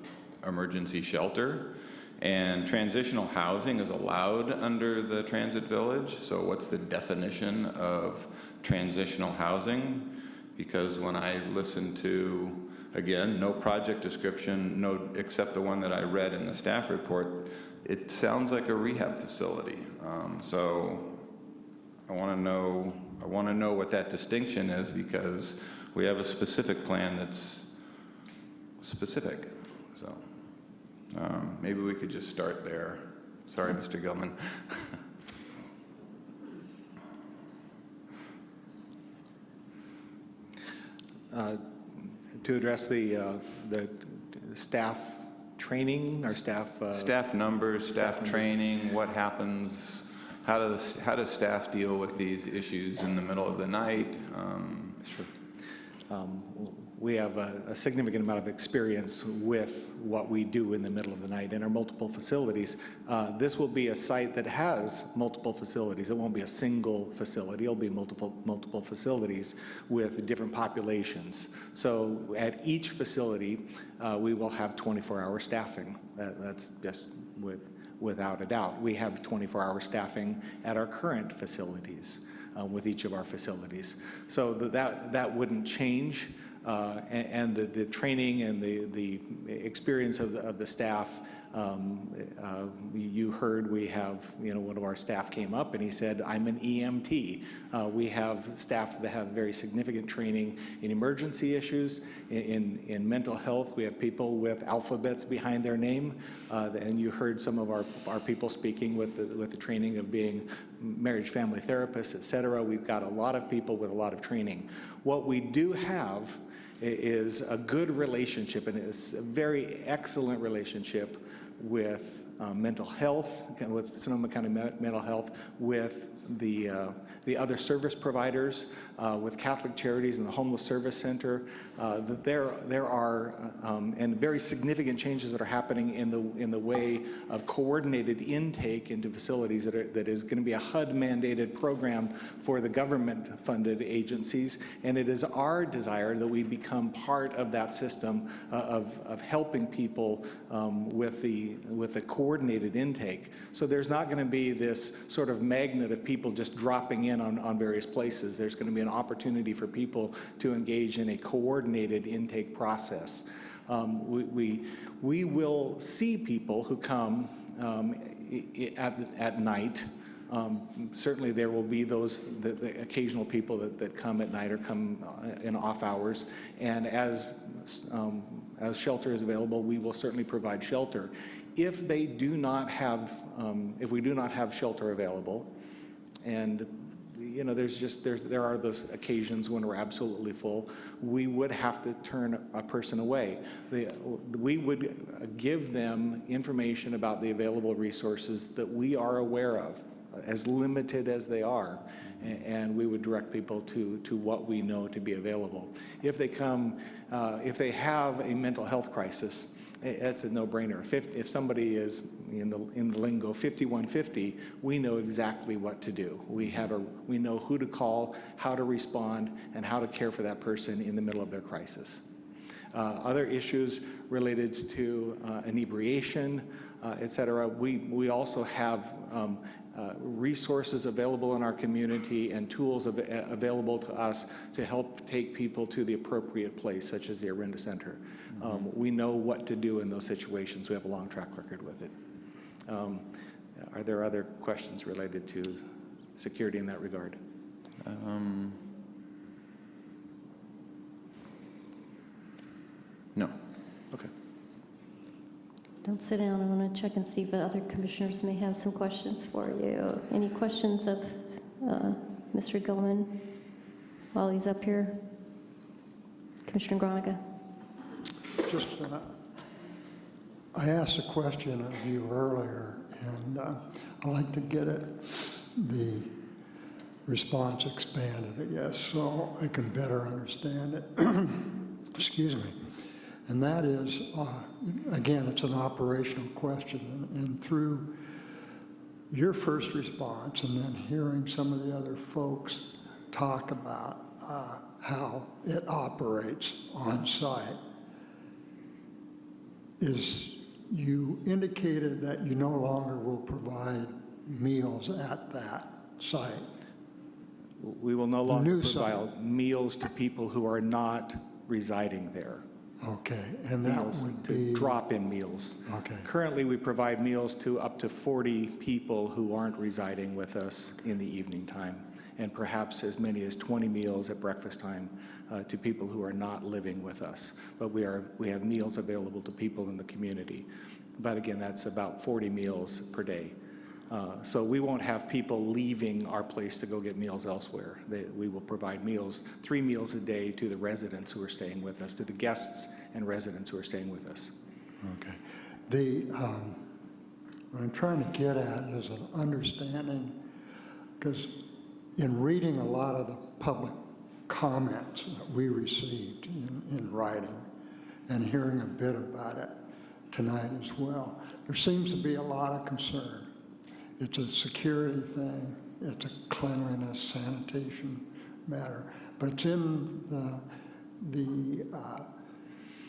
emergency shelter? And transitional housing is allowed under the transit village. So what's the definition of transitional housing? Because when I listen to, again, no project description, except the one that I read in the staff report, it sounds like a rehab facility. So I want to know what that distinction is, because we have a specific plan that's specific. So maybe we could just start there. Sorry, Mr. Gilman. To address the staff training or staff... staff numbers, staff training, what happens, how does staff deal with these issues in the middle of the night? Sure. We have a significant amount of experience with what we do in the middle of the night in our multiple facilities. This will be a site that has multiple facilities. It won't be a single facility. It'll be multiple facilities with different populations. So at each facility, we will have 24-hour staffing. That's just without a doubt. We have 24-hour staffing at our current facilities with each of our facilities. So that wouldn't change. and the training and the experience of the staff. You heard we have, one of our staff came up and he said, I'm an EMT. We have staff that have very significant training in emergency issues, in mental health. We have people with alphabets behind their name. And you heard some of our people speaking with the training of being marriage family therapists, et cetera. We've got a lot of people with a lot of training. What we do have is a good relationship, and it's a very excellent relationship with mental health, with Sonoma County Mental Health, with the other service providers, with Catholic Charities and the Homeless Service Center. That there are and very significant changes that are happening in the way of coordinated intake into facilities that is going to be a HUD mandated program for the government funded agencies, and it is our desire that we become part of that system of helping people with the coordinated intake. So there's not going to be this sort of magnet of people just dropping in on various places. There's going to be an opportunity for people to engage in a coordinated intake process. We will see people who come at night. Certainly there will be the occasional people that come at night or come in off hours, and as shelter is available, we will certainly provide shelter. If we do not have shelter available, and there are those occasions when we're absolutely full, we would have to turn a person away. We would give them information about the available resources that we are aware of, as limited as they are, and we would direct people to what we know to be available. If they come, if they have a mental health crisis, it's a no-brainer. If somebody is in the lingo 5150, we know exactly what to do. We know who to call, how to respond, and how to care for that person in the middle of their crisis. Other issues related to inebriation, et cetera, we also have resources available in our community and tools available to us to help take people to the appropriate place, such as the Arinda Center. We know what to do in those situations. We have a long track record with it. Are there other questions related to security in that regard? No. Okay. Don't sit down. I want to check and see if other commissioners may have some questions for you. Any questions of Mr. Gilman while he's up here? Commissioner Gronica. Just, I asked a question of you earlier, and I'd like to get the response expanded, I guess, so I can better understand it. Excuse me. And that is, again, it's an operational question, and through your first response and then hearing some of the other folks talk about how it operates on site, you indicated that you no longer will provide meals at that site. We will no longer provide meals to people who are not residing there. Okay, and that would be drop-in meals. Okay. Currently, we provide meals to up to 40 people who aren't residing with us in the evening time, and perhaps as many as 20 meals at breakfast time to people who are not living with us. But we have meals available to people in the community. But again, that's about 40 meals per day. So we won't have people leaving our place to go get meals elsewhere. We will provide meals, 3 meals a day to the residents who are staying with us, to the guests and residents who are staying with us. Okay. What I'm trying to get at is an understanding, because in reading a lot of the public comments that we received in writing and hearing a bit about it tonight as well, there seems to be a lot of concern. It's a security thing, it's a cleanliness, sanitation matter, but it's in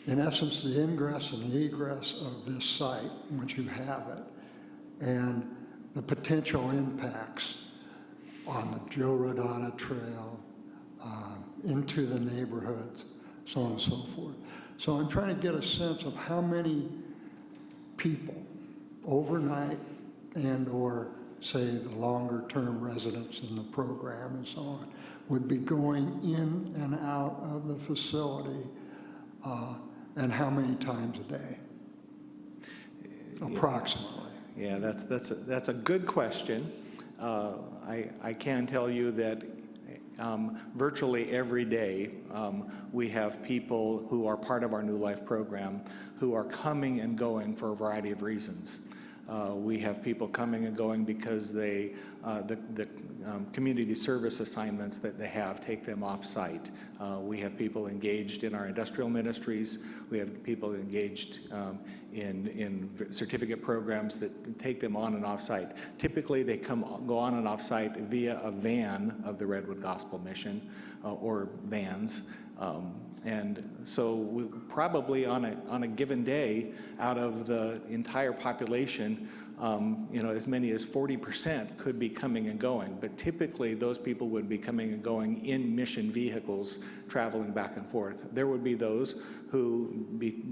in essence, the ingress and the egress of this site, once you have it, and the potential impacts on the Joe Rodata Trail, into the neighborhoods. so on and so forth. So I'm trying to get a sense of how many people overnight and/or, say, the longer-term residents in the program and so on, would be going in and out of the facility, and how many times a day, approximately? Yeah, that's a good question. I can tell you that virtually every day we have people who are part of our New Life program who are coming and going for a variety of reasons. We have people coming and going because the community service assignments that they have take them off-site. We have people engaged in our industrial ministries. We have people engaged in certificate programs that take them on and off-site. Typically, they go on and off-site via a van of the Redwood Gospel Mission or vans. And so we probably on a given day, out of the entire population, as many as 40% could be coming and going. But typically, those people would be coming and going in mission vehicles, traveling back and forth. There would be those who,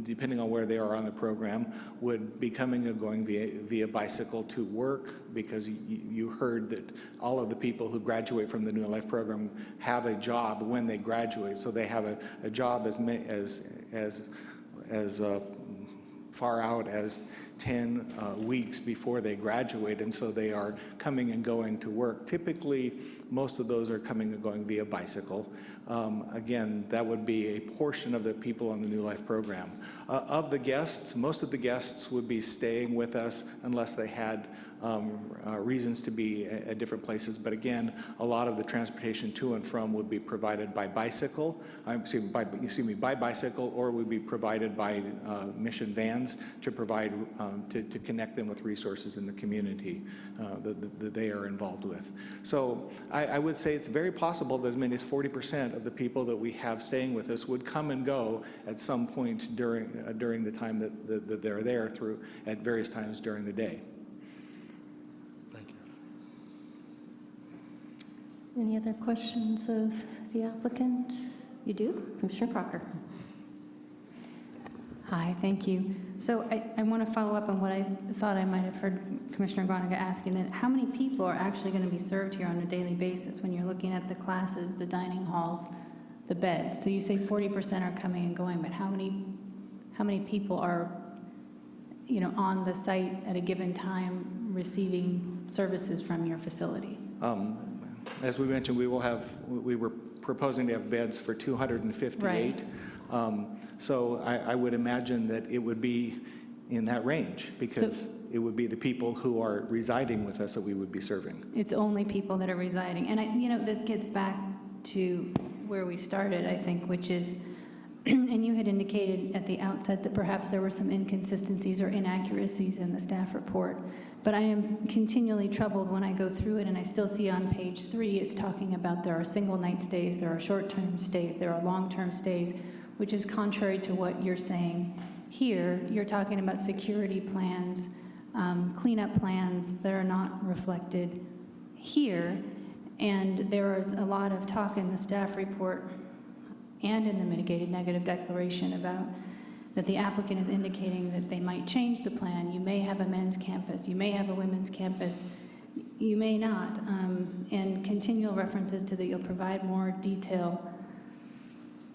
depending on where they are on the program, would be coming and going via bicycle to work, because you heard that all of the people who graduate from the New Life program have a job when they graduate. So they have a job as far out as 10 weeks before they graduate, and so they are coming and going to work. Typically, most of those are coming and going via bicycle. Again, that would be a portion of the people on the New Life program. Of the guests, most of the guests would be staying with us unless they had reasons to be at different places. But again, a lot of the transportation to and from would be provided by bicycle, by bicycle, or would be provided by mission vans to provide, to connect them with resources in the community that they are involved with. So I would say it's very possible that as many as 40% of the people that we have staying with us would come and go at some point during the time that they're there, through at various times during the day. Any other questions of the applicant? You do? Commissioner Crocker. Hi, thank you. So I want to follow up on what I thought I might have heard Commissioner Groninger asking, that how many people are actually going to be served here on a daily basis when you're looking at the classes, the dining halls, the beds? So you say 40% are coming and going, but how many people are, on the site at a given time receiving services from your facility? As we mentioned, we were proposing to have beds for 258. Right. So I would imagine that it would be in that range, because it would be the people who are residing with us that we would be serving. It's only people that are residing. And this gets back to where we started, I think, which is, and you had indicated at the outset that perhaps there were some inconsistencies or inaccuracies in the staff report. But I am continually troubled when I go through it, and I still see on page 3, it's talking about there are single night stays, there are short-term stays, there are long-term stays, which is contrary to what you're saying here. You're talking about security plans, cleanup plans that are not reflected here. And there is a lot of talk in the staff report and in the mitigated negative declaration about that the applicant is indicating that they might change the plan. You may have a men's campus, you may have a women's campus, you may not, and continual references to that you'll provide more detail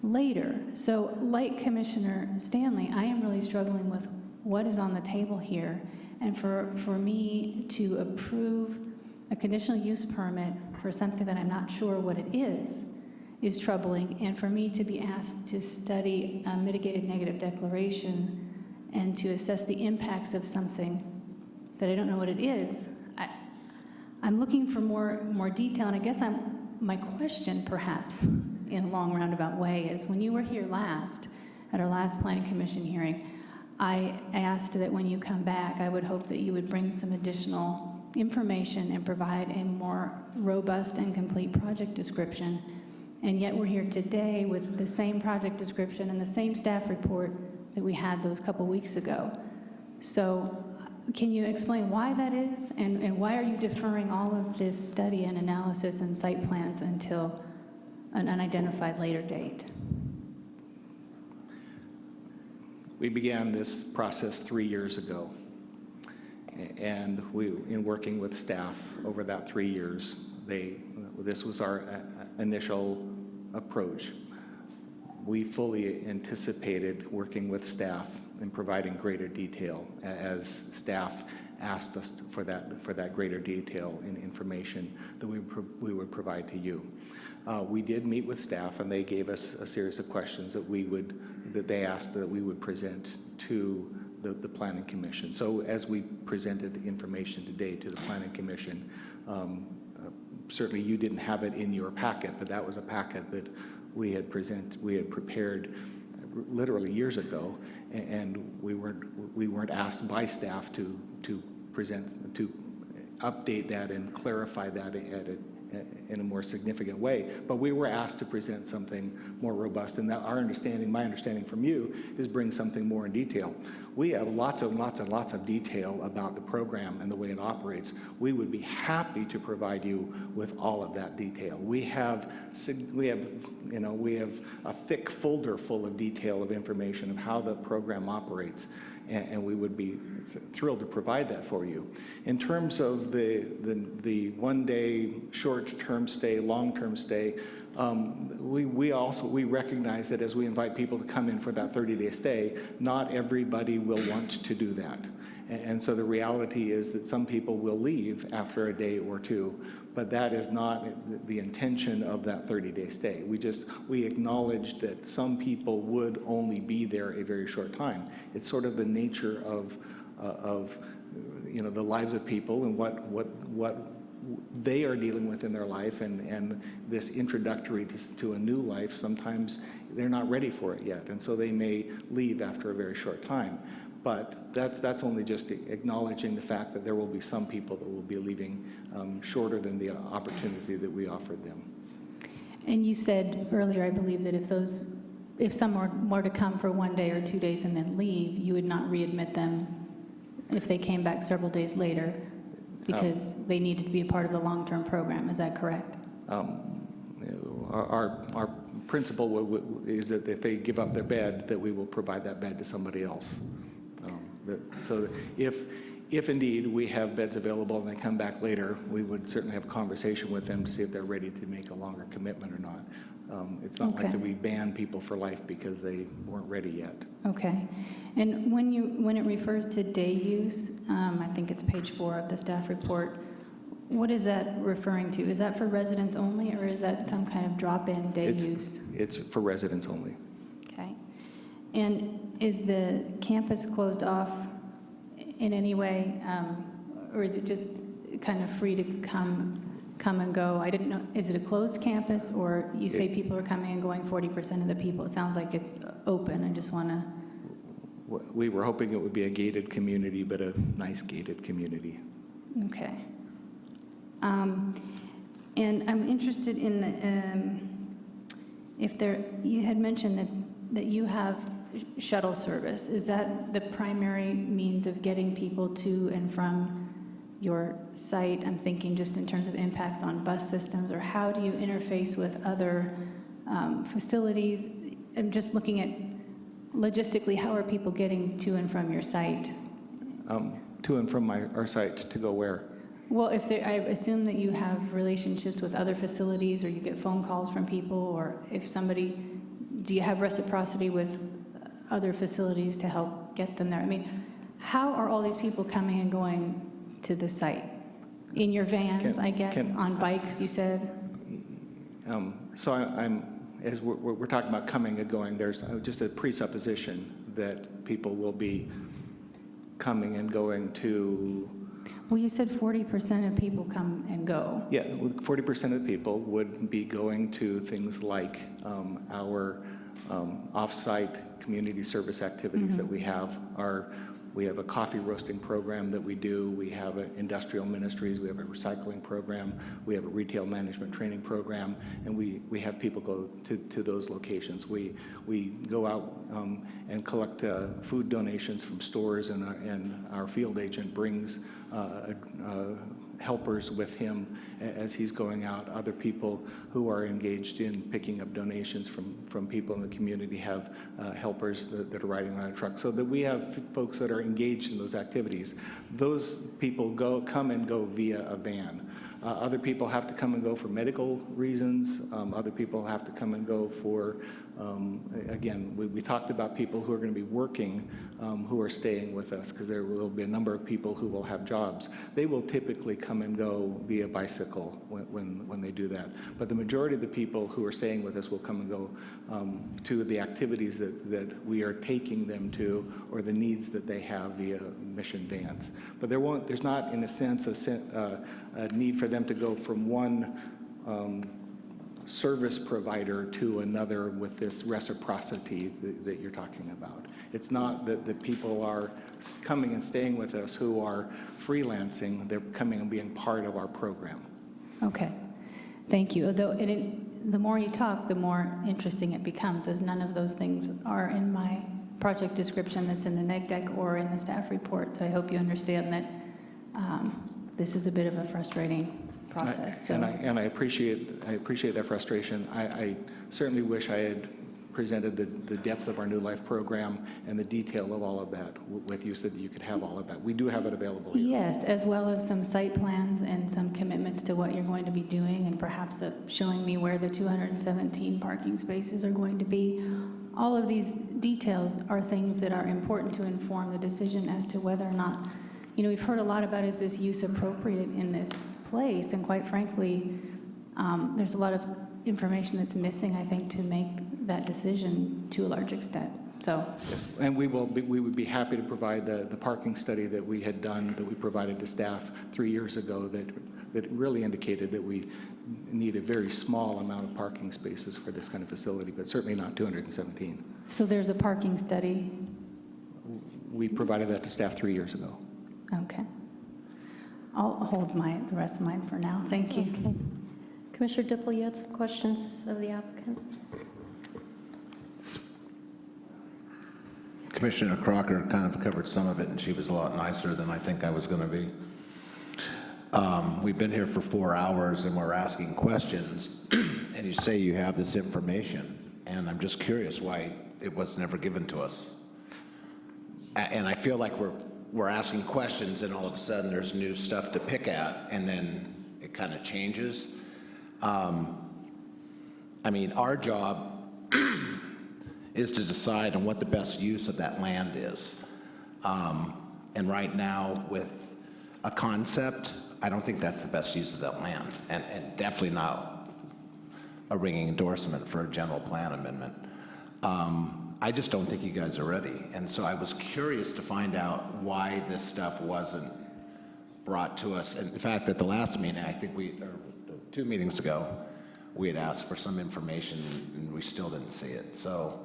later. So like Commissioner Stanley, I am really struggling with what is on the table here, and for me to approve a conditional use permit for something that I'm not sure what it is troubling, and for me to be asked to study a mitigated negative declaration and to assess the impacts of something that I don't know what it is, I'm looking for more detail. And I guess my question, perhaps, in a long roundabout way, is when you were here last, at our last Planning Commission hearing, I asked that when you come back, I would hope that you would bring some additional information and provide a more robust and complete project description. And yet we're here today with the same project description and the same staff report that we had those couple weeks ago. So can you explain why that is? And why are you deferring all of this study and analysis and site plans until an unidentified later date? We began this process 3 years ago. And in working with staff over that 3 years, this was our initial approach. We fully anticipated working with staff and providing greater detail as staff asked us for that greater detail and information that we would provide to you. We did meet with staff, and they gave us a series of questions that they asked that we would present to the Planning Commission. So as we presented information today to the Planning Commission, certainly you didn't have it in your packet, but that was a packet that we had prepared literally years ago, and we weren't asked by staff to update that and clarify that in a more significant way, but we were asked to present something more robust, and that my understanding from you is bring something more in detail. We have lots of detail about the program and the way it operates. We would be happy to provide you with all of that detail. We have a thick folder full of detail of information of how the program operates, and we would be thrilled to provide that for you. In terms of the one-day short-term stay, long-term stay, we recognize that as we invite people to come in for that 30-day stay, not everybody will want to do that. And so the reality is that some people will leave after a day or two, but that is not the intention of that 30-day stay. We acknowledge that some people would only be there a very short time. It's sort of the nature of the lives of people and what they are dealing with in their life, and this introductory to a new life, sometimes they're not ready for it yet, and so they may leave after a very short time. But that's only just acknowledging the fact that there will be some people that will be leaving shorter than the opportunity that we offered them. And you said earlier, I believe, that if some were to come for 1 day or 2 days and then leave, you would not readmit them if they came back several days later because they needed to be a part of the long-term program. Is that correct? Our principle is that if they give up their bed, that we will provide that bed to somebody else. So if indeed we have beds available and they come back later, we would certainly have a conversation with them to see if they're ready to make a longer commitment or not. It's not like that we ban people for life because they weren't ready yet. Okay. And when it refers to day use, I think it's page 4 of the staff report, what is that referring to? Is that for residents only, or is that some kind of drop-in day use? It's for residents only. Okay. And is the campus closed off in any way, or is it just kind of free to come and go? I didn't know, is it a closed campus, or you say people are coming and going 40% of the people? It sounds like it's open. I just want to... We were hoping it would be a gated community, but a nice gated community. Okay. And I'm interested in you had mentioned that you have shuttle service. Is that the primary means of getting people to and from your site? I'm thinking just in terms of impacts on bus systems, or how do you interface with other facilities? I'm just looking at logistically, how are people getting to and from your site? To and from our site, to go where? Well, I assume that you have relationships with other facilities, or you get phone calls from people, or do you have reciprocity with other facilities to help get them there? I mean, how are all these people coming and going to the site? In your vans, I guess, on bikes, you said? So as we're talking about coming and going, there's just a presupposition that people will be coming and going to... Well, you said 40% of people come and go. Yeah, 40% of the people would be going to things like our off-site community service activities that we have. We have a coffee roasting program that we do. We have industrial ministries. We have a recycling program. We have a retail management training program. And we have people go to those locations. We go out and collect food donations from stores, and our field agent brings helpers with him as he's going out. Other people who are engaged in picking up donations from people in the community have helpers that are riding on a truck, so that we have folks that are engaged in those activities. Those people come and go via a van. Other people have to come and go for medical reasons. Other people have to come and go for, again, we talked about people who are going to be working, who are staying with us, because there will be a number of people who will have jobs. They will typically come and go via bicycle when they do that. But the majority of the people who are staying with us will come and go to the activities that we are taking them to, or the needs that they have via mission vans. But there's not, in a sense, a need for them to go from one service provider to another with this reciprocity that you're talking about. It's not that the people are coming and staying with us who are freelancing. They're coming and being part of our program. Okay, thank you. Although the more you talk, the more interesting it becomes, as none of those things are in my project description that's in the neg deck or in the staff report. So I hope you understand that this is a bit of a frustrating process. And I appreciate that frustration. I certainly wish I had presented the depth of our New Life program and the detail of all of that with you, so that you could have all of that. We do have it available here. Yes, as well as some site plans and some commitments to what you're going to be doing, and perhaps showing me where the 217 parking spaces are going to be. All of these details are things that are important to inform the decision as to whether or not, we've heard a lot about, is this use appropriate in this place? And quite frankly, there's a lot of information that's missing, I think, to make that decision to a large extent. So, and we would be happy to provide the parking study that we had done, that we provided to staff 3 years ago, that really indicated that we need a very small amount of parking spaces for this kind of facility, but certainly not 217. So there's a parking study? We provided that to staff 3 years ago. Okay. I'll hold the rest of mine for now. Thank you. Okay. Commissioner Dipple, you had some questions of the applicant? Commissioner Crocker kind of covered some of it, and she was a lot nicer than I think I was going to be. We've been here for 4 hours, and we're asking questions, and you say you have this information, and I'm just curious why it was never given to us. And I feel like we're asking questions, and all of a sudden there's new stuff to pick at, and then it kind of changes. I mean, our job is to decide on what the best use of that land is. And right now, with a concept, I don't think that's the best use of that land, and definitely not a ringing endorsement for a general plan amendment. I just don't think you guys are ready. And so I was curious to find out why this stuff wasn't brought to us. And in fact, at the last meeting, I think or 2 meetings ago, we had asked for some information, and we still didn't see it. So,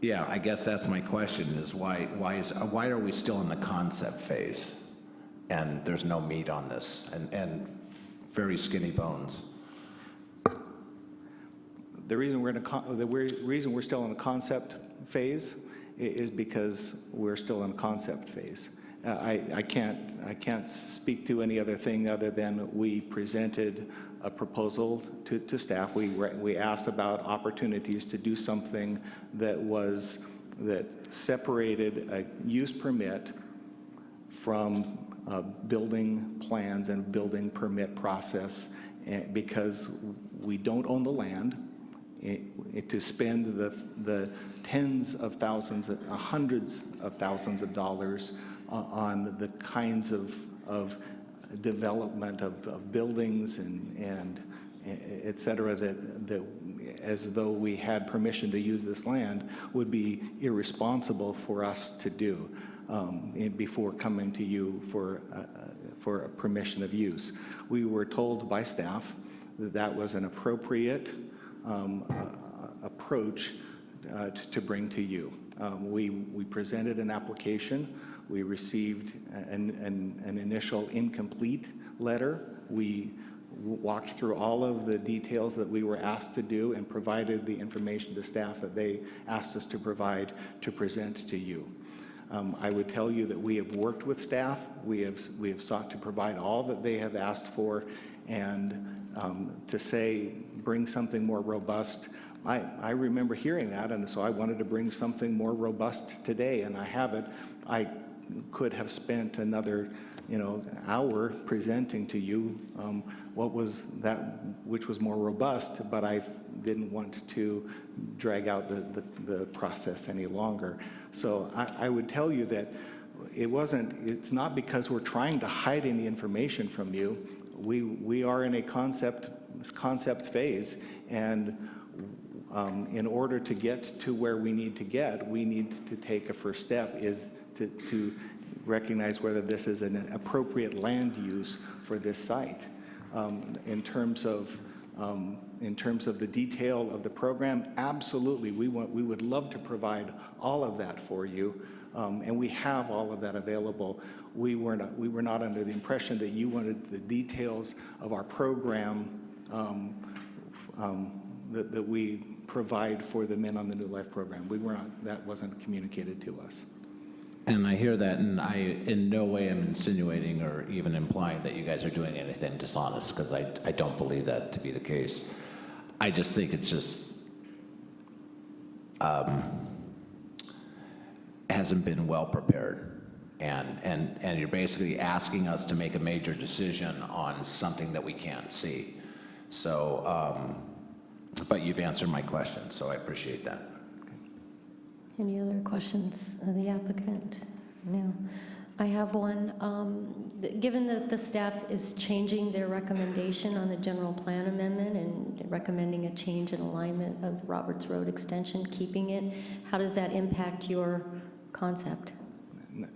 yeah, I guess that's my question: is why are we still in the concept phase, and there's no meat on this, and very skinny bones? The reason we're still in a concept phase is because we're still in a concept phase. I can't speak to any other thing other than we presented a proposal to staff. We asked about opportunities to do something that separated a use permit from building plans and building permit process, because we don't own the land. To spend the tens of thousands, hundreds of thousands of dollars on the kinds of development of buildings and et cetera, that as though we had permission to use this land, would be irresponsible for us to do before coming to you for a permission of use. We were told by staff that that was an appropriate approach to bring to you. We presented an application. We received an initial incomplete letter. We walked through all of the details that we were asked to do and provided the information to staff that they asked us to provide to present to you. I would tell you that we have worked with staff. We have sought to provide all that they have asked for, and to say bring something more robust. I remember hearing that, and so I wanted to bring something more robust today, and I haven't. I could have spent another, hour presenting to you what was that which was more robust, but I didn't want to drag out the process any longer. So I would tell you that it's not because we're trying to hide any information from you. We are in a concept phase, and in order to get to where we need to get, we need to take a first step is to recognize whether this is an appropriate land use for this site. In terms of the detail of the program, absolutely, we would love to provide all of that for you, and we have all of that available. We were not under the impression that you wanted the details of our program that we provide for the Men on the New Life program. That wasn't communicated to us. And I hear that, and I in no way am insinuating or even implying that you guys are doing anything dishonest, because I don't believe that to be the case. I just think it's just hasn't been well prepared. And you're basically asking us to make a major decision on something that we can't see. So, but you've answered my question, so I appreciate that. Any other questions of the applicant? No. I have one. Given that the staff is changing their recommendation on the general plan amendment and recommending a change in alignment of Roberts Road extension, keeping it, how does that impact your concept?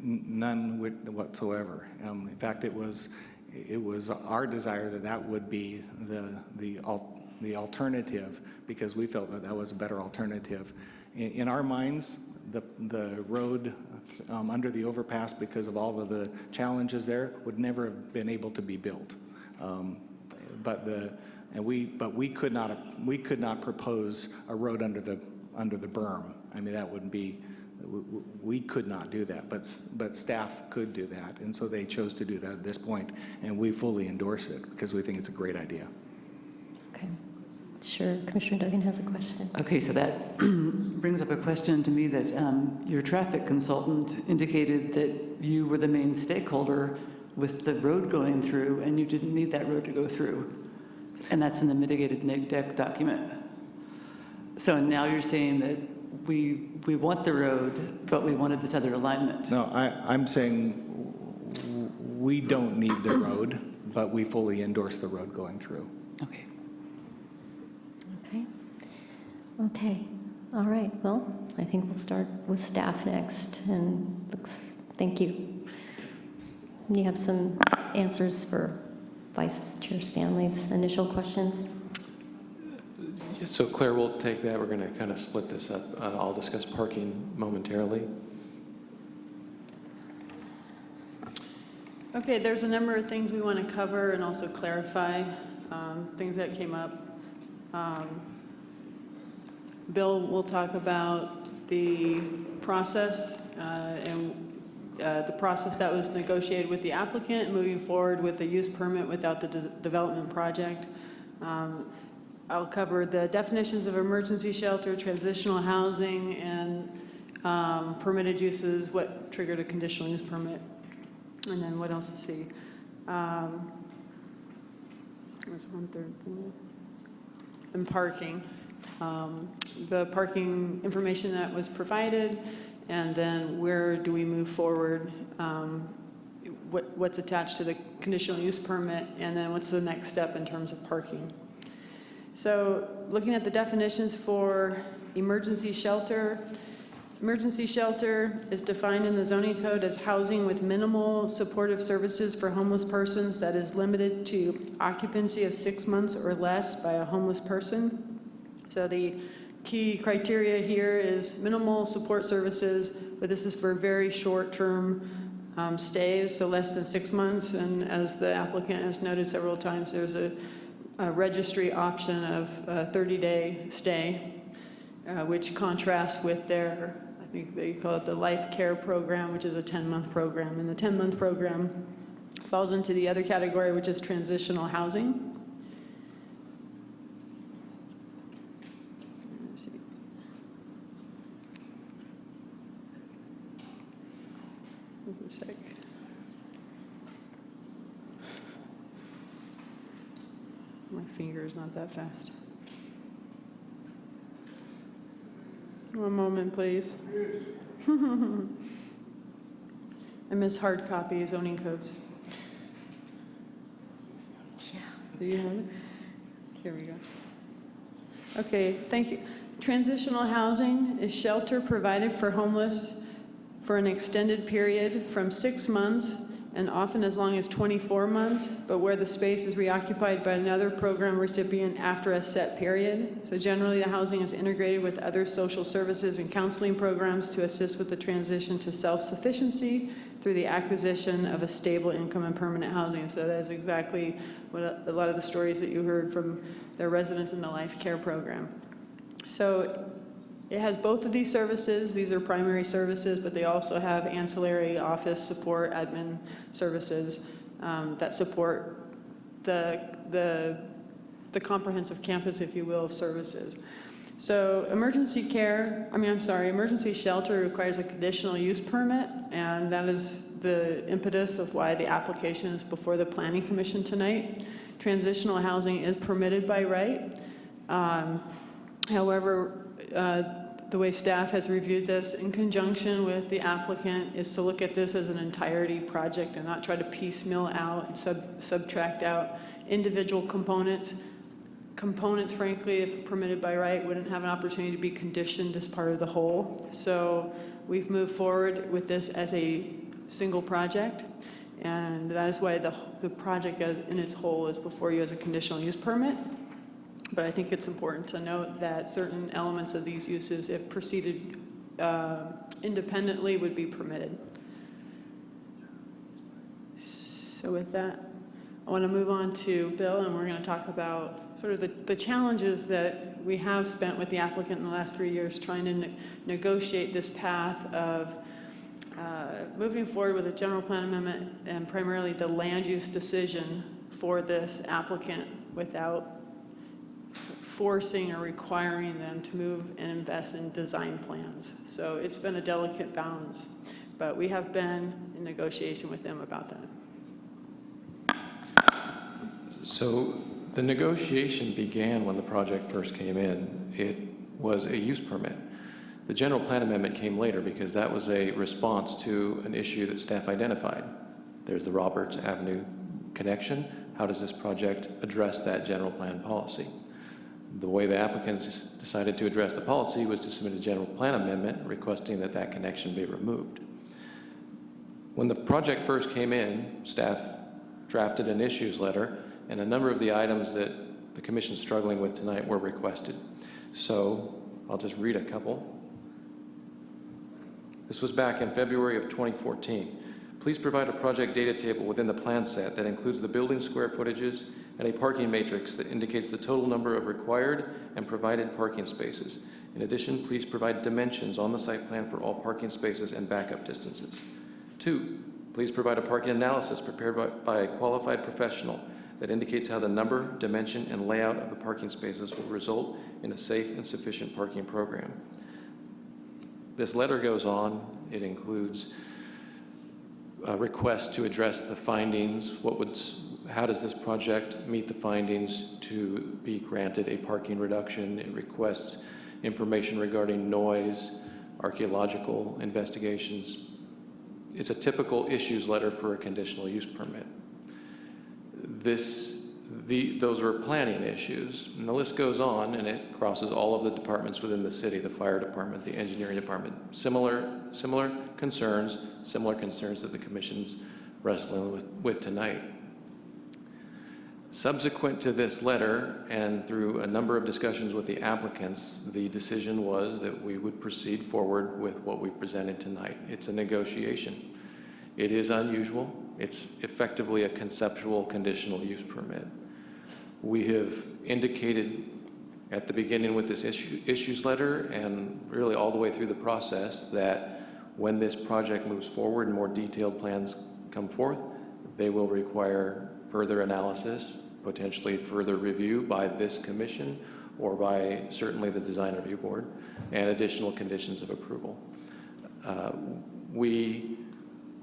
None whatsoever. In fact, it was our desire that would be the alternative, because we felt that was a better alternative. In our minds, the road under the overpass, because of all of the challenges there, would never have been able to be built. But we could not propose a road under the berm. I mean, that wouldn't be. We could not do that, but staff could do that, and so they chose to do that at this point, and we fully endorse it because we think it's a great idea. Okay. Sure, Commissioner Duggan has a question. Okay, so that brings up a question to me that your traffic consultant indicated that you were the main stakeholder with the road going through, and you didn't need that road to go through. And that's in the mitigated neg deck document. So now you're saying that we want the road, but we wanted this other alignment. No, I'm saying we don't need the road, but we fully endorse the road going through. Okay. Okay. All right. Well, I think we'll start with staff next. And thank you. You have some answers for Vice Chair Stanley's initial questions? So Claire, we'll take that. We're going to kind of split this up. I'll discuss parking momentarily. Okay, there's a number of things we want to cover and also clarify, things that came up. Bill will talk about the process and the process that was negotiated with the applicant moving forward with the use permit without the development project. I'll cover the definitions of emergency shelter, transitional housing, and permitted uses, what triggered a conditional use permit, and then what else to see. There's 1/3 and parking. The parking information that was provided, and then where do we move forward, what's attached to the conditional use permit, and then what's the next step in terms of parking. So looking at the definitions for emergency shelter is defined in the zoning code as housing with minimal supportive services for homeless persons that is limited to occupancy of 6 months or less by a homeless person. So the key criteria here is minimal support services, but this is for very short-term stays, so less than 6 months. And as the applicant has noted several times, there's a registry option of a 30-day stay, which contrasts with their, I think they call it the Life Care Program, which is a 10-month program. And the 10-month program falls into the other category, which is transitional housing. Just a sec. My finger is not that fast. One moment, please. I miss hard copy zoning codes. Yeah. Do you have it? Here we go. Okay, thank you. Transitional housing is shelter provided for homeless for an extended period from 6 months and often as long as 24 months, but where the space is reoccupied by another program recipient after a set period. So generally, the housing is integrated with other social services and counseling programs to assist with the transition to self-sufficiency through the acquisition of a stable income and permanent housing. So that is exactly what a lot of the stories that you heard from the residents in the Life Care program. So it has both of these services. These are primary services, but they also have ancillary office support, admin services that support the comprehensive campus, if you will, of services. So emergency shelter requires a conditional use permit, and that is the impetus of why the application is before the Planning Commission tonight. Transitional housing is permitted by right. However, the way staff has reviewed this in conjunction with the applicant is to look at this as an entirety project and not try to piecemeal out and subtract out individual components. Components, frankly, if permitted by right, wouldn't have an opportunity to be conditioned as part of the whole. So we've moved forward with this as a single project, and that is why the project in its whole is before you as a conditional use permit. But I think it's important to note that certain elements of these uses, if proceeded independently, would be permitted. So with that, I want to move on to Bill, and we're going to talk about sort of the challenges that we have spent with the applicant in the last 3 years trying to negotiate this path of moving forward with a general plan amendment and primarily the land use decision for this applicant without forcing or requiring them to move and invest in design plans. So it's been a delicate balance, but we have been in negotiation with them about that. So the negotiation began when the project first came in. It was a use permit. The general plan amendment came later because that was a response to an issue that staff identified. There's the Roberts Avenue connection. How does this project address that general plan policy? The way the applicants decided to address the policy was to submit a general plan amendment requesting that that connection be removed. When the project first came in, staff drafted an issues letter, and a number of the items that the commission's struggling with tonight were requested. So I'll just read a couple. This was back in February of 2014. Please provide a project data table within the plan set that includes the building square footages and a parking matrix that indicates the total number of required and provided parking spaces. In addition, please provide dimensions on the site plan for all parking spaces and backup distances. 2, please provide a parking analysis prepared by a qualified professional that indicates how the number, dimension, and layout of the parking spaces will result in a safe and sufficient parking program. This letter goes on. It includes a request to address the findings. How does this project meet the findings to be granted a parking reduction? It requests information regarding noise, archaeological investigations. It's a typical issues letter for a conditional use permit. Those are planning issues, and the list goes on, and it crosses all of the departments within the city, the fire department, the engineering department. Similar concerns that the commission's wrestling with tonight. Subsequent to this letter, and through a number of discussions with the applicants, the decision was that we would proceed forward with what we presented tonight. It's a negotiation. It is unusual. It's effectively a conceptual conditional use permit. We have indicated at the beginning with this issues letter and really all the way through the process that when this project moves forward and more detailed plans come forth, they will require further analysis, potentially further review by this commission or by certainly the design review board, and additional conditions of approval. We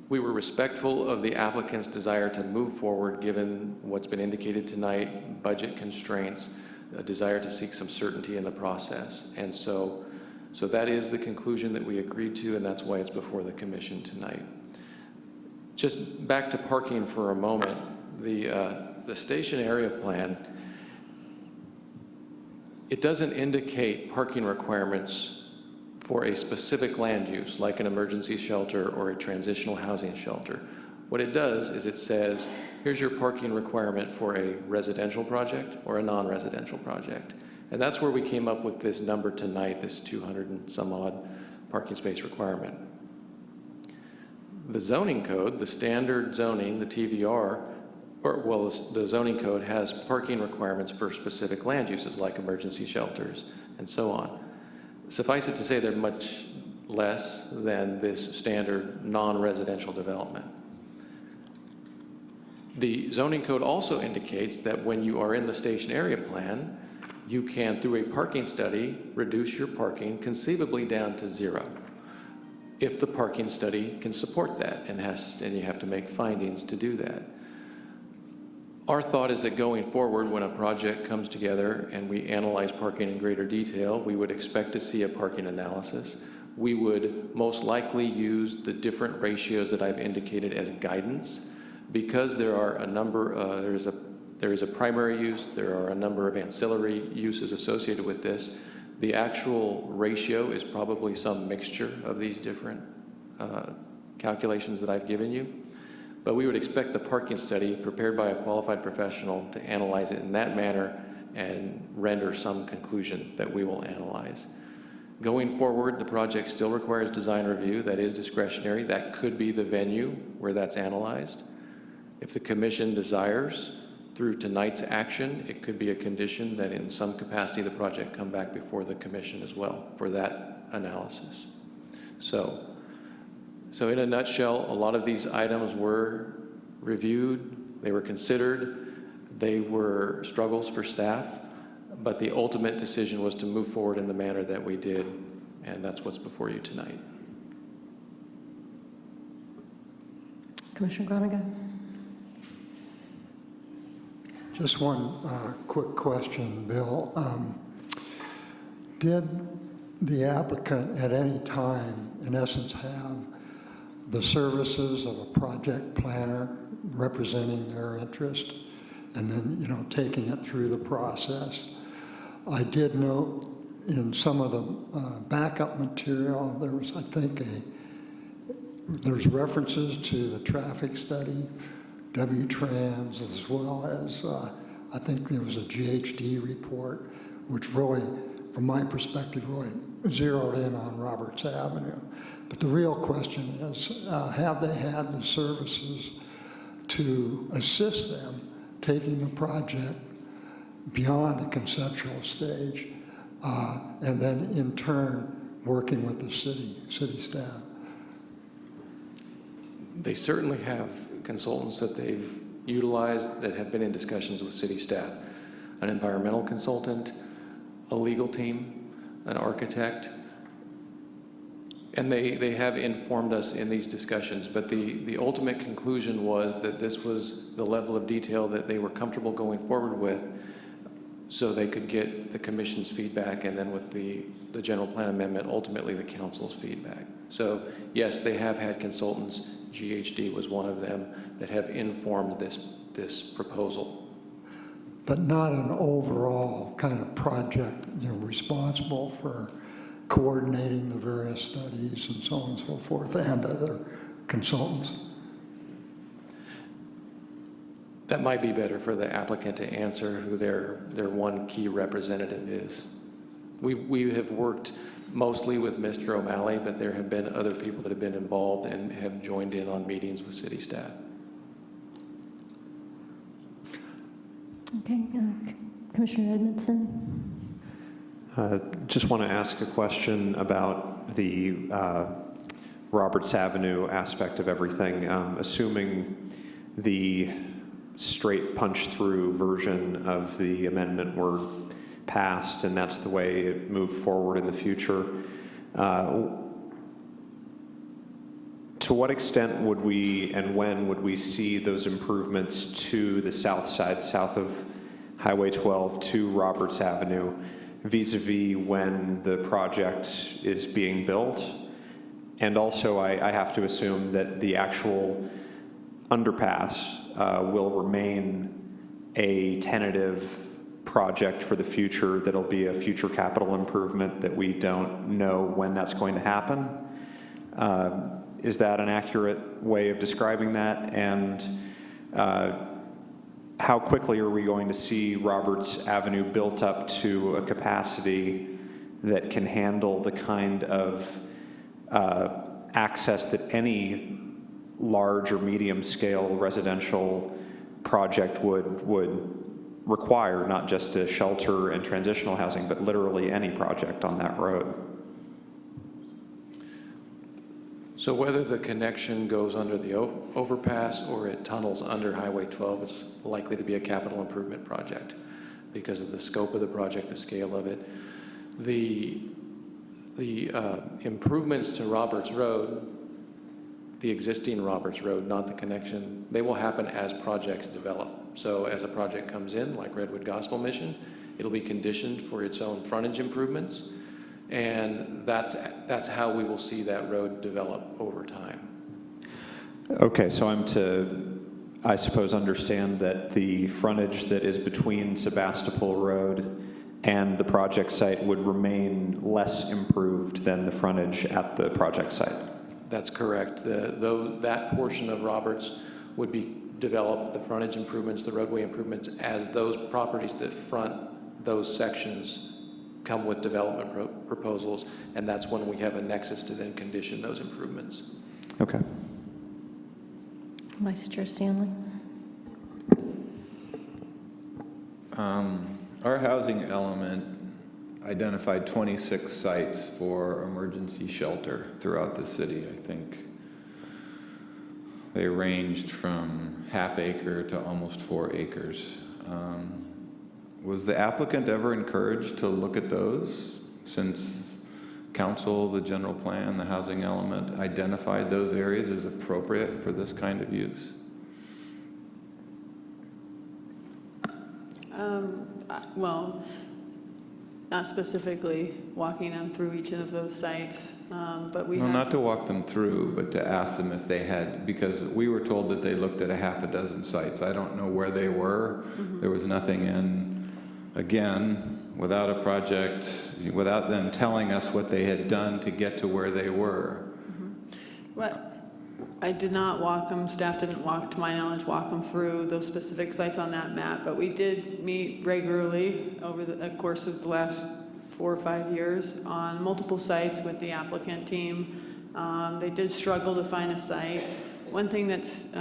were respectful of the applicant's desire to move forward given what's been indicated tonight, budget constraints, a desire to seek some certainty in the process. And so that is the conclusion that we agreed to, and that's why it's before the commission tonight. Just back to parking for a moment. The station area plan, it doesn't indicate parking requirements for a specific land use, like an emergency shelter or a transitional housing shelter. What it does is it says, here's your parking requirement for a residential project or a non-residential project. And that's where we came up with this number tonight, this 200 and some odd parking space requirement. The zoning code, the standard zoning, the TVR, the zoning code has parking requirements for specific land uses like emergency shelters and so on. Suffice it to say they're much less than this standard non-residential development. The zoning code also indicates that when you are in the station area plan, you can, through a parking study, reduce your parking conceivably down to 0. If the parking study can support that, and you have to make findings to do that. Our thought is that going forward, when a project comes together and we analyze parking in greater detail, we would expect to see a parking analysis. We would most likely use the different ratios that I've indicated as guidance, because there are a number, there is a primary use, there are a number of ancillary uses associated with this. The actual ratio is probably some mixture of these different calculations that I've given you. But we would expect the parking study prepared by a qualified professional to analyze it in that manner and render some conclusion that we will analyze. Going forward, the project still requires design review. That is discretionary. That could be the venue where that's analyzed. If the commission desires, through tonight's action, it could be a condition that in some capacity the project come back before the commission as well for that analysis. So in a nutshell, a lot of these items were reviewed, they were considered, they were struggles for staff, but the ultimate decision was to move forward in the manner that we did, and that's what's before you tonight. Commissioner Groningen. Just one quick question, Bill. Did the applicant at any time, in essence, have the services of a project planner representing their interest and then, taking it through the process? I did note in some of the backup material, there was, I think, there's references to the traffic study, W-Trans, as well as, I think there was a GHD report, which really, from my perspective, really zeroed in on Roberts Avenue. But the real question is, have they had the services to assist them taking the project beyond the conceptual stage, and then in turn working with the city staff? They certainly have consultants that they've utilized that have been in discussions with city staff. An environmental consultant, a legal team, an architect, and they have informed us in these discussions, but the ultimate conclusion was that this was the level of detail that they were comfortable going forward with, so they could get the commission's feedback, and then with the general plan amendment, ultimately the council's feedback. So yes, they have had consultants, GHD was one of them, that have informed this proposal. But not an overall kind of project, responsible for coordinating the various studies and so on and so forth, and other consultants? That might be better for the applicant to answer who their one key representative is. We have worked mostly with Mr. O'Malley, but there have been other people that have been involved and have joined in on meetings with city staff. Okay, Commissioner Edmondson. Just want to ask a question about the Roberts Avenue aspect of everything. Assuming the straight punch-through version of the amendment were passed, and that's the way it moved forward in the future, to what extent would we and when would we see those improvements to the south side, south of Highway 12 to Roberts Avenue, vis-a-vis when the project is being built? And also, I have to assume that the actual underpass will remain a tentative project for the future. That'll be a future capital improvement that we don't know when that's going to happen. Is that an accurate way of describing that? And how quickly are we going to see Roberts Avenue built up to a capacity that can handle the kind of access that any large or medium scale residential project would require, not just a shelter and transitional housing, but literally any project on that road? So whether the connection goes under the overpass or it tunnels under Highway 12, it's likely to be a capital improvement project because of the scope of the project, the scale of it. The improvements to Roberts Road, the existing Roberts Road, not the connection, they will happen as projects develop. So as a project comes in, like Redwood Gospel Mission, it'll be conditioned for its own frontage improvements. And that's how we will see that road develop over time. Okay, so I'm to, I suppose, understand that the frontage that is between Sebastopol Road and the project site would remain less improved than the frontage at the project site. That's correct. That portion of Roberts would be developed, the frontage improvements, the roadway improvements, as those properties that front those sections come with development proposals, and that's when we have a nexus to then condition those improvements. Okay. Vice Chair Stanley. Our housing element identified 26 sites for emergency shelter throughout the city. I think they ranged from half acre to almost 4 acres. Was the applicant ever encouraged to look at those, since council, the general plan, the housing element identified those areas as appropriate for this kind of use? Well, not specifically walking them through each of those sites, but we No, have... not to walk them through, but to ask them if they had, because we were told that they looked at a half a dozen sites. I don't know where they were. Mm-hmm. There was nothing in, again, without a project, without them telling us what they had done to get to where they were. Well, I did not walk them, staff didn't walk, to my knowledge, walk them through those specific sites on that map, but we did meet regularly over the course of the last 4 or 5 years on multiple sites with the applicant team. They did struggle to find a site. One thing that's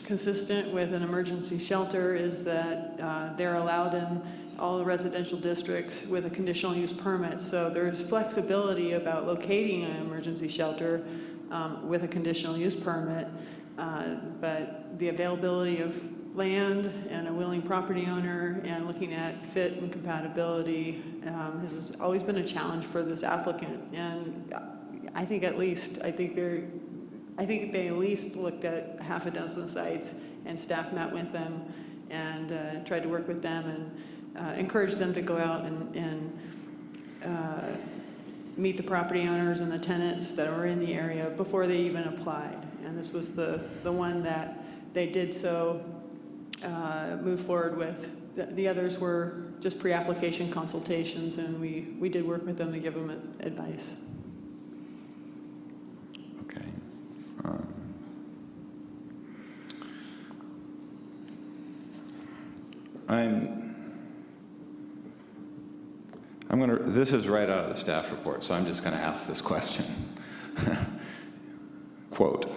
consistent with an emergency shelter is that they're allowed in all the residential districts with a conditional use permit. So there's flexibility about locating an emergency shelter with a conditional use permit, but the availability of land and a willing property owner and looking at fit and compatibility has always been a challenge for this applicant. And I think they at least looked at half a dozen sites, and staff met with them and tried to work with them and encouraged them to go out and meet the property owners and the tenants that were in the area before they even applied. And this was the one that they did so move forward with. The others were just pre-application consultations, and we did work with them to give them advice. Okay. This is right out of the staff report, so I'm just going to ask this question. Quote,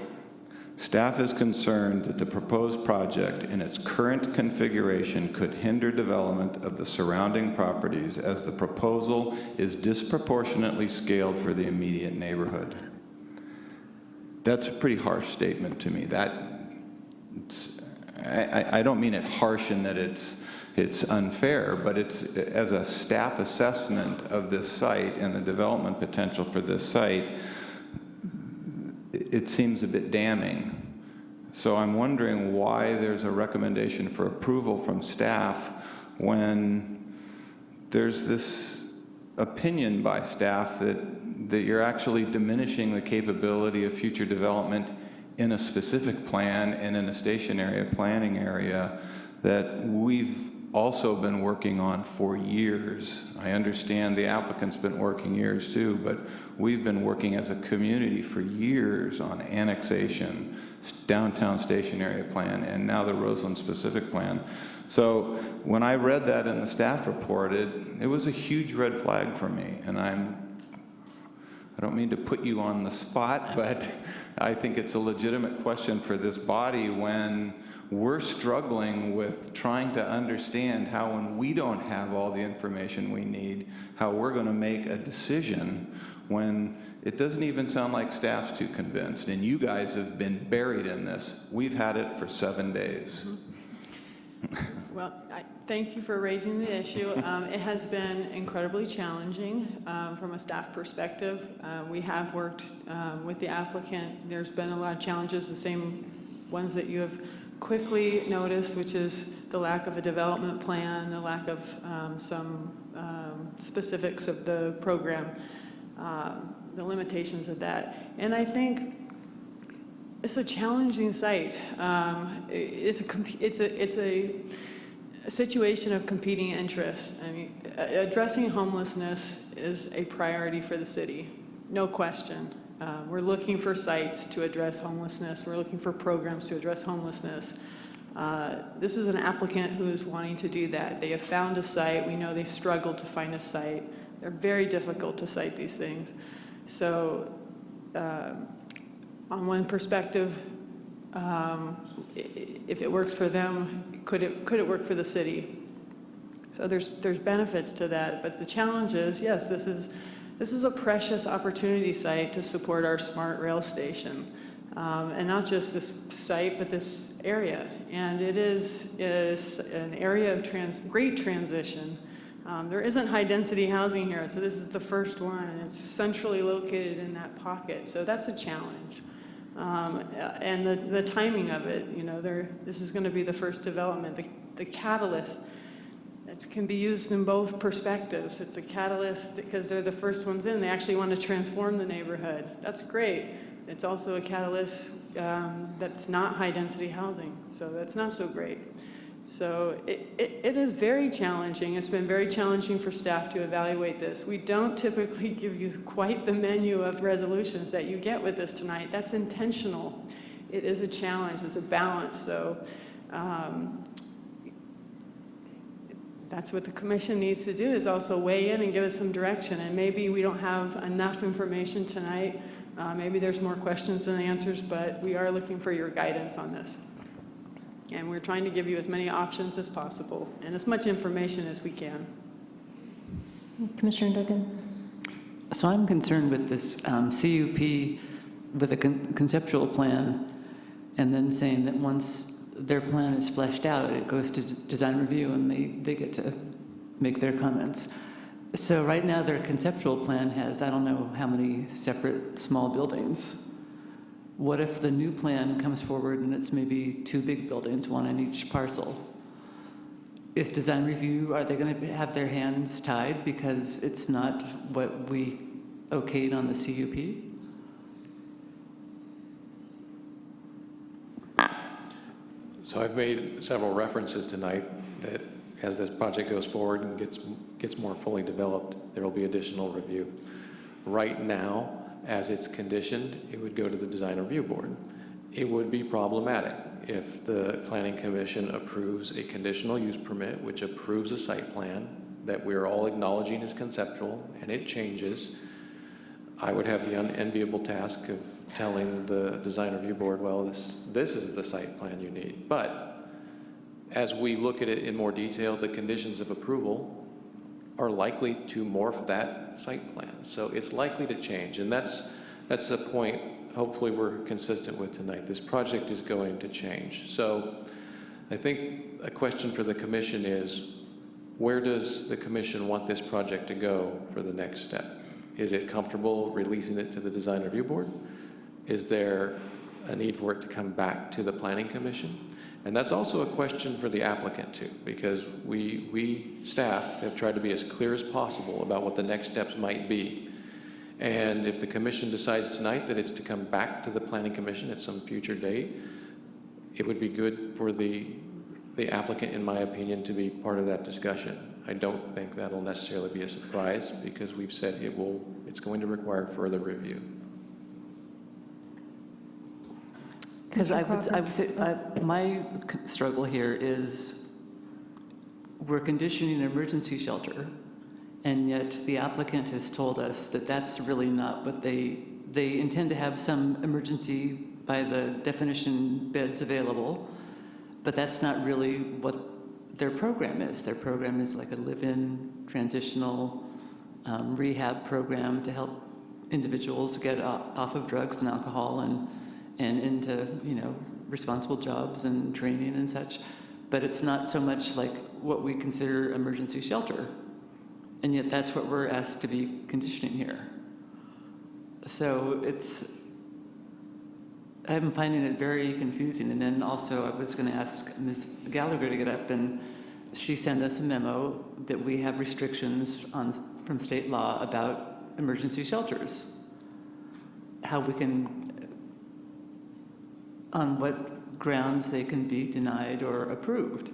Staff is concerned that the proposed project in its current configuration could hinder development of the surrounding properties as the proposal is disproportionately scaled for the immediate neighborhood. That's a pretty harsh statement to me. I don't mean it harsh in that it's unfair, but it's as a staff assessment of this site and the development potential for this site, it seems a bit damning. So I'm wondering why there's a recommendation for approval from staff when there's this opinion by staff that you're actually diminishing the capability of future development in a specific plan and in a stationary planning area that we've also been working on for years. I understand the applicant's been working years too, but we've been working as a community for years on annexation, downtown station area plan, and now the Roseland specific plan. So when I read that in the staff report, it was a huge red flag for me, and I don't mean to put you on the spot, but I think it's a legitimate question for this body when we're struggling with trying to understand how, when we don't have all the information we need, how we're going to make a decision when it doesn't even sound like staff's too convinced. And you guys have been buried in this. We've had it for 7 days. Well, thank you for raising the issue. It has been incredibly challenging from a staff perspective. We have worked with the applicant. There's been a lot of challenges, the same ones that you have quickly noticed, which is the lack of a development plan, the lack of some specifics of the program, the limitations of that. And I think it's a challenging site. It's a situation of competing interests. I mean, addressing homelessness is a priority for the city, no question. We're looking for sites to address homelessness. We're looking for programs to address homelessness. This is an applicant who is wanting to do that. They have found a site. We know they struggled to find a site. They're very difficult to site these things. So on one perspective, if it works for them, could it work for the city? So there's benefits to that, but the challenge is, yes, this is a precious opportunity site to support our smart rail station, and not just this site, but this area. And it is an area of great transition. There isn't high-density housing here, so this is the first one, and it's centrally located in that pocket, so that's a challenge. And the timing of it, you know, this is going to be the first development. The catalyst, it can be used in both perspectives. It's a catalyst because they're the first ones in. They actually want to transform the neighborhood. That's great. It's also a catalyst that's not high-density housing, so that's not so great. So it is very challenging. It's been very challenging for staff to evaluate this. We don't typically give you quite the menu of resolutions that you get with this tonight. That's intentional. It is a challenge. It's a balance. So that's what the commission needs to do, is also weigh in and give us some direction. And maybe we don't have enough information tonight. Maybe there's more questions than answers, but we are looking for your guidance on this. And we're trying to give you as many options as possible and as much information as we can. Commissioner Duggan? So I'm concerned with this CUP with a conceptual plan, and then saying that once their plan is fleshed out, it goes to design review and they get to make their comments. So right now their conceptual plan has, I don't know how many separate small buildings. What if the new plan comes forward and it's maybe 2 big buildings, one on each parcel? Is design review, are they going to have their hands tied because it's not what we okayed on the CUP? So I've made several references tonight that as this project goes forward and gets more fully developed, there will be additional review. Right now, as it's conditioned, it would go to the design review board. It would be problematic if the Planning Commission approves a conditional use permit, which approves a site plan that we're all acknowledging is conceptual, and it changes. I would have the unenviable task of telling the design review board, well, this is the site plan you need. But as we look at it in more detail, the conditions of approval are likely to morph that site plan. So it's likely to change, and that's the point hopefully we're consistent with tonight. This project is going to change. So I think a question for the commission is, where does the commission want this project to go for the next step? Is it comfortable releasing it to the design review board? Is there a need for it to come back to the planning commission? And that's also a question for the applicant too, because we staff have tried to be as clear as possible about what the next steps might be. And if the commission decides tonight that it's to come back to the planning commission at some future date, it would be good for the applicant, in my opinion, to be part of that discussion. I don't think that'll necessarily be a surprise because we've said it's going to require further review. Because I would say my struggle here is we're conditioning an emergency shelter, and yet the applicant has told us that that's really not what they intend to have some emergency, by the definition, beds available, but that's not really what their program is. Their program is like a live-in transitional rehab program to help individuals get off of drugs and alcohol and into, responsible jobs and training and such. But it's not so much like what we consider emergency shelter. And yet that's what we're asked to be conditioning here. So I'm finding it very confusing. And then also I was going to ask Ms. Gallagher to get up, and she sent us a memo that we have restrictions from state law about emergency shelters. How we can, on what grounds they can be denied or approved.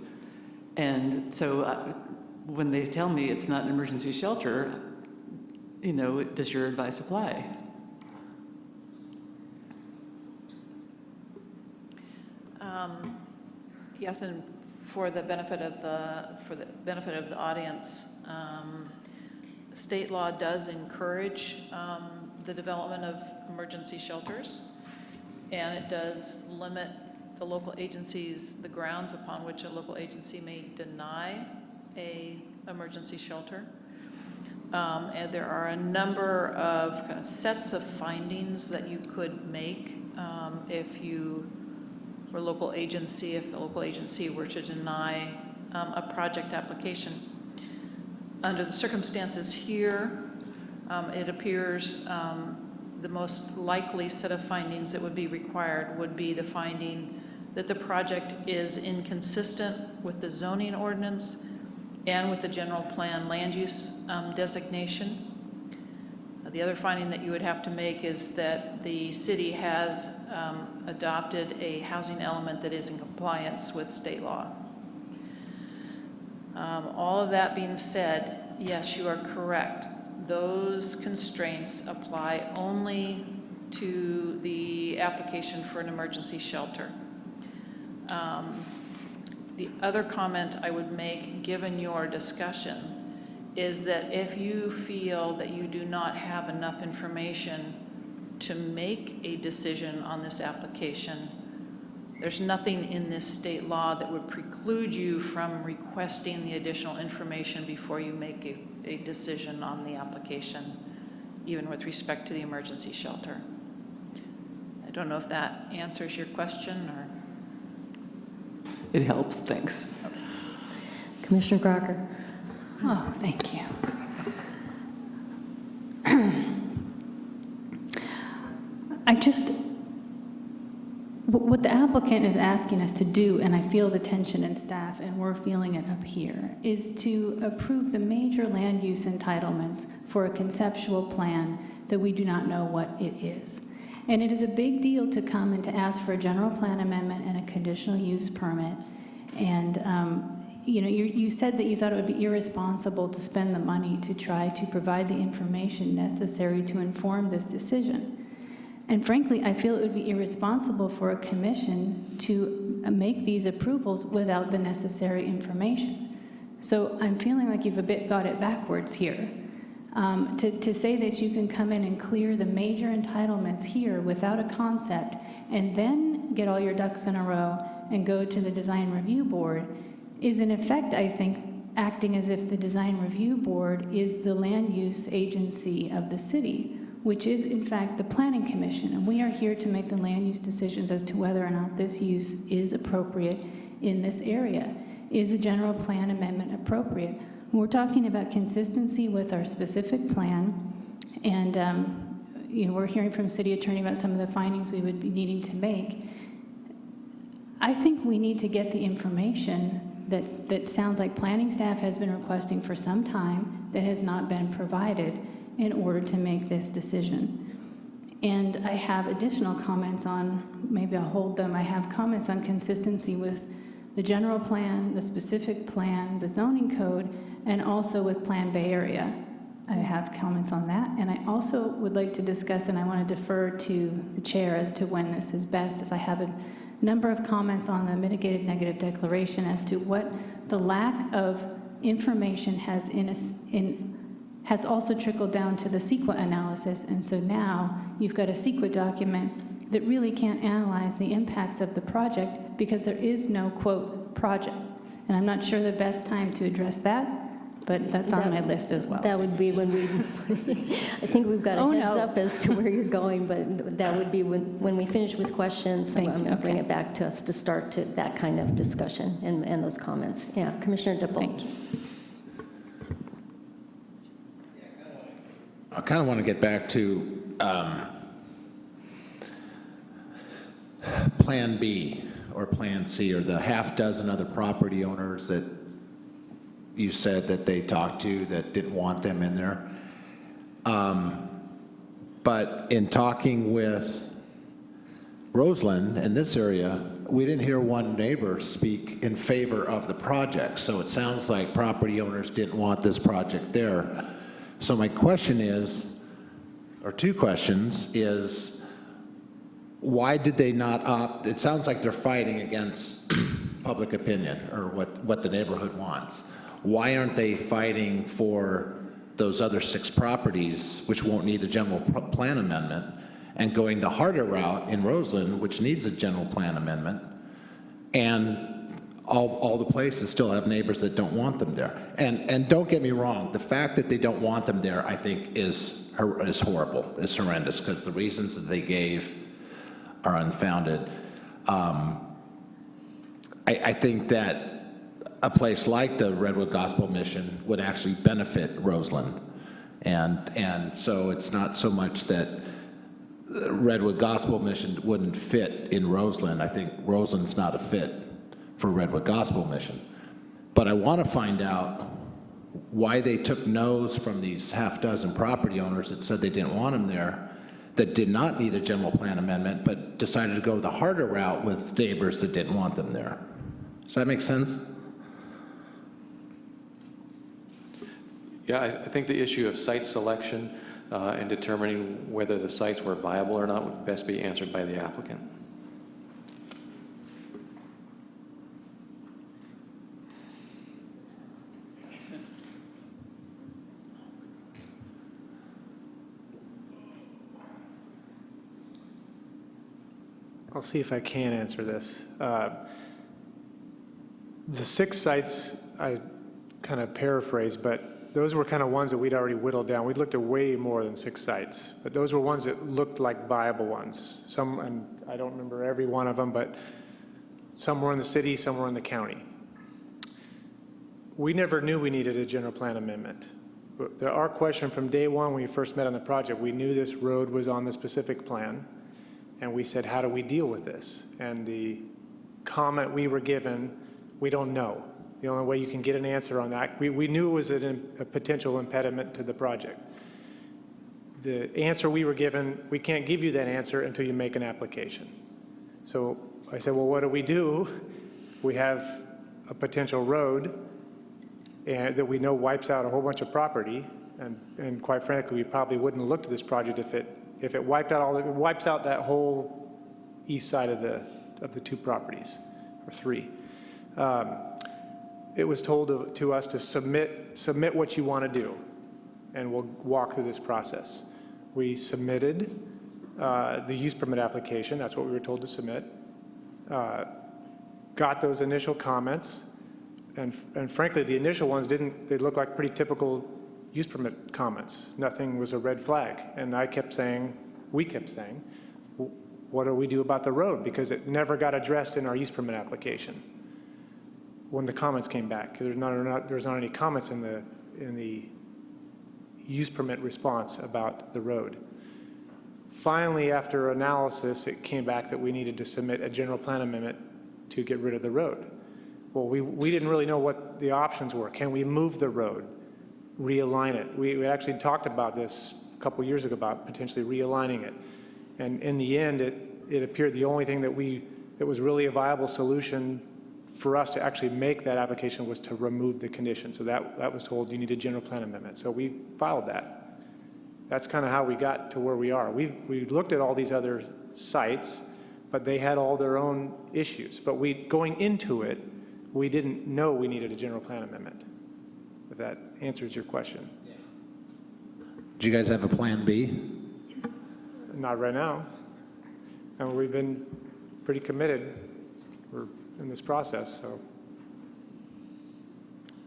And so when they tell me it's not an emergency shelter, does your advice apply? Yes, and for the benefit of the audience, state law does encourage the development of emergency shelters, and it does limit the local agencies, the grounds upon which a local agency may deny a emergency shelter. And there are a number of kind of sets of findings that you could make if the local agency were to deny a project application. Under the circumstances here, it appears the most likely set of findings that would be required would be the finding that the project is inconsistent with the zoning ordinance and with the general plan land use designation. The other finding that you would have to make is that the city has adopted a housing element that is in compliance with state law. All of that being said, yes, you are correct. Those constraints apply only to the application for an emergency shelter. The other comment I would make, given your discussion, is that if you feel that you do not have enough information to make a decision on this application, there's nothing in this state law that would preclude you from requesting the additional information before you make a decision on the application, even with respect to the emergency shelter. I don't know if that answers your question or... It helps, thanks. Commissioner Crocker. Oh, thank you. What the applicant is asking us to do, and I feel the tension in staff, and we're feeling it up here, is to approve the major land use entitlements for a conceptual plan that we do not know what it is. And it is a big deal to come and to ask for a general plan amendment and a conditional use permit. And you said that you thought it would be irresponsible to spend the money to try to provide the information necessary to inform this decision. And frankly, I feel it would be irresponsible for a commission to make these approvals without the necessary information. So I'm feeling like you've a bit got it backwards here. To say that you can come in and clear the major entitlements here without a concept and then get all your ducks in a row and go to the design review board is in effect, I think, acting as if the design review board is the land use agency of the city, which is in fact the planning commission. And we are here to make the land use decisions as to whether or not this use is appropriate in this area. Is a general plan amendment appropriate? We're talking about consistency with our specific plan, and we're hearing from city attorney about some of the findings we would be needing to make. I think we need to get the information that sounds like planning staff has been requesting for some time that has not been provided in order to make this decision. And I have additional comments on, maybe I'll hold them, I have comments on consistency with the general plan, the specific plan, the zoning code, and also with Plan Bay Area. I have comments on that. And I also would like to discuss, and I want to defer to the chair as to when this is best, as I have a number of comments on the mitigated negative declaration as to what the lack of information has also trickled down to the CEQA analysis. And so now you've got a CEQA document that really can't analyze the impacts of the project because there is no, quote, project. And I'm not sure the best time to address that, but that's on my list as well. That would be when we, I think we've got a heads up as to where you're going, but that would be when we finish with questions. I'm going to bring it back to us to start to that kind of discussion and those comments. Yeah, Commissioner Dipple. Thank you. I kind of want to get back to Plan B or Plan C, or the half dozen other property owners that you said that they talked to that didn't want them in there. But in talking with Roseland in this area, we didn't hear one neighbor speak in favor of the project. So it sounds like property owners didn't want this project there. So my question is, or two questions, is why did they not opt? It sounds like they're fighting against public opinion or what the neighborhood wants. Why aren't they fighting for those other 6 properties, which won't need a general plan amendment, and going the harder route in Roseland, which needs a general plan amendment, and all the places still have neighbors that don't want them there? And don't get me wrong, the fact that they don't want them there, I think, is horrible, is horrendous, because the reasons that they gave are unfounded. I think that a place like the Redwood Gospel Mission would actually benefit Roseland. And so it's not so much that the Redwood Gospel Mission wouldn't fit in Roseland. I think Roseland's not a fit for Redwood Gospel Mission. But I want to find out why they took no's from these half dozen property owners that said they didn't want them there, that did not need a general plan amendment, but decided to go the harder route with neighbors that didn't want them there. Does that make sense? Yeah, I think the issue of site selection and determining whether the sites were viable or not would best be answered by the applicant. I'll see if I can answer this. The 6 sites, I kind of paraphrase, but those were kind of ones that we'd already whittled down. We'd looked at way more than 6 sites, but those were ones that looked like viable ones. Some, and I don't remember every one of them, but some were in the city, some were in the county. We never knew we needed a general plan amendment. But our question from day one when we first met on the project, we knew this road was on the specific plan, and we said, how do we deal with this? And the comment we were given, we don't know. The only way you can get an answer on that, we knew it was a potential impediment to the project. The answer we were given, we can't give you that answer until you make an application. So I said, well, what do? We have a potential road that we know wipes out a whole bunch of property, and quite frankly, we probably wouldn't have looked at this project if it wiped out it wipes out that whole east side of the 2 properties, or 3. It was told to us to submit what you want to do. and we'll walk through this process. We submitted the use permit application. That's what we were told to submit. Got those initial comments, and frankly, the initial ones they looked like pretty typical use permit comments. Nothing was a red flag. And we kept saying, what do we do about the road? Because it never got addressed in our use permit application when the comments came back. There's not any comments in the use permit response about the road. Finally, after analysis, it came back that we needed to submit a general plan amendment to get rid of the road. Well, we didn't really know what the options were. Can we move the road, realign it? We actually talked about this a couple years ago about potentially realigning it. And in the end, it appeared the only thing that was really a viable solution for us to actually make that application was to remove the condition. So that was told you need a general plan amendment. So we filed that. That's kind of how we got to where we are. We looked at all these other sites, but they had all their own issues. But going into it, we didn't know we needed a general plan amendment, if that answers your question. Do you guys have a plan B? Not right now. And we've been pretty committed. We're in this process, so.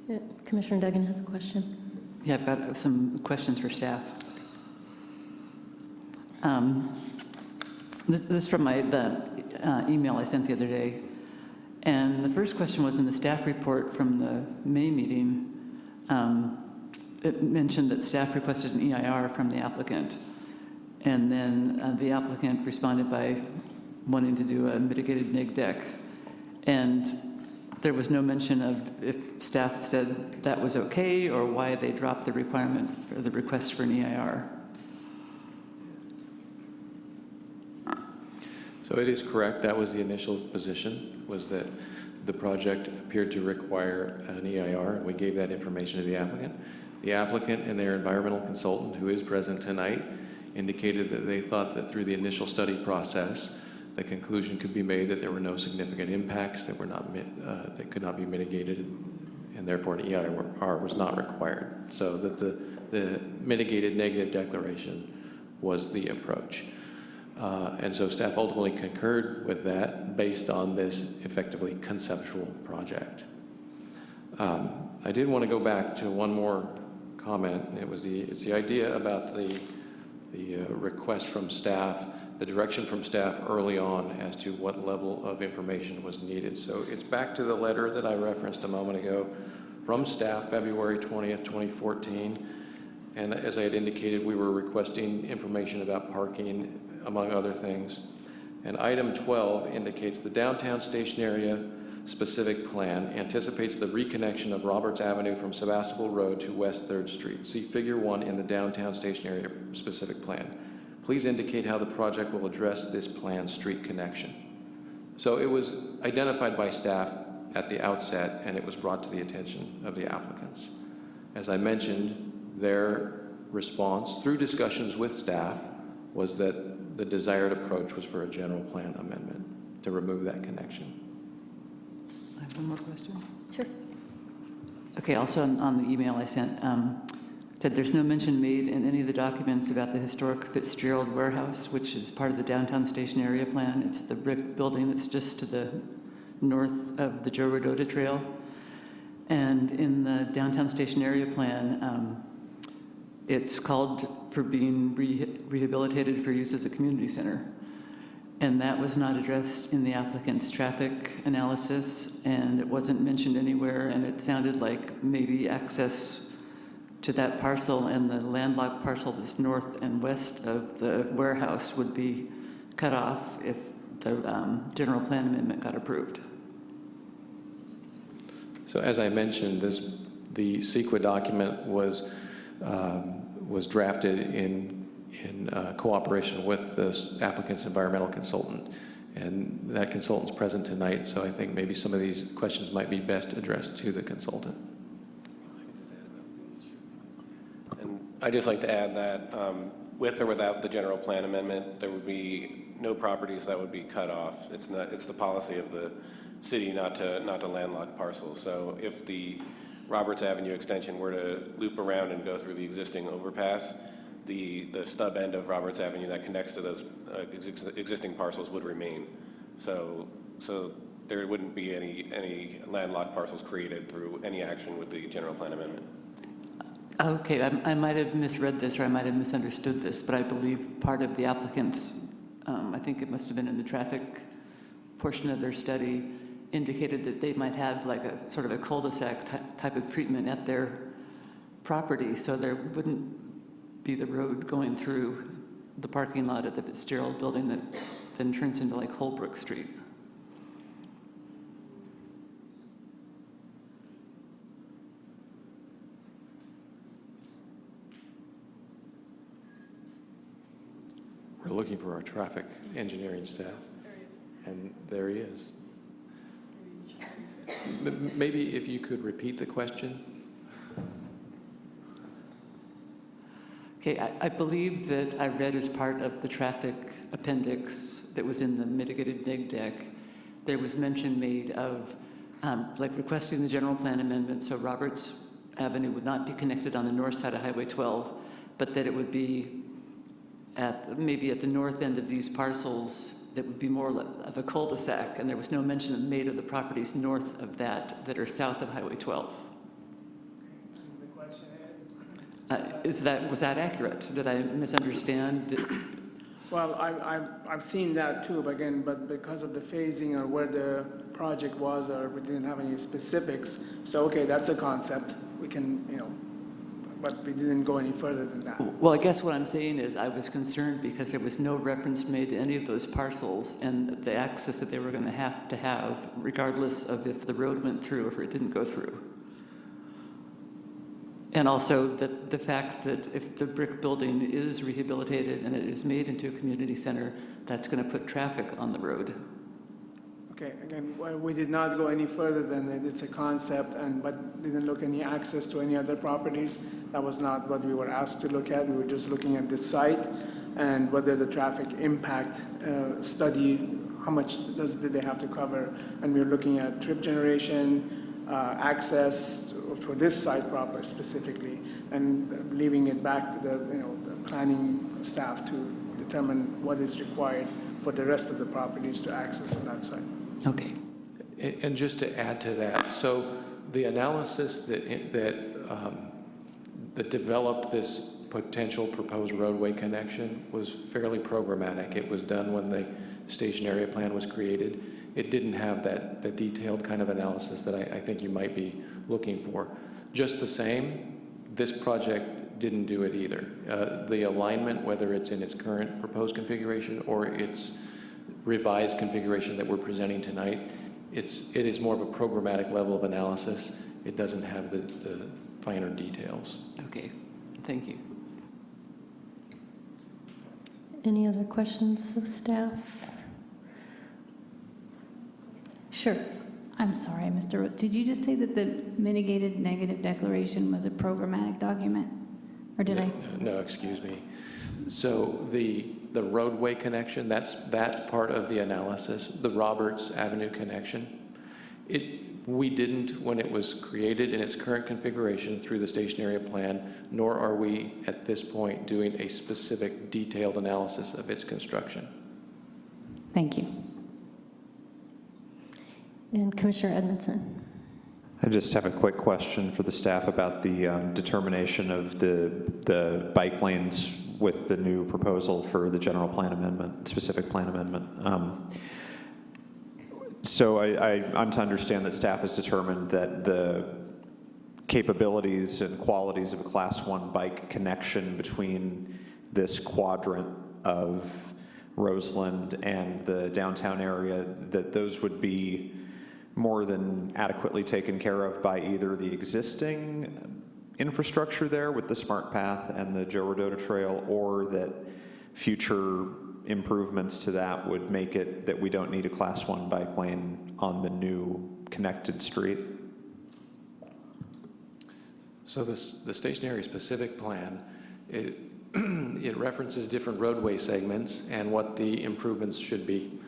Yeah, Commissioner Duggan has a question. Yeah, I've got some questions for staff. This is from the email I sent the other day. And the first question was in the staff report from the May meeting. It mentioned that staff requested an EIR from the applicant. And then the applicant responded by wanting to do a mitigated neg deck. And there was no mention of if staff said that was okay or why they dropped the requirement or the request for an EIR. So it is correct, that was the initial position, was that the project appeared to require an EIR, and we gave that information to the applicant. The applicant and their environmental consultant, who is present tonight, indicated that they thought that through the initial study process, the conclusion could be made that there were no significant impacts that that could not be mitigated, and therefore an EIR was not required. So that the mitigated negative declaration was the approach. And so staff ultimately concurred with that based on this effectively conceptual project. I did want to go back to one more comment. It's the idea about the request from staff, the direction from staff early on as to what level of information was needed. So it's back to the letter that I referenced a moment ago from staff, February 20th, 2014. And as I had indicated, we were requesting information about parking, among other things. And item 12 indicates the downtown station area specific plan anticipates the reconnection of Roberts Avenue from Sebastopol Road to West 3rd Street. See figure 1 in the downtown station area specific plan. Please indicate how the project will address this planned street connection. So it was identified by staff at the outset, and it was brought to the attention of the applicants. As I mentioned, their response through discussions with staff was that the desired approach was for a general plan amendment to remove that connection. I have one more question. Sure. Okay, also on the email I sent, said there's no mention made in any of the documents about the historic Fitzgerald warehouse, which is part of the downtown station area plan. It's the brick building that's just to the north of the Joe Rodota Trail. And in the downtown station area plan, it's called for being rehabilitated for use as a community center. And that was not addressed in the applicant's traffic analysis, and it wasn't mentioned anywhere, and it sounded like maybe access to that parcel and the landlocked parcel that's north and west of the warehouse would be cut off if the general plan amendment got approved. So as I mentioned, the CEQA document was drafted in cooperation with the applicant's environmental consultant, and that consultant's present tonight, so I think maybe some of these questions might be best addressed to the consultant. And I'd just like to add that with or without the general plan amendment, there would be no properties that would be cut off. It's the policy of the city not to landlock parcels. So if the Roberts Avenue extension were to loop around and go through the existing overpass, the stub end of Roberts Avenue that connects to those existing parcels would remain. So there wouldn't be any landlocked parcels created through any action with the general plan amendment. Okay, I might have misread this or I might have misunderstood this, but I believe part of the applicants, I think it must have been in the traffic portion of their study, indicated that they might have like a sort of a cul-de-sac type of treatment at their property, so there wouldn't be the road going through the parking lot of the Fitzgerald building that then turns into like Holbrook Street. We're looking for our traffic engineering staff. And there he is. Maybe if you could repeat the question. Okay, I believe that I read as part of the traffic appendix that was in the mitigated neg deck, there was mention made of like requesting the general plan amendment so Roberts Avenue would not be connected on the north side of Highway 12, but that it would be maybe at the north end of these parcels that would be more of a cul-de-sac, and there was no mention made of the properties north of that are south of Highway 12. The question is? Was that accurate? Did I misunderstand? Well, I've seen that too, but because of the phasing or where the project was, or we didn't have any specifics, so okay, that's a concept. We can, but we didn't go any further than that. Well, I guess what I'm saying is I was concerned because there was no reference made to any of those parcels and the access that they were going to have, regardless of if the road went through or if it didn't go through. And also the fact that if the brick building is rehabilitated and it is made into a community center, that's going to put traffic on the road. Okay, again, we did not go any further than that. It's a concept, but didn't look any access to any other properties. That was not what we were asked to look at. We were just looking at the site and whether the traffic impact study, how much did they have to cover? And we were looking at trip generation, access for this site proper specifically, and leaving it back to the planning staff to determine what is required for the rest of the properties to access on that site. Okay. And just to add to that, so the analysis that developed this potential proposed roadway connection was fairly programmatic. It was done when the station area plan was created. It didn't have the detailed kind of analysis that I think you might be looking for. Just the same, this project didn't do it either. The alignment, whether it's in its current proposed configuration or its revised configuration that we're presenting tonight, it is more of a programmatic level of analysis. It doesn't have the finer details. Okay, thank you. Any other questions of staff? Sure. I'm sorry, Mr. Roth. Did you just say that the mitigated negative declaration was a programmatic document? Or did I? No, excuse me. So the roadway connection, that part of the analysis, the Roberts Avenue connection, we didn't, when it was created in its current configuration through the station area plan, nor are we at this point doing a specific detailed analysis of its construction. Thank you. And Commissioner Edmondson. I just have a quick question for the staff about the determination of the bike lanes with the new proposal for the general plan amendment, specific plan amendment. So I'm to understand that staff has determined that the capabilities and qualities of a Class 1 bike connection between this quadrant of Roseland and the downtown area, that those would be more than adequately taken care of by either the existing infrastructure there with the Smart Path and the Joe Rodota Trail, or that future improvements to that would make it that we don't need a Class 1 bike lane on the new connected street? So the station area specific plan, it references different roadway segments and what the improvements should be.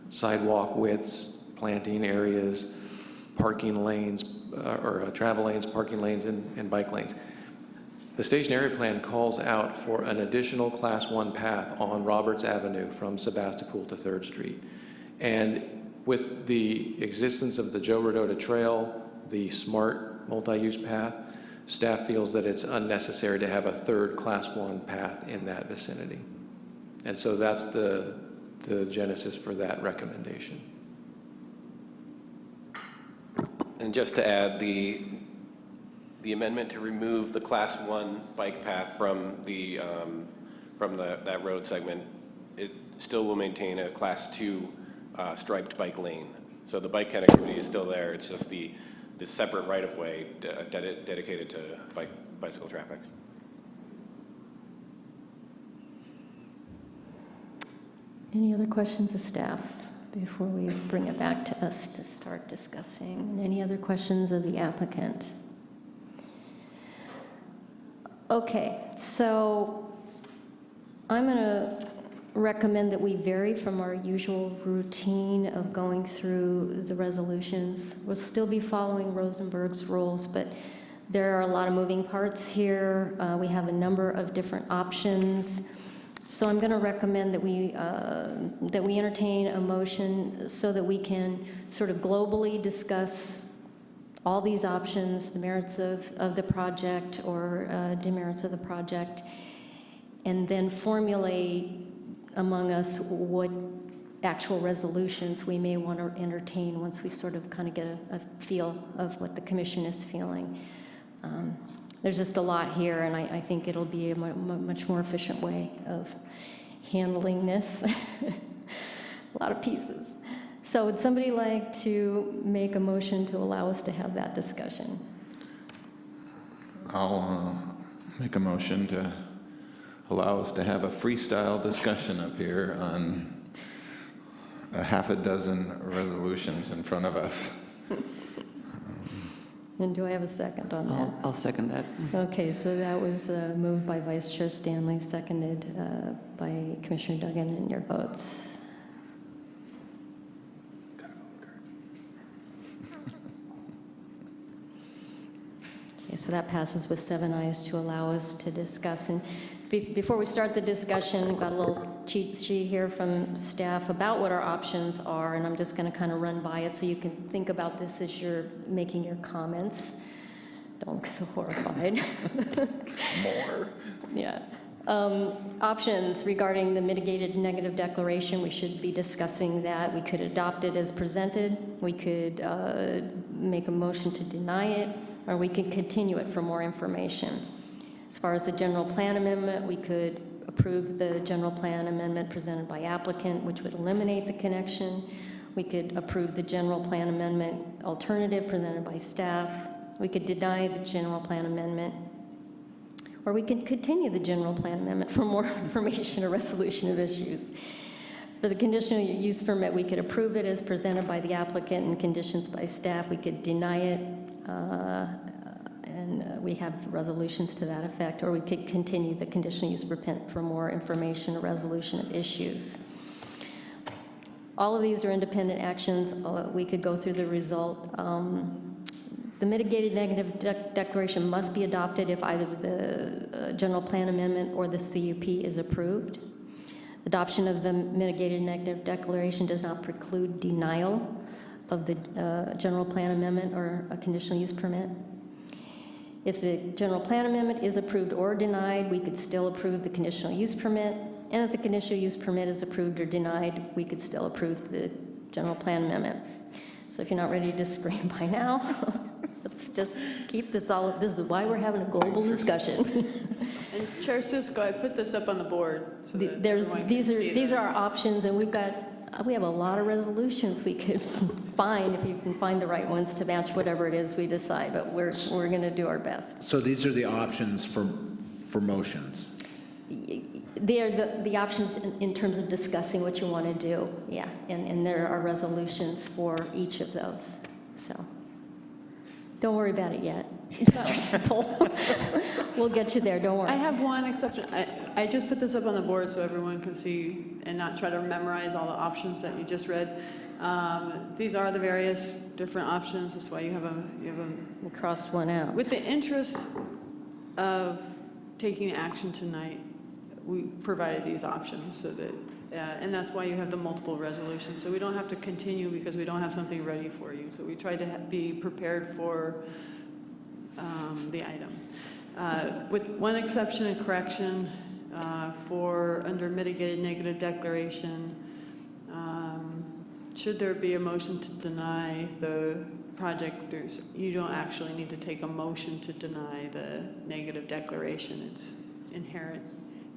Sidewalk widths, planting areas, parking lanes, travel lanes, parking lanes, and bike lanes. The station area plan calls out for an additional Class 1 path on Roberts Avenue from Sebastopol to 3rd Street. And with the existence of the Joe Rodota Trail, the SMART multi-use path, staff feels that it's unnecessary to have a third Class 1 path in that vicinity. And so that's the genesis for that recommendation. And just to add, the amendment to remove the Class 1 bike path from that road segment, it still will maintain a Class 2 striped bike lane. So the bike connectivity is still there. It's just the separate right-of-way dedicated to bicycle traffic. Any other questions of staff before we bring it back to us to start discussing? Any other questions of the applicant? Okay, so I'm going to recommend that we vary from our usual routine of going through the resolutions. We'll still be following Rosenberg's rules, but there are a lot of moving parts here. We have a number of different options. So I'm going to recommend that we entertain a motion so that we can sort of globally discuss all these options, the merits of the project or demerits of the project, and then formulate among us what actual resolutions we may want to entertain once we sort of kind of get a feel of what the commission is feeling. There's just a lot here, and I think it'll be a much more efficient way of handling this. A lot of pieces. So would somebody like to make a motion to allow us to have that discussion? I'll make a motion to allow us to have a freestyle discussion up here on a half a dozen resolutions in front of us. And do I have a second on that? I'll second that. Okay, so that was moved by Vice Chair Stanley, seconded by Commissioner Duggan, and your votes. Okay, so that passes with 7 ayes to allow us to discuss. And before we start the discussion, I've got a little cheat sheet here from staff about what our options are, and I'm just going to kind of run by it so you can think about this as you're making your comments. Don't look so horrified. More. Yeah. Options regarding the mitigated negative declaration, we should be discussing that. We could adopt it as presented. We could make a motion to deny it, or we could continue it for more information. As far as the general plan amendment, we could approve the general plan amendment presented by applicant, which would eliminate the connection. We could approve the general plan amendment alternative presented by staff. We could deny the general plan amendment, or we could continue the general plan amendment for more information or resolution of issues. For the conditional use permit, we could approve it as presented by the applicant and conditions by staff. We could deny it, and we have resolutions to that effect, or we could continue the conditional use permit for more information or resolution of issues. All of these are independent actions. We could go through the result. The mitigated negative declaration must be adopted if either the general plan amendment or the CUP is approved. Adoption of the mitigated negative declaration does not preclude denial of the general plan amendment or a conditional use permit. If the general plan amendment is approved or denied, we could still approve the conditional use permit. And if the conditional use permit is approved or denied, we could still approve the general plan amendment. So if you're not ready to scream by now, let's just keep this all. This is why we're having a global discussion. And Chair Cisco, I put this up on the board so that everyone can see These that. are our options, and we have a lot of resolutions we could find if you can find the right ones to match whatever it is we decide, but we're going to do our best. So these are the options for motions? They're the options in terms of discussing what you want to do, yeah, and there are resolutions for each of those, so don't worry about it yet. We'll get you there, don't worry. I have one exception. I just put this up on the board so everyone can see and not try to memorize all the options that you just read. These are the various different options. That's why you have a. We crossed one out. With the interest of taking action tonight, we provided these options so that, and that's why you have the multiple resolutions. So we don't have to continue because we don't have something ready for you. So we tried to be prepared for the item. With one exception and correction, for under mitigated negative declaration, should there be a motion to deny the project, you don't actually need to take a motion to deny the negative declaration. It's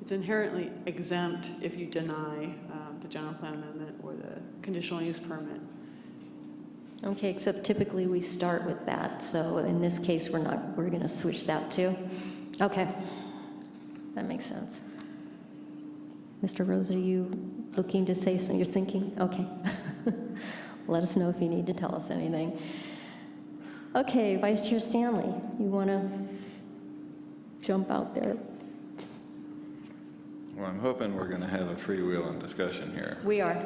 inherently exempt if you deny the general plan amendment or the conditional use permit. Okay, except typically we start with that, so in this case, we're going to switch that too. Okay, that makes sense. Mr. Rosa, are you looking to say something? You're thinking? Okay. Let us know if you need to tell us anything. Okay, Vice Chair Stanley, you want to jump out there? Well, I'm hoping we're going to have a freewheeling discussion here. We are.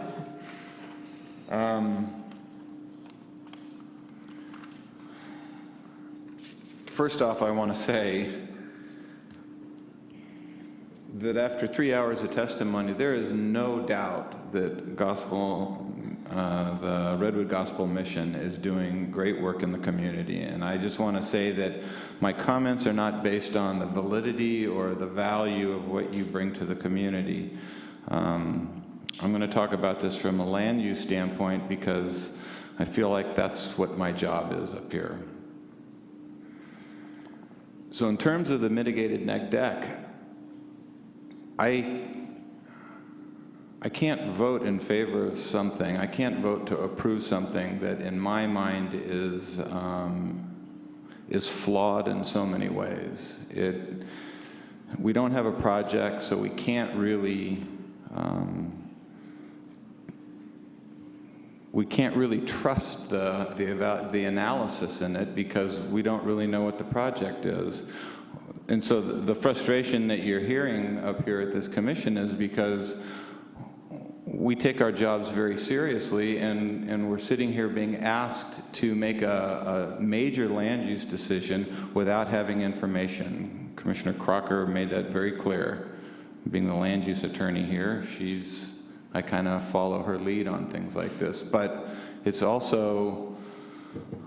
First off, I want to say that after 3 hours of testimony, there is no doubt that the Redwood Gospel Mission is doing great work in the community. And I just want to say that my comments are not based on the validity or the value of what you bring to the community. I'm going to talk about this from a land use standpoint because I feel like that's what my job is up here. So in terms of the mitigated neg deck, I can't vote in favor of something. I can't vote to approve something that in my mind is flawed in so many ways. We don't have a project, so we can't really trust the analysis in it because we don't really know what the project is. And so the frustration that you're hearing up here at this commission is because we take our jobs very seriously, and we're sitting here being asked to make a major land use decision without having information. Commissioner Crocker made that very clear. Being the land use attorney here, I kind of follow her lead on things like this. But it's also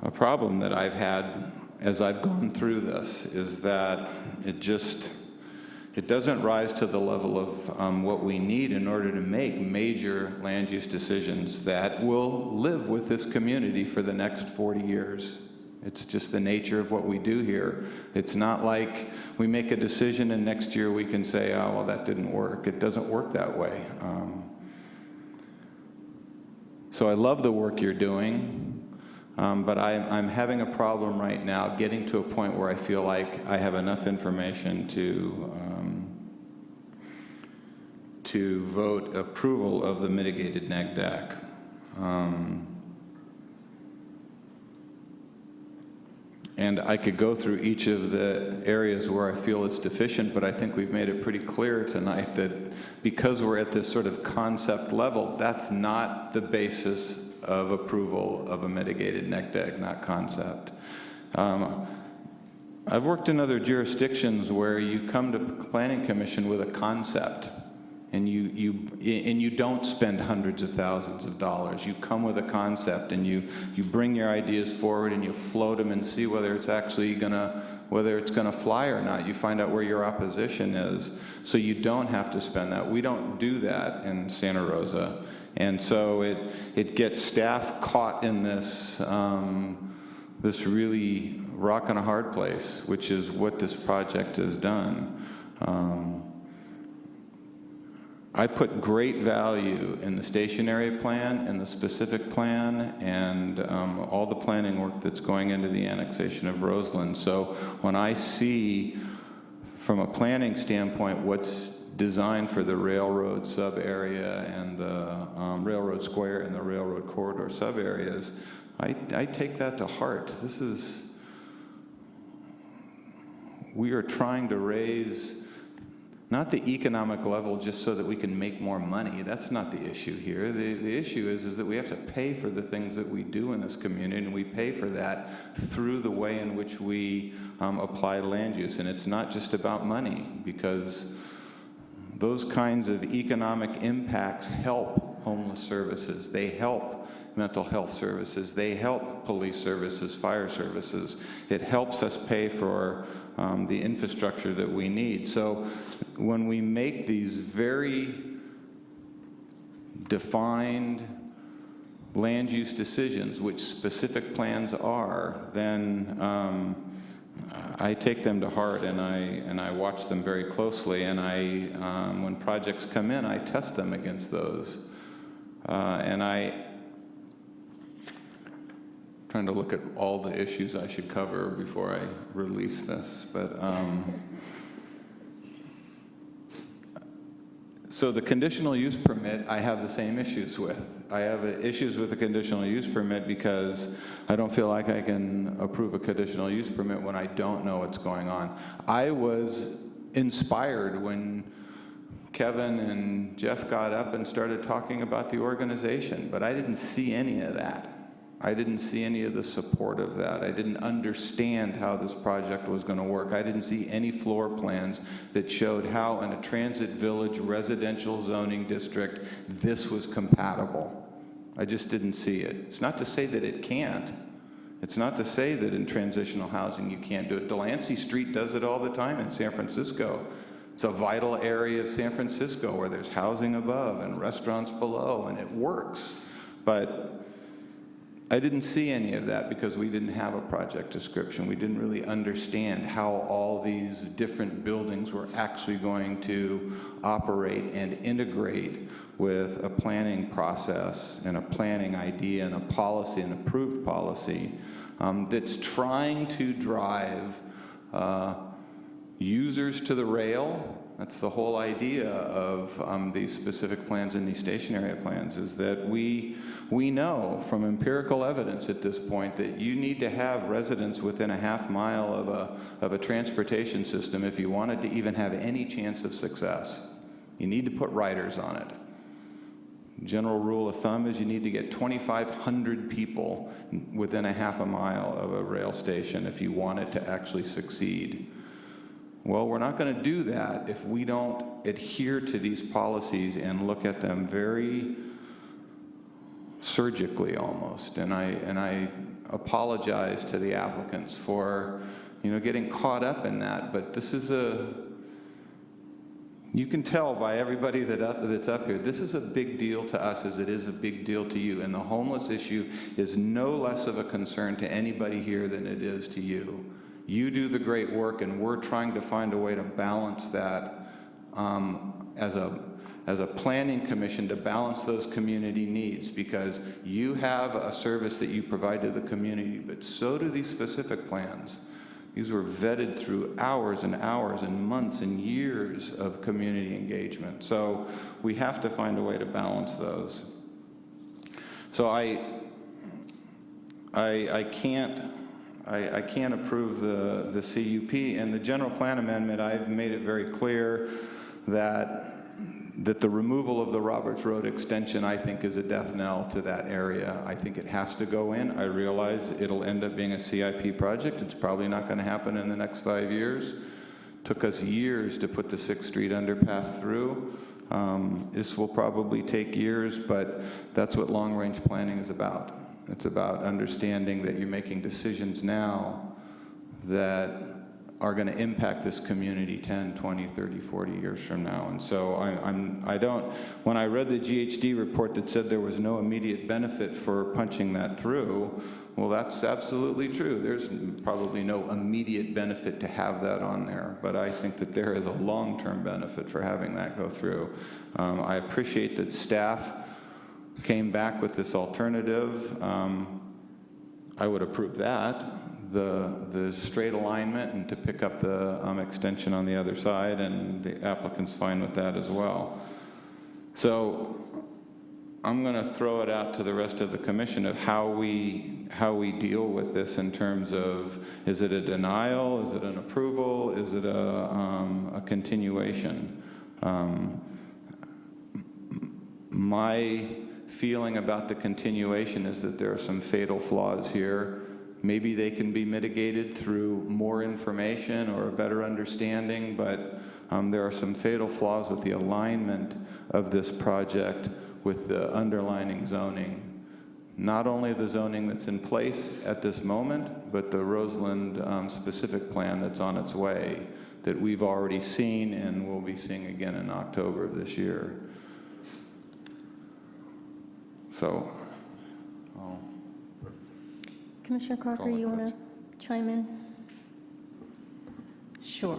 a problem that I've had as I've gone through this, is that it doesn't rise to the level of what we need in order to make major land use decisions that will live with this community for the next 40 years. It's just the nature of what we do here. It's not like we make a decision and next year we can say, oh, well, that didn't work. It doesn't work that way. So I love the work you're doing. But I'm having a problem right now getting to a point where I feel like I have enough information to vote approval of the mitigated neg deck. And I could go through each of the areas where I feel it's deficient, but I think we've made it pretty clear tonight that because we're at this sort of concept level, that's not the basis of approval of a mitigated neg deck, not concept. I've worked in other jurisdictions where you come to Planning Commission with a concept, and you don't spend hundreds of thousands of dollars. You come with a concept, and you bring your ideas forward, and you float them and see whether it's actually whether it's gonna fly or not. You find out where your opposition is, so you don't have to spend that. We don't do that in Santa Rosa. And so it gets staff caught in this really rock and a hard place, which is what this project has done. I put great value in the stationary plan and the specific plan and all the planning work that's going into the annexation of Roseland. So when I see, from a planning standpoint, what's designed for the railroad sub-area and the railroad square and the railroad corridor sub-areas, I take that to heart. we are trying to raise not the economic level just so that we can make more money. That's not the issue here. The issue is that we have to pay for the things that we do in this community, and we pay for that through the way in which we apply land use. And it's not just about money, because those kinds of economic impacts help homeless services. They help mental health services. They help police services, fire services. It helps us pay for the infrastructure that we need. So when we make these very defined land use decisions, which specific plans are, then I take them to heart, and I watch them very closely, and when projects come in, I test them against those. And trying to look at all the issues I should cover before I release this, but so the conditional use permit, I have the same issues with. I have issues with the conditional use permit because I don't feel like I can approve a conditional use permit when I don't know what's going on. I was inspired when Kevin and Jeff got up and started talking about the organization, but I didn't see any of that. I didn't see any of the support of that. I didn't understand how this project was going to work. I didn't see any floor plans that showed how in a transit village residential zoning district this was compatible. I just didn't see it. It's not to say that it can't. It's not to say that in transitional housing you can't do it. Delancey Street does it all the time in San Francisco. It's a vital area of San Francisco where there's housing above and restaurants below, and it works. But I didn't see any of that because we didn't have a project description. We didn't really understand how all these different buildings were actually going to operate and integrate with a planning process and a planning idea and a policy, an approved policy that's trying to drive users to the rail. That's the whole idea of these specific plans and these station area plans, is that we know from empirical evidence at this point that you need to have residents within a half mile of a transportation system if you want it to even have any chance of success. You need to put riders on it. General rule of thumb is you need to get 2,500 people within a half a mile of a rail station if you want it to actually succeed. Well, we're not going to do that if we don't adhere to these policies and look at them very surgically almost. And I apologize to the applicants for, getting caught up in that. But this is you can tell by everybody that's up here, this is a big deal to us as it is a big deal to you. And the homeless issue is no less of a concern to anybody here than it is to you. You do the great work, and we're trying to find a way to balance that as a planning commission, to balance those community needs, because you have a service that you provide to the community, but so do these specific plans. These were vetted through hours and hours and months and years of community engagement. So we have to find a way to balance those. So I can't approve the CUP. And the general plan amendment, I've made it very clear that the removal of the Roberts Road extension, I think, is a death knell to that area. I think it has to go in. I realize it'll end up being a CIP project. It's probably not going to happen in the next 5 years. Took us years to put the 6th Street underpass through. This will probably take years, but that's what long-range planning is about. It's about understanding that you're making decisions now that are going to impact this community 10, 20, 30, 40 years from now. And so when I read the GHD report that said there was no immediate benefit for punching that through, well, that's absolutely true. There's probably no immediate benefit to have that on there, but I think that there is a long-term benefit for having that go through. I appreciate that staff came back with this alternative. I would approve that, the straight alignment, and to pick up the extension on the other side, and the applicant's fine with that as well. So I'm going to throw it out to the rest of the commission of how we deal with this in terms of, is it a denial, is it an approval, is it a continuation? My feeling about the continuation is that there are some fatal flaws here. Maybe they can be mitigated through more information or a better understanding, but there are some fatal flaws with the alignment of this project with the underlying zoning. Not only the zoning that's in place at this moment, but the Roseland specific plan that's on its way that we've already seen and will be seeing again in October of this year. So, Commissioner Crocker, you want to chime in? Sure.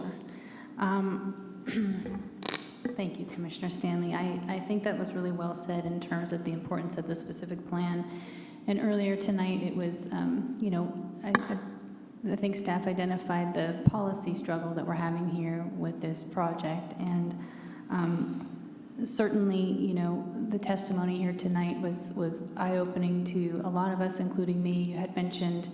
Thank you, Commissioner Stanley. I think that was really well said in terms of the importance of the specific plan. And earlier tonight, it was, you know, I think staff identified the policy struggle that we're having here with this project. And certainly, you know, the testimony here tonight was eye-opening to a lot of us, including me. You had mentioned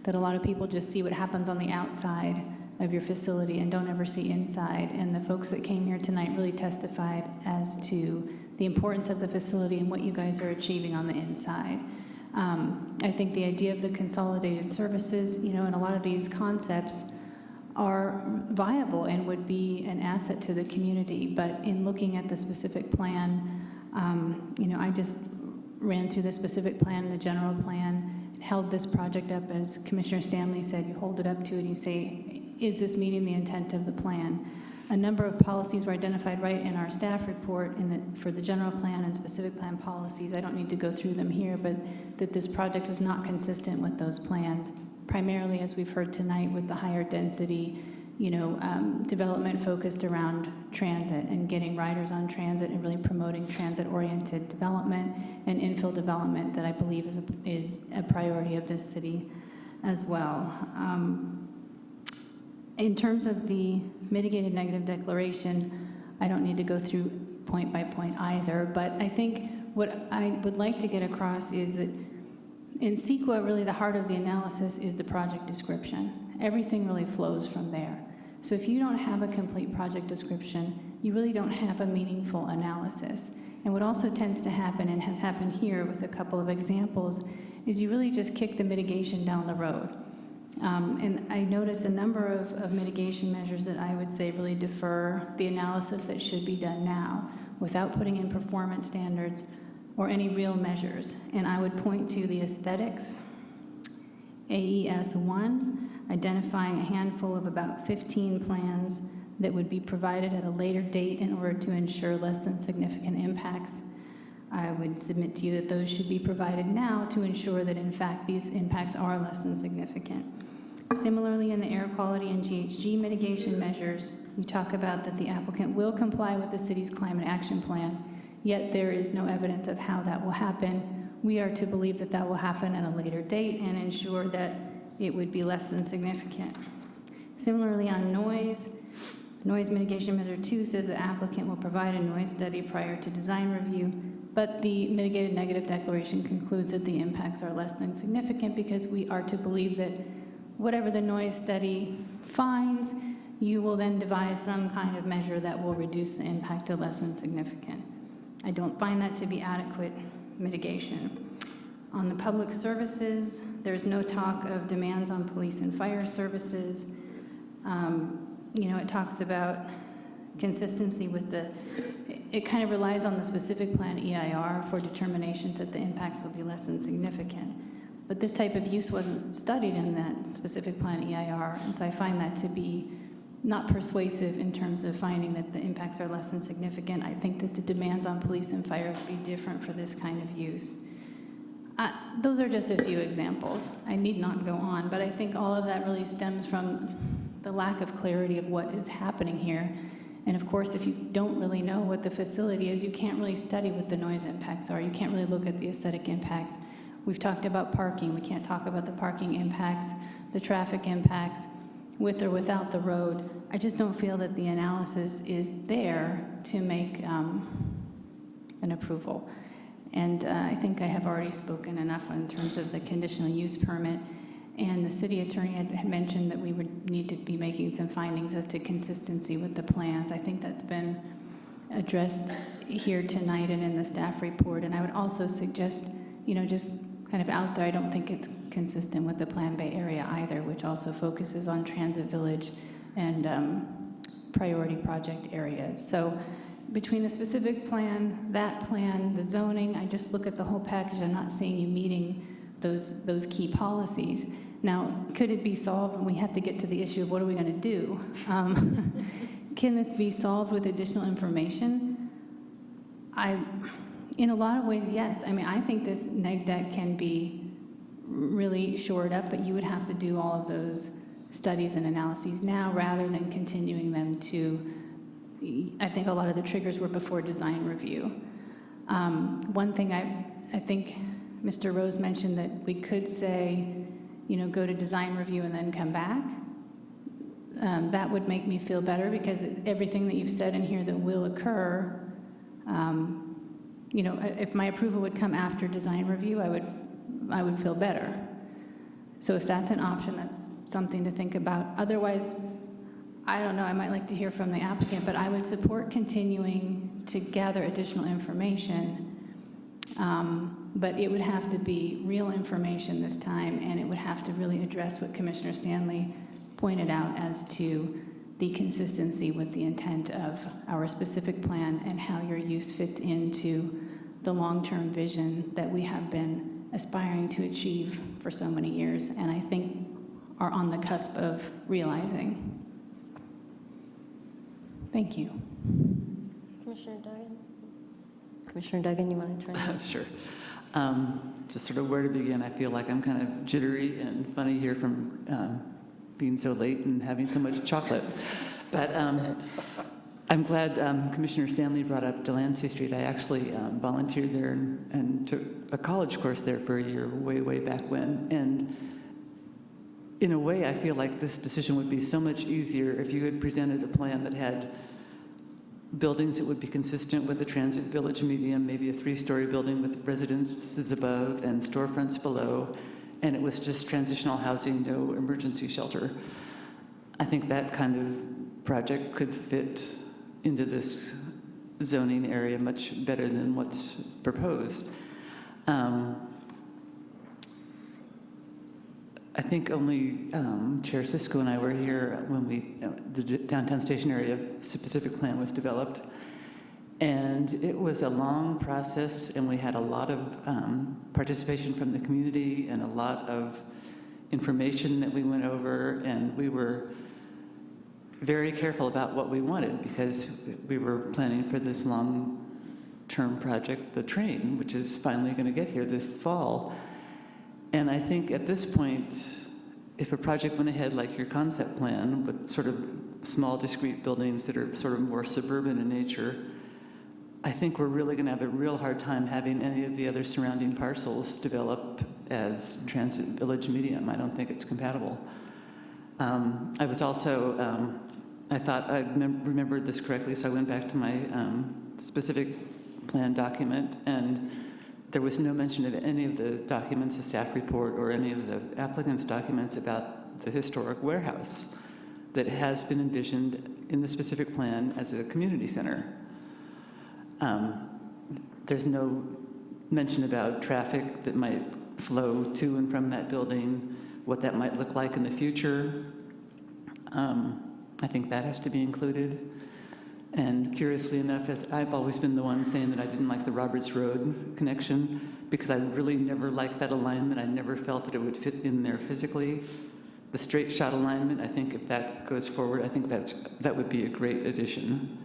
that a lot of people just see what happens on the outside of your facility and don't ever see inside. And the folks that came here tonight really testified as to the importance of the facility and what you guys are achieving on the inside. I think the idea of the consolidated services, you know, and a lot of these concepts are viable and would be an asset to the community. But in looking at the specific plan, you know, I just ran through the specific plan, the general plan, held this project up, as Commissioner Stanley said, you hold it up to it and you say, is this meeting the intent of the plan? A number of policies were identified right in our staff report for the general plan and specific plan policies. I don't need to go through them here, but that this project was not consistent with those plans, primarily, as we've heard tonight, with the higher density, you know, development focused around transit and getting riders on transit and really promoting transit-oriented development and infill development that I believe is a priority of this city as well. In terms of the mitigated negative declaration, I don't need to go through point by point either, but I think what I would like to get across is that in CEQA, really the heart of the analysis is the project description. Everything really flows from there. So if you don't have a complete project description, you really don't have a meaningful analysis. And what also tends to happen, and has happened here with a couple of examples, is you really just kick the mitigation down the road. And I noticed a number of mitigation measures that I would say really defer the analysis that should be done now without putting in performance standards or any real measures. And I would point to the aesthetics, AES1, identifying a handful of about 15 plans that would be provided at a later date in order to ensure less than significant impacts. I would submit to you that those should be provided now to ensure that in fact these impacts are less than significant. Similarly, in the air quality and GHG mitigation measures, you talk about that the applicant will comply with the city's climate action plan, yet there is no evidence of how that will happen. We are to believe that that will happen at a later date and ensure that it would be less than significant. Similarly, on noise mitigation measure 2 says the applicant will provide a noise study prior to design review, but the mitigated negative declaration concludes that the impacts are less than significant because we are to believe that whatever the noise study finds, you will then devise some kind of measure that will reduce the impact to less than significant. I don't find that to be adequate mitigation. On the public services, there's no talk of demands on police and fire services. You know, it talks about consistency with it kind of relies on the specific plan EIR for determinations that the impacts will be less than significant. But this type of use wasn't studied in that specific plan EIR, and so I find that to be not persuasive in terms of finding that the impacts are less than significant. I think that the demands on police and fire would be different for this kind of use. Those are just a few examples. I need not go on, but I think all of that really stems from the lack of clarity of what is happening here. And of course, if you don't really know what the facility is, you can't really study what the noise impacts are. You can't really look at the aesthetic impacts. We've talked about parking. We can't talk about the parking impacts, the traffic impacts, with or without the road. I just don't feel that the analysis is there to make an approval. And I think I have already spoken enough in terms of the conditional use permit. And the city attorney had mentioned that we would need to be making some findings as to consistency with the plans. I think that's been addressed here tonight and in the staff report. And I would also suggest, just kind of out there, I don't think it's consistent with the Plan Bay area either, which also focuses on transit village and priority project areas. So between the specific plan, that plan, the zoning, I just look at the whole package. I'm not seeing you meeting those key policies. Now, could it be solved? And we have to get to the issue of what are we going to do? Can this be solved with additional information? In a lot of ways, yes. I mean, I think this neg deck can be really shored up, but you would have to do all of those studies and analyses now rather than continuing them to, I think a lot of the triggers were before design review. One thing I think Mr. Rose mentioned that we could say, go to design review and then come back. That would make me feel better because everything that you've said in here that will occur, if my approval would come after design review, I would feel better. So if that's an option, that's something to think about. Otherwise, I don't know, I might like to hear from the applicant, but I would support continuing to gather additional information. But it would have to be real information this time, and it would have to really address what Commissioner Stanley pointed out as to the consistency with the intent of our specific plan and how your use fits into the long-term vision that we have been aspiring to achieve for so many years, and I think are on the cusp of realizing. Thank you. Commissioner Duggan? Commissioner Duggan, you want to try? Sure. Just sort of where to begin. I feel like I'm kind of jittery and funny here from being so late and having so much chocolate. But I'm glad Commissioner Stanley brought up Delancey Street. I actually volunteered there and took a college course there for a year way, way back when. And in a way, I feel like this decision would be so much easier if you had presented a plan that had buildings that would be consistent with the transit village medium, maybe a 3-story building with residences above and storefronts below, and it was just transitional housing, no emergency shelter. I think that kind of project could fit into this zoning area much better than what's proposed. I think only Chair Sisko and I were here when the downtown station area specific plan was developed. And it was a long process, and we had a lot of participation from the community and a lot of information that we went over, and we were very careful about what we wanted because we were planning for this long-term project, the train, which is finally going to get here this fall. And I think at this point, if a project went ahead like your concept plan with sort of small discrete buildings that are sort of more suburban in nature, I think we're really going to have a real hard time having any of the other surrounding parcels develop as transit village medium. I don't think it's compatible. I was also, I thought I remembered this correctly, so I went back to my specific plan document, and there was no mention of any of the documents, the staff report, or any of the applicant's documents about the historic warehouse that has been envisioned in the specific plan as a community center. There's no mention about traffic that might flow to and from that building, what that might look like in the future. I think that has to be included. And curiously enough, as I've always been the one saying that I didn't like the Roberts Road connection because I really never liked that alignment. I never felt that it would fit in there physically. The straight shot alignment, I think if that goes forward, I think that would be a great addition,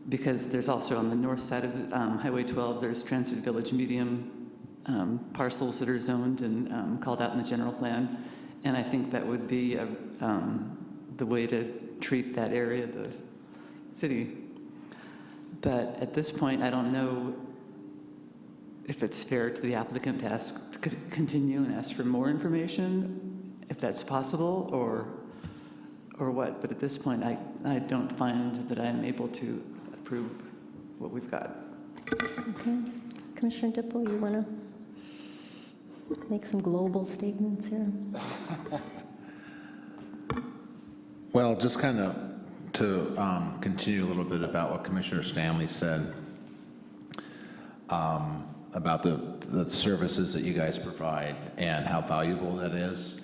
because there's also on the north side of Highway 12, there's Transit Village medium parcels that are zoned and called out in the general plan. And I think that would be the way to treat that area of the city. But at this point, I don't know if it's fair to the applicant to continue and ask for more information, if that's possible, or what. But at this point, I don't find that I am able to approve what we've got. Okay. Commissioner Dipple, you want to make some global statements here? Well, just kind of to continue a little bit about what Commissioner Stanley said about the services that you guys provide and how valuable that is.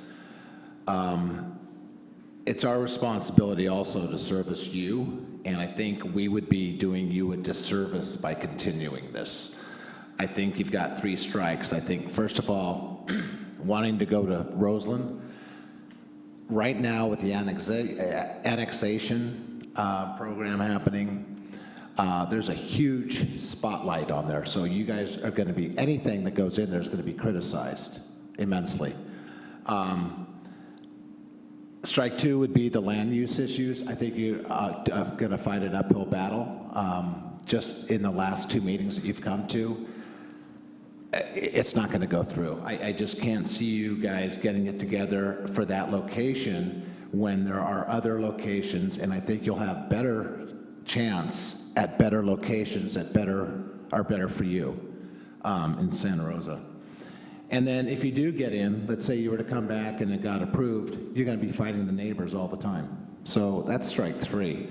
It's our responsibility also to service you, and I think we would be doing you a disservice by continuing this. I think you've got 3 strikes. I think, first of all, wanting to go to Roseland, right now with the annexation program happening, there's a huge spotlight on there. So you guys are going to be, anything that goes in there is going to be criticized immensely. Strike 2 would be the land use issues. I think you're going to find an uphill battle. Just in the last 2 meetings that you've come to, it's not going to go through. I just can't see you guys getting it together for that location when there are other locations, and I think you'll have better chance at better locations that are better for you in Santa Rosa. And then if you do get in, let's say you were to come back and it got approved, you're going to be fighting the neighbors all the time. So that's strike 3.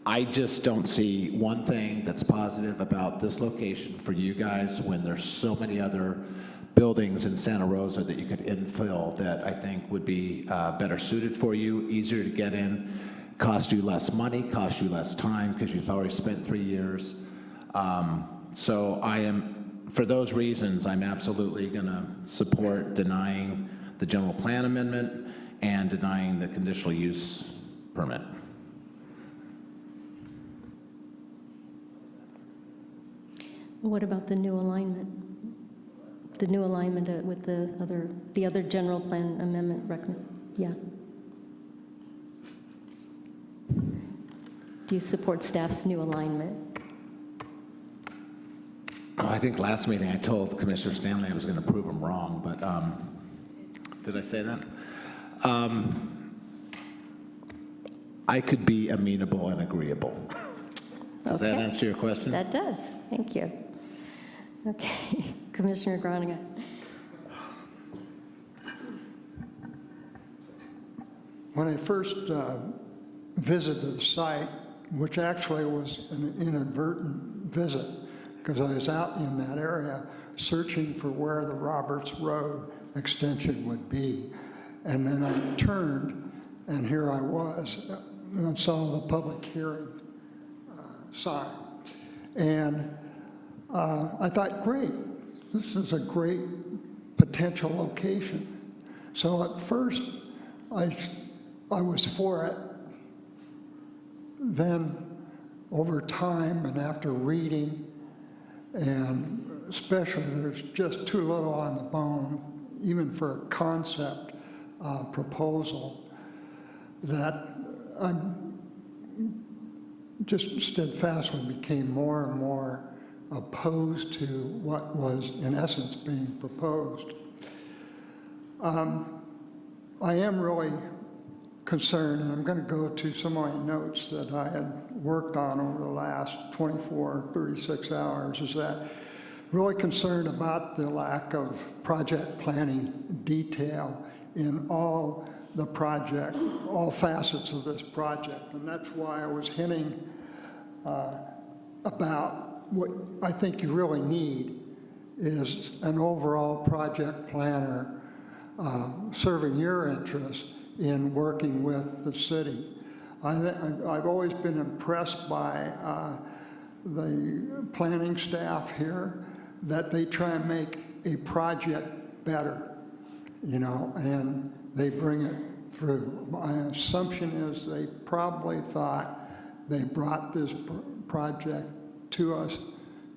I just don't see one thing that's positive about this location for you guys when there's so many other buildings in Santa Rosa that you could infill that I think would be better suited for you, easier to get in, cost you less money, cost you less time because you've already spent 3 years. So for those reasons, I'm absolutely going to support denying the general plan amendment and denying the conditional use permit. What about the new alignment? The new alignment with the other general plan amendment recommend? Yeah. Do you support staff's new alignment? Oh, I think last meeting I told Commissioner Stanley I was going to prove him wrong, but did I say that? I could be amenable and agreeable. Does that answer your question? That does. Thank you. Okay, Commissioner Groninger. When I first visited the site, which actually was an inadvertent visit, because I was out in that area searching for where the Roberts Road extension would be. And then I turned, and here I was, and I saw the public hearing sign. And I thought, great, this is a great potential location. So at first, I was for it. Then, over time and after reading, and especially there's just too little on the bone, even for a concept proposal, that I'm just steadfastly became more and more opposed to what was in essence being proposed. I am really concerned, and I'm going to go to some of my notes that I had worked on over the last 24, 36 hours, is that really concerned about the lack of project planning detail in all the project, all facets of this project. And that's why I was hinting about what I think you really need is an overall project planner serving your interests in working with the city. I've always been impressed by the planning staff here, that they try and make a project better, you know, and they bring it through. My assumption is they probably thought they brought this project to us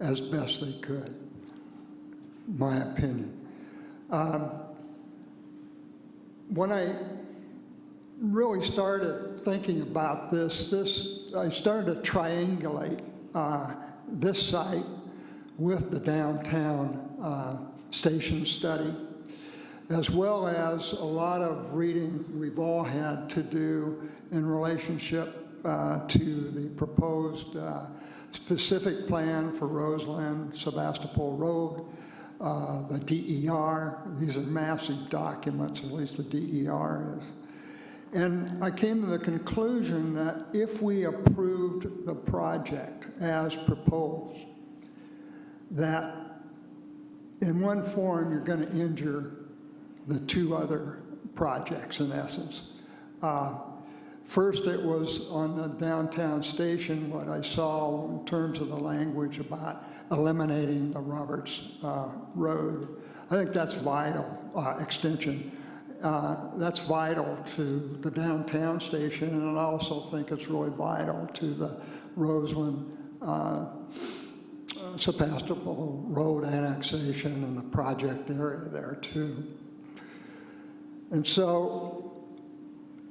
as best they could, my opinion. When I really started thinking about this, I started to triangulate this site with the downtown station study, as well as a lot of reading we've all had to do in relationship to the proposed specific plan for Roseland, Sebastopol Road, the DER. These are massive documents, at least the DER is. And I came to the conclusion that if we approved the project as proposed, that in one form you're going to injure the two other projects in essence. First, it was on the downtown station, what I saw in terms of the language about eliminating the Roberts Road. I think that's vital, extension. That's vital to the downtown station, and I also think it's really vital to the Roseland Sebastopol Road annexation and the project area there too. And so,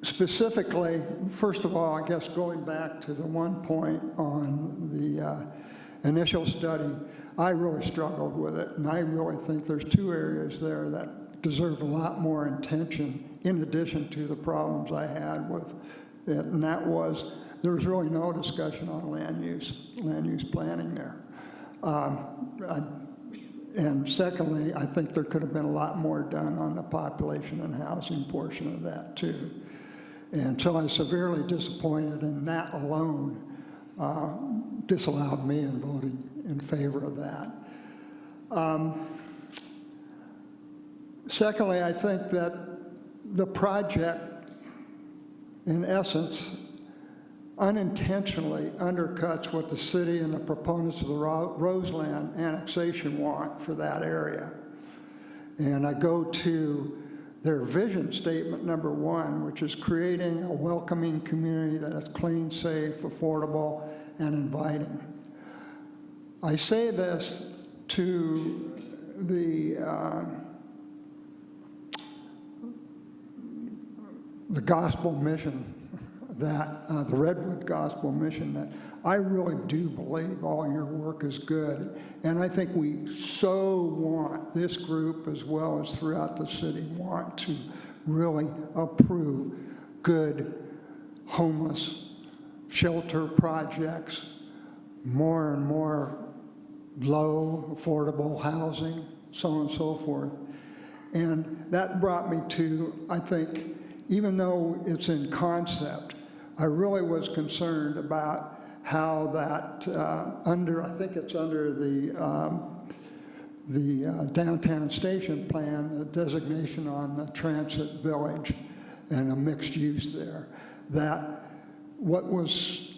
specifically, first of all, I guess going back to the one point on the initial study, I really struggled with it, and I really think there's two areas there that deserve a lot more attention in addition to the problems I had with it, and that was there was really no discussion on land use planning there. And secondly, I think there could have been a lot more done on the population and housing portion of that too. And so I was severely disappointed, and that alone disallowed me in voting in favor of that. Secondly, I think that the project, in essence, unintentionally undercuts what the city and the proponents of the Roseland annexation want for that area. And I go to their vision statement number 1, which is creating a welcoming community that is clean, safe, affordable, and inviting. I say this to the gospel mission, that the Redwood Gospel Mission, that I really do believe all your work is good. And I think we so want, this group as well as throughout the city, want to really approve good homeless shelter projects, more and more low affordable housing, so on and so forth. And that brought me to, I think, even though it's in concept, I really was concerned about how that I think it's under the downtown station plan, the designation on the transit village and a mixed use there, that what was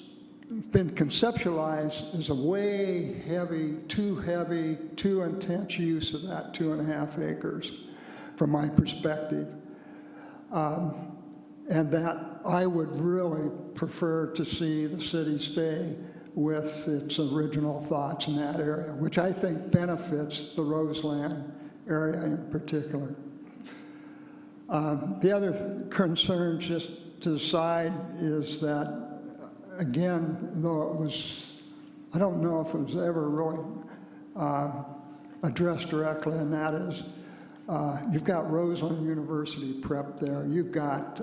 been conceptualized is a way heavy, too intense use of that 2.5 acres from my perspective. And that I would really prefer to see the city stay with its original thoughts in that area, which I think benefits the Roseland area in particular. The other concern, just to the side, is that, again, though it was, I don't know if it was ever really addressed directly, and that is, you've got Roseland University Prep there. You've got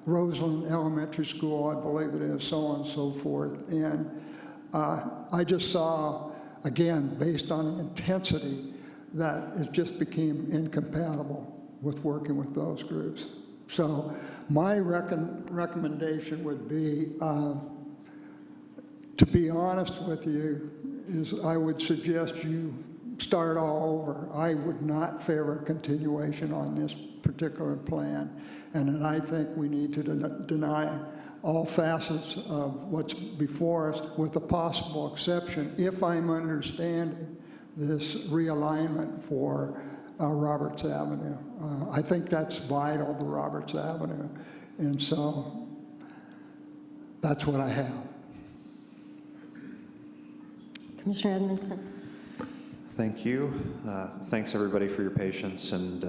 Roseland Elementary School, I believe it is, so on and so forth. And I just saw, again, based on the intensity, that it just became incompatible with working with those groups. So my recommendation would be, to be honest with you, is I would suggest you start all over. I would not favor continuation on this particular plan, and that I think we need to deny all facets of what's before us, with the possible exception, if I'm understanding this realignment for Roberts Avenue. I think that's vital to Roberts Avenue, and so that's what I have. Commissioner Edmondson. Thank you. Thanks everybody for your patience, and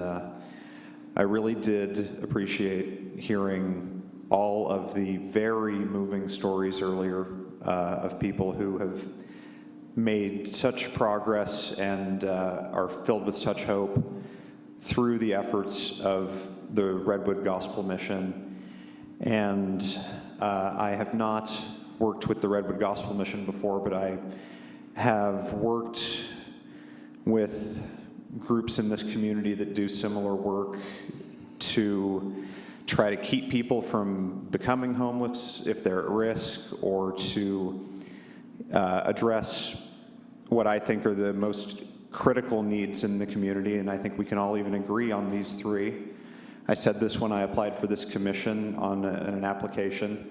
I really did appreciate hearing all of the very moving stories earlier of people who have made such progress and are filled with such hope through the efforts of the Redwood Gospel Mission. And I have not worked with the Redwood Gospel Mission before, but I have worked with groups in this community that do similar work to try to keep people from becoming homeless if they're at risk, or to address what I think are the most critical needs in the community, and I think we can all even agree on these three. I said this when I applied for this commission on an application.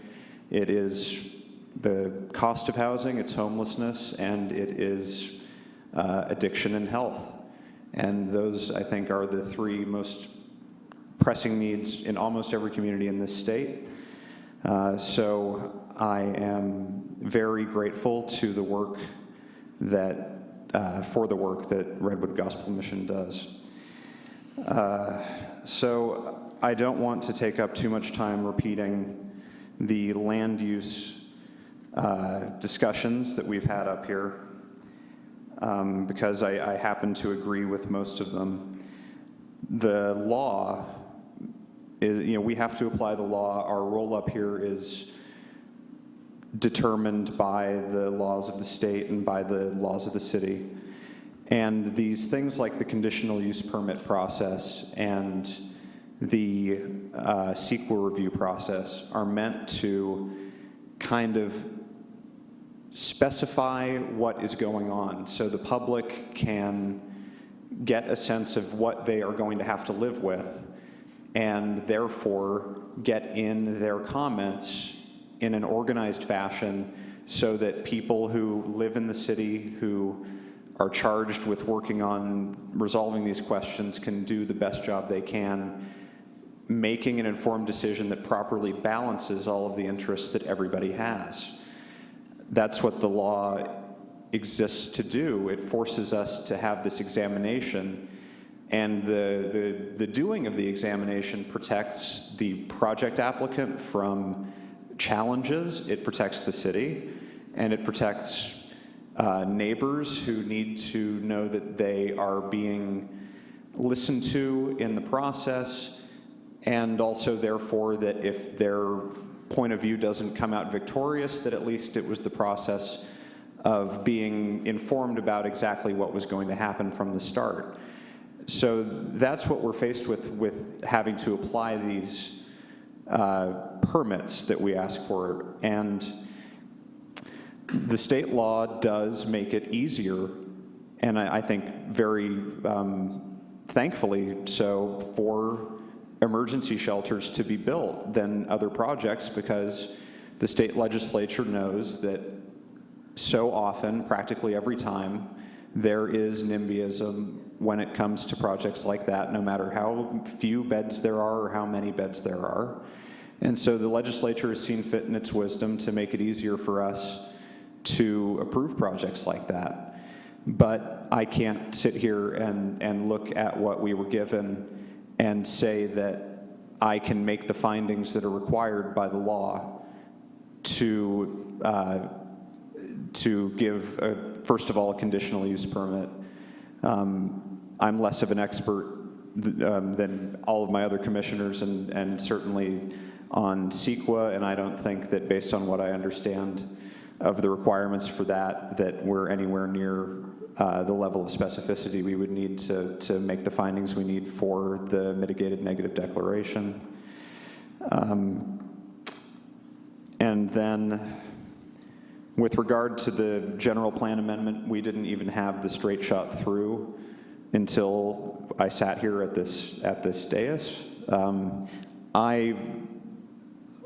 It is the cost of housing, it's homelessness, and it is addiction and health. And those, I think, are the three most pressing needs in almost every community in this state. So I am very grateful to the work that, for the work that Redwood Gospel Mission does. So I don't want to take up too much time repeating the land use discussions that we've had up here, because I happen to agree with most of them. The law is, we have to apply the law. Our role up here is determined by the laws of the state and by the laws of the city. And these things like the conditional use permit process and the CEQA review process are meant to kind of specify what is going on so the public can get a sense of what they are going to have to live with, and therefore get in their comments in an organized fashion so that people who live in the city, who are charged with working on resolving these questions, can do the best job they can, making an informed decision that properly balances all of the interests that everybody has. That's what the law exists to do. It forces us to have this examination, and the doing of the examination protects the project applicant from challenges, it protects the city, and it protects neighbors who need to know that they are being listened to in the process, and also therefore that if their point of view doesn't come out victorious, that at least it was the process of being informed about exactly what was going to happen from the start. So that's what we're faced with having to apply these permits that we ask for. And the state law does make it easier, and I think very thankfully so, for emergency shelters to be built than other projects, because the state legislature knows that so often, practically every time, there is NIMBYism when it comes to projects like that, no matter how few beds there are or how many beds there are. And so the legislature has seen fit in its wisdom to make it easier for us to approve projects like that. But I can't sit here and look at what we were given and say that I can make the findings that are required by the law to give, first of all, a conditional use permit. I'm less of an expert than all of my other commissioners, and certainly on CEQA, and I don't think that, based on what I understand of the requirements for that, that we're anywhere near the level of specificity we would need to make the findings we need for the mitigated negative declaration. And then with regard to the general plan amendment, we didn't even have the straight shot through until I sat here at this dais. I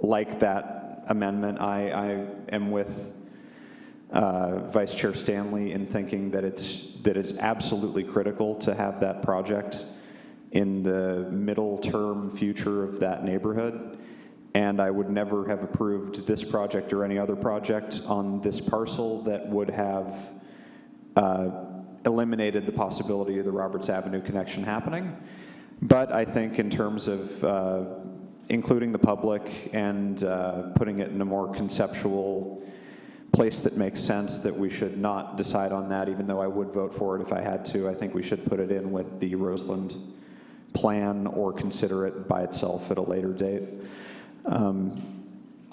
like that amendment. I am with Vice Chair Stanley in thinking that it's absolutely critical to have that project in the middle term future of that neighborhood. And I would never have approved this project or any other project on this parcel that would have eliminated the possibility of the Roberts Avenue connection happening. But I think in terms of including the public and putting it in a more conceptual place that makes sense, that we should not decide on that, even though I would vote for it if I had to. I think we should put it in with the Roseland plan or consider it by itself at a later date.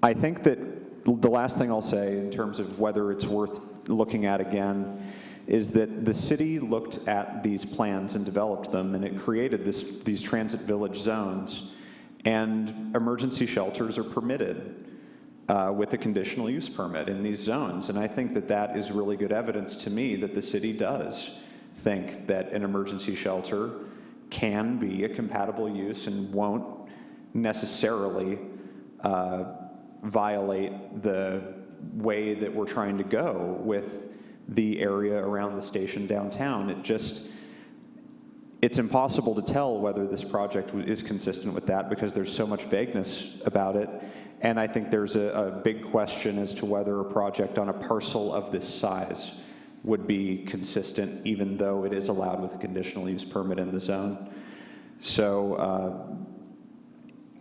I think that the last thing I'll say in terms of whether it's worth looking at again is that the city looked at these plans and developed them, and it created these transit village zones, and emergency shelters are permitted with a conditional use permit in these zones. And I think that that is really good evidence to me that the city does think that an emergency shelter can be a compatible use and won't necessarily violate the way that we're trying to go with the area around the station downtown. It's impossible to tell whether this project is consistent with that because there's so much vagueness about it. And I think there's a big question as to whether a project on a parcel of this size would be consistent, even though it is allowed with a conditional use permit in the zone. So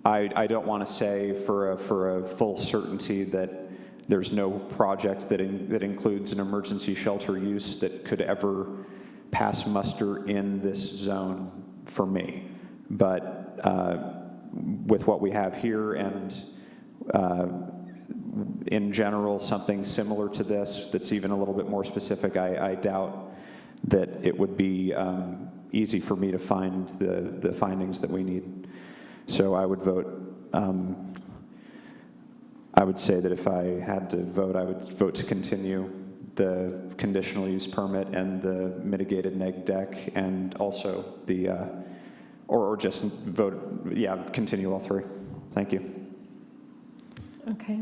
I don't want to say for a full certainty that there's no project that includes an emergency shelter use that could ever pass muster in this zone for me. But with what we have here and in general, something similar to this that's even a little bit more specific, I doubt that it would be easy for me to find the findings that we need. So I would vote, I would say that if I had to vote, I would vote to continue the conditional use permit and the mitigated neg deck, and also the, or just vote, yeah, continue all three. Thank you. Okay.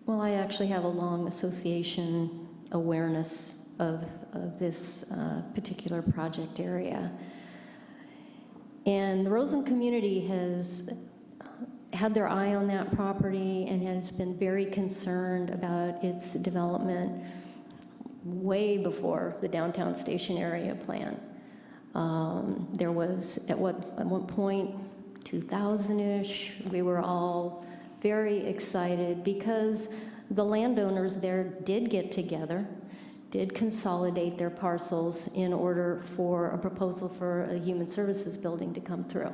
Well, I actually have a long association awareness of this particular project area. And the Roseland community has had their eye on that property and has been very concerned about its development way before the downtown station area plan. There was, at one point, 2000-ish, we were all very excited because the landowners there did get together, did consolidate their parcels in order for a proposal for a human services building to come through.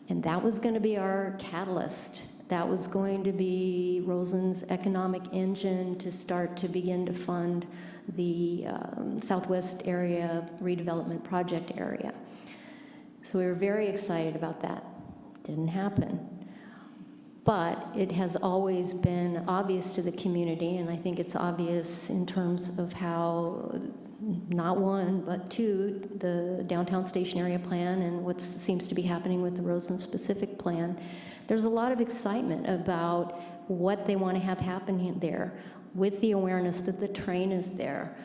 And that was going to be our catalyst. That was going to be Roseland's economic engine to start to begin to fund the Southwest area redevelopment project area. So we were very excited about that. Didn't happen. But it has always been obvious to the community, and I think it's obvious in terms of how, not one, but two, the downtown station area plan and what seems to be happening with the Roseland specific plan. There's a lot of excitement about what they want to have happen there, with the awareness that the train is there.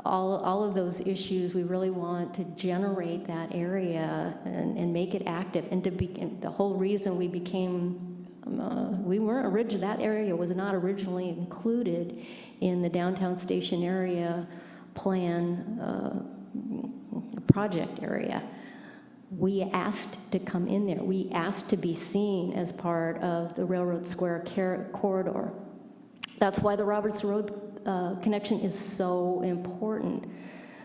All of those issues, we really want to generate that area and make it active. And the whole reason we became, that area was not originally included in the downtown station area plan project area. We asked to come in there. We asked to be seen as part of the Railroad Square corridor. That's why the Roberts Road connection is so important,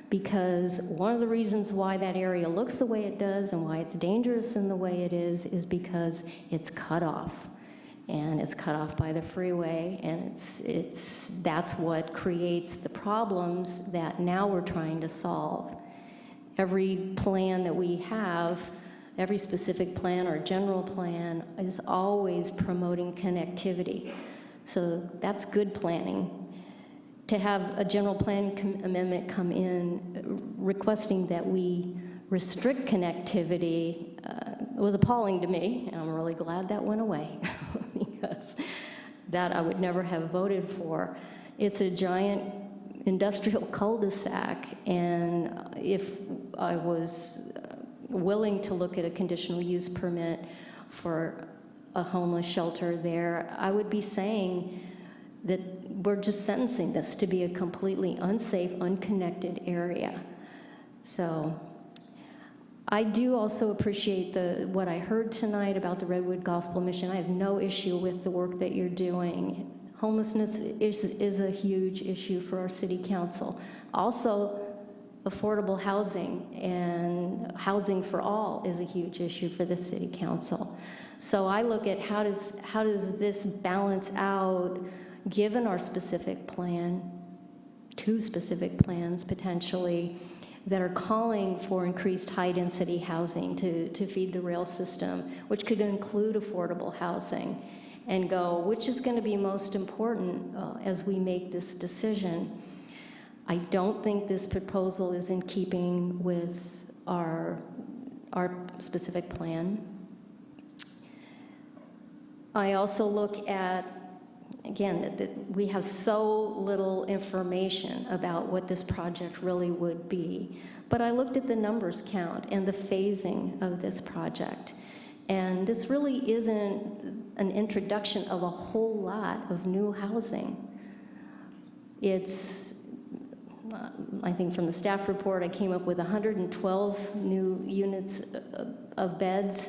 because one of the reasons why that area looks the way it does and why it's dangerous in the way it is because it's cut off. And it's cut off by the freeway, and that's what creates the problems that now we're trying to solve. Every plan that we have, every specific plan or general plan is always promoting connectivity. So that's good planning. To have a general plan amendment come in requesting that we restrict connectivity was appalling to me, and I'm really glad that went away because that I would never have voted for. It's a giant industrial cul-de-sac, and if I was willing to look at a conditional use permit for a homeless shelter there, I would be saying that we're just sentencing this to be a completely unsafe, unconnected area. So I do also appreciate what I heard tonight about the Redwood Gospel Mission. I have no issue with the work that you're doing. Homelessness is a huge issue for our city council. Also, affordable housing and housing for all is a huge issue for the city council. So I look at how does this balance out, given our specific plan, 2 specific plans potentially, that are calling for increased high-density housing to feed the rail system, which could include affordable housing, and go, which is going to be most important as we make this decision. I don't think this proposal is in keeping with our specific plan. I also look at, again, that we have so little information about what this project really would be. But I looked at the numbers count and the phasing of this project. And this really isn't an introduction of a whole lot of new housing. It's, I think from the staff report, I came up with 112 new units of beds.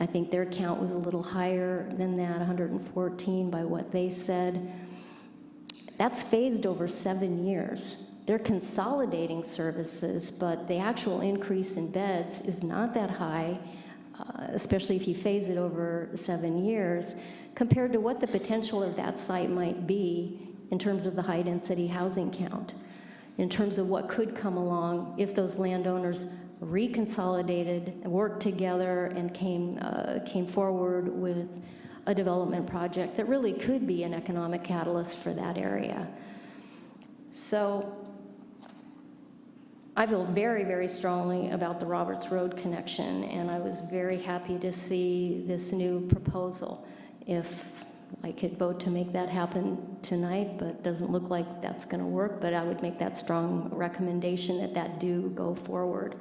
I think their count was a little higher than that, 114 by what they said. That's phased over 7 years. They're consolidating services, but the actual increase in beds is not that high, especially if you phase it over 7 years, compared to what the potential of that site might be in terms of the high-density housing count, in terms of what could come along if those landowners reconsolidated, worked together, and came forward with a development project that really could be an economic catalyst for that area. So I feel very, very strongly about the Roberts Road connection, and I was very happy to see this new proposal. If I could vote to make that happen tonight, but it doesn't look like that's going to work, but I would make that strong recommendation that do go forward.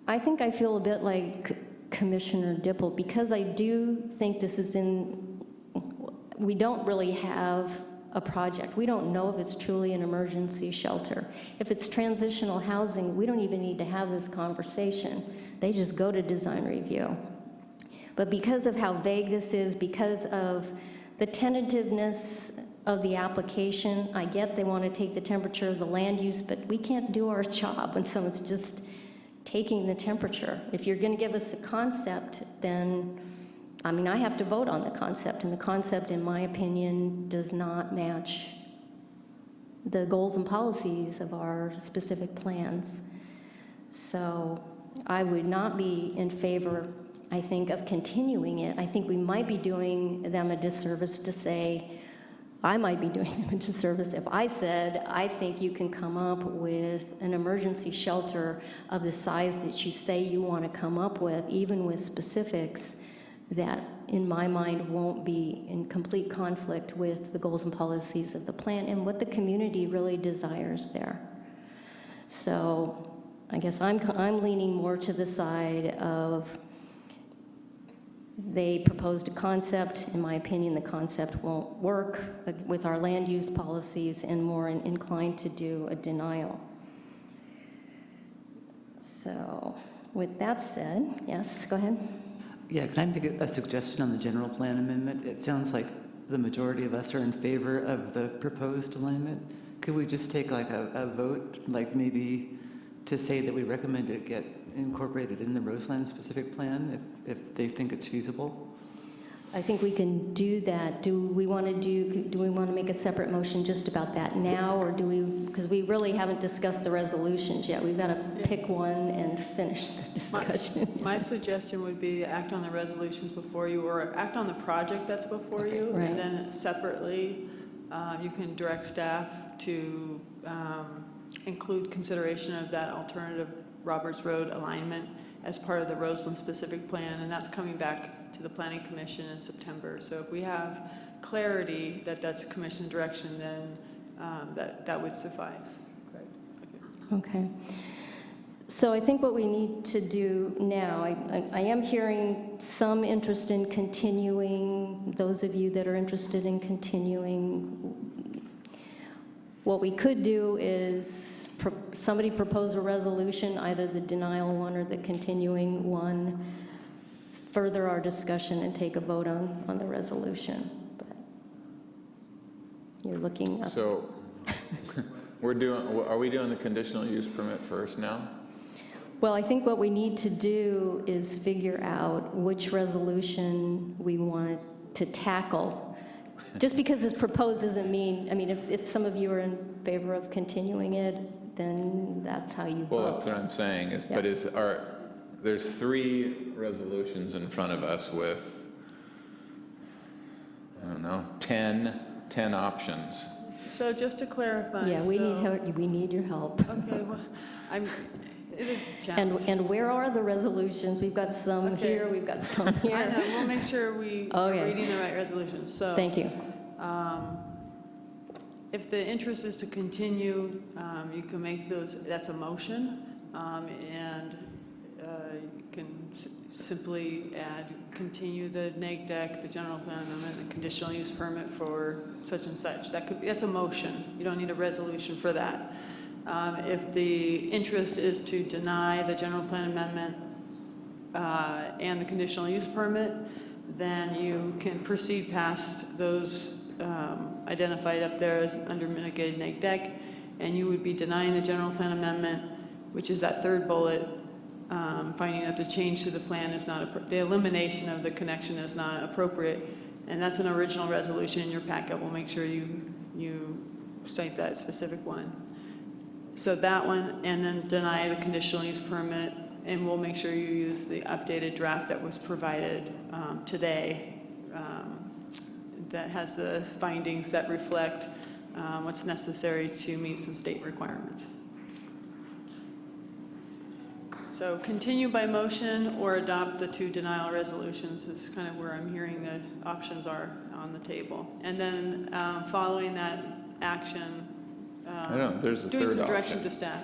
I think I feel a bit like Commissioner Dipple, because I do think this is we don't really have a project. We don't know if it's truly an emergency shelter. If it's transitional housing, we don't even need to have this conversation. They just go to design review. But because of how vague this is, because of the tentativeness of the application, I get they want to take the temperature of the land use, but we can't do our job when someone's just taking the temperature. If you're going to give us a concept, then, I mean, I have to vote on the concept, and the concept, in my opinion, does not match the goals and policies of our specific plans. So I would not be in favor, I think, of continuing it. I think we might be doing them a disservice to say, I might be doing them a disservice if I said, I think you can come up with an emergency shelter of the size that you say you want to come up with, even with specifics that, in my mind, won't be in complete conflict with the goals and policies of the plan and what the community really desires there. So I guess I'm leaning more to the side of they proposed a concept. In my opinion, the concept won't work with our land use policies, and more inclined to do a denial. So with that said, yes, go ahead. Yeah, can I make a suggestion on the general plan amendment? It sounds like the majority of us are in favor of the proposed amendment. Could we just take like a vote, like maybe to say that we recommend it get incorporated in the Roseland specific plan if they think it's feasible? I think we can do that. Do we want to make a separate motion just about that now, or do we, because we really haven't discussed the resolutions yet. We've got to pick one and finish the discussion. My suggestion would be act on the resolutions before you, or act on the project that's before you, right. and then separately you can direct staff to include consideration of that alternative Roberts Road alignment as part of the Roseland specific plan, and that's coming back to the Planning Commission in September. So if we have clarity that that's commission direction, then that would suffice. Okay. So I think what we need to do now, I am hearing some interest in continuing, those of you that are interested in continuing. What we could do is somebody propose a resolution, either the denial one or the continuing one, further our discussion and take a vote on the resolution. But you're looking up. So Are we doing the conditional use permit first now? Well, I think what we need to do is figure out which resolution we want to tackle. Just because it's proposed doesn't mean, I mean, if some of you are in favor of continuing it, then that's how you Well, vote. that's what I'm saying, Yeah. there's 3 resolutions in front of us with, I don't know, 10 options. So just to clarify. Yeah, we need help, we need your help. Okay, well, it is a challenge. And where are the resolutions? We've got some Okay. here, we've got some here. I know, we'll make sure we are Okay. reading the right resolutions, so. Thank you. If the interest is to continue, you can make those, that's a motion, and you can simply add, continue the neg deck, the general plan amendment, the conditional use permit for such and such. That's a motion. You don't need a resolution for that. If the interest is to deny the general plan amendment and the conditional use permit, then you can proceed past those identified up there as under mitigated neg deck, and you would be denying the general plan amendment, which is that third bullet, finding that the change to the plan is not, the elimination of the connection is not appropriate, and that's an original resolution in your packet. We'll make sure you cite that specific one. So that one, and then deny the conditional use permit, and we'll make sure you use the updated draft that was provided today that has the findings that reflect what's necessary to meet some state requirements. So continue by motion or adopt the 2 denial resolutions is kind of where I'm hearing the options are on the table. And then following that action, I don't know, there's a doing third some direction option. to staff.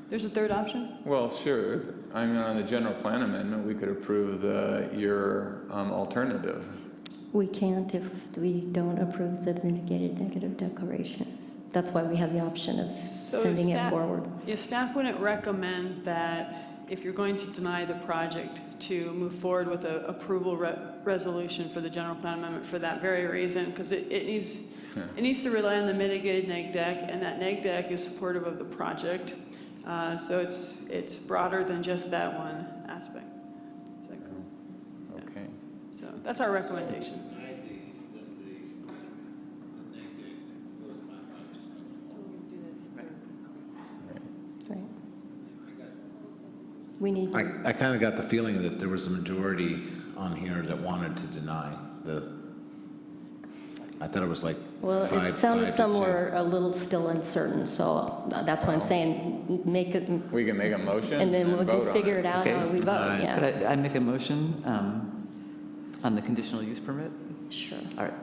There's a third option? Well, sure. I mean, on the general plan amendment, we could approve your alternative. We can't if we don't approve the mitigated negative declaration. That's why we have the option of sending it forward. Yeah, staff wouldn't recommend that if you're going to deny the project to move forward with an approval resolution for the general plan amendment for that very reason, because it needs to rely on the mitigated neg deck, and that neg deck is supportive of the project. So it's broader than just that one aspect. Okay. So that's our recommendation. Right. We need. I kind of got the feeling that there was a majority on here that wanted to deny I thought it was like Well, 5 it sounded 5 to 2. somewhere a little still uncertain, so that's why I'm saying make it, We can make a motion and then we vote can on figure it out how we vote, yeah. Could I make a motion on the conditional use permit? Sure. All right.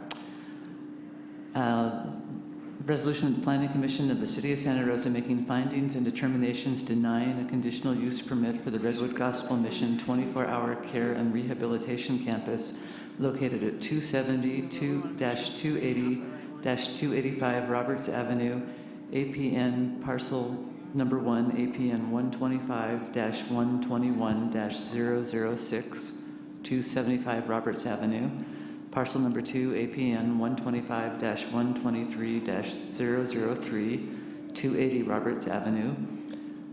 Resolution of the Planning Commission of the City of Santa Rosa making findings and determinations denying a conditional use permit for the Redwood Gospel Mission 24-hour care and rehabilitation campus located at 272-280-285 Roberts Avenue, APN parcel number 1, APN 125-121-006, 275 Roberts Avenue. Parcel number 2, APN 125-123-003, 280 Roberts Avenue.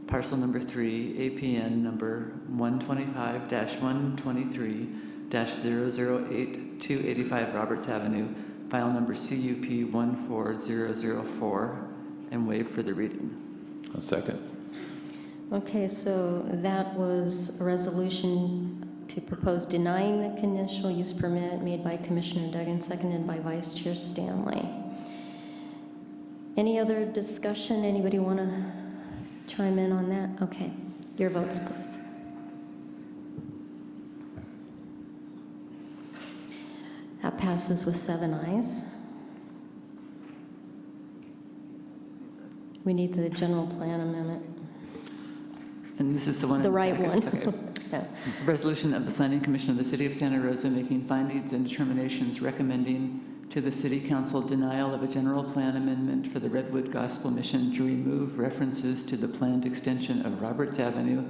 Parcel number 3, APN number 125-123-008, 285 Roberts Avenue. File number CUP 14004, and waive for the reading. A second. Okay, so that was a resolution to propose denying the conditional use permit made by Commissioner Duggan, seconded by Vice Chair Stanley. Any other discussion? Anybody want to chime in on that? Okay, your votes, please. That passes with 7 ayes. We need the general plan amendment. And this is the one. The right one. Okay. Yeah. Resolution of the Planning Commission of the City of Santa Rosa making findings and determinations recommending to the City Council denial of a general plan amendment for the Redwood Gospel Mission to remove references to the planned extension of Roberts Avenue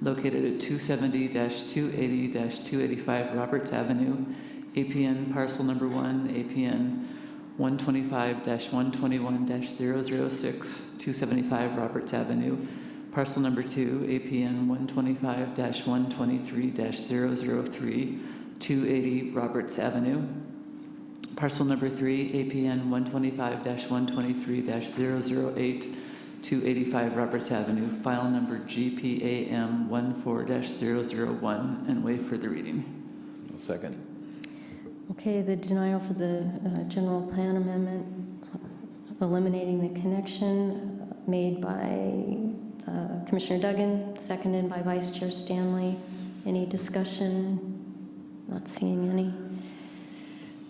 located at 270-280-285 Roberts Avenue, APN parcel number 1, APN 125-121-006, 275 Roberts Avenue. Parcel number 2, APN 125-123-003, 280 Roberts Avenue. Parcel number 3, APN 125-123-008, 285 Roberts Avenue, file number GPAM 14-001, and waive further reading. I'll second. Okay, the denial for the general plan amendment, eliminating the connection made by Commissioner Duggan, seconded by Vice Chair Stanley. Any discussion? Not seeing any.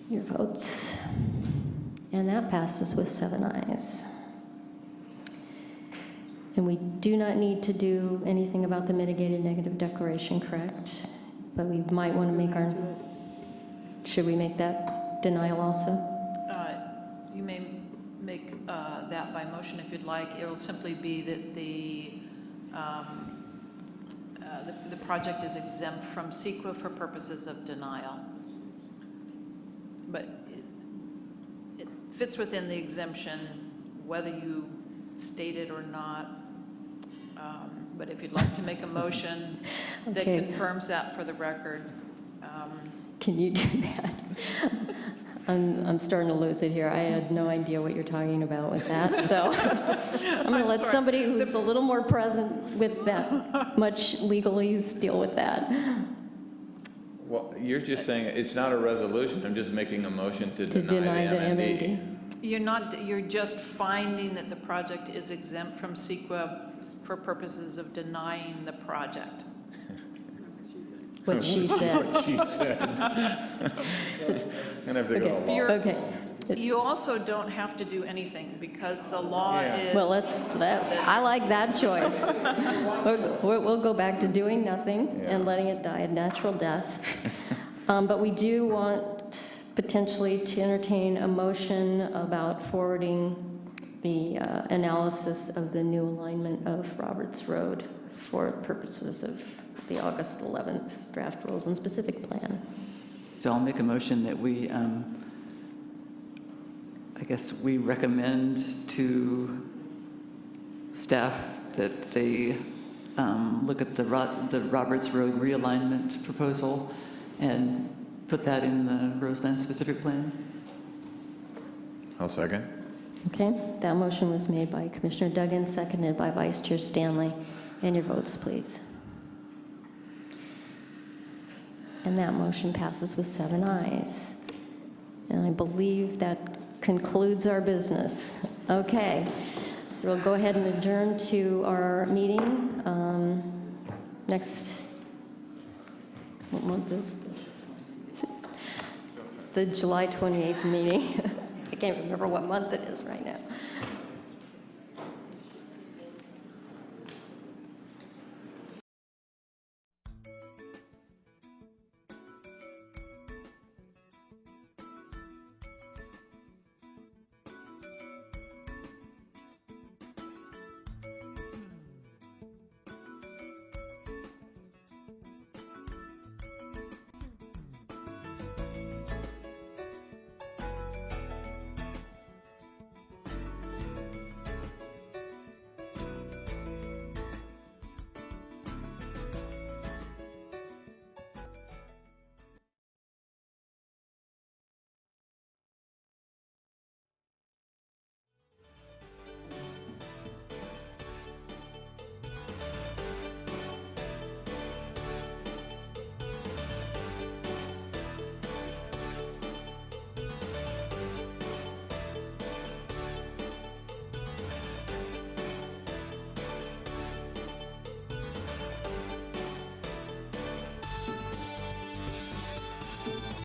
Your votes. And that passes with 7 ayes. And we do not need to do anything about the mitigated negative declaration, correct? But we might want to make our, should we make that denial also? You may make that by motion if you'd like. It'll simply be that the project is exempt from CEQA for purposes of denial. But it fits within the exemption whether you state it or not. But if you'd like to make a motion that Okay. confirms that for the record. Can you do that? I'm starting to lose it here. I had no idea what you're talking about with that, so I'm going to let sorry. somebody who's a little more present with that much legalese deal with that. Well, you're just saying it's not a resolution, I'm just making a motion to To deny deny the MND. You're just finding that the project is exempt from CEQA for purposes of denying the project. What she said. What she said. I'm gonna have to go to law. Okay. You also don't have to do anything because the law is. Well, I like that choice. We'll go back to doing nothing and letting it die a natural death. But we do want potentially to entertain a motion about forwarding the analysis of the new alignment of Roberts Road for purposes of the August 11th draft rules and specific plan. So I'll make a motion that we, I guess we recommend to staff that they look at the Roberts Road realignment proposal and put that in the Roseland specific plan. I'll second. Okay, that motion was made by Commissioner Duggan, seconded by Vice Chair Stanley. And your votes, please. And that motion passes with 7 ayes. And I believe that concludes our business. Okay, so we'll go ahead and adjourn to our meeting next, what month is this? The July 28th meeting. I can't remember what month it is right now.